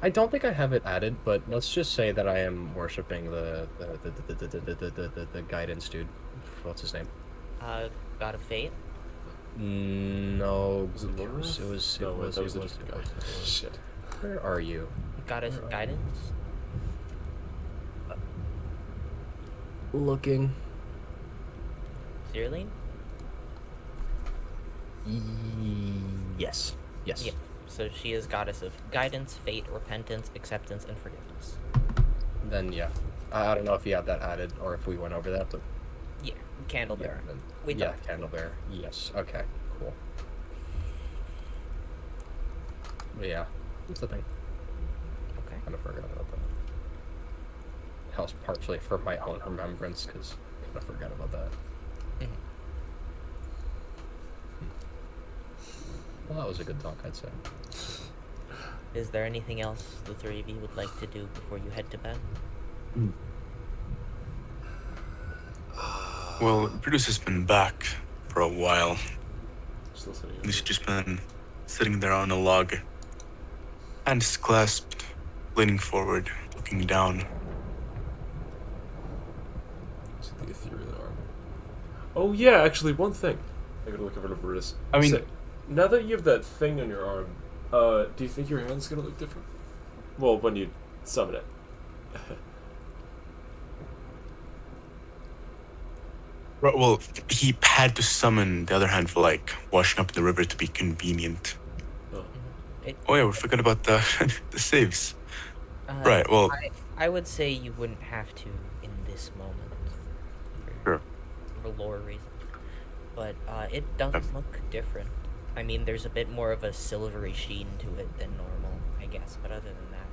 I don't think I have it added, but let's just say that I am worshiping the guidance dude. What's his name? God of Fate. No, Was it Loreth? it was. No, wait, that was a different guy. Shit. Where are you? Goddess of Guidance. Looking. Cyrline? Yes. Yes. Yeah. So she is goddess of guidance, fate, repentance, acceptance, and forgiveness. Then yeah, I don't know if you have that added or if we went over that, but Yeah. Candle bearer. then, We yeah, talked. candle bearer. Yes. Okay. Cool. But yeah, that's the thing. Okay. Kind of forgot about that. That was partially for my own remembrance because I forgot about that. Mhm. Well, that was a good talk, I'd say. Is there anything else the three of you would like to do before you head to bed? Well, Brutus has been back for a while. Just listening. He's just been sitting there on a log, hands clasped, leaning forward, looking down. To the ethereal arm. Oh yeah, actually, one thing. I gotta look over to Brutus. I mean- So, now that you have that thing on your arm, do you think your hand's gonna look different? Well, when you summon it. Well, he had to summon the other hand for like washing up in the river to be convenient. Oh. Oh yeah, we forgot about the the saves. Uh, Right. Well, I would say you wouldn't have to in this moment. Sure. For lore reasons. But it does look different. I mean, there's a bit more of a silvery sheen to it than normal, I guess. But other than that,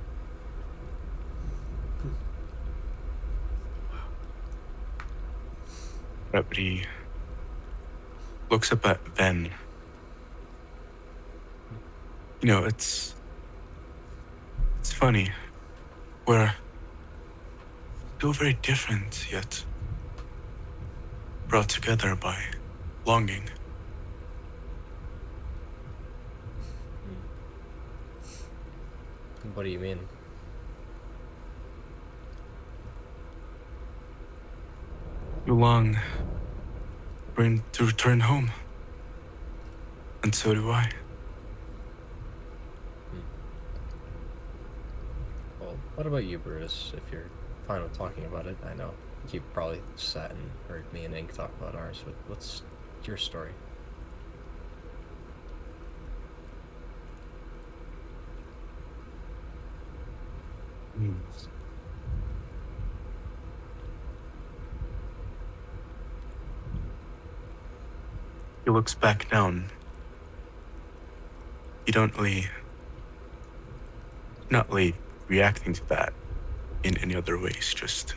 but he looks up at Ben. You know, it's funny. We're still very different, yet brought together by longing. What do you mean? You long to return home. And so do I. Well, what about you, Brutus? If you're fine with talking about it, I know you've probably sat and heard me and Ink talk about ours. What's your story? He looks back down. You don't really, not really reacting to that in any other ways, just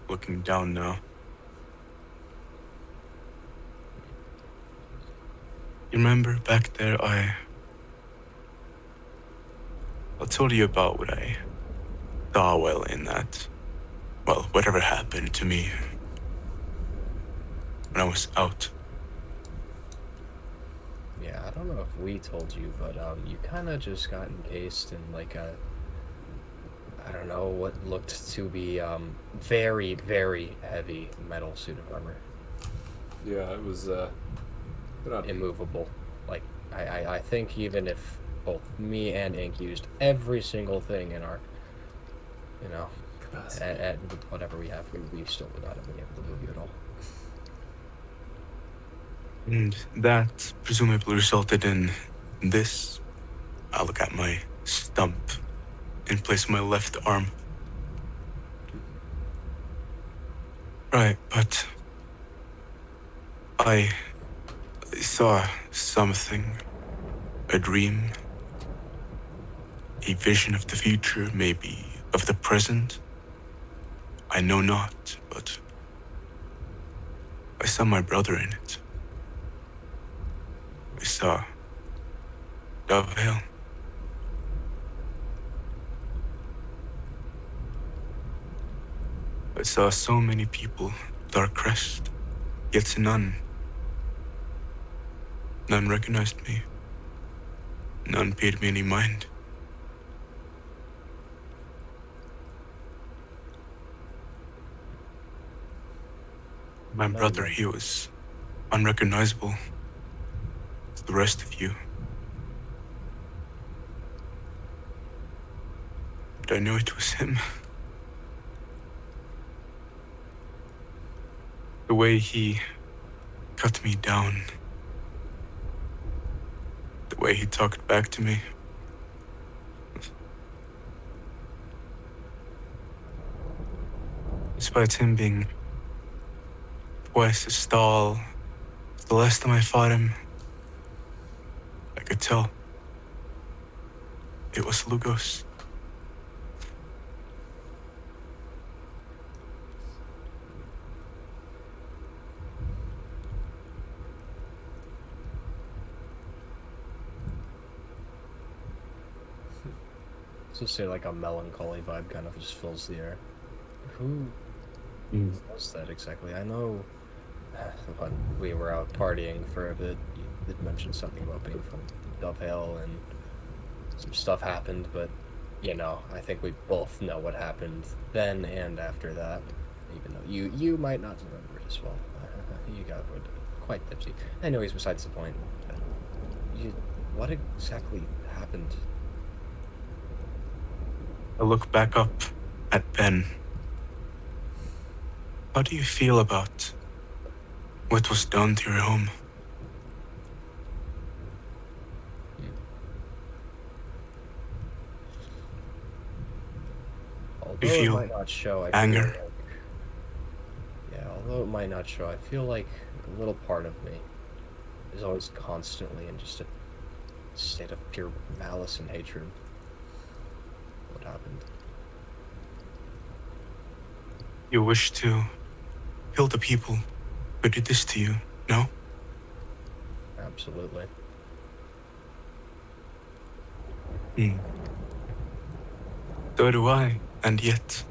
looking down now. You remember back there, I told you about what I saw while in that, well, whatever happened to me when I was out. Yeah, I don't know if we told you, but you kind of just got encased in like a, I don't know, what looked to be very, very heavy metal suit of armor. Yeah, it was not Immovable. Like, I think even if both me and Ink used every single thing in our, you know, capacity. at whatever we have, we still would not have been able to move you at all. And that presumably resulted in this. I look at my stump in place of my left arm. Right, but I saw something, a dream, a vision of the future, maybe of the present. I know not, but I saw my brother in it. I saw Hawl. I saw so many people, Dark Crest, yet none recognized me. None paid me any mind. My brother, he was unrecognizable to the rest of you. But I knew it was him. The way he cut me down. The way he talked back to me. Despite him being twice as tall as the last time I fought him, I could tell it was Lugos. So say like a melancholy vibe kind of just fills the air. Who was that exactly? I know when we were out partying for a bit, you did mention something about being from Dovehale and some stuff happened, but you know, I think we both know what happened then and after that, even though you might not remember it as well. You got quite tipsy. Anyways, besides the point. What exactly happened? I look back up at Ben. How do you feel about what was done to your home? Although feel it might not show, I anger? feel like, yeah, although it might not show, I feel like a little part of me is always constantly in just a state of pure malice and hatred. What happened? You wish to kill the people who did this to you, no? Absolutely. Hmm. So do I, and yet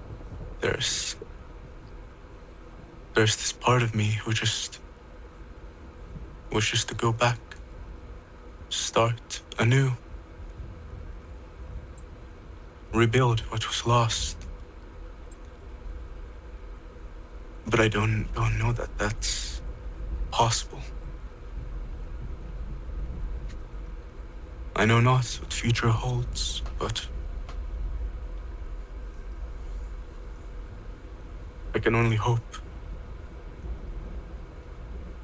there's this part of me who just wishes to go back, start anew, rebuild what was lost. But I don't know that that's possible. I know not what future holds, but I can only hope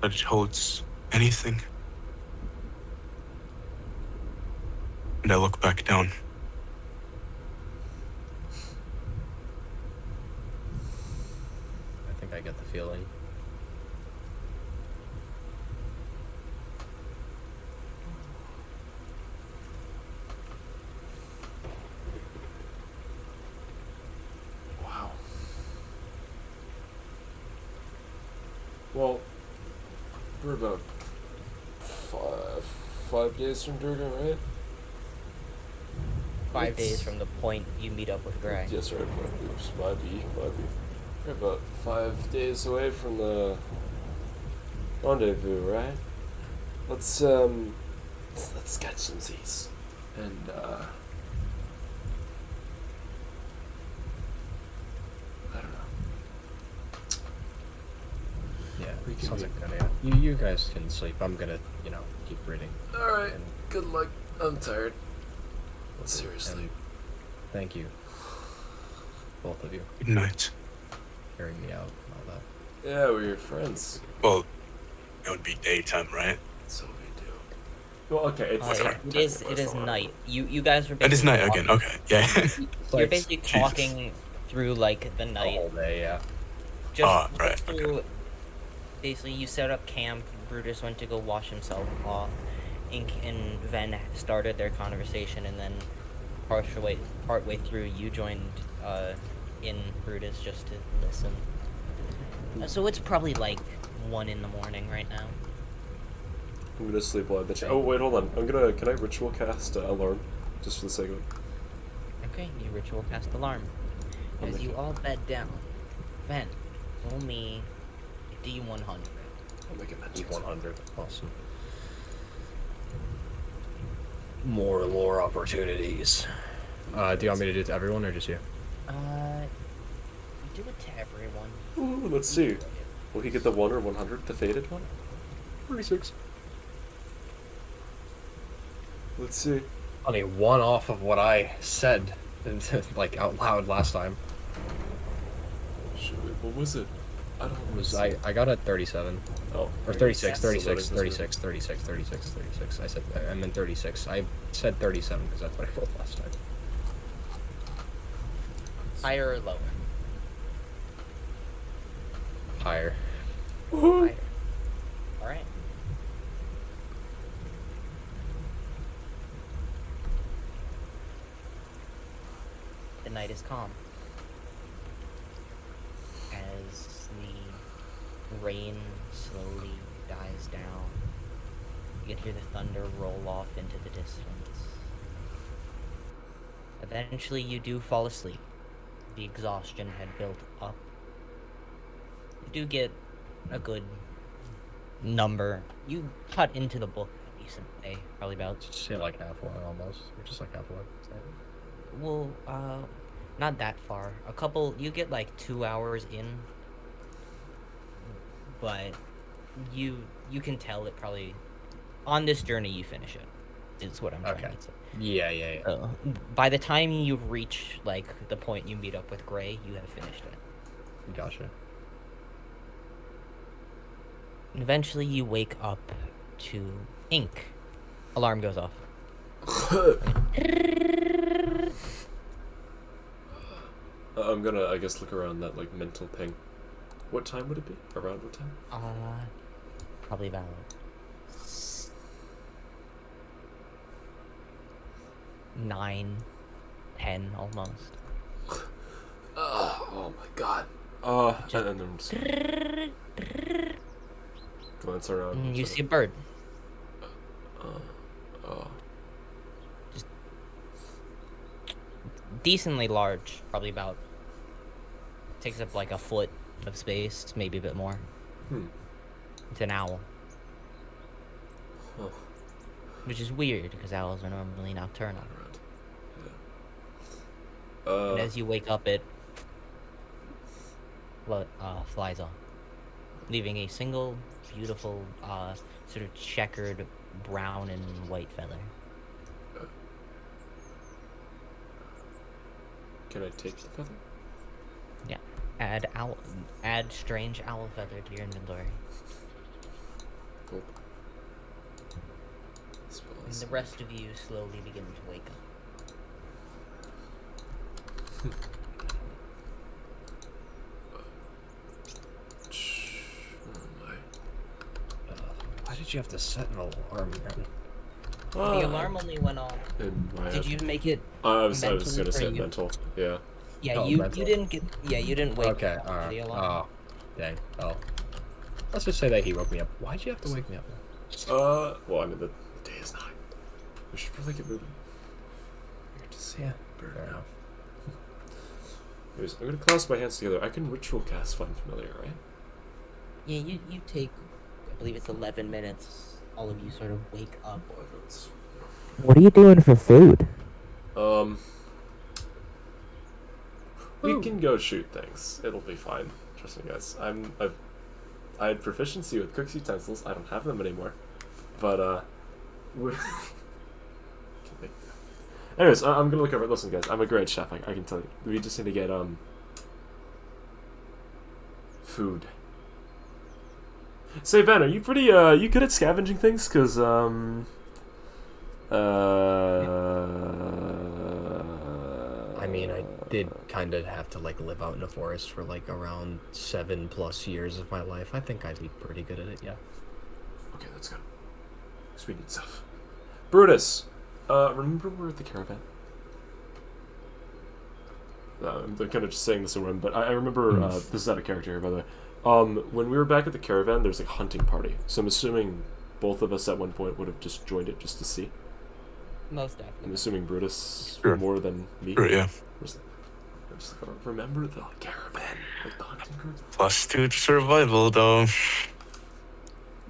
that it holds anything. And I look back down. I think I get the feeling. Wow. Well, we're about five days from Durga, right? 5 days from the point you meet up with Gray. Yes, right. Oops, my B. We're about 5 days away from the rendezvous, right? Let's catch some Z's. And I don't know. Yeah, We can sounds do- like a good idea. You guys can sleep. I'm gonna, keep reading. Alright, And- good luck. I'm tired. Seriously. And thank you, both of you, Good night. hearing me out and all that. Yeah, we're your friends. Well, it would be daytime, right? So we do. Well, okay, it's It is night. You guys were It is basically night again. Okay, yeah. You're like, basically Jesus. talking through like the The night. whole day, yeah. Ah, right, through, basically you set up camp. Brutus went to go wash himself off. Ink and Ven started their conversation, and then partway through, you joined in Brutus just to listen. So it's probably like 1 in the morning right now. I'm gonna sleep while I bitch. Oh wait, hold on. Can I ritual cast alarm, just for the sake of it? Okay, you ritual cast alarm. I'll As make you it. all bed down, Ven, roll me a D100. I'll make it mental. E100, awesome. More lore opportunities. Do you want me to do it to everyone or just you? Do it to everyone. Ooh, let's see. Will he get the 1 or 100, the faded one? 36. Let's see. Only one off of what I said, like out loud last time. What was it? I don't It was see. I got a 37 Oh. or 36, Still 36, loading, 36, 36, 36, 36. I said and then 36. I said 37 because that's what I rolled last time. Higher or lower? Higher. Higher. Alright. The night is calm. As the rain slowly dies down, you can hear the thunder roll off into the distance. Eventually, you do fall asleep. The exhaustion had built up. You do get a good number. You cut into the book a decent way, probably about, Just say like halfway almost. Or just like halfway. well, not that far. You get like 2 hours in, but you can tell it probably, on this journey you finish it, is what I'm trying Okay. to say. Yeah. By the time you reach like the point you meet up with Gray, you have finished it. Gotcha. And eventually you wake up to ink. Alarm goes off. I'm gonna, I guess, look around that, like, mental ping. What time would it be? Around what time? Probably about 9, 10 almost. Oh my god. And then I'm just glance around. You see a bird. Oh. decently large, probably about takes up like a foot of space, maybe a bit more. Hmm. It's an owl, Huh. which is weird because owls are normally nocturnal. Right. And Yeah. as you wake up, it flies off, leaving a single beautiful, sort of checkered brown and white feather. Can I take the feather? Yeah. Add strange owl feather to your inventory. Cool. And the rest of you slowly begin to wake up. Oh my. Why did you have to set an alarm, man? The alarm only went off. In my Did head. you make it? I was mentally gonna for say you? mental. Yeah. Yeah, Oh, you mental. didn't get. Yeah, you didn't wake Okay, up to alright. the alarm. Oh, dang. Oh. Let's just say that he woke me up. Why'd you have to wake me up? Well, I mean, the day is 9. We should probably get moving. Here to see. Yeah, Burn fair out. enough. Anyways, I'm gonna clasp my hands together. I can ritual cast Find Familiar, right? Yeah, you take. I believe it's 11 minutes. All of you sort of wake up. What are you doing for food? We can go shoot things. It'll be fine. Trust me, guys. I had proficiency with cook's utensils. I don't have them anymore. But, anyways, I'm gonna look over. Listen, guys, I'm a great chef. I can tell you. We just need to get, food. Say, Ben, are you pretty, you good at scavenging things? Cause, I mean, I did kind of have to, like, live out in the forest for, like, around 7+ years of my life. I think I'd be pretty good at it, yeah. Okay, let's go. Because we need stuff. Brutus, remember we were at the caravan? I'm kind of just saying this in one, but I remember, this is out of character here, by the way. When we were back at the caravan, there was like a hunting party. So I'm assuming both of us at one point would have just joined it just to see. Most definitely. I'm assuming Brutus Sure. more than me. Sure, yeah. I'm just like, remember the caravan, like the hunting group? +2 to survival, though.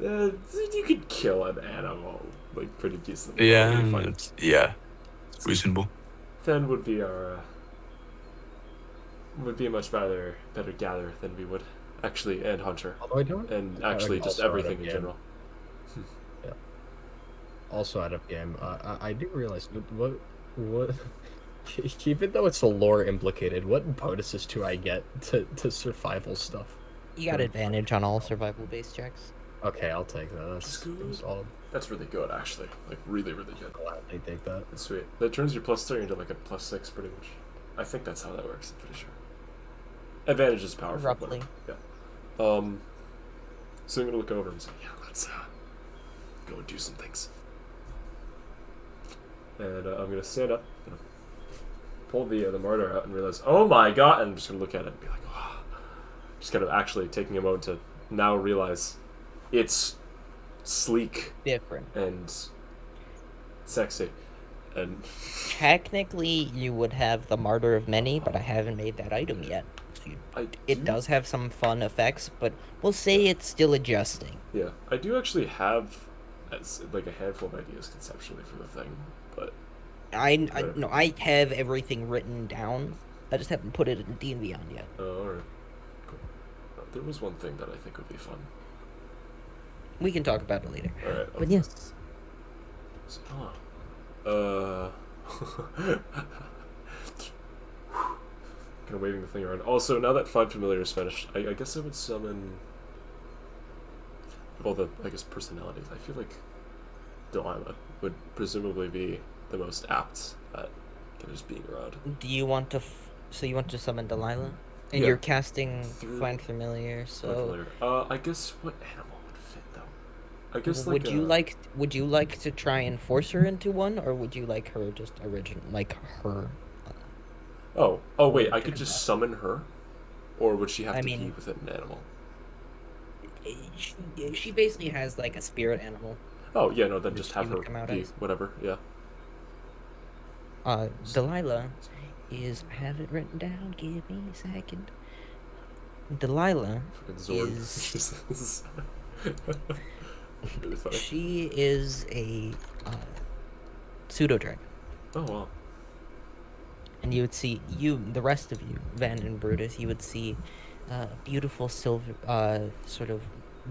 You could kill an animal, like, pretty decently. Yeah, That'd be fine. it's reasonable. Then would be our, would be a much better gather than we would actually, and hunter, Although I don't... and I actually like just also everything out of in game. general. Also out of game, I do realize, what... Even though it's a lore implicated, what bonuses do I get to survival stuff? You got advantage on all survival-based checks. Okay, I'll take that. That's solid. That's really good, actually. Like, really, really good. Gladly take that. That's sweet. That turns your +3 into like a +6, pretty much. I think that's how that works, I'm pretty sure. Advantage is powerful. Roughly. Yeah. So I'm gonna look over and say, yeah, let's go and do some things. And I'm gonna stand up, pull the martyr out, and realize, oh my god! And I'm just gonna look at it and be like, wow. Just kind of actually taking a moment to now realize it's sleek Different. and sexy, and Technically, you would have the Martyr of Many, but I haven't made that item yet. So it does have some fun effects, but we'll say it's still adjusting. Yeah, I do actually have like a handful of ideas conceptually for the thing, but I have everything written down. I just haven't put it in D and Beyond yet. alright, cool. There was one thing that I think would be fun. We can talk about it later. Alright, But yes, kind of waving the thing around. Also, now that Find Familiar is finished, I guess I would summon of all the, I guess, personalities. I feel like Delilah would presumably be the most apt at kind of just being around. do you want to? So you want to summon Delilah, and Yeah. you're casting Through- Find Familiar. Find So Familiar. I guess what animal would fit though? I guess would like you like? Would you like to try and force her into one, or would you like her just like her? Oh wait, I could just summon her, or would she have I to be mean- with an animal? She basically has like a spirit animal. Oh yeah, no, then Which just she have her would come out be as. whatever. Yeah. Delilah is, I have it written down, give me a second. Delilah Fucking Zorg. is, Jesus. Really funny. she is a pseudo dragon. Oh wow. And you would see, the rest of you, Van and Brutus, you would see beautiful silver, sort of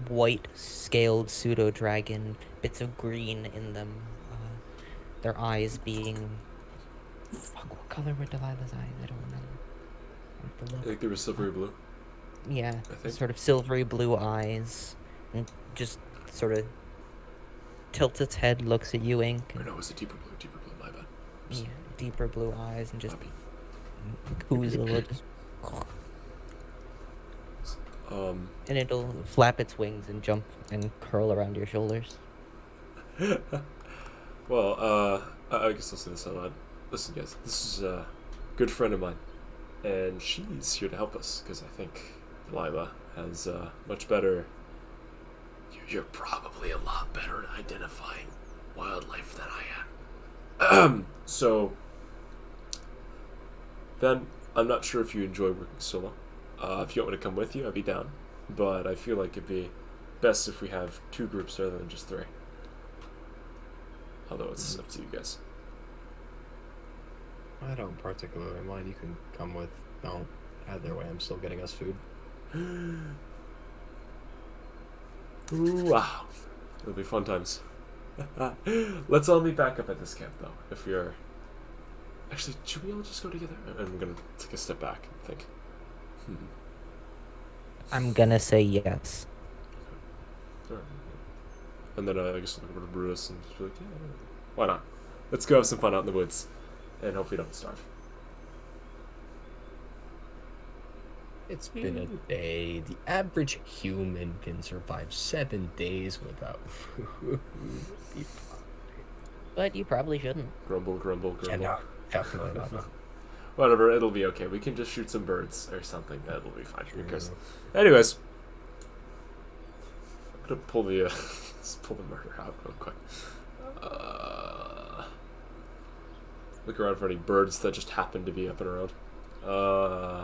white scaled pseudo dragon, bits of green in them, their eyes being. Fuck, what color were Delilah's eyes? I don't remember. I have to I look. think they were silvery blue. Yeah, I think. sort of silvery blue eyes, and just sort of tilts its head, looks at you, Ink. Or no, it was a deeper blue. Deeper blue. My bad. Yeah, deeper blue eyes, and just Puppy. coos a little, just. Um. And it'll flap its wings and jump and curl around your shoulders. Well, I guess I'll say this out loud. Listen, guys, this is a good friend of mine, and she's here to help us because I think Lila has much better. You're probably a lot better at identifying wildlife than I am. So, Ben, I'm not sure if you enjoy working solo. If you want me to come with you, I'd be down. But I feel like it'd be best if we have 2 groups rather than just 3. Although it's up to you guys. I don't particularly mind. You can come with. No, either way, I'm still getting us food. Wow. It'll be fun times. Let's all meet back up at this camp, though. If you're... Actually, should we all just go together? I'm gonna take a step back and think. I'm gonna say yes. Alright. And then I guess I'll go to Brutus and just be like, yeah, why not? Let's go have some fun out in the woods. And hopefully don't starve. It's been a day. The average human can survive 7 days without food. But you probably shouldn't. Grumble, grumble, Yeah, grumble. no, definitely not. Whatever, it'll be okay. We can just shoot some birds or something. That'll be fine. Who cares? Anyways. I'm gonna pull the, let's pull the murder out real quick. Look around for any birds that just happen to be up and around.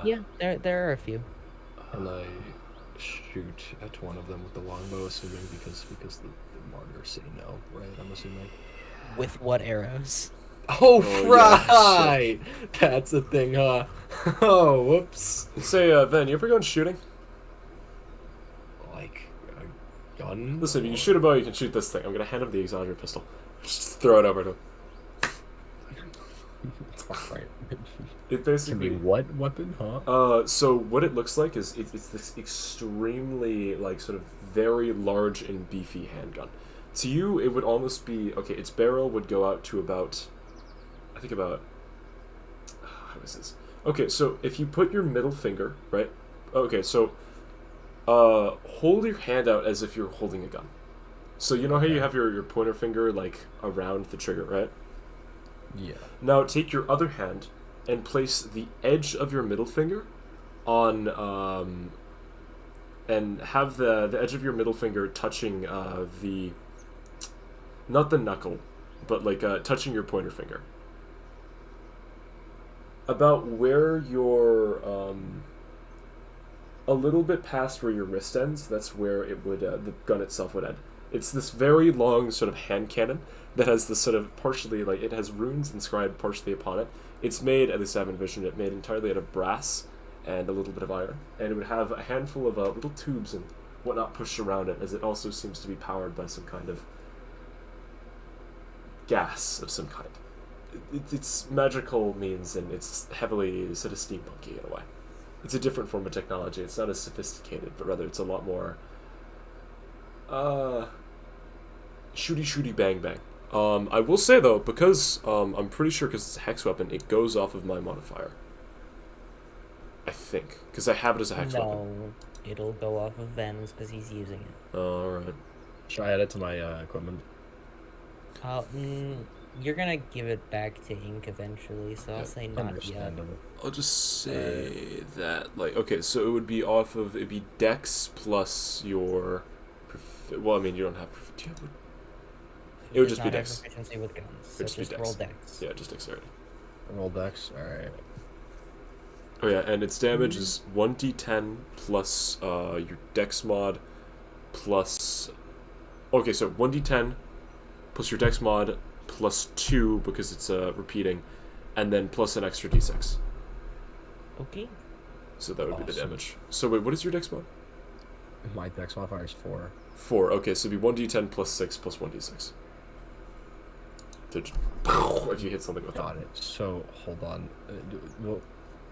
Yeah, there are a few. And I shoot at one of them with the longbow, assuming because the martyrs say no, right? I'm assuming. With what arrows? Oh, yeah, right! That's a thing, huh? Oh, whoops. Say, Ven, you ever gone shooting? Like a gun? Listen, if you shoot a bow, you can shoot this thing. I'm gonna hand him the Exandria pistol. Just throw it over to him. Alright. It Can basically... be what weapon, huh? So what it looks like is it's this extremely, like, sort of very large and beefy handgun. To you, it would almost be... Okay, its barrel would go out to about... I think about... How is this? Okay, so if you put your middle finger, right? Okay, so... hold your hand out as if you're holding a gun. So you know how you have your pointer finger, like, around the trigger, right? Yeah. Now take your other hand and place the edge of your middle finger on, and have the edge of your middle finger touching the, not the knuckle, but like touching your pointer finger. About where your, a little bit past where your wrist ends, that's where it would, the gun itself would end. It's this very long sort of hand cannon that has this sort of partially, like, it has runes inscribed partially upon it. It's made, at least I've envisioned it, made entirely out of brass and a little bit of iron. And it would have a handful of little tubes and whatnot pushed around it, as it also seems to be powered by some kind of gas of some kind. It's magical means, and it's heavily sort of steampunky in a way. It's a different form of technology. It's not as sophisticated, but rather it's a lot more... shooty shooty bang bang. I will say though, because I'm pretty sure because it's a hex weapon, it goes off of my modifier. I think, because I have it as a hex weapon. No, it'll go off of Ven's because he's using it. Alright. Should I add it to my equipment? You're gonna give it back to Ink eventually, so I'll say not yet. Understandable. I'll just say that, like, okay, so it would be off of, it'd be Dex plus your, well, I mean, you don't have, do you have, it would just be Does not have Dex. proficiency with guns, so It'd just be just Dex. roll Dex. Yeah, just dexterity. Roll dex. Alright. Oh yeah, and its damage is 1d10 plus your dex mod plus... Okay, so 1d10 plus your dex mod plus 2 because it's repeating, and then plus an extra d6. Okay. So that would be the Awesome. damage. So wait, what is your dex mod? My dex modifier is 4. 4. Okay, so it'd be 1d10 plus 6 plus 1d6. If you hit something with Got that. it. So, hold on.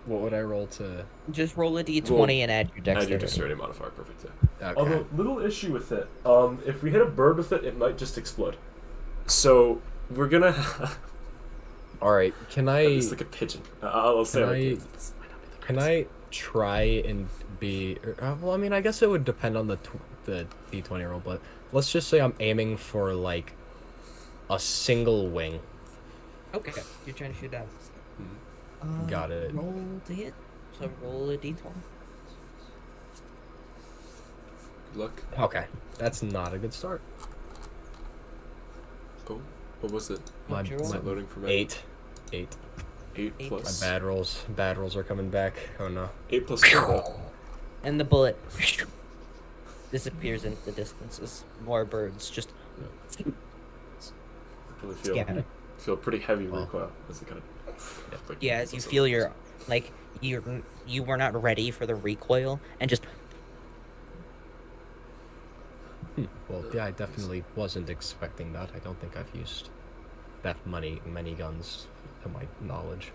What would I roll to... Just roll a d20 Roll- and add your Add dexterity. your dexterity modifier, perfect. Yeah. Okay. Although, little issue with it. If we hit a bird with it, it might just explode. So we're gonna. Alright, can I... It's like a pigeon. I'll say Can like I- this. It might not be the Can greatest. I try and be... well, I mean, I guess it would depend on the D20 roll, but let's just say I'm aiming for, like, a single wing. Okay, you're trying to shoot out. Got it. Roll to hit. So roll a d20. Good luck. Okay, that's not a good start. Oh, what was it? My, What'd you roll? Is my it loading for me? 8. 8 Eight. plus. My bad rolls are coming back. Oh no. 8 plus 4 though. And the bullet disappears into the distance as more birds just Really feel pretty heavy Well. recoil as it kind of. Like, yeah, as you looks feel up. your like you were not ready for the recoil and just Well, yeah, I definitely wasn't expecting that. I don't think I've used that many guns to my knowledge.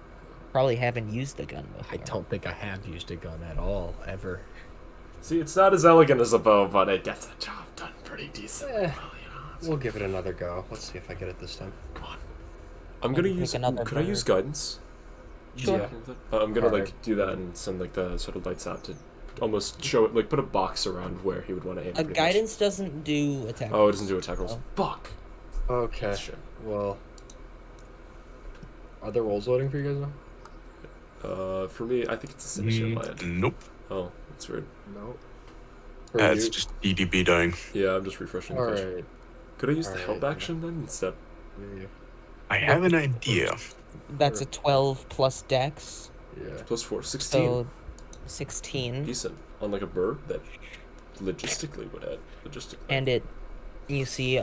probably haven't used the gun before. I don't think I have used a gun at all, ever. See, it's not as elegant as a bow, but it gets the job done pretty decent. Eh. Well, you know, it's- We'll give it another go. Let's see if I get it this time. Come on. I'm gonna Pick use. another Could I use bird. guidance? Sure. Yeah. I'm gonna Alright. like do that and send like the sort of lights out to almost show it, like put a box around where he would want to aim. A pretty much. guidance doesn't do attack. Oh, it doesn't do attack rolls. Oh. Fuck. Okay. That's a shame. Well, are there rolls loading for you guys now? For me, I think it's a station on my end. Nope. Oh, that's weird. No. It's just EDB dying. Yeah, I'm just refreshing the All page. right. Could I use the Alright. help action then instead? Yeah. I have an idea. That's a 12 plus dex. Yeah. Plus 4, 16. So 16. Decent. On like a bird that logistically would add. Logistically. And you see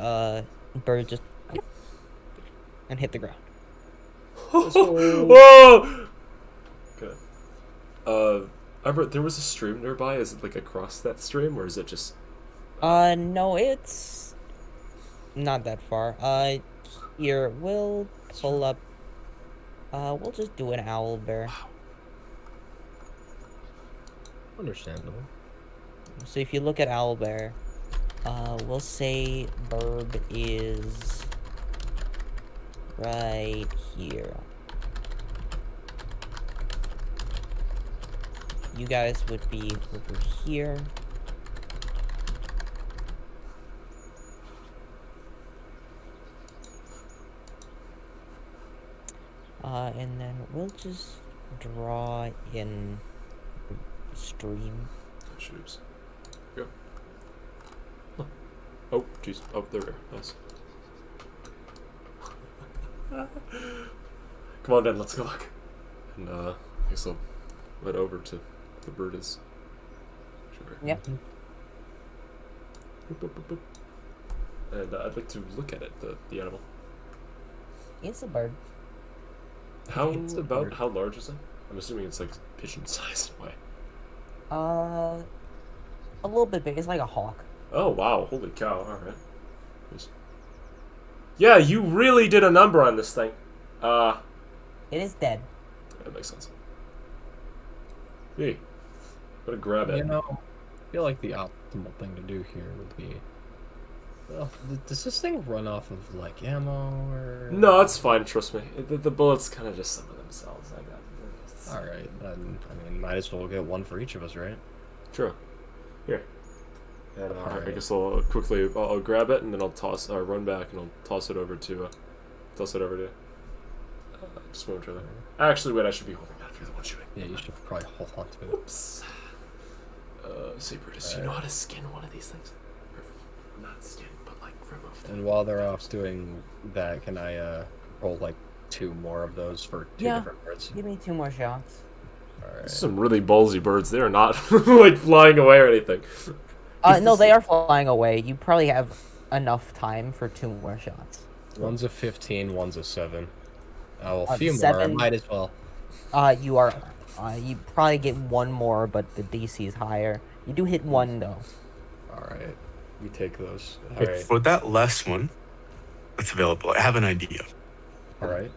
bird just and hit the ground. Whoa! Good. There was a stream nearby. Is it like across that stream, or is it just? No, it's not that far. Here, we'll pull up. We'll just do an owl bear. Understandable. So if you look at owl bear, we'll say Burb is right here. You guys would be over here. And then we'll just draw in stream. Oops. Go. Huh. Oh, jeez. Oh, there we go. Nice. Come on, Dan. Let's go look. And I guess I'll head over to the bird is. Sure. Yep. Boop, boop, boop, boop. And I'd like to look at it, the animal. It's a bird. How It's a about bird. how large is it? I'm assuming it's like pigeon sized in a way. A little bit big. It's like a hawk. Oh wow! Holy cow! All right. Yeah, you really did a number on this thing. It is dead. That makes sense. Hey, gotta grab it. You know, I feel like the optimal thing to do here would be. Well, does this thing run off of like ammo or? No, it's fine. Trust me. The bullets kind of just summon themselves. I got it. All right, then I mean, might as well get one for each of us, right? True. Here. And I Alright. guess I'll quickly I'll grab it and then I'll run back and I'll toss it over to just momentarily. Actually, wait. I should be holding that if you're the one shooting. Yeah, you should probably hold on to it. Oops. Say, Brutus, you know how to skin one of these things? Or, not skin, but like remove them. And while they're off doing that, can I roll like 2 more of those for 2 Yeah. different birds? Give me 2 more shots. Alright. Some really ballsy birds. They are not like flying away or anything. No, they are flying away. You probably have enough time for 2 more shots. One's a 15, one's a 7. Oh, a The few more. I 7 might as well. You are. You probably get 1 more, but the DC is higher. You do hit 1 though. Alright. We take those. Okay, Alright. for that last one that's available, I have an idea. Alright.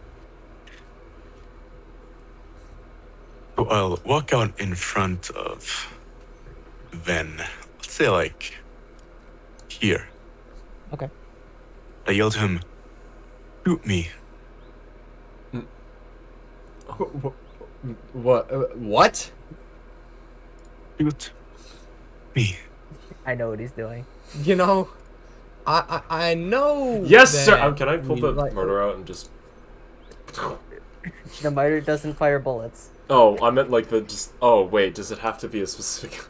So I'll walk out in front of Ven. Let's say like here. Okay. I yell to him, "Shoot me!" What? What? Shoot me! I know what he's doing. You know, I know. Yes, sir. that Can I pull the you like- murder out and just? The miter doesn't fire bullets. Oh, I meant like the just. Oh wait, does it have to be a specific?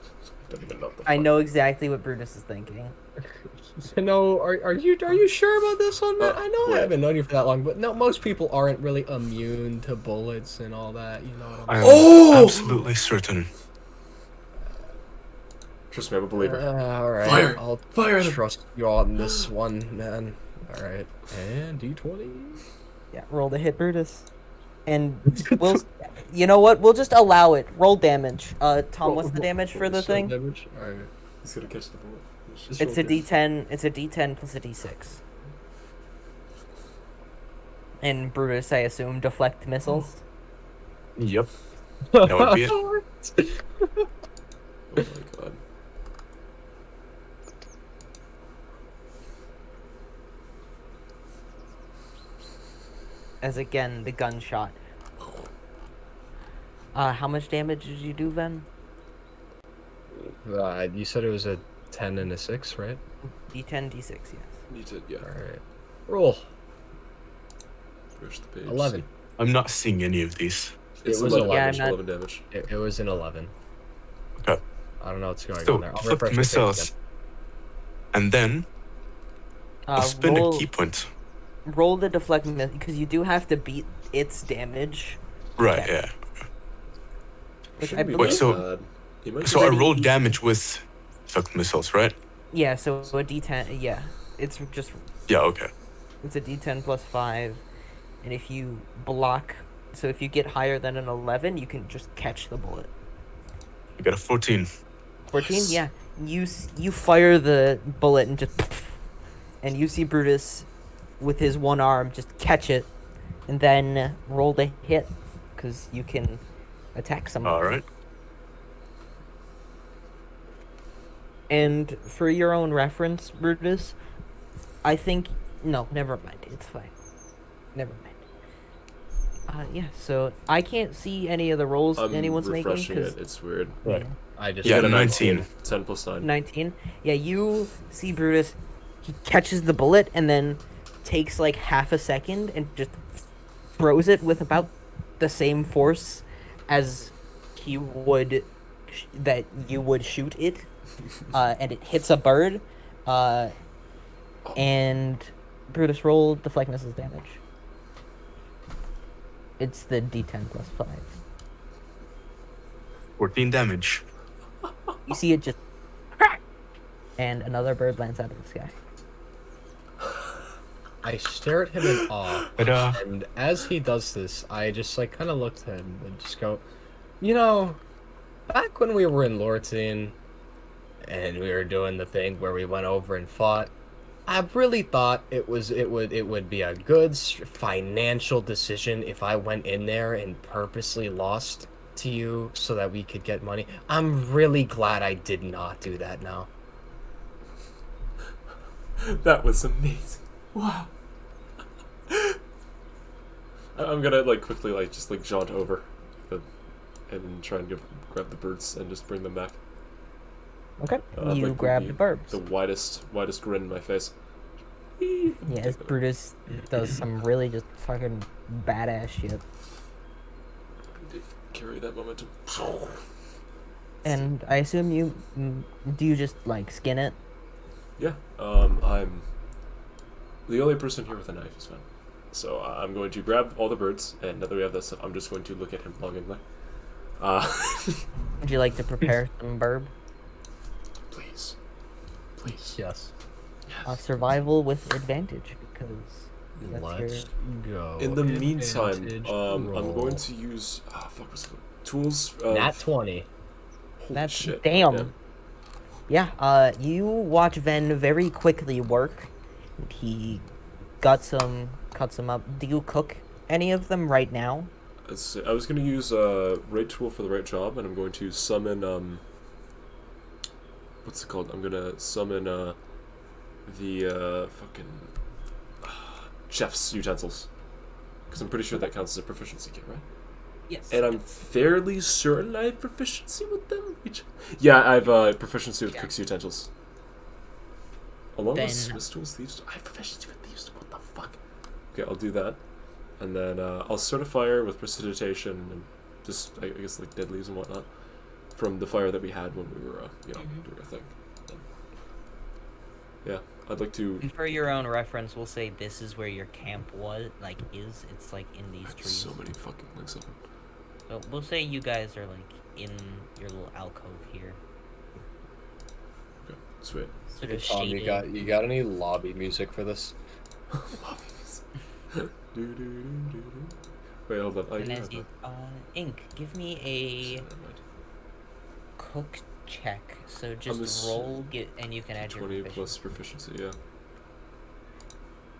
I don't even know. What the I fuck. know exactly what Brutus is thinking. You know, are you sure about this one, man? I know I wait. haven't known you for that long, but no, most people aren't really immune to bullets and all that. You know what I'm I'm saying? Oh! absolutely certain. Trust me, I'm a believer. All right, Fire! I'll Fire them! trust you on this one, man. All right, and D20. Yeah, roll the hit, Brutus. And we'll. You know what? We'll just allow it. Roll damage. Tom, what's the damage for the thing? Damage. All right. He's gonna catch the bullet. Just It's roll a damage. D10. It's a D10 plus a D6. And Brutus, I assume, deflect missiles. Yep. That would be it. Oh my god. As again, the gunshot. How much damage did you do, Ven? You said it was a 10 and a 6, right? D10, D6, yes. Need to, yeah. All right. Roll. Push the page. 11. I'm not seeing any of these. It's It was 11 11. Yeah, damage. I'm not- 11 damage. It was an 11. Okay. I don't know what's going So on there. I'll flip refresh the page missiles, again. and then I'll spend Roll, a key point. roll the deflecting missile, because you do have to beat its damage. Right. Okay. Yeah. Which I Shouldn't be believe. that so- bad. He might So be- I rolled damage with deflect missiles, right? Yeah, so a D10. Yeah, it's just Yeah. Okay. it's a D10 plus 5, and if you block, so if you get higher than an 11, you can just catch the bullet. I got a 14. 14, Nice. yeah. You fire the bullet and just, and you see Brutus with his one arm just catch it, and then roll the hit, because you can attack someone. All right. And for your own reference, Brutus, I think no, never mind. It's fine. Never mind. Yeah. So I can't see any of the rolls I'm anyone's making refreshing because it. It's weird. Right. I just Yeah, Got a 19. 10 plus 9. 19. Yeah, you see Brutus. He catches the bullet and then takes like half a second and just throws it with about the same force as he would that you would shoot it, and it hits a bird. And Brutus rolled deflect missiles damage. It's the D10 plus 5. 14 damage. You see it just, and another bird lands out of the sky. I stare at him in awe, But and as he does this, I just like kind of look at him and just go, you know, back when we were in Lortine, and we were doing the thing where we went over and fought, I really thought it would be a good financial decision if I went in there and purposely lost to you so that we could get money. I'm really glad I did not do that now. That was amazing. Wow. I'm gonna like quickly like just like jaunt over and try and grab the birds and just bring them back. Okay. You like, grab the birds. The widest grin in my face. Yes, Brutus does some really just fucking badass shit. Carry that momentum. And I assume you do you just like skin it? Yeah. I'm the only person here with a knife is fine. So I'm going to grab all the birds, and now that we have that stuff, I'm just going to look at him longingly. Would you like to prepare some burb? Please. Please. Yes. Survival with advantage, because that's Let's go. In the meantime, Advantage I'm roll. going to use fuck what's it called? Tools. Nat 20. Holy That's shit. damn. Yeah, you watch Ven very quickly work. He cut some up. Do you cook any of them right now? Let's see. I was going to use right tool for the right job, and I'm going to summon what's it called? I'm going to summon the fucking chef's utensils, because I'm pretty sure that counts as a proficiency kit, right? Yes. And I'm fairly certain I have proficiency with them. Yeah, I have proficiency with cook's utensils. Along with Swiss tools, thieves. I have proficiency with thieves. What the fuck? Okay, I'll do that, and then I'll start a fire with precipitation and just I guess like dead leaves and whatnot from the fire that we had when we were doing our thing. And, yeah, I'd like to. And for your own reference, we'll say this is where your camp was. It's like in these trees. So many fucking links of them. So we'll say you guys are like in your little alcove here. Okay, sweet. Sort of Tom, shaded. you got any lobby music for this? Wait, hold up. And as you, Ink, give me a cook check. So just roll, and you can add 20 your plus proficiency, yeah.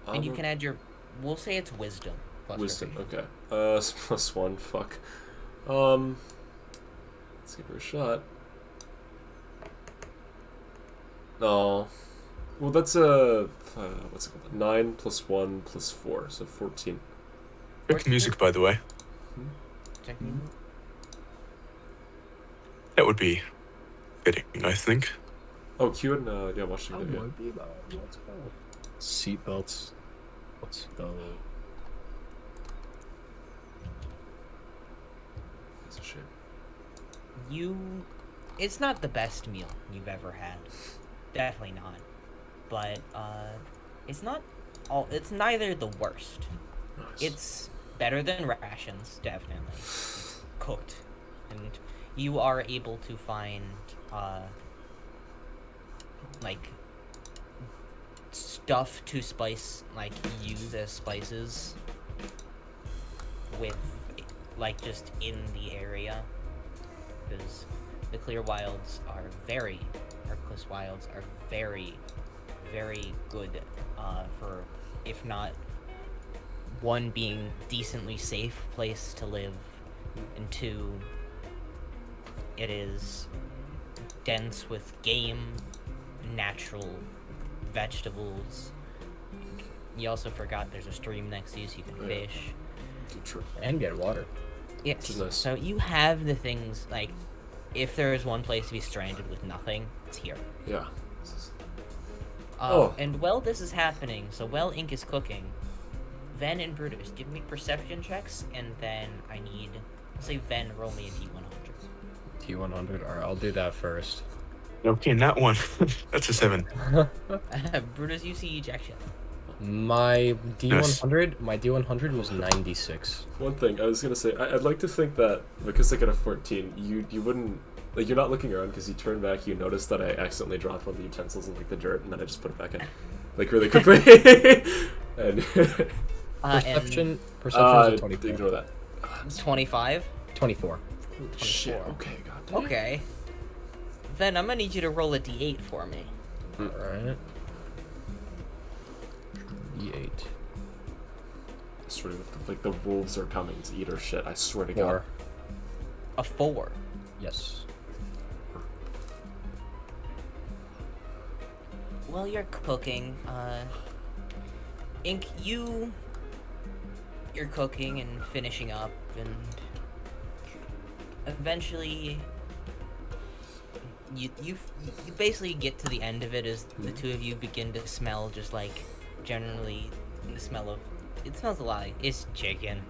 And you can add your, we'll say it's wisdom. Plus Wisdom, proficiency. okay. It's +1, fuck. Let's give her a shot. No. Well, that's a, what's it called? 9 plus 1 plus 4, so 14. Quick music, by the way. Checking. That would be fitting, I think. Oh, Q and, yeah, watch the I video. would be about. Let's go. Seatbelts. Let's go. That's a shame. It's not the best meal you've ever had. Definitely not. But, it's neither the worst. Nice. It's better than rations, definitely. It's cooked. And you are able to find, like, stuff to use as spices with, like, just in the area. Because the Arclis Wilds are very, very good, for, if not one, being decently safe place to live, and two, it is dense with game, natural vegetables. You also forgot there's a stream next to you, so you can fish. True. And get water. Yes. is nice. So you have the things, like, if there is one place to be stranded with nothing, it's here. Yeah. And while this is happening, so while Ink is cooking, Ven and Brutus, give me perception checks, and then I need, say Ven, roll me a d100. T100. Alright, I'll do that first. Okay, not one. That's a 7. Brutus, you see ejection. My D100 was 96. One thing I was gonna say, I'd like to think that because I got a 14, you wouldn't, like, you're not looking around because you turn back, you notice that I accidentally dropped one of the utensils in, like, the dirt, and then I just put it back in, like, really quickly. And Perception is a 24. ignore that. 25? 24. Shit. Okay, god. Okay. Ven, I'm gonna need you to roll a d8 for me. Alright. E8. I swear to God, like, the wolves are coming to eat our shit. I swear to 4. God. A 4. Yes. While you're cooking, Ink, you're cooking and finishing up, and eventually you basically get to the end of it as the two of you begin to smell just like generally the smell of, it smells a lot like, it's chicken.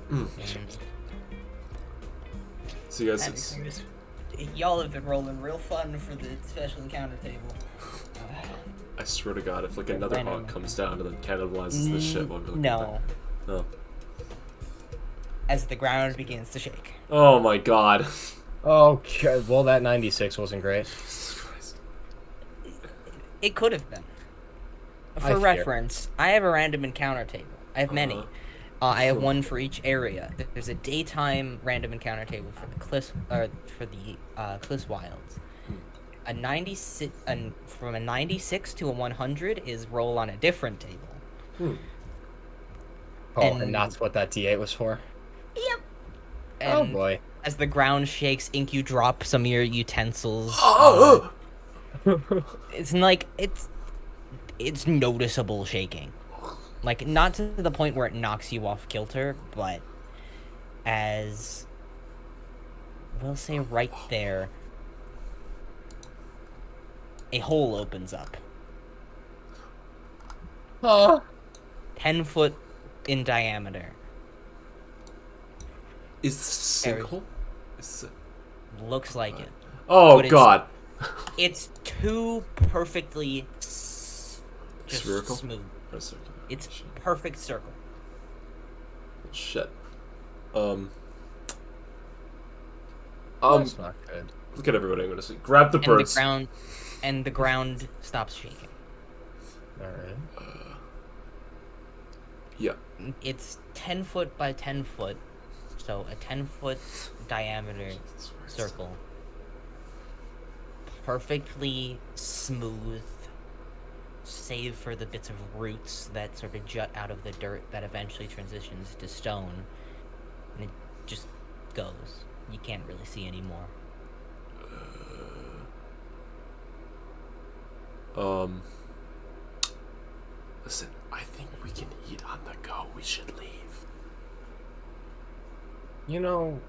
And So you guys, y'all have been rolling real fun for the special encounter table. I swear to God, if like another hawk comes down and then cannibalizes this shit, we'll be looking at No. that. No. as the ground begins to shake. Oh my god. Okay, well that 96 wasn't great. Jesus Christ. It could have been. I For fear. reference, I have a random encounter table. I have many. Uh-huh. I have one for each area. There's a daytime random encounter table for the Cliff Wilds. A 96 from a 96 to a 100 is roll on a different table. Hmm. Oh, and And- that's what that D8 was for? Yep. Oh And boy. as the ground shakes, Ink, you drop some of your utensils. Oh! It's like it's noticeable shaking. Like, not to the point where it knocks you off kilter, but as we'll say right there, a hole opens up. Oh. 10 foot in diameter. Is this a sinkhole? Is it... Looks like it. Oh But it's- god. It's too perfectly just Spherical? smooth. Or circular? It's Shit. perfect circle. Shit. That's not good. Look at everybody. I'm gonna say, grab the birds. And the ground stops shaking. Alright. Yeah. It's 10 foot by 10 foot, so a 10-foot diameter circle. Perfectly smooth, save for the bits of roots that sort of jut out of the dirt that eventually transitions to stone. And it just goes. You can't really see anymore. Listen, I think we can eat on the go. We should leave. You know,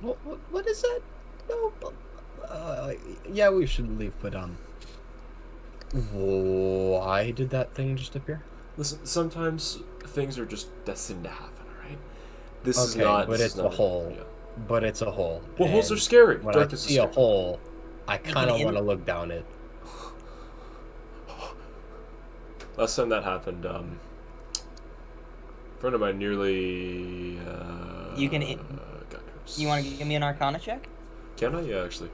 what is that? No, yeah, we should leave, but why did that thing just appear? Listen, sometimes things are just destined to happen, alright? This is Okay, not. but this it's is a not hole. Yeah. But it's a hole. Well, holes are and scary. When I Darkness is see a scary. hole, I kind of in- want to look down it. Last time that happened, a friend of mine nearly. You can got cursed. You want to give me an Arcana check? Can I? Yeah, actually.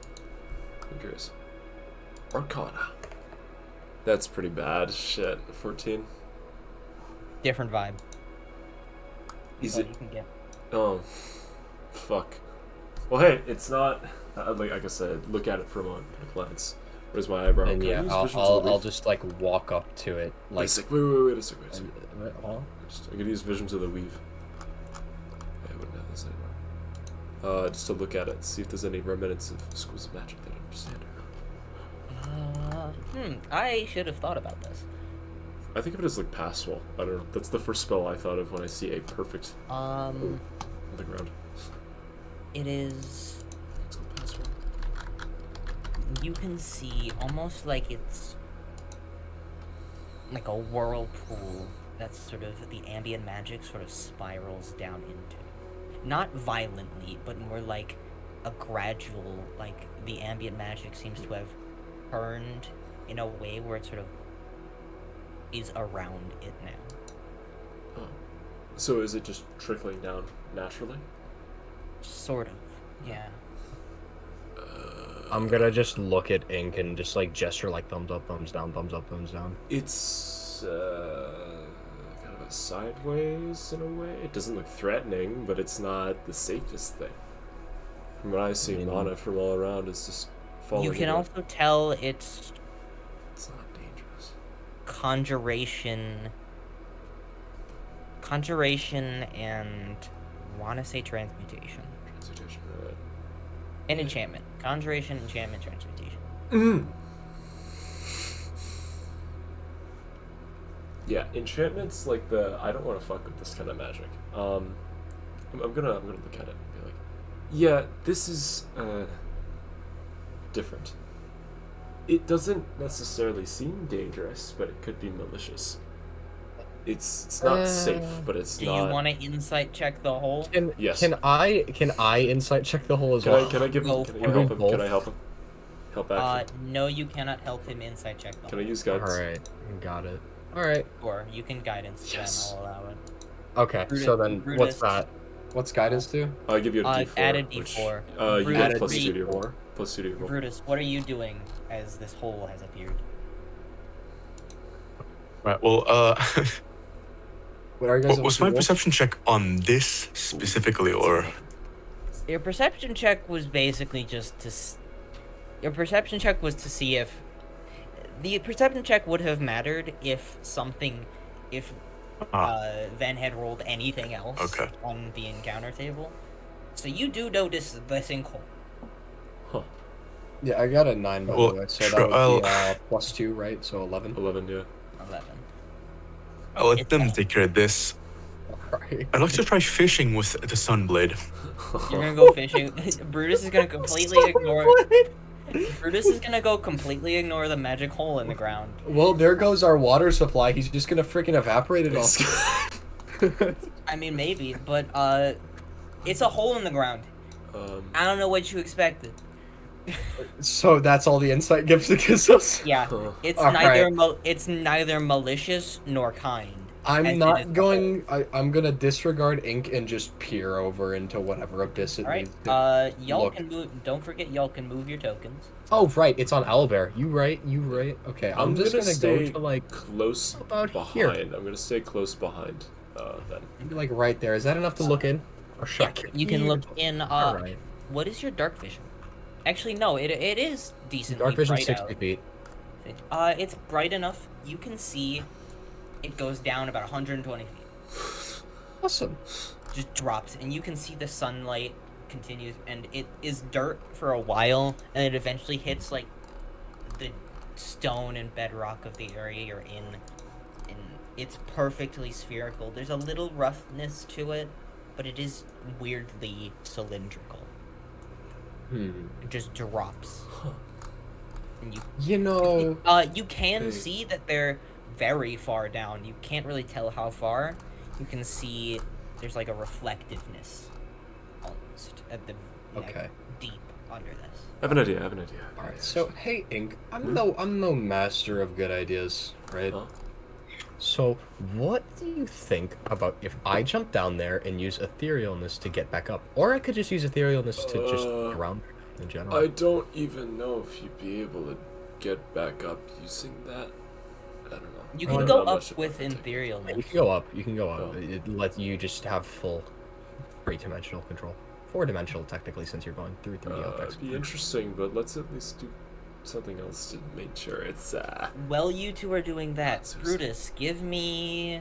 I'm curious. Arcana. That's pretty bad. Shit. 14. Different vibe. Is What it? you can get. Oh. Fuck. Well, hey, it's not. Like I said, look at it for a moment. At a glance. Where's my eyebrow? And Can I yeah, use I'll vision to the I'll leaf? just like walk up to it, Wait a like. sec. Wait a sec. Wait a sec. Huh? I could use vision to the weave. I wouldn't have this anymore. Just to look at it, see if there's any remnants of schools of magic that I understand. I should have thought about this. I think of it as like passwall. I don't know. That's the first spell I thought of when I see a perfect on the ground. It is. It's called passwall. You can see almost like it's like a whirlpool that's sort of the ambient magic sort of spirals down into. Not violently, but more like a gradual, like the ambient magic seems to have turned in a way where it sort of is around it now. Oh. So is it just trickling down naturally? Sort of, yeah. I'm gonna just look at Ink and just like gesture like thumbs up, thumbs down, thumbs up, thumbs down. It's kind of a sideways in a way. It doesn't look threatening, but it's not the safest thing. From what I see, mana from all around is just falling. You can away. also tell it's It's not dangerous. conjuration and want to say transmutation Transmutation, right? and enchantment. Conjuration, enchantment, transmutation. Yeah, enchantments like the I don't want to fuck with this kind of magic. I'm gonna look at it and be like, yeah, this is different. It doesn't necessarily seem dangerous, but it could be malicious. It's not safe, but it's Do not. you want to insight check the hole? Yes. Can I insight check the hole as well? Can I give him? Go Can for I help it. him? Can I help him? Help action. No, you cannot help him insight check the Can I hole. use guidance? Alright, got it. Alright. Or you can guidance, Yes. then I'll allow it. Okay, Brutus- so then what's Brutus- that? What's guidance do? I'll give you a D4. Add a which, D4. you Brutus, get plus read- 2 to your roll. Plus 2 to your roll. Brutus, what are you doing as this hole has appeared? Right. Well, What are you guys? was my perception check on this specifically, or Your perception check was basically just to. Your perception check was to see if. The perception check would have mattered if something. If Ven had rolled anything else Okay. on the encounter table. So you do notice the sinkhole. Huh. Yeah, I got a 9 by Well, the way, so sure, that would I'll- be plus 2, right? So 11. 11, yeah. 11. I'll let them take care of this. Alright. I'd like to try fishing with the sunblade. You're gonna go fishing. Brutus is gonna completely ignore. Brutus is gonna go completely ignore the magic hole in the ground. Well, there goes our water supply. He's just gonna freaking evaporate it all. I mean, maybe, but it's a hole in the ground. I don't know what you expected. So that's all the insight gives us. Yeah, Huh. it's Alright. it's neither malicious nor kind. as I'm it not is a going. I'm gonna disregard ink and just peer over into whatever abyss it All right, needs to. y'all look. can move. Don't forget, y'all can move your tokens. Oh right, it's on owlbear. You right. Okay, I'm just gonna go stay to like close about behind. here. I'm gonna stay close behind. Then. maybe like right there. Is that enough to look in? Or should I get You can here? look in. All right. What is your dark vision? Actually, no. It is decently Dark vision bright 60 out. feet. It's bright enough. You can see. It goes down about 120 feet. Awesome. Just drops, and you can see the sunlight continues, and it is dirt for a while, and it eventually hits like the stone and bedrock of the area you're in, and it's perfectly spherical. There's a little roughness to it, but it is weirdly cylindrical. It just drops. And You know. you can Hey. see that they're very far down. You can't really tell how far. You can see there's like a reflectiveness almost at the Okay. deep under this. I have an idea. All right. So hey, Ink. I'm no master of good ideas, right? Huh? So what do you think about if I jump down there and use etherealness to get back up, or I could just use etherealness to just get around in general? I don't even know if you'd be able to get back up using that. I don't know. You I can don't go know up much about with that technique. etherealness. You can go up. You can go up. Oh. It lets you just have full three-dimensional control. Four-dimensional, technically, since you're going through 3D objects. It'd be interesting, but let's at least do something else to make sure it's While you two are doing that, So Brutus, give me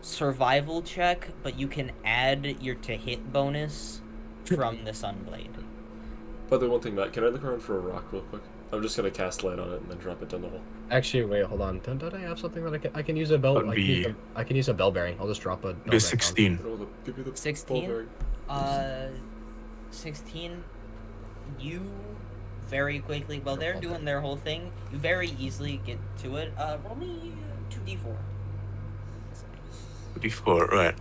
survival check, but you can add your to hit bonus from the sunblade. By the way, one thing, Matt, can I look around for a rock real quick? I'm just gonna cast light on it and then drop it down the hole. Actually, wait, hold on. Don't I have something that I can use a bell? That'd I can use a bell bearing. I'll just drop a. Bell Be bearing 16. Give me the ball 16? bearing. 16, you very quickly, while they're doing their whole thing, you very easily get to it. Roll me 2d4. D4, right.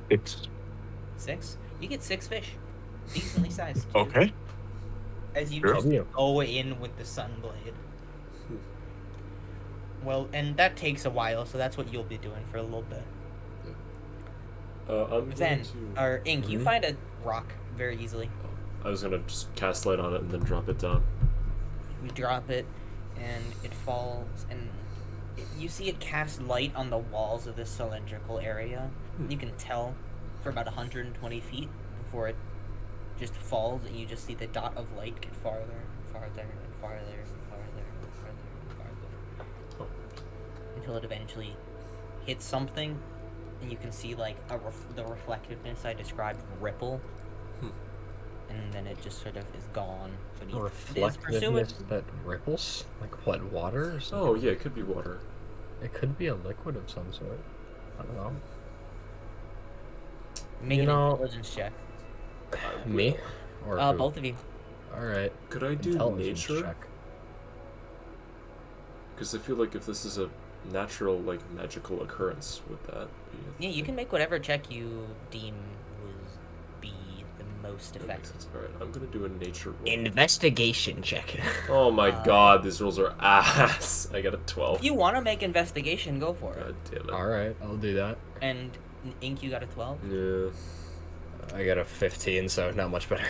It's 6? You get 6 fish. Decently sized. too, okay. As you Sure. just Yeah. go in with the sunblade. Well, and that takes a while, so that's what you'll be doing for a little bit. I'm Then, going to... or Ink, you find a rock very easily. I was gonna just cast light on it and then drop it down. You drop it, and it falls, and you see it cast light on the walls of this cylindrical area. You can tell for about 120 feet before it just falls, and you just see the dot of light get farther and farther and farther and farther and farther and farther. Until it eventually hits something, and you can see like the reflectiveness I described ripple. And then it just sort of is gone. But A it is reflectiveness that ripples, like what, water or something? Oh, yeah, it could be water. It could be a liquid of some sort. I don't know. Make You an know- intelligence check. Me? Or who? Both of you. All right. Could I do Intelligence nature? check. Because I feel like if this is a natural, like, magical occurrence, would that be a Yeah, you thing? can make whatever check you deem would be the most That makes effective. sense. Alright, I'm gonna do a nature roll. Investigation check. Oh my god, these rolls are ass. I got a 12. If you want to make investigation, go for it. God damn it. Alright, I'll do that. And Ink, you got a 12. Yeah. I got a 15, so not much better.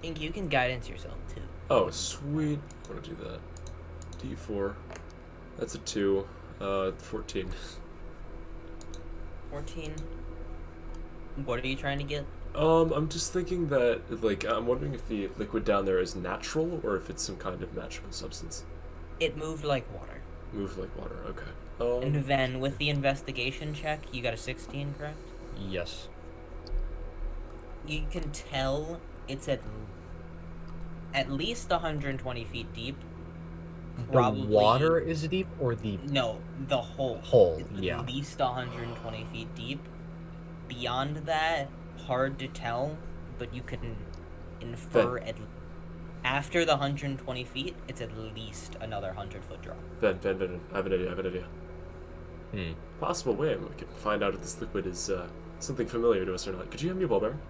Ink, you can guidance yourself too. Oh, sweet. I want to do that. D4. That's a 2. 14. 14. What are you trying to get? I'm just thinking that, like, I'm wondering if the liquid down there is natural or if it's some kind of magical substance. It moved like water. Move like water, okay. And then with the investigation check, you got a 16, correct? Yes. You can tell it's at least 120 feet deep. Probably, The water is deep, or the No, the hole. hole? It's Yeah. at least 120 feet deep. Beyond that, hard to tell, but you can infer after the 120 feet, it's at least another 100-foot drop. Ben, I have an idea. Hmm. Possible way we can find out if this liquid is something familiar to us or not. Could you hand me a ball bearing?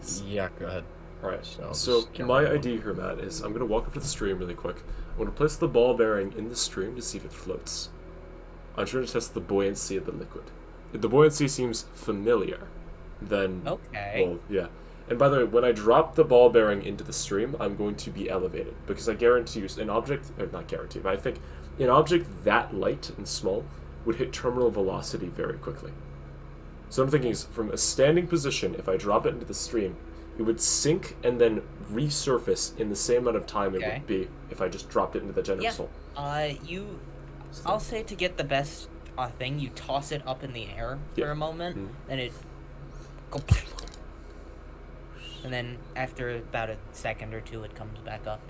Please. Yeah, go ahead. Alright, So so just get my rid of idea here, Matt, is I'm going to walk up to the stream really quick. I'm going to place the ball bearing in the stream to see if it floats. I'm trying to test the buoyancy of the liquid. If the buoyancy seems familiar, then... Okay. Well, yeah. And by the way, when I drop the ball bearing into the stream, I'm going to be elevated. Because I guarantee you, an object... Or not guarantee, but I think an object that light and small would hit terminal velocity very quickly. So what I'm thinking is, from a standing position, if I drop it into the stream, it would sink and then resurface in the same amount of time it Okay. would be if I just dropped it into the generous hole. I'll say to get the best thing, you toss it up in the air for a moment, and it go, and then after about a second or two, it comes back up.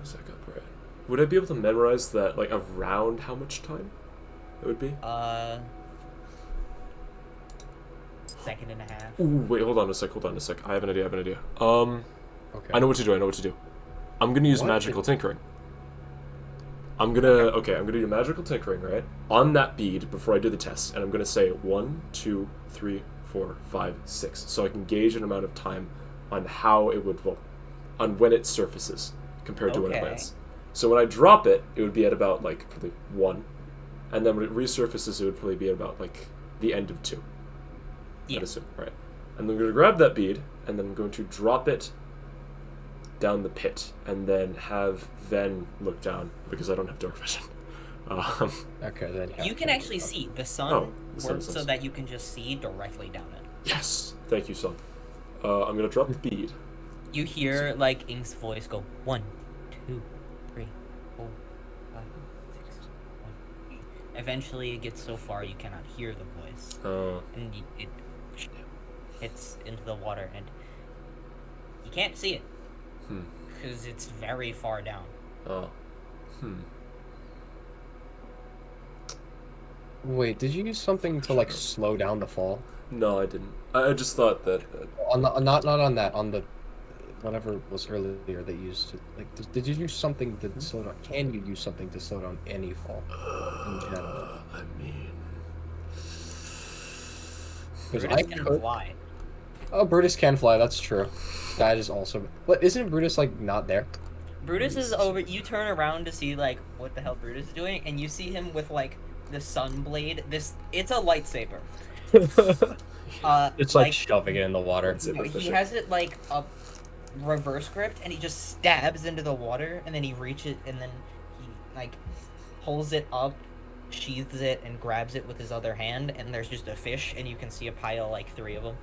Right. Would I be able to memorize that, like, around how much time it would be? Second and a half. Ooh, wait, hold on a sec. I have an idea. Okay. I know what to do. I'm gonna use What? magical tinkering. I'm gonna do magical tinkering, right? On that bead before I do the test, and I'm gonna say 1, 2, 3, 4, 5, 6. So I can gauge an amount of time on how it would, well, on when it surfaces compared to when it Okay. lands. So when I drop it, it would be at about, like, probably 1. And then when it resurfaces, it would probably be at about, like, the end of 2. Yeah. I'd assume, right? And I'm going to grab that bead, and then I'm going to drop it down the pit, and then have Ven look down, because I don't have dark vision. Okay, then. Yeah. You can actually see the sun Oh, the sun works so sense. that you can just see directly down it. Yes! Thank you, son. I'm going to drop the bead. You hear like Ink's voice go 1, 2, 3, 4, 5, 6, 1. Eventually, it gets so far you cannot hear the voice, and it hits into the water, and you can't see it because it's very far down. Wait, did you use something to like slow down the fall? No, I didn't. I just thought that... On the not on that, on the whatever was earlier that you used to, like did you use something to slow down? Can you use something to slow down any fall in general? I mean... Because Brutus I can could. fly. Oh, Brutus can fly. That's true. That is also. But isn't Brutus like not there? Brutus is over. You turn around to see like what the hell Brutus is doing, and you see him with like the sun blade. It's a lightsaber. It's like shoving it in the water. He has it like a reverse gripped, and he just stabs into the water, and then he reaches, and then he like pulls it up, sheathes it, and grabs it with his other hand, and there's just a fish, and you can see a pile like 3 of them.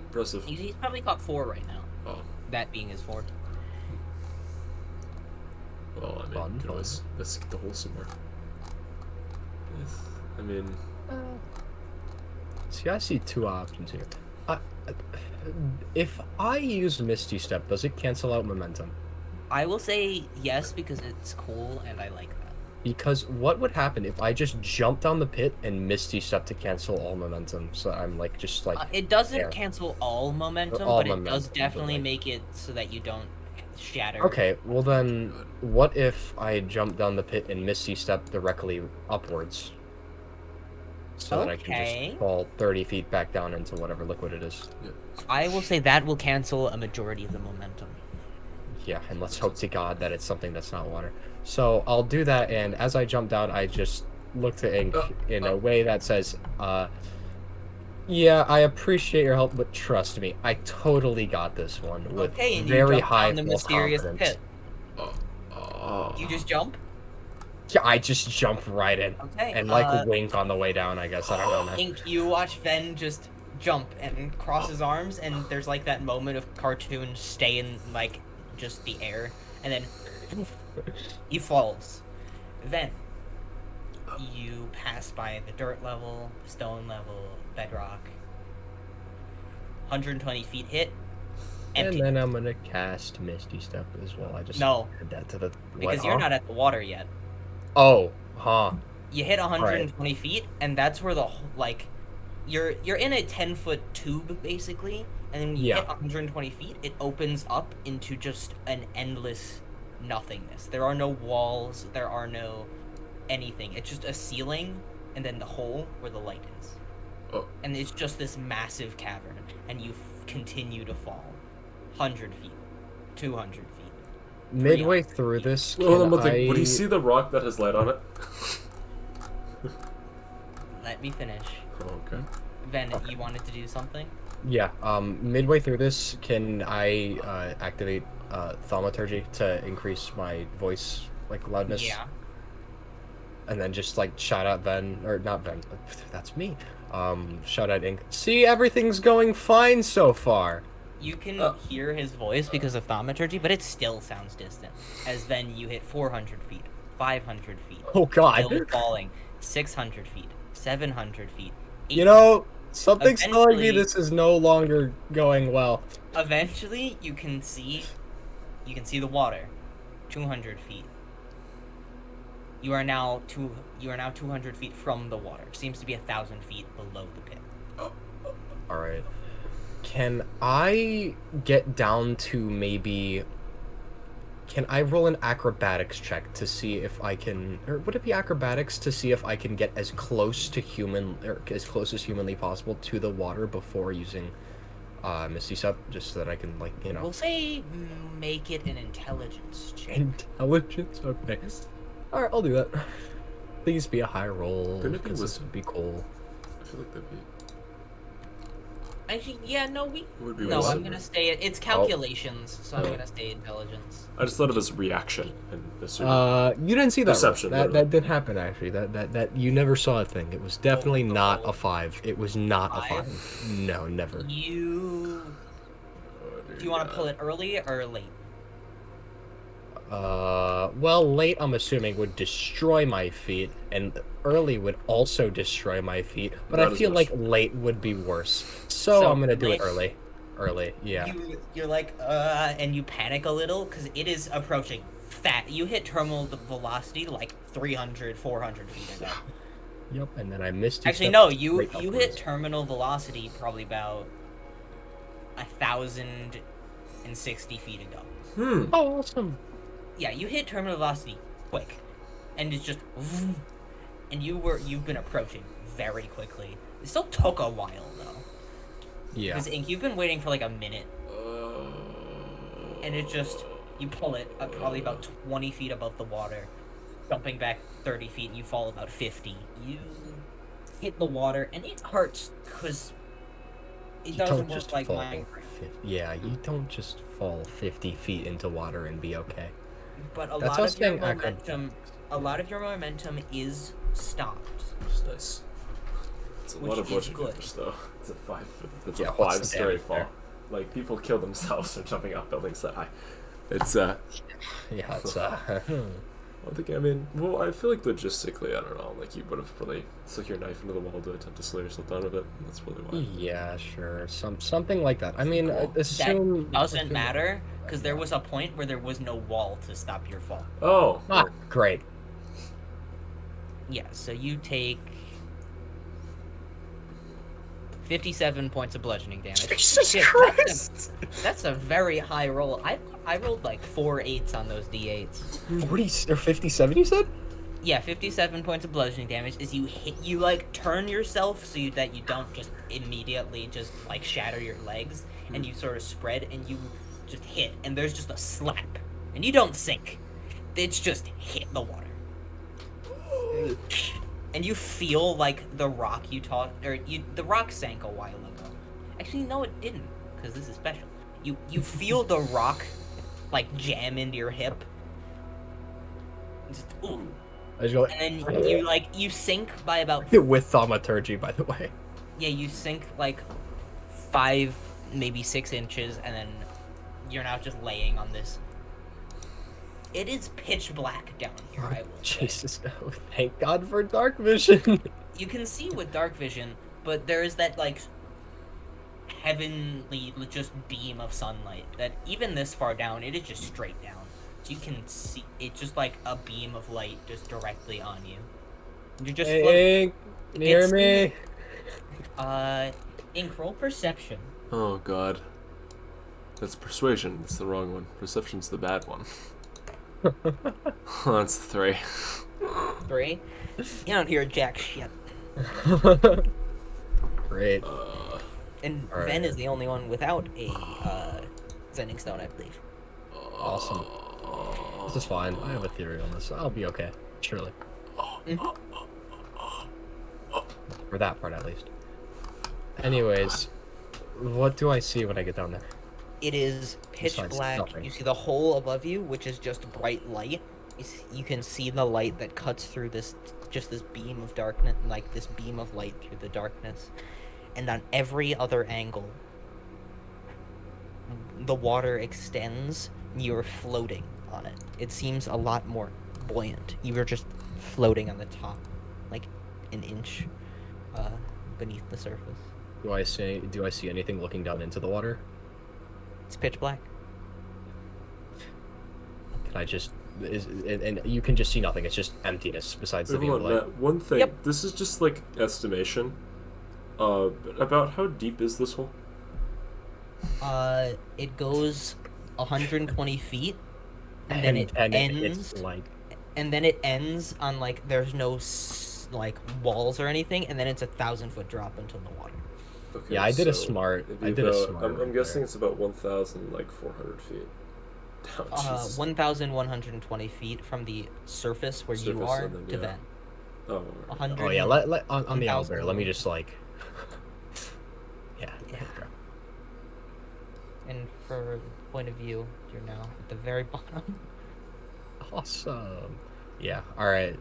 Impressive. He's probably caught 4 right now. Oh. That being his 4th. Well, I mean, Fun, could always... Let's get the hole somewhere. Yes. I mean... See, I see 2 options here. If I use Misty Step, does it cancel out momentum? I will say yes because it's cool and I like that. Because what would happen if I just jump down the pit and Misty Step to cancel all momentum? So I'm like, just like... It doesn't there. cancel all momentum, All but it momentum, does definitely like- make it so that you don't shatter. Okay, well then, what if I jump down the pit and Misty Step directly upwards? so that I can Okay. just fall 30 feet back down into whatever liquid it is. I will say that will cancel a majority of the momentum. Yeah, and let's hope to God that it's something that's not water. So I'll do that, and as I jump down, I just look to Ink in a way that says, yeah, I appreciate your help, but trust me, I totally got this one with Okay, and you very jump high down the false mysterious confidence. pit. Oh. You just jump? Yeah, I just jump right in Okay. and like wink on the way down. I guess I don't know, man. Ink, you watch Ven just jump and cross his arms, and there's like that moment of cartoon stay in like just the air, and then he falls. Then you pass by the dirt level, the stone level, bedrock. 120 feet hit. Empty. And then I'm gonna cast Misty Step as well. I just No. add that to the Because what, you're huh? not at the water yet. Oh, huh. You hit 120 feet, and that's where the like, you're in a 10-foot tube basically, and then when you Yeah. hit 120 feet, it opens up into just an endless nothingness. There are no walls. There are no anything. It's just a ceiling, and then the hole where the light is. Oh. And it's just this massive cavern, and you continue to fall. 100 feet, 200 feet. Midway through this, Well, can what do I... you see the rock that has light on it? Let me finish. Oh, okay. Ven, you wanted to do something? Yeah, midway through this, can I activate thaumaturgy to increase my voice, like, loudness? Yeah. And then just, like, shout out Ven, or not Ven, that's me. Shout out Ink. See, everything's going fine so far. You can hear his voice because of thaumaturgy, but it still sounds distant. As then you hit 400 feet, 500 feet. Oh, God. Still falling. 600 feet, 700 feet. You know, something's telling me Eventually- this is no longer going well. Eventually, you can see the water. 200 feet. You are now 200 feet from the water. Seems to be 1,000 feet below the pit. Alright. Can I get down to maybe... Can I roll an acrobatics check to see if I can... Or would it be acrobatics to see if I can get as close to human... Or as close as humanly possible to the water before using Misty Step? Just so that I can, like, you know... We'll say make it an intelligence check. Intelligence? Okay. Alright, I'll do that. Please be a high roll. Couldn't it be because this wisdom? would be cool. I feel like that'd be. Actually, yeah, no, It would be No, wisdom. I'm gonna stay it's calculations, so I'm gonna stay intelligence. I just thought of it as reaction and assumed. You didn't see that. Perception, That literally. did hapen actually. That you never saw a thing. It was definitely not a 5. It was not a 5. No, never. Oh, Do you want to pull it early or late? Well, late I'm assuming would destroy my feet, and early would also destroy my feet. But Not I as feel much. like late would be worse. So So, I'm gonna do late- it early. Early, yeah. You're like, and you panic a little because it is approaching fat. You hit terminal velocity like 300, 400 feet ago. Yep. And then I missed. Actually, no, you hit terminal velocity probably about 1,060 feet ago. Oh, awesome. Yeah, you hit terminal velocity quick, and it's just, and you've been approaching very quickly. It still took a while though. Yeah. Because Ink, you've been waiting for like a minute, and it just you pull it probably about 20 feet above the water, jumping back 30 feet, and you fall about 50. You hit the water, and it hurts because it You doesn't don't work just like fall. mine. Yeah, you don't just fall 50 feet into water and be okay. But a That's lot us of your saying momentum, is stopped. Which is nice. It's a lot Which of is bludgeoning good. damage though. It's a 5. It's Yeah, a what's 5 the story damage fall. there? Like people kill themselves from jumping off buildings that high. It's Yeah, it's I think I mean, well, I feel like logistically, I don't know, like you would have probably stuck your knife into the wall to attempt to slow yourself down a bit. That's probably why. yeah, sure, something like that. I mean, Cool. assume Doesn't matter because there was a point where there was no wall to stop your fall. Oh, Ah, great. Yeah, so you take 57 points of bludgeoning damage. Jesus Shit, Christ! That's a very high roll. I rolled like 4 8s on those d8s. 40 or 57, you said? Yeah, 57 points of bludgeoning damage is you like turn yourself so that you don't just immediately just like shatter your legs, and you sort of spread and you just hit, and there's just a slap, and you don't sink. It's just hit the water. And you feel like the rock the rock sank a while ago. Actually, no, it didn't, because this is special. You feel the rock like jam into your hip. Just, ooh. I just go And then you sink by about with thaumaturgy, by the way. yeah, you sink like 5, maybe 6 inches, and then you're now just laying on this. It is pitch black down here, I will say. Jesus, no. Thank God for dark vision. You can see with dark vision, but there is that like heavenly just beam of sunlight that even this far down, it is just straight down. So you can see it's just like a beam of light just directly on you. You're just Hey, can you hear me? Ink, roll perception. Oh god. That's persuasion. That's the wrong one. Perception's the bad one. That's 3. 3. You don't hear jack shit. Great. And All Ven right. is the only one without a Zending Stone, I believe. Awesome. This is fine. I have a theory on this. I'll be okay. Surely. For that part, at least. Anyways, what do I see when I get down there? It is pitch Besides black. nothing. You see the hole above you, which is just bright light. You can see the light that cuts through this beam of darkness, like this beam of light through the darkness. And on every other angle, the water extends. You're floating on it. It seems a lot more buoyant. You were just floating on the top, like an inch beneath the surface. Do I see anything looking down into the water? It's pitch black. Can I just and you can just see nothing. It's just emptiness besides the beam of Hold on, light. Matt, one thing. Yep. This is just like estimation. About how deep is this hole? It goes 120 feet, and then it ends. It's like And then it ends on like there's no like walls or anything, and then it's 1,000-foot drop into the water. Okay, yeah, I did a so smart. it'd I be did a about- smart. I'm right guessing there. it's about 1,400 feet. Oh, Jesus. 1,120 feet from the surface where you Surface, are and then, to yeah. Ven. Oh, 100. Oh yeah, let on the 1,000 owlbear. Let me just like. Yeah. Yeah. And for point of view, you're now at the very bottom. Awesome. Yeah. All right.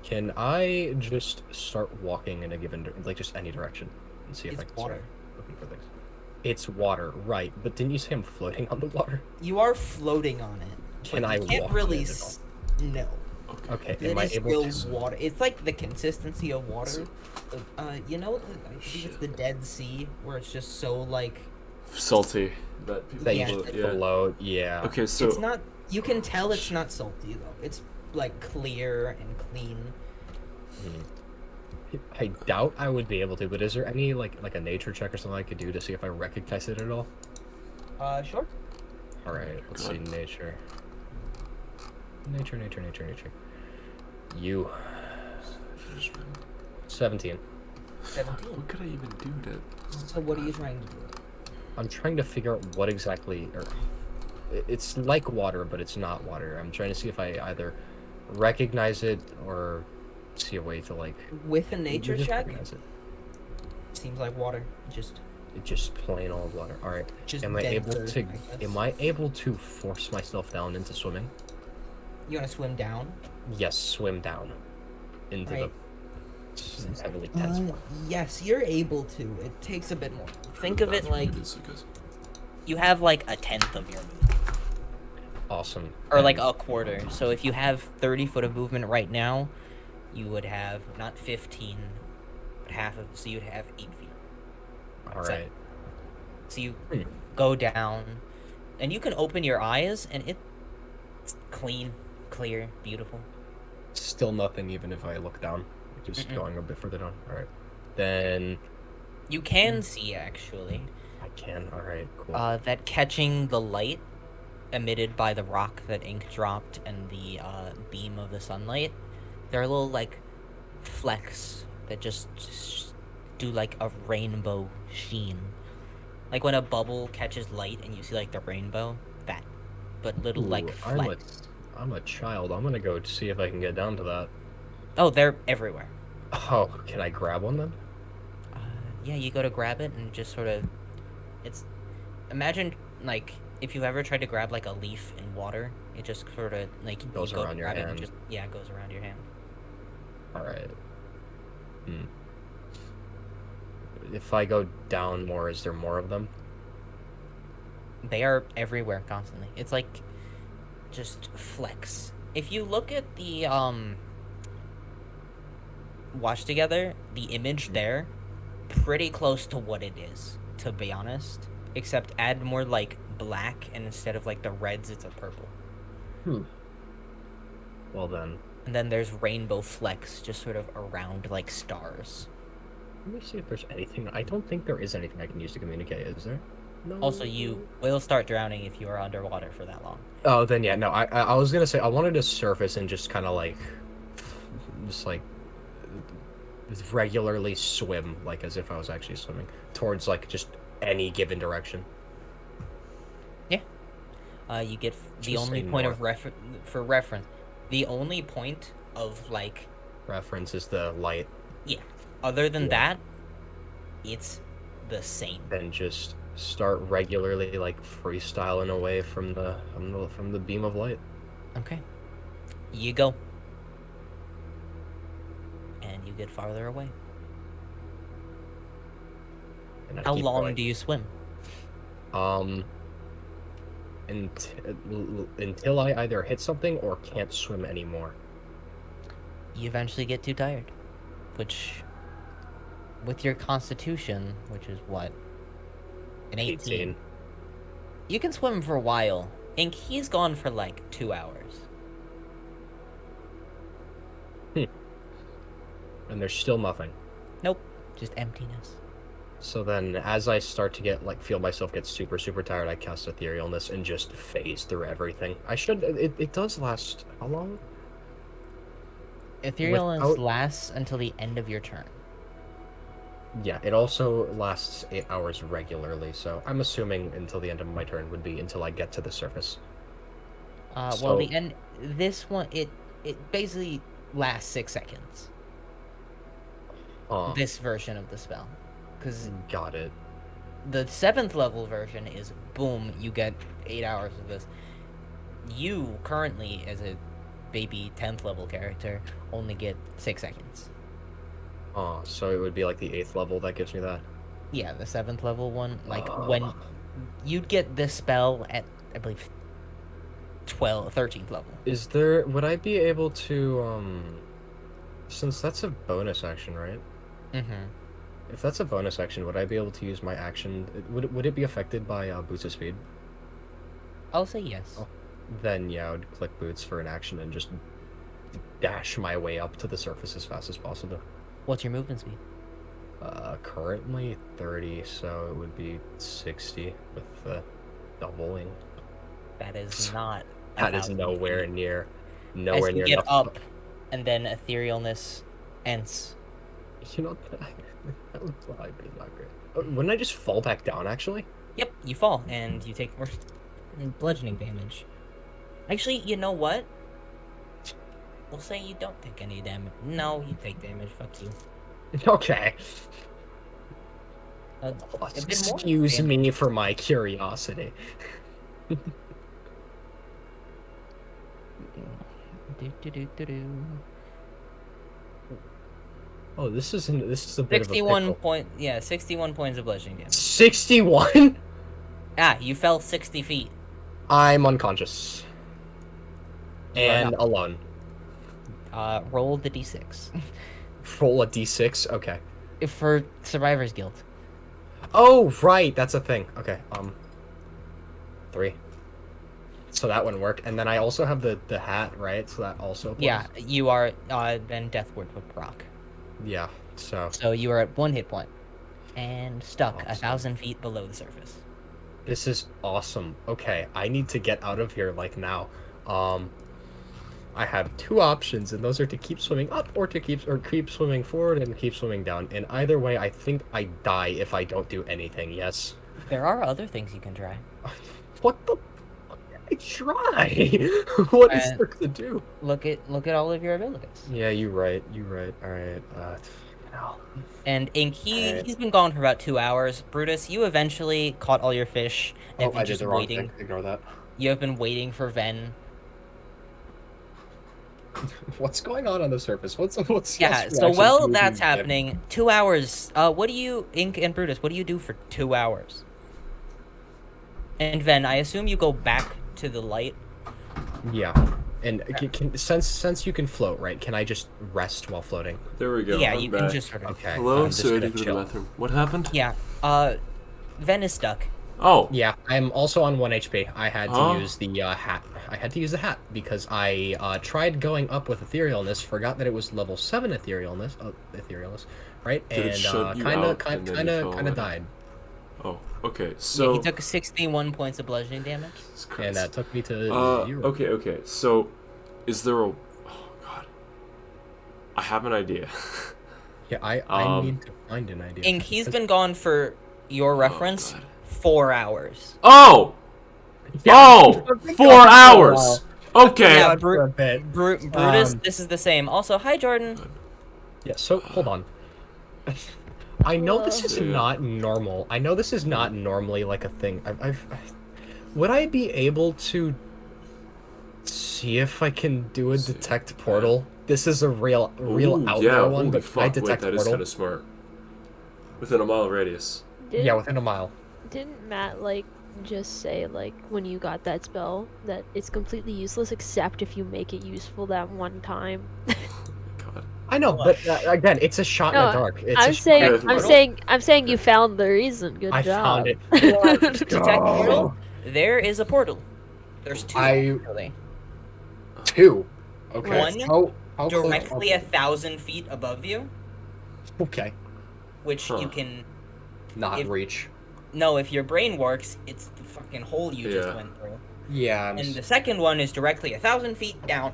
Can I just start walking in a given, like, just any direction, and see if It's I can water. start looking for things? It's water, right? But didn't you say I'm floating on the water? You are floating on it. Can but I you can't walk on really it at all? No. Okay. It Am I is able still to? water. It's like the consistency of water. You know, I think it's Shit. the Dead Sea, where it's just so like salty. That people. That you Yeah, just it's yeah. float? Yeah. Okay, so it's not. You can tell it's not salty though. It's like clear and clean. I doubt I would be able to, but is there any like a nature check or something I could do to see if I recognize it at all? Sure. All right, let's see. Nature. Nature. You. 17. 17. what could I even do to? So what are you trying to do? I'm trying to figure out what exactly, or it's like water, but it's not water. I'm trying to see if I either recognize it or see a way to like With a nature just check, recognize it. seems like water. It's just plain old water. All right. Just Am I dead able dirt, to? I guess. Am I able to force myself down into swimming? You want to swim down? Yes, swim down into Right. the heavily dense water. Yes, you're able to. It takes a bit more. Think of it like It is, I guess. you have like a tenth of your movement, Awesome. or like a quarter. So if you have 30 foot of movement right now, you would have not 15, but half of. So you'd have 8 feet. All so- right. So you Hmm. go down, and you can open your eyes, and it's clean, clear, beautiful. Still nothing, even if I look down. Just Mm-mm. going a bit further down. All right. Then You can see actually I can. All right. Cool. that catching the light emitted by the rock that Ink dropped and the beam of the sunlight, there are little like flecks that just do like a rainbow sheen. Like when a bubble catches light and you see like the rainbow, that. But little like Ooh, flecks. I'm a child. I'm gonna go see if I can get down to that. Oh, they're everywhere. Oh, can I grab one then? Uh, yeah, you go to grab it and just sort of. It's. Imagine like if you've ever tried to grab like a leaf in water, it just sort of like you Goes go around to your grab it and hand. just it goes around your hand. Alright. If I go down more, is there more of them? They are everywhere constantly. It's like just flecks. If you look at the watch together, the image there, pretty close to what it is, to be honest. Except add more like black, and instead of like the reds, it's a purple. Well then, And then there's rainbow flecks just sort of around like stars. let me see if there's anything. I don't think there is anything I can use to communicate, is there? No. Also, you will start drowning if you are underwater for that long. Oh, then yeah, no, I was gonna say, I wanted to surface and just kind of like, just like, regularly swim, like as if I was actually swimming, towards like just any given direction. You get the Just only say point north. of reference. The only point of like Reference is the light, other than Yeah. that, it's the same. then just start regularly like freestyling away from the beam of light. Okay. You go. And you get farther away. And I How keep long going. do you swim? Until I either hit something or can't swim anymore. You eventually get too tired. Which, with your constitution, which is what? An 18. You can swim for a while. And he's gone for like 2 hours. And there's still nothing. Nope. Just emptiness. So then, as I start to get, like, feel myself get super, super tired, I cast Etherealness and just phase through everything. It does last, how long? Etherealness Without- lasts until the end of your turn. Yeah, it also lasts 8 hours regularly, so I'm assuming until the end of my turn would be until I get to the surface. Well, the end. This one, it basically lasts 6 seconds. This version of the spell, because Got it. the 7th level version is boom, you get 8 hours of this. You currently, as a baby 10th level character, only get 6 seconds. So it would be like the 8th level that gives me that. Yeah, the 7th level one, like when you'd get this spell at, I believe, 13th level. Would I be able to, since that's a bonus action, right? Mm-hmm. If that's a bonus action, would I be able to use my action? Would it be affected by Boots of Speed? I'll say yes. Oh. Then yeah, I would click Boots for an action and just dash my way up to the surface as fast as possible. What's your movement speed? Currently 30, so it would be 60 with the doubling. That is not. That is 1,000 nowhere feet. near, As nowhere you near get enough. up, and then etherealness ends. You know, that would probably be not great. Wouldn't I just fall back down, actually? Yep, you fall, and you take more bludgeoning damage. Actually, you know what? We'll say you don't take any damage. No, you take damage. Fuck you. Okay. A bit more Excuse damage. me for my curiosity. Do-do-do-do-do. Oh, this is a bit of a 61 pickle. 61 points of bludgeoning damage. 61? Ah, you fell 60 feet. I'm unconscious. You are And not. alone. Roll the d6. Roll a d6? Okay. For Survivor's Guild. Oh, right, that's a thing. Okay, 3. So that wouldn't work. And then I also have the hat, right? So that also applies. Yeah, you are, then Deathward would proc. Yeah, so... So you are at 1 hit point. And stuck Awesome. 1,000 feet below the surface. This is awesome. Okay, I need to get out of here like now. I have two options, and those are to keep swimming up or to keep swimming forward and keep swimming down. In either way, I think I die if I don't do anything. Yes. There are other things you can try. What the? I try. What is there to do? Look at all of your abilities. Yeah, you're right. You're right. All right. No. And Ink, Alright. he's been gone for about 2 hours. Brutus, you eventually caught all your fish. And Oh, have been I did just the wrong waiting. thing. Ignore that. You have been waiting for Ven. What's going on the surface? What's Yeah, y'all's so reaction while to that's the- happening, 2 hours. What do you, Ink and Brutus, what do you do for 2 hours? And Ven, I assume you go back to the light. Yeah, and since you can float, right? Can I just rest while floating? There we go. Yeah, I'm you back. can just sort of. Okay. Hello, I'm just sorry to gonna go to the chill. bathroom. What happened? Yeah. Ven is stuck. Oh. Yeah, I'm also on 1 HP. I had to Huh? use the hat. I had to use the hat because I tried going up with etherealness, forgot that it was level 7 etherealness, right? Did it And shut you kind out of and then you fell away? died. Oh. Okay. Yeah, So. he took 61 points of bludgeoning damage. Jesus And Christ. that took me to 0. Okay. Okay. So, is there a? Oh God. I have an idea. Yeah, I um, need to find an idea. Ink, he's been gone for your reference, God. 4 hours. Oh. Oh. 4 hours. Okay. Yeah, For a bit. Brutus, this is the same. Also, hi Jordan. Yeah, so hold on. I know this is Yeah. not normal. I know this is not normally like a thing. Would I be able to see if I can do a See. detect portal? This is a real Ooh, outdoor yeah, one, holy but can I fuck. Wait, detect that is portal? kind of smart. Within a mile radius. Yeah, within a mile. Didn't Matt like just say like when you got that spell that it's completely useless except if you make it useful that one time? God. I know, but again, it's a shot in No, the dark. It's I'm a saying, Yeah, I'm portal. saying, I'm saying you found the reason. Good I job. found it. Detect portal. There is a portal. There's two. I- Actually. 2. Okay. One How directly close? 1,000 feet above you, Okay. which Huh. you can. Not If- reach. No, if your brain works, it's the fucking hole you just Yeah. went through. Yeah. And the second one is directly 1,000 feet down.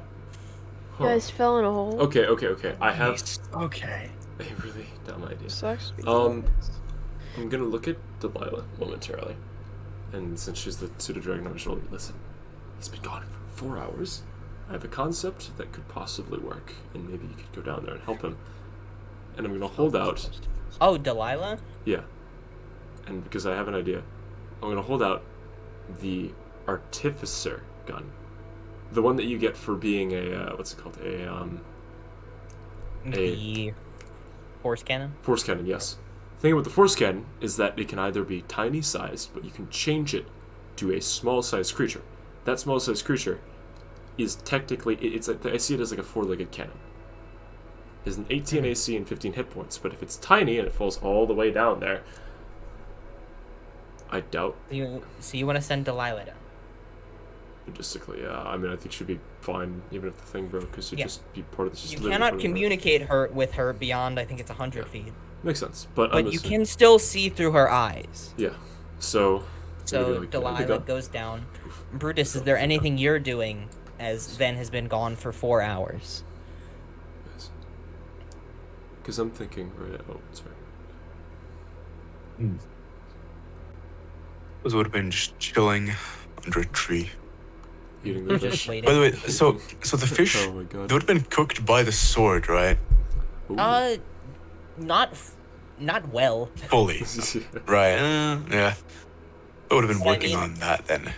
You guys fell in a hole. Okay, okay, okay. I have Okay. a really dumb idea. Sucks. to be Um, honest. I'm gonna look at Delilah momentarily. And since she's the pseudo dragon on her shoulder, listen. He's been gone for 4 hours. I have a concept that could possibly work, and maybe you could go down there and help him. And I'm gonna hold out. Oh, Delilah? Yeah. And because I have an idea, I'm gonna hold out the artificer gun. The one that you get for being a what's it called? The horse cannon? Force cannon, yes. The thing about the force cannon is that it can either be tiny sized, but you can change it to a small sized creature. That small sized creature is technically it's like, I see it as like a 4-legged cannon. It's an 18 AC and 15 hit points, but if it's tiny and it falls all the way down there, I doubt So you want to send Delilah down? logistically. I mean, I think she'd be fine even if the thing broke, because she'd Yeah. just be part of this. You cannot communicate with her beyond, I think it's 100 feet. Makes sense, but But you can still see through her eyes. Yeah. So. So maybe, like, the Delilah gun- goes down. Brutus, is there anything you're doing as Ven has been gone for 4 hours? Because I'm thinking, right? Oh, sorry. Those would have been just chilling under a tree. Eating You're the just fish. waiting. By the way, so the fish, Oh my god. they would have been cooked by the sword, right? Ooh. Not well. Fully, right? Yeah. I would have been But I working mean- on that then, Okay,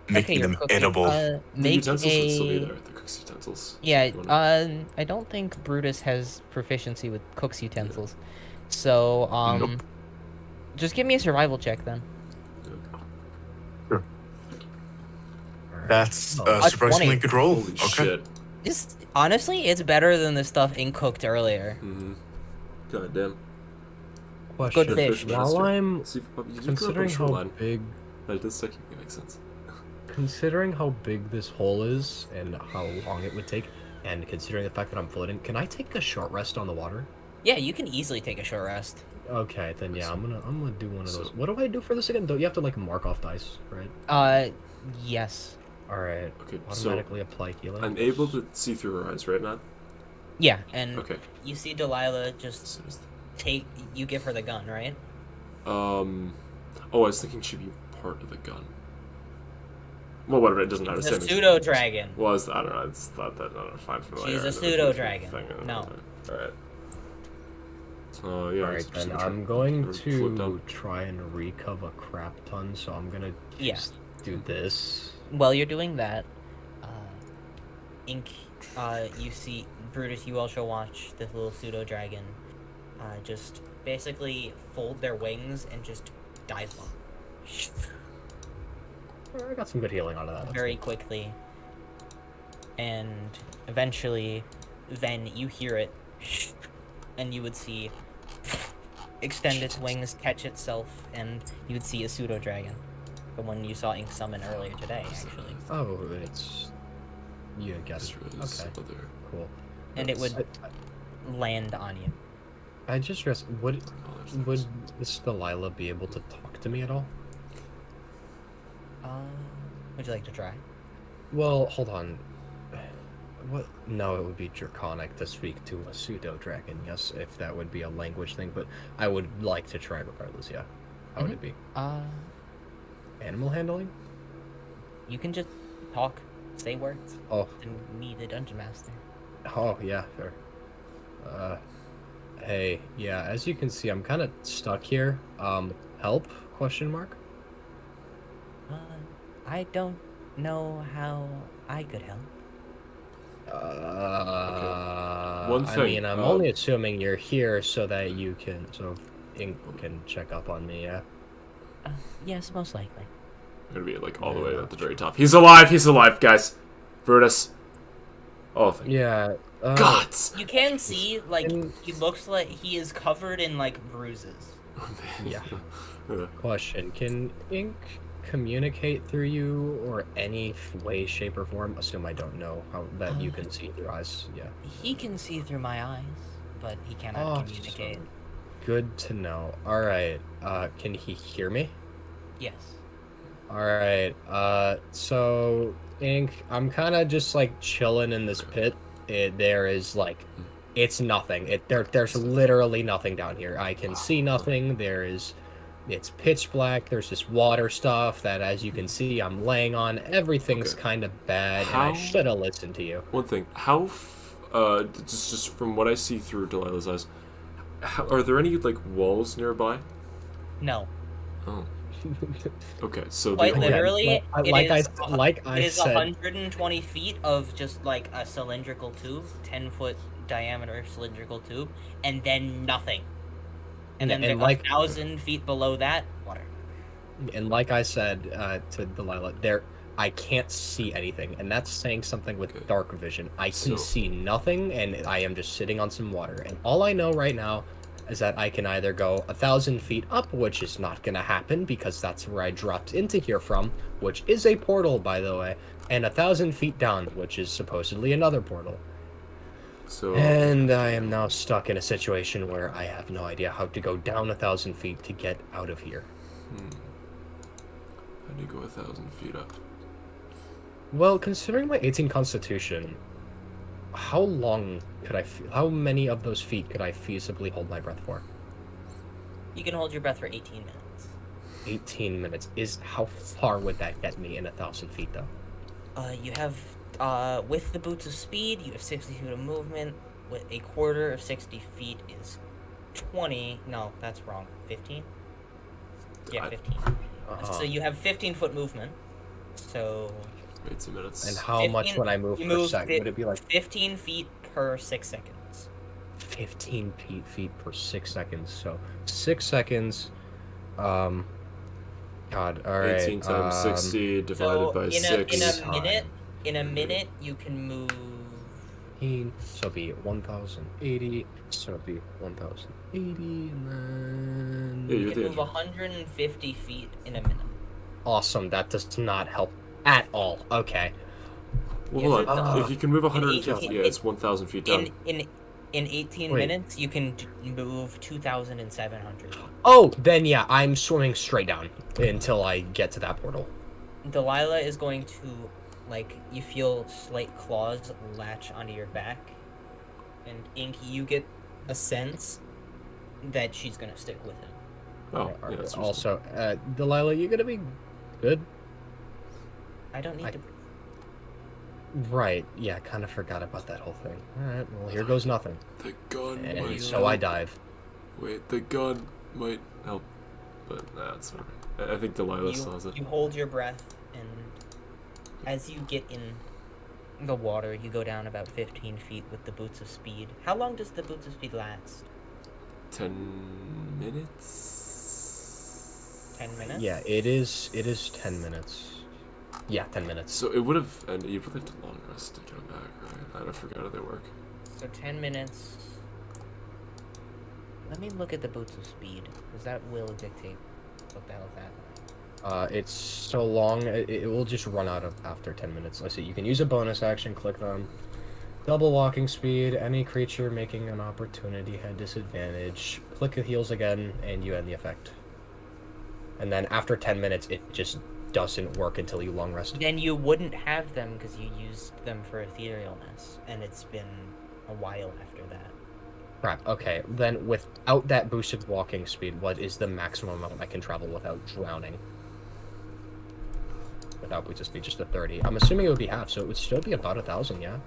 making you're them cooking. edible. The Make utensils would still be a. there. The cook's utensils. Yeah, You wanna- I don't think Brutus has proficiency with cook's utensils. So, Nope. just give me a survival check then. That's Oh, a a surprisingly 20. good roll. Holy Okay. shit. Just honestly, it's better than the stuff Ink cooked earlier. Mm-hmm. God damn. Question. Good fish. While I'm See, you grew up on considering how shoreline. big, That does technically make sense. considering how big this hole is and how long it would take, and considering the fact that I'm floating, can I take a short rest on the water? Yeah, you can easily take a short rest. Okay, then yeah, I'm gonna do one of So- those. What do I do for this again? Don't you have to like mark off dice, right? Yes. All right. Okay, so Automatically apply healing. I'm able to see through her eyes, right, Matt? Yeah, and Okay. you see Delilah just So is- you give her the gun, right? Oh, I was thinking she'd be part of the gun. Well, whatever. It doesn't matter. It's a Same as- pseudo dragon. Was I don't know. I just thought that. I don't know. Fine, familiar. She's a I never pseudo did dragon. anything. No. All right. So yeah. All right, just then gonna try- I'm going or flip to down. try and recover a crap ton. So I'm gonna Yeah. just do this. While you're doing that, Ink, you see Brutus. You also watch this little pseudo dragon, just basically fold their wings and just dive bomb I got some good healing out of that. That's very good. quickly, and eventually, then you hear it, and you would see extend its wings, catch itself, and you would see a pseudo dragon, the one you saw Ink summon earlier today, actually, Oh, it's you got it. This Okay, other- cool. and it would I, land on you. I just realized, would oh, there's would this. this Delilah be able to talk to me at all? Would you like to try? Well, hold on. What? No, it would be draconic to speak to a pseudo dragon. Yes, if that would be a language thing, but I would like to try regardless. Yeah. How would it be? Animal handling? You can just talk, say words, Oh, and meet the dungeon master. oh yeah, fair. Hey, yeah. As you can see, I'm kind of stuck here. Help? Question mark. I don't know how I could help. One I thing, mean, I'm uh, only assuming you're here so that you can, so Ink can check up on me. Yeah. Yes, most likely. I'm gonna be like all the way at the very top. He's alive. He's alive, guys. Brutus. Oh, thank Yeah. gods. You can see, like, And- he looks like he is covered in, like, bruises. Yeah. Question: can Ink communicate through you or any way, shape, or form? Assume I don't know how that you can see through eyes. Yeah. He can see through my eyes, but he cannot Oh, communicate. Good to know. All right. Can he hear me? Yes. All right. So Ink, I'm kind of just like chilling in this pit. There is like, it's nothing. There's literally nothing down here. I can see nothing. It's pitch black. There's this water stuff that, as you can see, I'm laying on. Everything's Okay. kind of bad, and How- I should have listened to you. One thing. Just from what I see through Delilah's eyes, are there any like walls nearby? No. Oh. Okay, so Quite the only- literally, like I it is said, 120 feet of just like a cylindrical tube, 10-foot diameter cylindrical tube, and then nothing. And Yeah, then and like like- 1,000 feet below that, water. and like I said to Delilah, I can't see anything, and that's saying something with Okay. dark vision. I So- can see nothing, and I am just sitting on some water. And all I know right now is that I can either go 1,000 feet up, which is not gonna happen because that's where I dropped into here from, which is a portal, by the way, and 1,000 feet down, which is supposedly another portal. So And I am now stuck in a situation where I have no idea how to go down 1,000 feet to get out of here. how do you go 1,000 feet up? Well, considering my 18 constitution, how long could how many of those feet could I feasibly hold my breath for? You can hold your breath for 18 minutes. 18 minutes. How far would that get me in 1,000 feet, though? You have, with the boots of speed, you have 60 feet of movement. With a quarter of 60 feet is 20. No, that's wrong. 15? Yeah, I- 15. So you have 15-foot movement. So 18 minutes. And how much 15 would I move you per move second? Would it be like 15 feet per 6 seconds. 15 feet per 6 seconds? So 6 seconds. God. All right. 18 times 60 divided So by in 6. a minute, you can move. 15, so it'd be 1,080. So it'd be 1,080, and then. Yeah, You you're can the move edge. 150 feet in a minute. Awesome. That does not help at all. Okay. Well, Yes, hold it on. does. If you can move 150, in- yeah, it's 1,000 feet down. In 18 Wait. minutes, you can move 2,700. Oh, then yeah, I'm swimming straight down until I get to that portal. Delilah is going to, like, you feel slight claws latch onto your back. And Ink, you get a sense that she's gonna stick with him. Oh, yeah, that's reasonable. Also, Delilah, you gonna be good? I don't need to. Right, yeah, kind of forgot about that whole thing. Alright, well, here goes nothing. The gun And might so I help. dive. Wait, the gun might help, but that's alright. I think Delilah still has it. You hold your breath, and as you get in the water, you go down about 15 feet with the boots of speed. How long does the boots of speed last? 10 minutes? 10 minutes? Yeah, it is 10 minutes. Yeah, 10 minutes. So it would have, and you probably have to long rest to get them back, right? I forgot how they work. So 10 minutes. Let me look at the boots of speed, because that will dictate what the hell is that. It's so long, it will just run out of after 10 minutes. Let's see, you can use a bonus action, click them. Double walking speed, any creature making an opportunity had disadvantage. Click the heals again, and you end the effect. And then after 10 minutes, it just doesn't work until you long rest. Then you wouldn't have them because you used them for etherealness, and it's been a while after that. Crap, okay. Then without that boosted walking speed, what is the maximum amount I can travel without drowning? Without boots of speed, just a 30. I'm assuming it would be half, so it would still be about 1,000, yeah?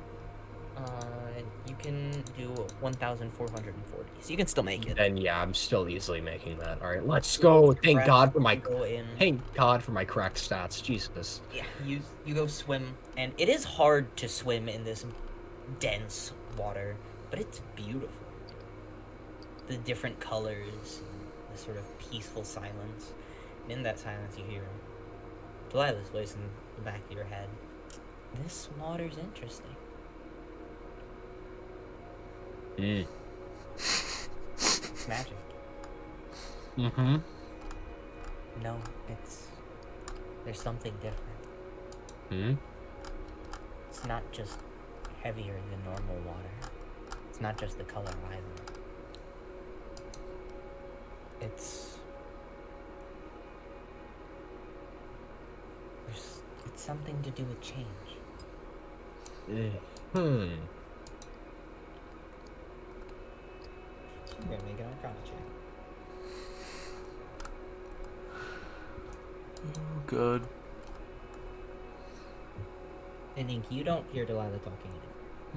You can do 1,440, so you can still make it. Then yeah, I'm still easily making that. Alright, let's go. Thank God for my cracked stats. Jesus. Yeah, you go swim, and it is hard to swim in this dense water, but it's beautiful. The different colors, the sort of peaceful silence. And in that silence you hear Delilah's voice in the back of your head. This water's interesting. It's magic. Mm-hmm. No, there's something different. Hmm? It's not just heavier than normal water. It's not just the color either. It's something to do with change. I'm gonna make an Arcana check. Oh, God. And Ink, you don't hear Delilah talking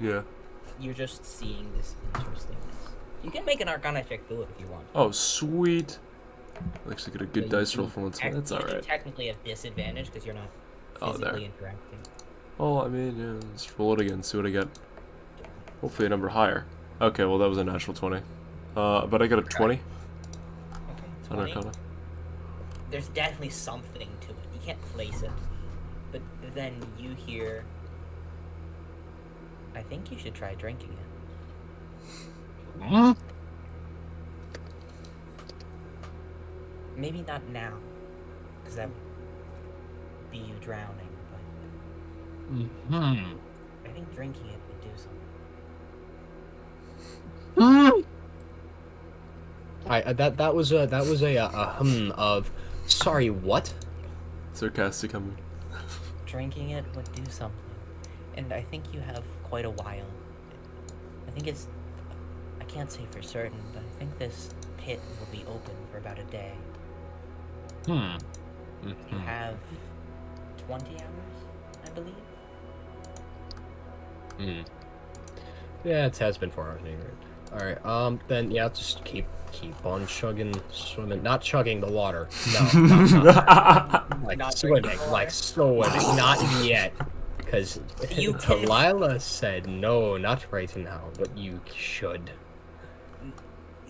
anymore. Yeah. You're just seeing this interestingness. You can make an Arcana check too if you want. Oh, sweet. I actually got a good But dice you roll for once. That's you alright. technically have disadvantage because you're not Oh, physically there. interacting. Oh, I mean, yeah, let's roll it again, see what I get. Hopefully a number higher. Okay, well, that was a natural 20. But I got a 20 Okay, on 20. Arcana. There's definitely something to it. You can't place it. But then you hear... I think you should try drinking it. Maybe not now. Because that would be you drowning. But I think drinking it would do something. That was a of sorry, what? Sarcastic coming. Drinking it would do something. And I think you have quite a while. I think it's... I can't say for certain, but I think this pit will be open for about a day. You have 20 hours, I believe? Yeah, it has been 4 hours anyway. Alright, then yeah, just keep on chugging, swimming. Not chugging the water. No, like Not swimming, drinking the like water. swimming. Not yet. Because You can- Delilah said no, not right now, but you should.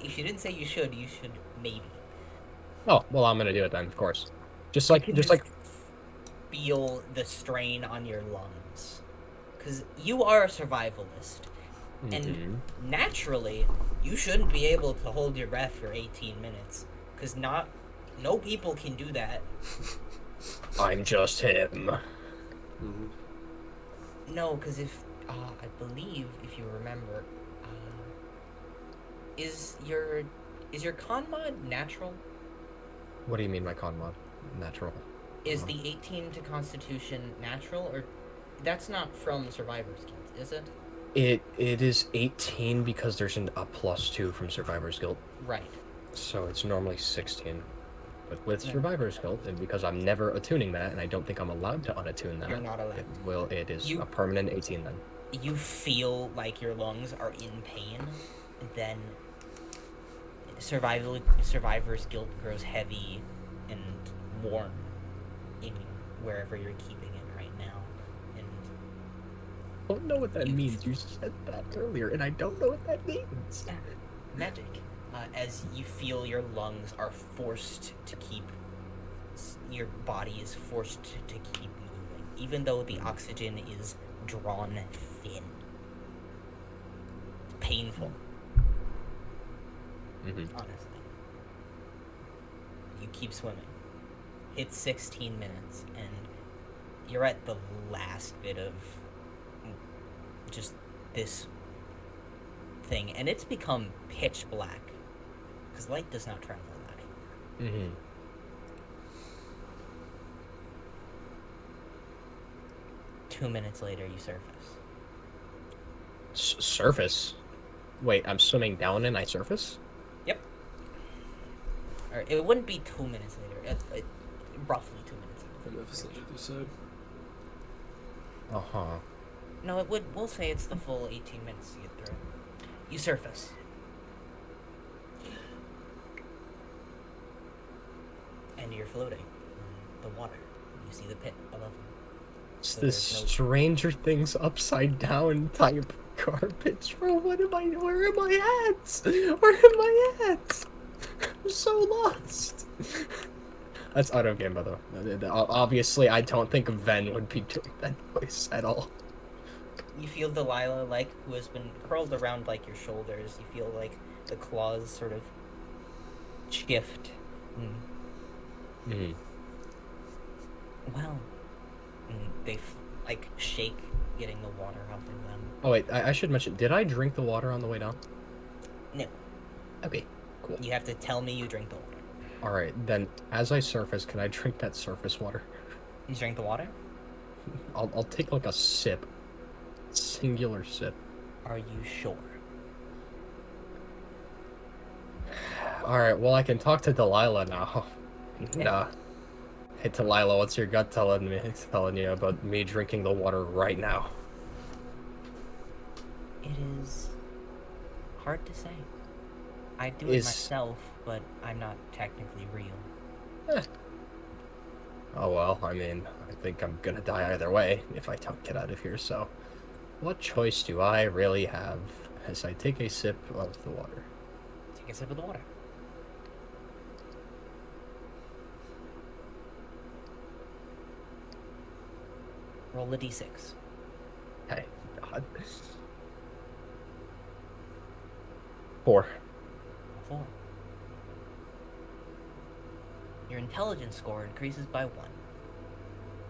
She didn't say you should maybe. Oh, well, I'm gonna do it then, of course. Just You like, can feel the strain on your lungs. Because you are a survivalist. And naturally, you shouldn't be able to hold your breath for 18 minutes. Because no people can do that. I'm just him. No, because if, I believe, if you remember, Is your con mod natural? What do you mean by con mod? Natural. Is the 18 to Constitution natural, or that's not from Survivor's Guild, is it? It is 18 because there's a +2 from Survivor's Guild, Right. so it's normally 16. But with Yeah. Survivor's Guild, and because I'm never attuning that, and I don't think I'm allowed to unattune that, You're not allowed. it is You- a permanent 18 then. You feel like your lungs are in pain, then Survivor's Guilt grows heavy and warm in wherever you're keeping it right now. And I don't know what that means. You said that earlier, and I don't know what that means. magic, as you feel your lungs are forced to keep, your body is forced to keep moving, even though the oxygen is drawn thin. It's painful. Honestly. You keep swimming. It's 16 minutes, and you're at the last bit of just this thing, and it's become pitch black, because light does not travel that far. 2 minutes later, you surface. Surface? Wait, I'm swimming down and I surface? Yep. Or it wouldn't be 2 minutes later. Roughly 2 minutes later. From the other side. Uh-huh. No, it would. We'll say it's the full 18 minutes to get through. You surface. And you're floating in the water. You see the pit above you. It's So this there's no- Stranger Things upside down type garbage, bro. Where am I at? Where am I at? I'm so lost. That's out of game, by the way. Obviously, I don't think Ven would be doing that voice at all. You feel Delilah, like, who has been curled around, like, your shoulders. You feel, like, the claws sort of shift. Well, they, like, shake, getting the water off of them. Oh, wait, I should mention, did I drink the water on the way down? No. Okay, cool. You have to tell me you drink the water. Alright, then, as I surface, can I drink that surface water? You drink the water? I'll take, like, a sip. Singular sip. Are you sure? Alright, well, I can talk to Delilah now. Yeah. Hey, Delilah, what's your gut telling you about me drinking the water right now? It is hard to say. I do it myself, but I'm not technically real. Oh well, I mean, I think I'm gonna die either way if I don't get out of here, so... What choice do I really have as I take a sip of the water? Take a sip of the water. Roll a d6. Hey, God. 4. 4. Your intelligence score increases by 1.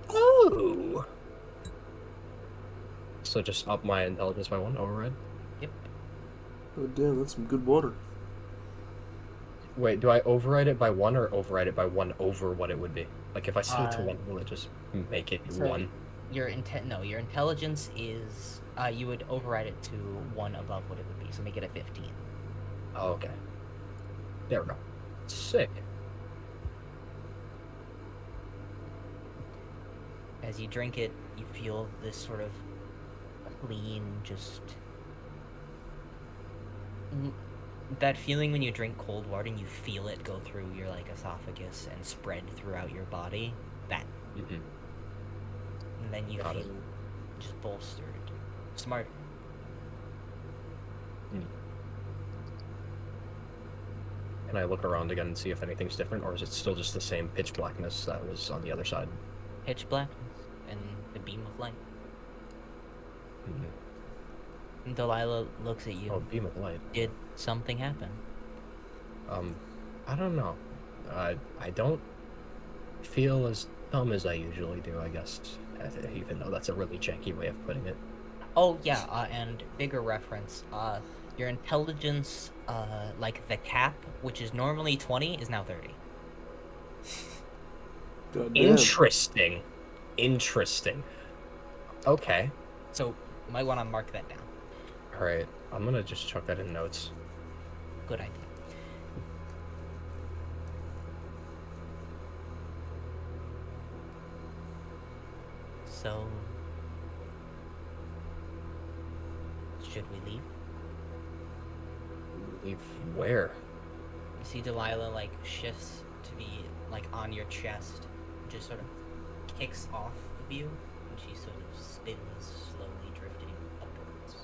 Oh! So just up my intelligence by 1, override? Yep. Oh damn, that's some good water. Wait, do I override it by 1 or override it by 1 over what it would be? Like, if I set it to 1, will it just make it 1? Your intelligence is, you would override it to 1 above what it would be, so make it a 15. Oh, okay. There we go. Sick. As you drink it, you feel this sort of clean, just... That feeling when you drink cold water and you feel it go through your, like, esophagus and spread throughout your body. That. Mm-hmm. And then you Got feel it. just bolstered. Smart. Can I look around again and see if anything's different, or is it still just the same pitch blackness that was on the other side? Pitch blackness and the beam of light. And Delilah looks at you. Oh, beam of light. Did something happen? I don't know. I don't feel as dumb as I usually do, I guess. Even though that's a really janky way of putting it. Oh, yeah, and bigger reference, Your intelligence, like the cap, which is normally 20, is now 30. God damn. Interesting. Interesting. Okay. So, might want to mark that down. All right. I'm gonna just chuck that in notes. Good idea. So, should we leave? Leave where? You see Delilah like shifts to be like on your chest, just sort of kicks off of you, and she sort of spins slowly, drifting upwards.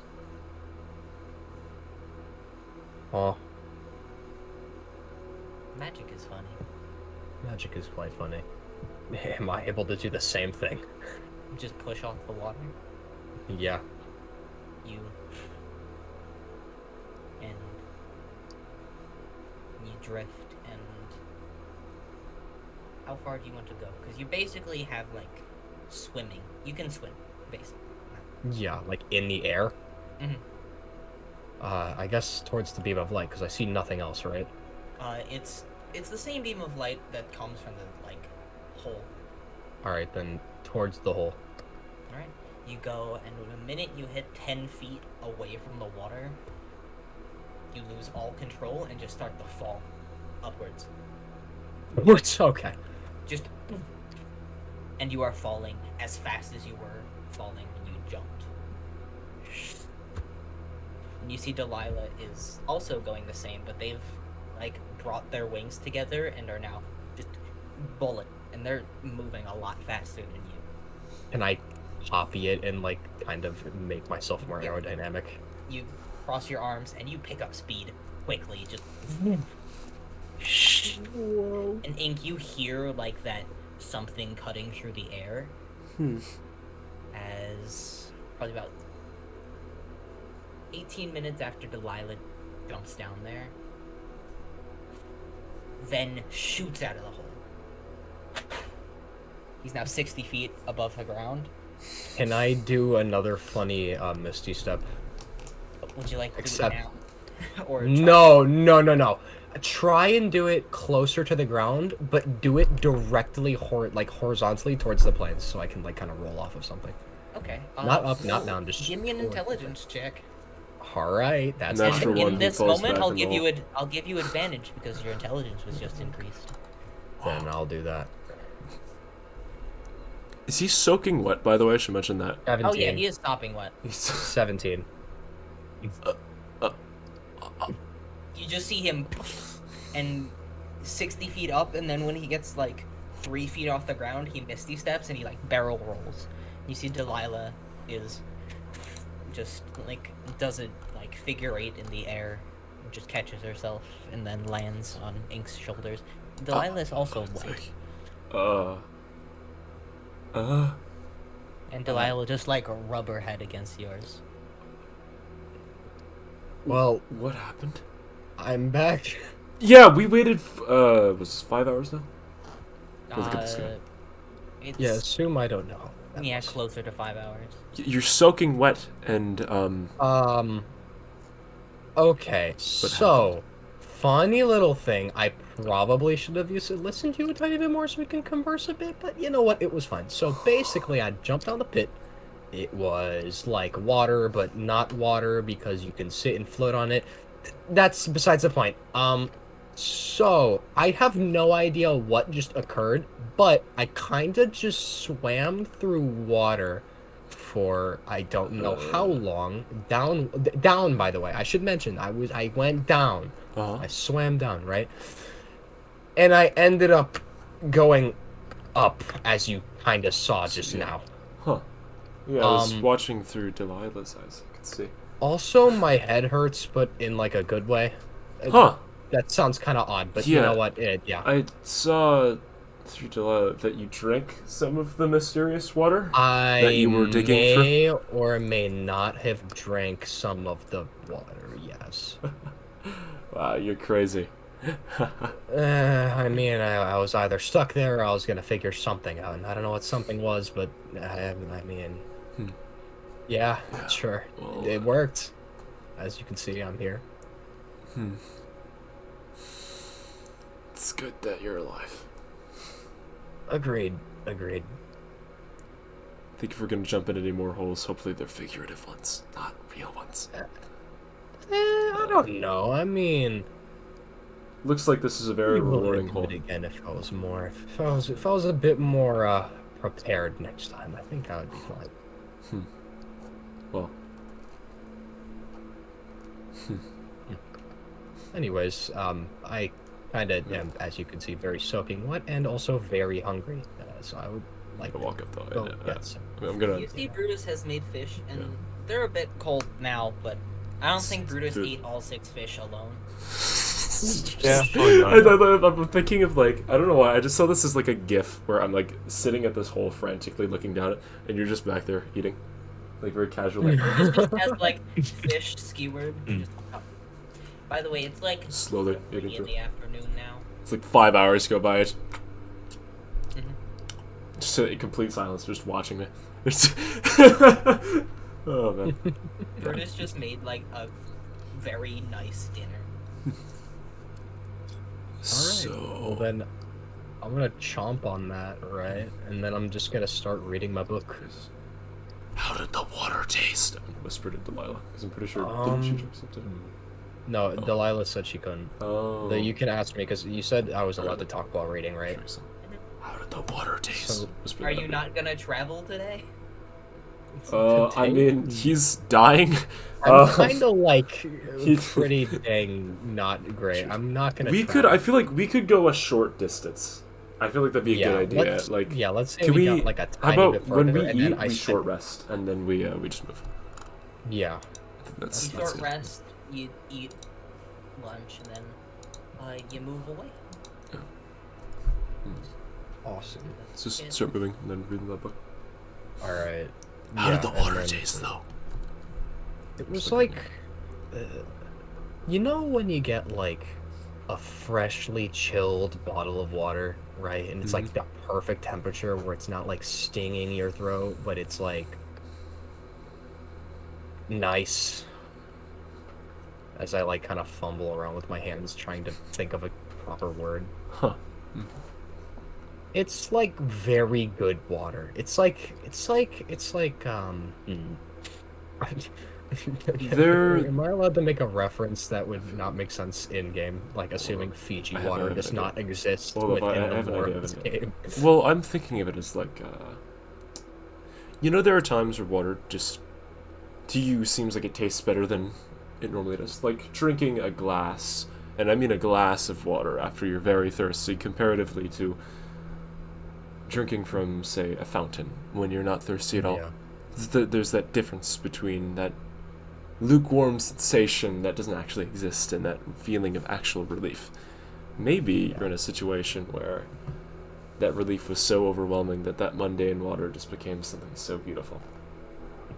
Oh, Magic is funny. magic is quite funny. Am I able to do the same thing? Just push off the water. Yeah. You and you drift, and how far do you want to go? Because you basically have like swimming. You can swim, basically. Yeah, like in the air. Mhm. I guess towards the beam of light, because I see nothing else, right? It's the same beam of light that comes from the like hole. Alright, then towards the hole. All right, you go, and the minute you hit 10 feet away from the water, you lose all control and just start to fall upwards. It's okay. Just, and you are falling as fast as you were falling when you jumped. And you see Delilah is also going the same, but they've like brought their wings together and are now just bullet, and they're moving a lot faster than you. Can I copy it and like kind of make myself more Yeah. aerodynamic? You cross your arms and you pick up speed quickly, just and Ink, you hear like that something cutting through the air as probably about 18 minutes after Delilah jumps down there, then shoots out of the hole. He's now 60 feet above the ground. Can I do another funny Misty Step? Would you like to Except- do it now? Or try- No. Try and do it closer to the ground, but do it directly horizontally towards the planes, so I can like kind of roll off of something. Okay. Not up, not down. Just Give me an intelligence check. All right, that's Natural And one, in he this falls moment, back I'll in give the you hole. I'll give you advantage because your intelligence was just increased. Then I'll do that. Is he soaking wet, by the way? I should mention that. 17. Oh yeah, he is stopping wet. 17. You just see him and 60 feet up, and then when he gets like 3 feet off the ground, he misty steps and he like barrel rolls. You see Delilah is just like does a like figure eight in the air, just catches herself and then lands on Ink's shoulders. Delilah is also wet, and Delilah will just like rub her head against yours. Well, What happened? I'm back. Yeah, we waited. Was it 5 hours now? Look at this guy. It's Yeah, assume I don't know. yeah, closer to 5 hours. You're soaking wet, and Okay, so funny little thing. I probably should have listened to you a tiny bit more so we can converse a bit, but you know what? It was fine. So basically, I jumped down the pit. It was like water, but not water because you can sit and float on it. That's besides the point. So I have no idea what just occurred, but I kind of just swam through water for I don't know how long. Down, by the way. I should mention I went down. I swam down, right? And I ended up going up, as you kind of saw just now. Huh. Yeah, I was watching through Delilah's eyes. I could see. Also, my head hurts, but in like a good way. Huh. That sounds kind of odd, but you Yeah. know what? Yeah. I saw through Delilah that you drank some of the mysterious water I that you were digging through. may or may not have drank some of the water, yes. Wow, you're crazy. I mean, I was either stuck there or I was going to figure something out. And I don't know what something was, but I mean, yeah, sure. Well, It worked. as you can see, I'm here. It's good that you're alive. Agreed. I think if we're gonna jump in any more holes, hopefully they're figurative ones, not real ones. I don't know. I mean, Looks like this is a very we will rewarding do hole. it again if I was more. If I was a bit more prepared next time. I think I would be fine. Well, Anyways, I kind of am, as you can see, very soaking wet and also very hungry. So I would like I'll to walk up though. go and, get some. I'm gonna. You see, Brutus has made fish, and Yeah. they're a bit cold now, but I don't think Brutus Food. ate all 6 fish alone. Yeah, probably not. I'm thinking of like, I don't know why, I just saw this as like a gif where I'm like sitting at this hole frantically looking down it, and you're just back there eating, like very casually. Brutus just has like fish skewered. Mm. Just, oh. By the way, it's like Slowly 3 eating in through. the afternoon now. It's like 5 hours go by. Mhm. Just in complete silence, just watching me. Oh man. Brutus just made like a very nice dinner. So Well then, I'm gonna chomp on that, right? And then I'm just gonna start reading my book. how did the water taste? I whispered to Delilah because I'm pretty sure didn't she drink something? No, Delilah said she couldn't. Oh. You can ask me because you said I was allowed to talk while reading, right? Drink some. How did the water taste? So- Whisper Are that you bit. not gonna travel today? I mean, he's dying. I'm kind of like he- pretty dang not great. I'm not gonna. We could. travel. I feel like we could go a short distance. I feel like that'd be a good idea. Let's, Like, yeah, let's say can we we? got like a How tiny bit about further, when we and eat, then I we spend- short rest, and then we just move. Yeah. I think that's You that's short it. rest, you eat lunch, and then you move away. Awesome. Let's just start moving and then reading that book. All right. How did the and water then- taste, though? It was like, you know when you get like a freshly chilled bottle of water, right? And it's like the perfect temperature where it's not like stinging your throat, but it's like nice. As I like kind of fumble around with my hands trying to think of a proper word. Huh. It's like very good water. It's like There- Am I allowed to make a reference that would not make sense in game? Like assuming Fiji I have water an does idea. not exist Hold up, I within the have an lore idea, of I this have an idea. game. Well, I'm thinking of it as like, you know, there are times where water just, to you, seems like it tastes better than it normally does. Like drinking a glass, and I mean a glass of water after you're very thirsty, comparatively to drinking from, say, a fountain when you're not thirsty at all. Yeah. There's that difference between that lukewarm sensation that doesn't actually exist and that feeling of actual relief. Maybe you're in a situation where that relief was so overwhelming that that mundane water just became something so beautiful,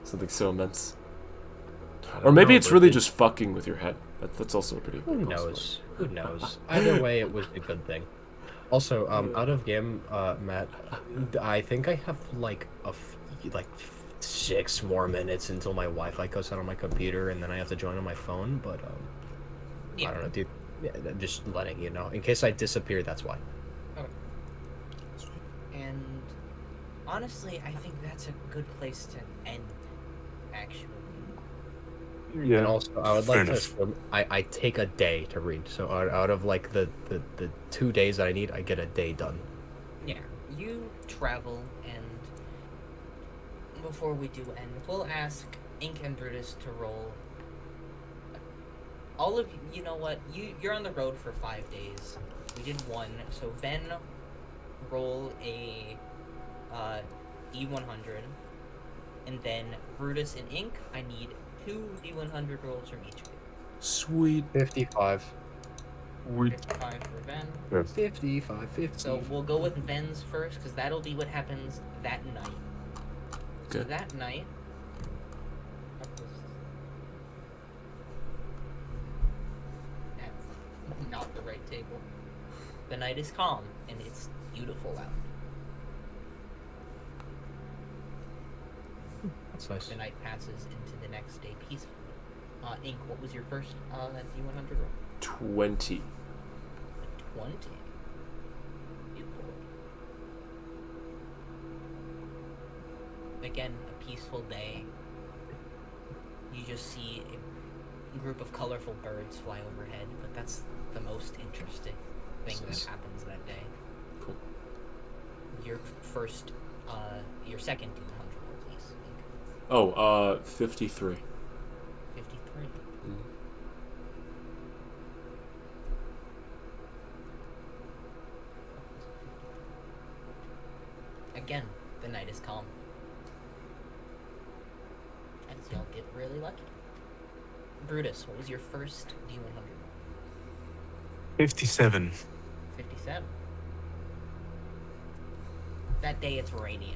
something so immense. I Or don't maybe know, it's but really it- just fucking with your head. That's also a pretty Who big possibility. knows? Who knows? Either way, it was a good thing. Also, out of game, Matt, I think I have like like 6 more minutes until my Wi-Fi goes out on my computer, and then I have to join on my phone. But Yeah. I don't know, dude. Yeah, just letting you know, in case I disappear, that's why. And honestly, I think that's a good place to end. Actually, Yeah. And also, I would Fair like to. I take a day to read, so out of like the 2 days that I need, I get a day done. yeah, you travel, and before we do end, we'll ask Ink and Brutus to roll. All of you know what? You're on the road for 5 days. We did 1, so Ven, roll a D100, and then Brutus and Ink, I need 2 D100 rolls from each of you. Sweet. 55. 55 for Ven. 55. 50. So we'll go with Ven's first, because that'll be what happens that night. So Okay. that night. That's not the right table. The night is calm, and it's beautiful out. That's nice. The night passes into the next day peacefully. Ink, what was your first D100 roll? 20. 20. You rolled. Again, a peaceful day. You just see a group of colorful birds fly overhead, but that's the most interesting thing that happens that day. Cool. Your first, your second D100 roll, please. Ink. Oh, 53. 53. Again, the night is calm. As y'all get really lucky. Brutus, what was your first D100? 57. 57. That day it's rainy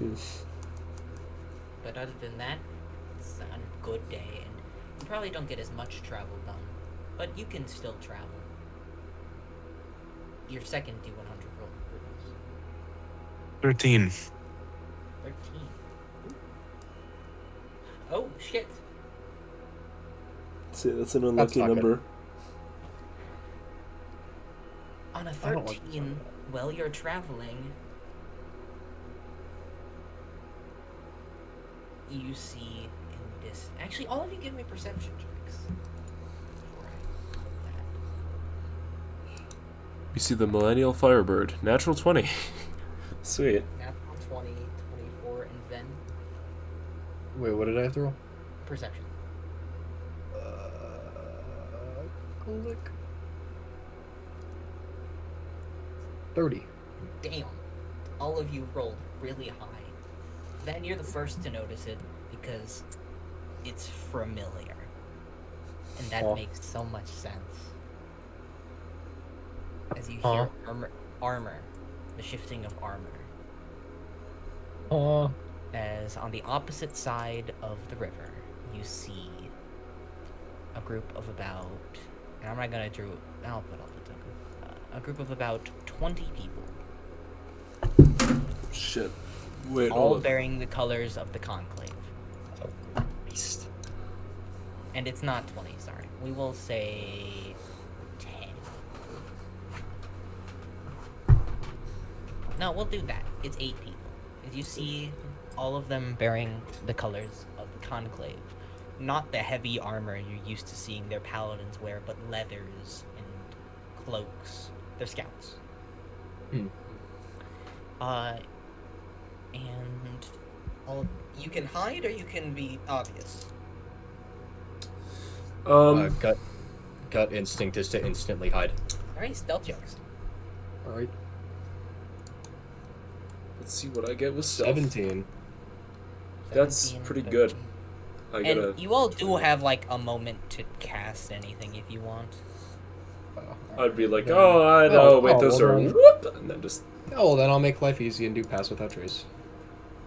and gray. But other than that, it's a good day, and you probably don't get as much travel done. But you can still travel. Your second D100 roll, Brutus. 13. 13. Oh, shit. That's an unlucky not good. number. On a I don't like 13, while you're traveling, you see in this... Actually, all of you give me perception checks. Before I put that. You see the Millennial Firebird. Natural 20. Sweet. Natural 20, 24, and then Wait, what did I have to roll? perception. Click. 30. Damn. All of you rolled really high. Then you're the first to notice it because it's familiar. And that Huh. makes so much sense. As you Huh. hear armor, the shifting of armor. Oh. As on the opposite side of the river, you see a group of about, and I'm not gonna I'll put all the token. A group of about 20 people, Shit. Wait, all hold on. bearing the colors of the conclave. Beast. And it's not 20, sorry. We will say 10. No, we'll do that. It's 8 people. As you see all of them bearing the colors of the conclave. Not the heavy armor you're used to seeing their paladins wear, but leathers and cloaks. They're scouts. Hmm. And you can hide or you can be obvious. Gut instinct is to instantly hide. Alright, stealth checks. Alright. Let's see what I get with stealth. 17. That's 17, pretty 13. good. I gotta. And you all do have like a moment to cast anything if you want. I'd be like, Then- oh, I know. Oh, wait, oh, those well are then- whoop, and then just. Oh, well, then I'll make life easy and do pass without trace.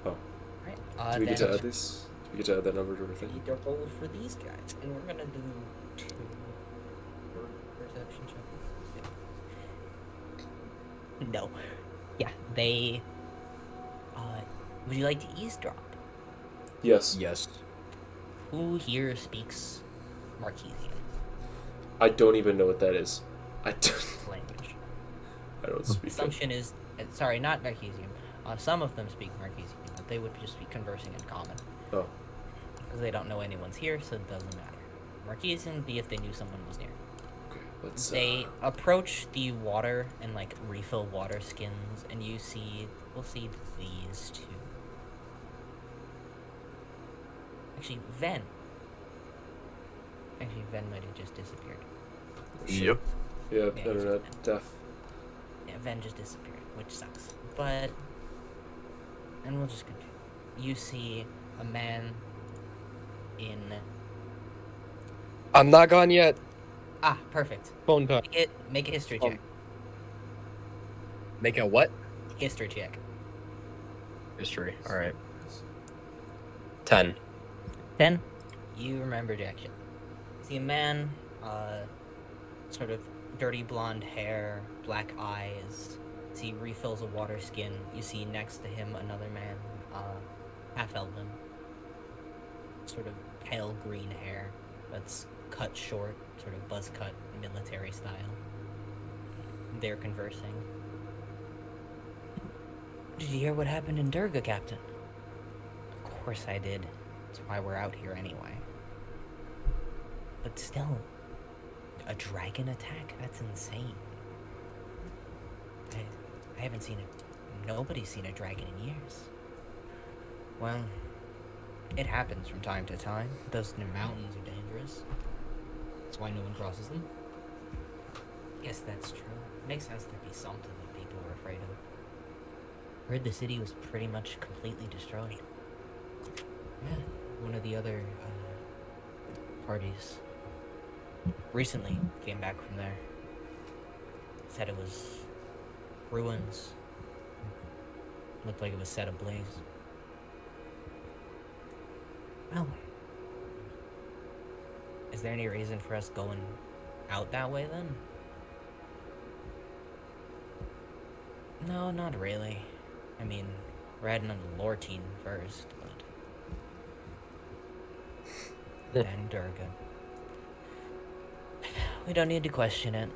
Right. Do we get then to add this? Do we get to add that number to we everything? need to roll for these guys, and we're gonna do 2 for perception check. Yeah. No. Yeah, they. Would you like to eavesdrop? Yes. Yes. Who here speaks Marquesian I don't even know what that is. I don't, language? I don't speak it. Assumption is, sorry, not Marquesian. Some of them speak Marquesian, but they would just be conversing in common. Oh. Because they don't know anyone's here, so it doesn't matter. Marquesian would be if they knew someone was near. Okay, let's. They approach the water and like refill water skins, and we'll see these two. Actually, Ven might have just disappeared. Yep. Yep, Yeah, internet deaf. Yeah, Ven just disappeared, which sucks. But, and we'll just continue. You see a man in. I'm not gone yet. Ah, perfect. Phone time. Make a history Oh. check. Make a what? History check. History. Alright. 10. 10. You remember jack shit. See a man, sort of dirty blonde hair, black eyes. See refills a water skin. You see next to him another man, half elven. Sort of pale green hair that's cut short, sort of buzz cut, military style. They're conversing. Did you hear what happened in Durga, Captain? Of course I did. That's why we're out here anyway. But still, a dragon attack? That's insane. I haven't seen it. Nobody's seen a dragon in years. Well, it happens from time to time. Those mountains are dangerous. That's why no one crosses them. Guess that's true. Makes sense there'd be something that people are afraid of. Heard the city was pretty much completely destroyed. Yeah, one of the other parties recently came back from there. Said it was ruins. Looked like it was set ablaze. Well, is there any reason for us going out that way then? No, not really. I mean, we're heading on the Lortine first, but then Durga. We don't need to question it.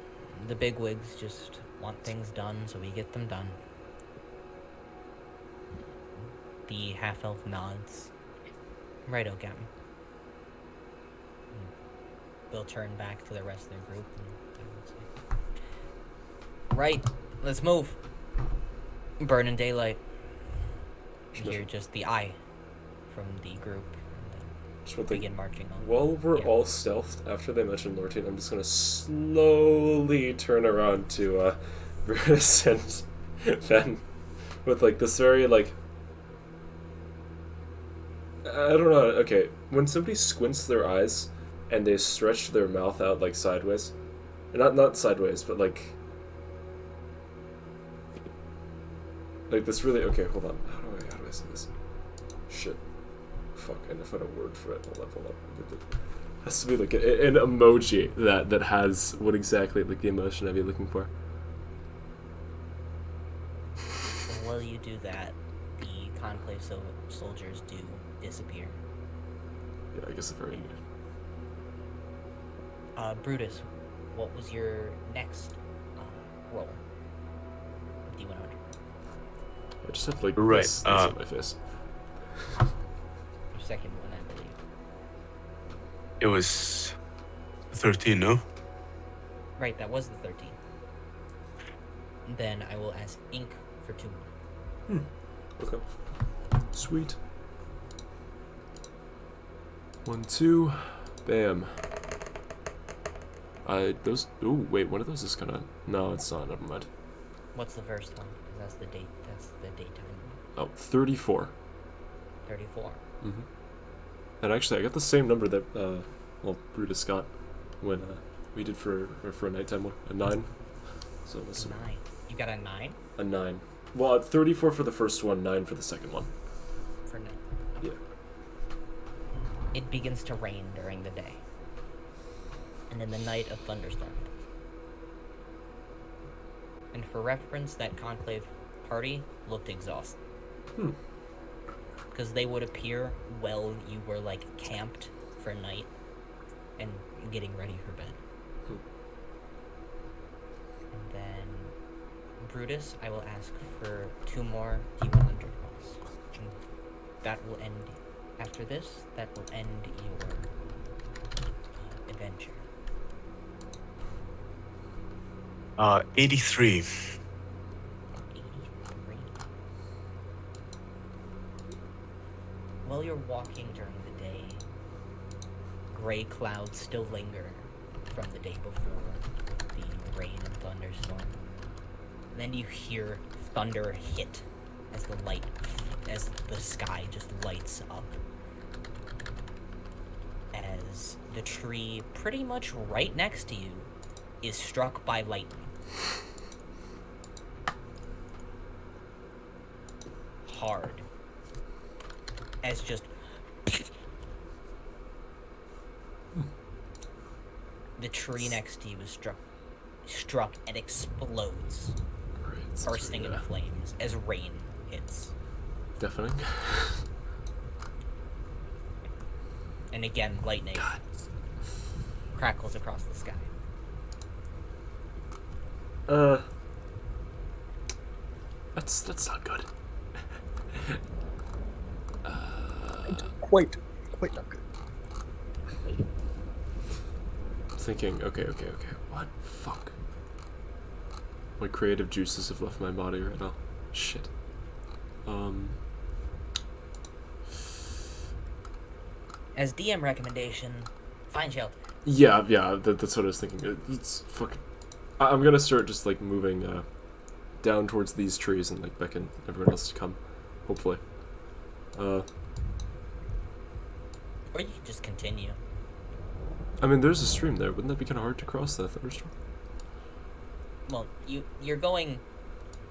The bigwigs just want things done, so we get them done. The half-elf nods. Righto, Captain. They'll turn back to the rest of their group and say, right, let's move. Burn in daylight. You hear just the eye from the group. Just one Begin marching on. While we're all stealthed, after they mention Lortine, I'm just gonna slowly turn around to Brutus and Fen with like this very like I don't know. Okay, when somebody squints their eyes and they stretch their mouth out like sideways, not sideways, but like this really. Okay, hold on. How do I say this? Shit. Fuck. And if I had a word for it, hold up. It has to be like an emoji that has what exactly like the emotion I'd be looking for. While you do that, the Conclave soldiers do disappear. Yeah, I guess if I already knew. Brutus, what was your next roll? D100. I just have like Right, this on my face. Your second one, I believe. It was 13, no? Right, that was the 13. Then I will ask Ink for 2 more. Okay. Sweet. 1, 2, bam. Those. Ooh, wait. One of those is kind of. No, it's not. Never mind. What's the first one? 'Cause that's the date. That's the daytime. Oh, 34. 34. Mm-hmm. And actually, I got the same number that Brutus got when we did for a nighttime one, a 9. So listen. 9. You got a 9 A 9. Well, 34 for the first one, 9 for the second one. for night. Yeah. It begins to rain during the day. And in the night, a thunderstorm hits. And for reference, that Conclave party looked exhausted. Because they would appear while you were, like, camped for night and getting ready for bed. And then, Brutus, I will ask for 2 more D100 rolls. And that will end, after this, that will end your adventure. 83. 83. While you're walking during the day, gray clouds still linger from the day before the rain and thunderstorm. And then you hear thunder hit as the sky just lights up. As the tree pretty much right next to you is struck by lightning. Hard. As just the tree next to you is struck and explodes, Great. bursting into flames as rain hits. Deafening. And again, lightning crackles across the sky. That's not good. Quite not good. Thinking, okay. What? Fuck. My creative juices have left my body right now. Shit. As DM recommendation, find shelter. Yeah, that's what I was thinking. It's fucking. I'm gonna start just like moving down towards these trees and like beckon everyone else to come. Hopefully. Or you can just continue. I mean, there's a stream there. Wouldn't that be kind of hard to cross that thunderstorm? Well, you're going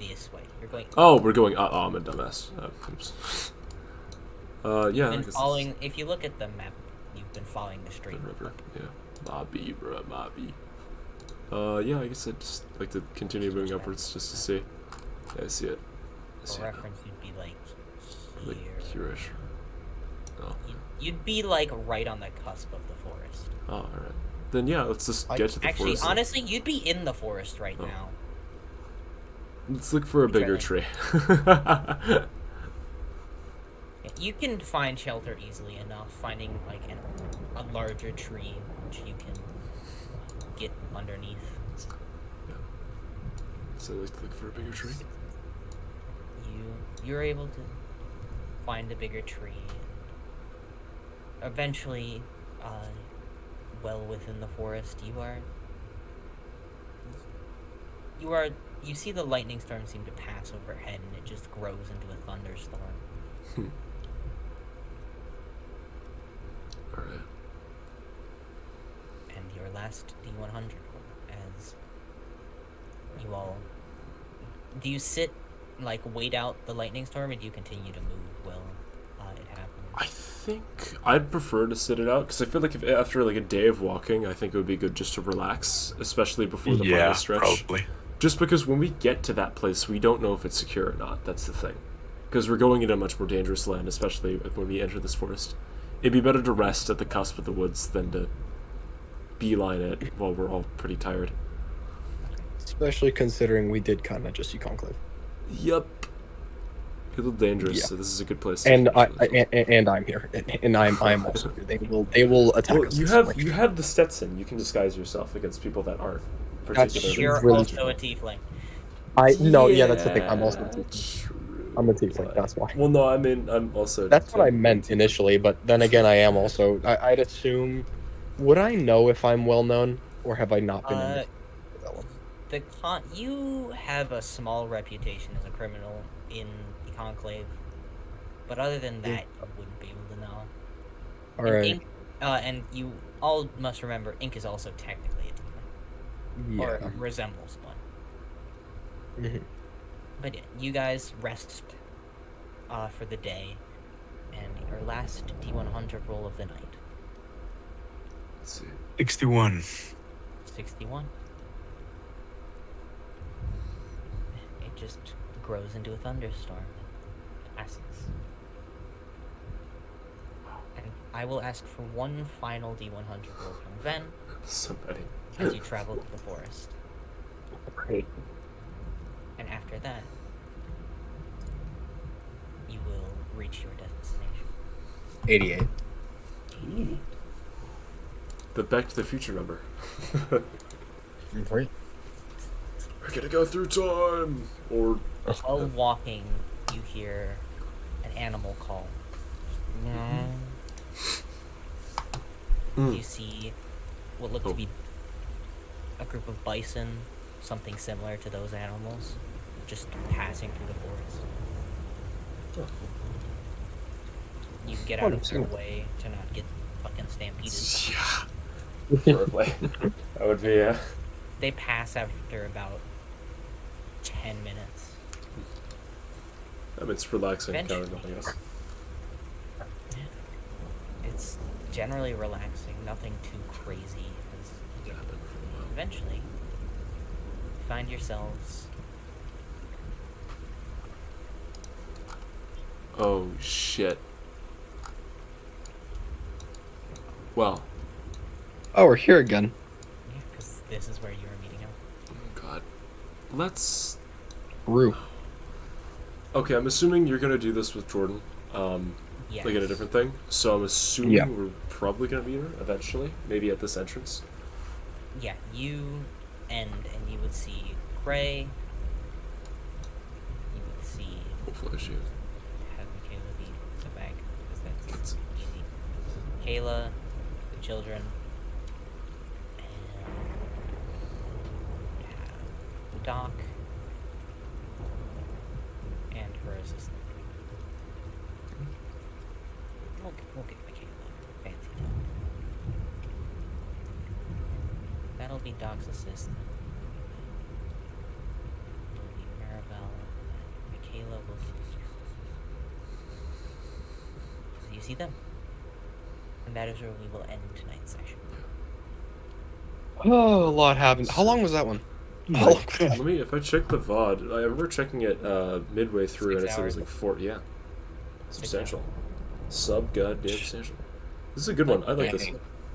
this way. You're going. Oh, we're going. Oh, I'm a dumbass. Oops. Yeah. You've I been guess following. If you look at the map, you've been following the it's stream. the river. Yeah. Mobby, bro, mobby. Yeah. I guess I'd just like to continue moving upwards just to see. Yeah, I see it. I see For it now. reference, you'd be like Like here. here-ish. Oh. You'd be like right on the cusp of the forest. Oh, all right. Then yeah, let's just get to the Actually, forest. honestly, you'd be in the forest right Oh. now. Let's look for a bigger tree. You can find shelter easily enough. Finding like a larger tree which you can get underneath. So let's look for a bigger tree. You're able to find a bigger tree. Eventually, well within the forest, you see the lightning storm seem to pass overhead, and it just grows into a thunderstorm. All right. And your last D100, as you all, do you sit, like, wait out the lightning storm, or do you continue to move while it happens? I think I'd prefer to sit it out because I feel like if after like a day of walking, I think it would be good just to relax, especially before the final stretch. Probably. Just because when we get to that place, we don't know if it's secure or not. That's the thing. Because we're going into a much more dangerous land, especially when we enter this forest. It'd be better to rest at the cusp of the woods than to beeline it while we're all pretty tired. Especially considering we did kind of just see Conclave. Yup. A little dangerous, Yeah. so this is a good place. To And finish this. and I'm here, and I'm also here. They will attack Well, us. you in have some way. you have the Stetson. You can disguise yourself against people that aren't particularly. You're really also a tiefling. That's the thing. I'm also a tiefling. True. I'm a tiefling. That's why. Well, no, I mean I'm also. That's what I meant initially, but then again, I am also. I'd assume. Would I know if I'm well known, or have I not been? In You have a small reputation as a criminal in the Conclave, but other than that, you wouldn't be able to know. All And right. Ink, and you all must remember, Ink is also technically a tiefling, Yeah. or resembles one. Mhm. But yeah, you guys rest for the day, and your last D100 roll of the night. Let's see. 61. 61. It just grows into a thunderstorm and passes. And I will ask for one final D100 roll from Ven Somebody. as you travel to the forest. Great. And after that, you will reach your destination. 88. The Back to the Future number. Right. We're gonna go through time, or While walking, you hear an animal call. You see what look to be a group of bison, something similar to those animals, just passing through the forest. You get out of their way to not get fucking stampeded. yeah, horribly. That would be They pass after about 10 minutes. I mean, it's relaxing, kind Eventually. of nothing else. It's generally relaxing, nothing too crazy. As you Yeah, been for a while. eventually, you find yourselves Oh shit. Well, Oh, we're here again. Because this is where you were meeting him. oh god. Let's... Rue. Okay, I'm assuming you're gonna do this with Jordan. Yes. Like in a different thing. So I'm assuming Yeah. we're probably gonna meet her eventually. Maybe at this entrance. Yeah, you and you would see Gray. You would see Hopefully she... have Michaela be the bag because that's That's- easy. Kayla, the children, and we have Doc and her assistant. We'll get Michaela fancy Doc. That'll be Doc's assistant. It'll be Maribel, and Michaela will see you. So you see them. And that is where we will end tonight's session. Oh, a lot happened. How long was that one? Oh, Let me, if I check the VOD, I remember checking it midway through and it 6 said it was hours. like 4, yeah. 6 Substantial. Goddamn substantial. This is a good one. I like this.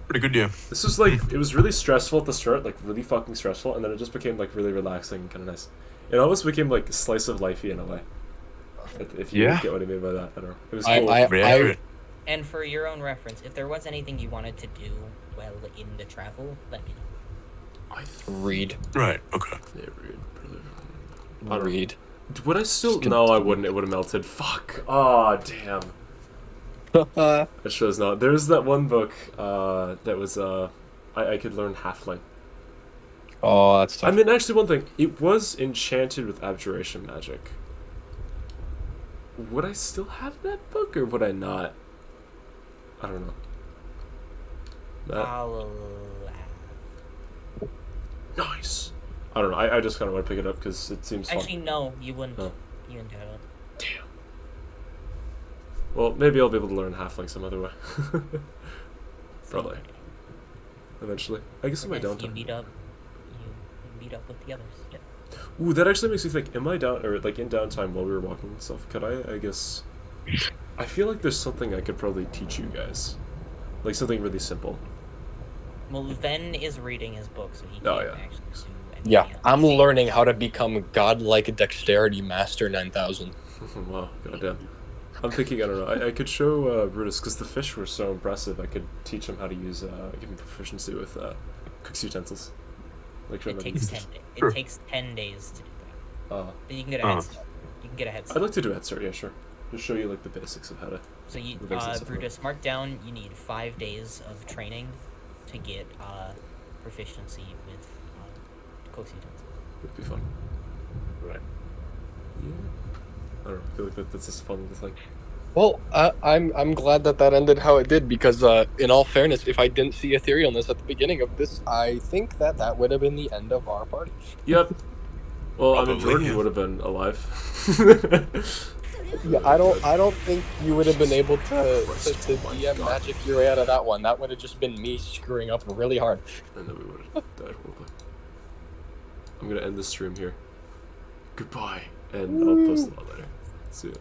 Pretty good, yeah. This was like, it was really stressful at the start, like really fucking stressful, and then it just became like really relaxing and kind of nice. It almost became like slice of lifey in a way. If you Yeah. get what I mean by that, I don't know. It was I- cool. Very accurate. And for your own reference, if there was anything you wanted to do well in the travel, let me know. I read. Right, okay. yeah, I don't- Read. Would I still? Just No, I wouldn't. It would have melted. Fuck. Aw, damn. That shows not. There's that one book that was I could learn halfling. Oh, that's tough. I mean, actually, one thing. It was enchanted with abjuration magic. Would I still have that book, or would I not? I don't know. That, I'll nice. I don't know. I just kind of want to pick it up because it seems fun. actually no, you wouldn't. Oh. You wouldn't have it. Damn. Well, maybe I'll be able to learn halfling some other way. Probably. Eventually. I guess in my Yes, you downtime. meet up. You meet up with the others. Yep. Ooh, that actually makes me think. Am I down or like in downtime while we were walking and stuff? Could I guess. I feel like there's something I could probably teach you guys, like something really simple. Well, Ven is reading his book, so he Oh, can't yeah. actually do anything Yeah, else. I'm learning how to become godlike dexterity master 9000. Wow, goddamn. I'm thinking. I don't know. I could show Brutus because the fish were so impressive. I could teach him how to use. Give him proficiency with cook's utensils. Like show him It how to takes use 10. Sure. It takes 10 days to do that. Uh, But you can get a head start. You can get a head I'd start. like to do head start. Yeah, sure. Just show you like the basics of how to. So you, the basics of it. Brutus, mark down. You need 5 days of training to get proficiency with cook's utensils. It'd be fun. Right. Yeah. I don't know. I feel like that's just fun. It's like. Well, I'm glad that ended how it did because, in all fairness, if I didn't see etherealness at the beginning of this, I think that would have been the end of our party. Yep. Well, I mean, Probably, Jordan yeah. would have been alive. Yeah, I don't think you would have been able to DM magic your way out of that one. That would have just been me screwing up really hard. And then we would have died horribly. I'm gonna end this stream here. Goodbye, and I'll post it all later. See ya.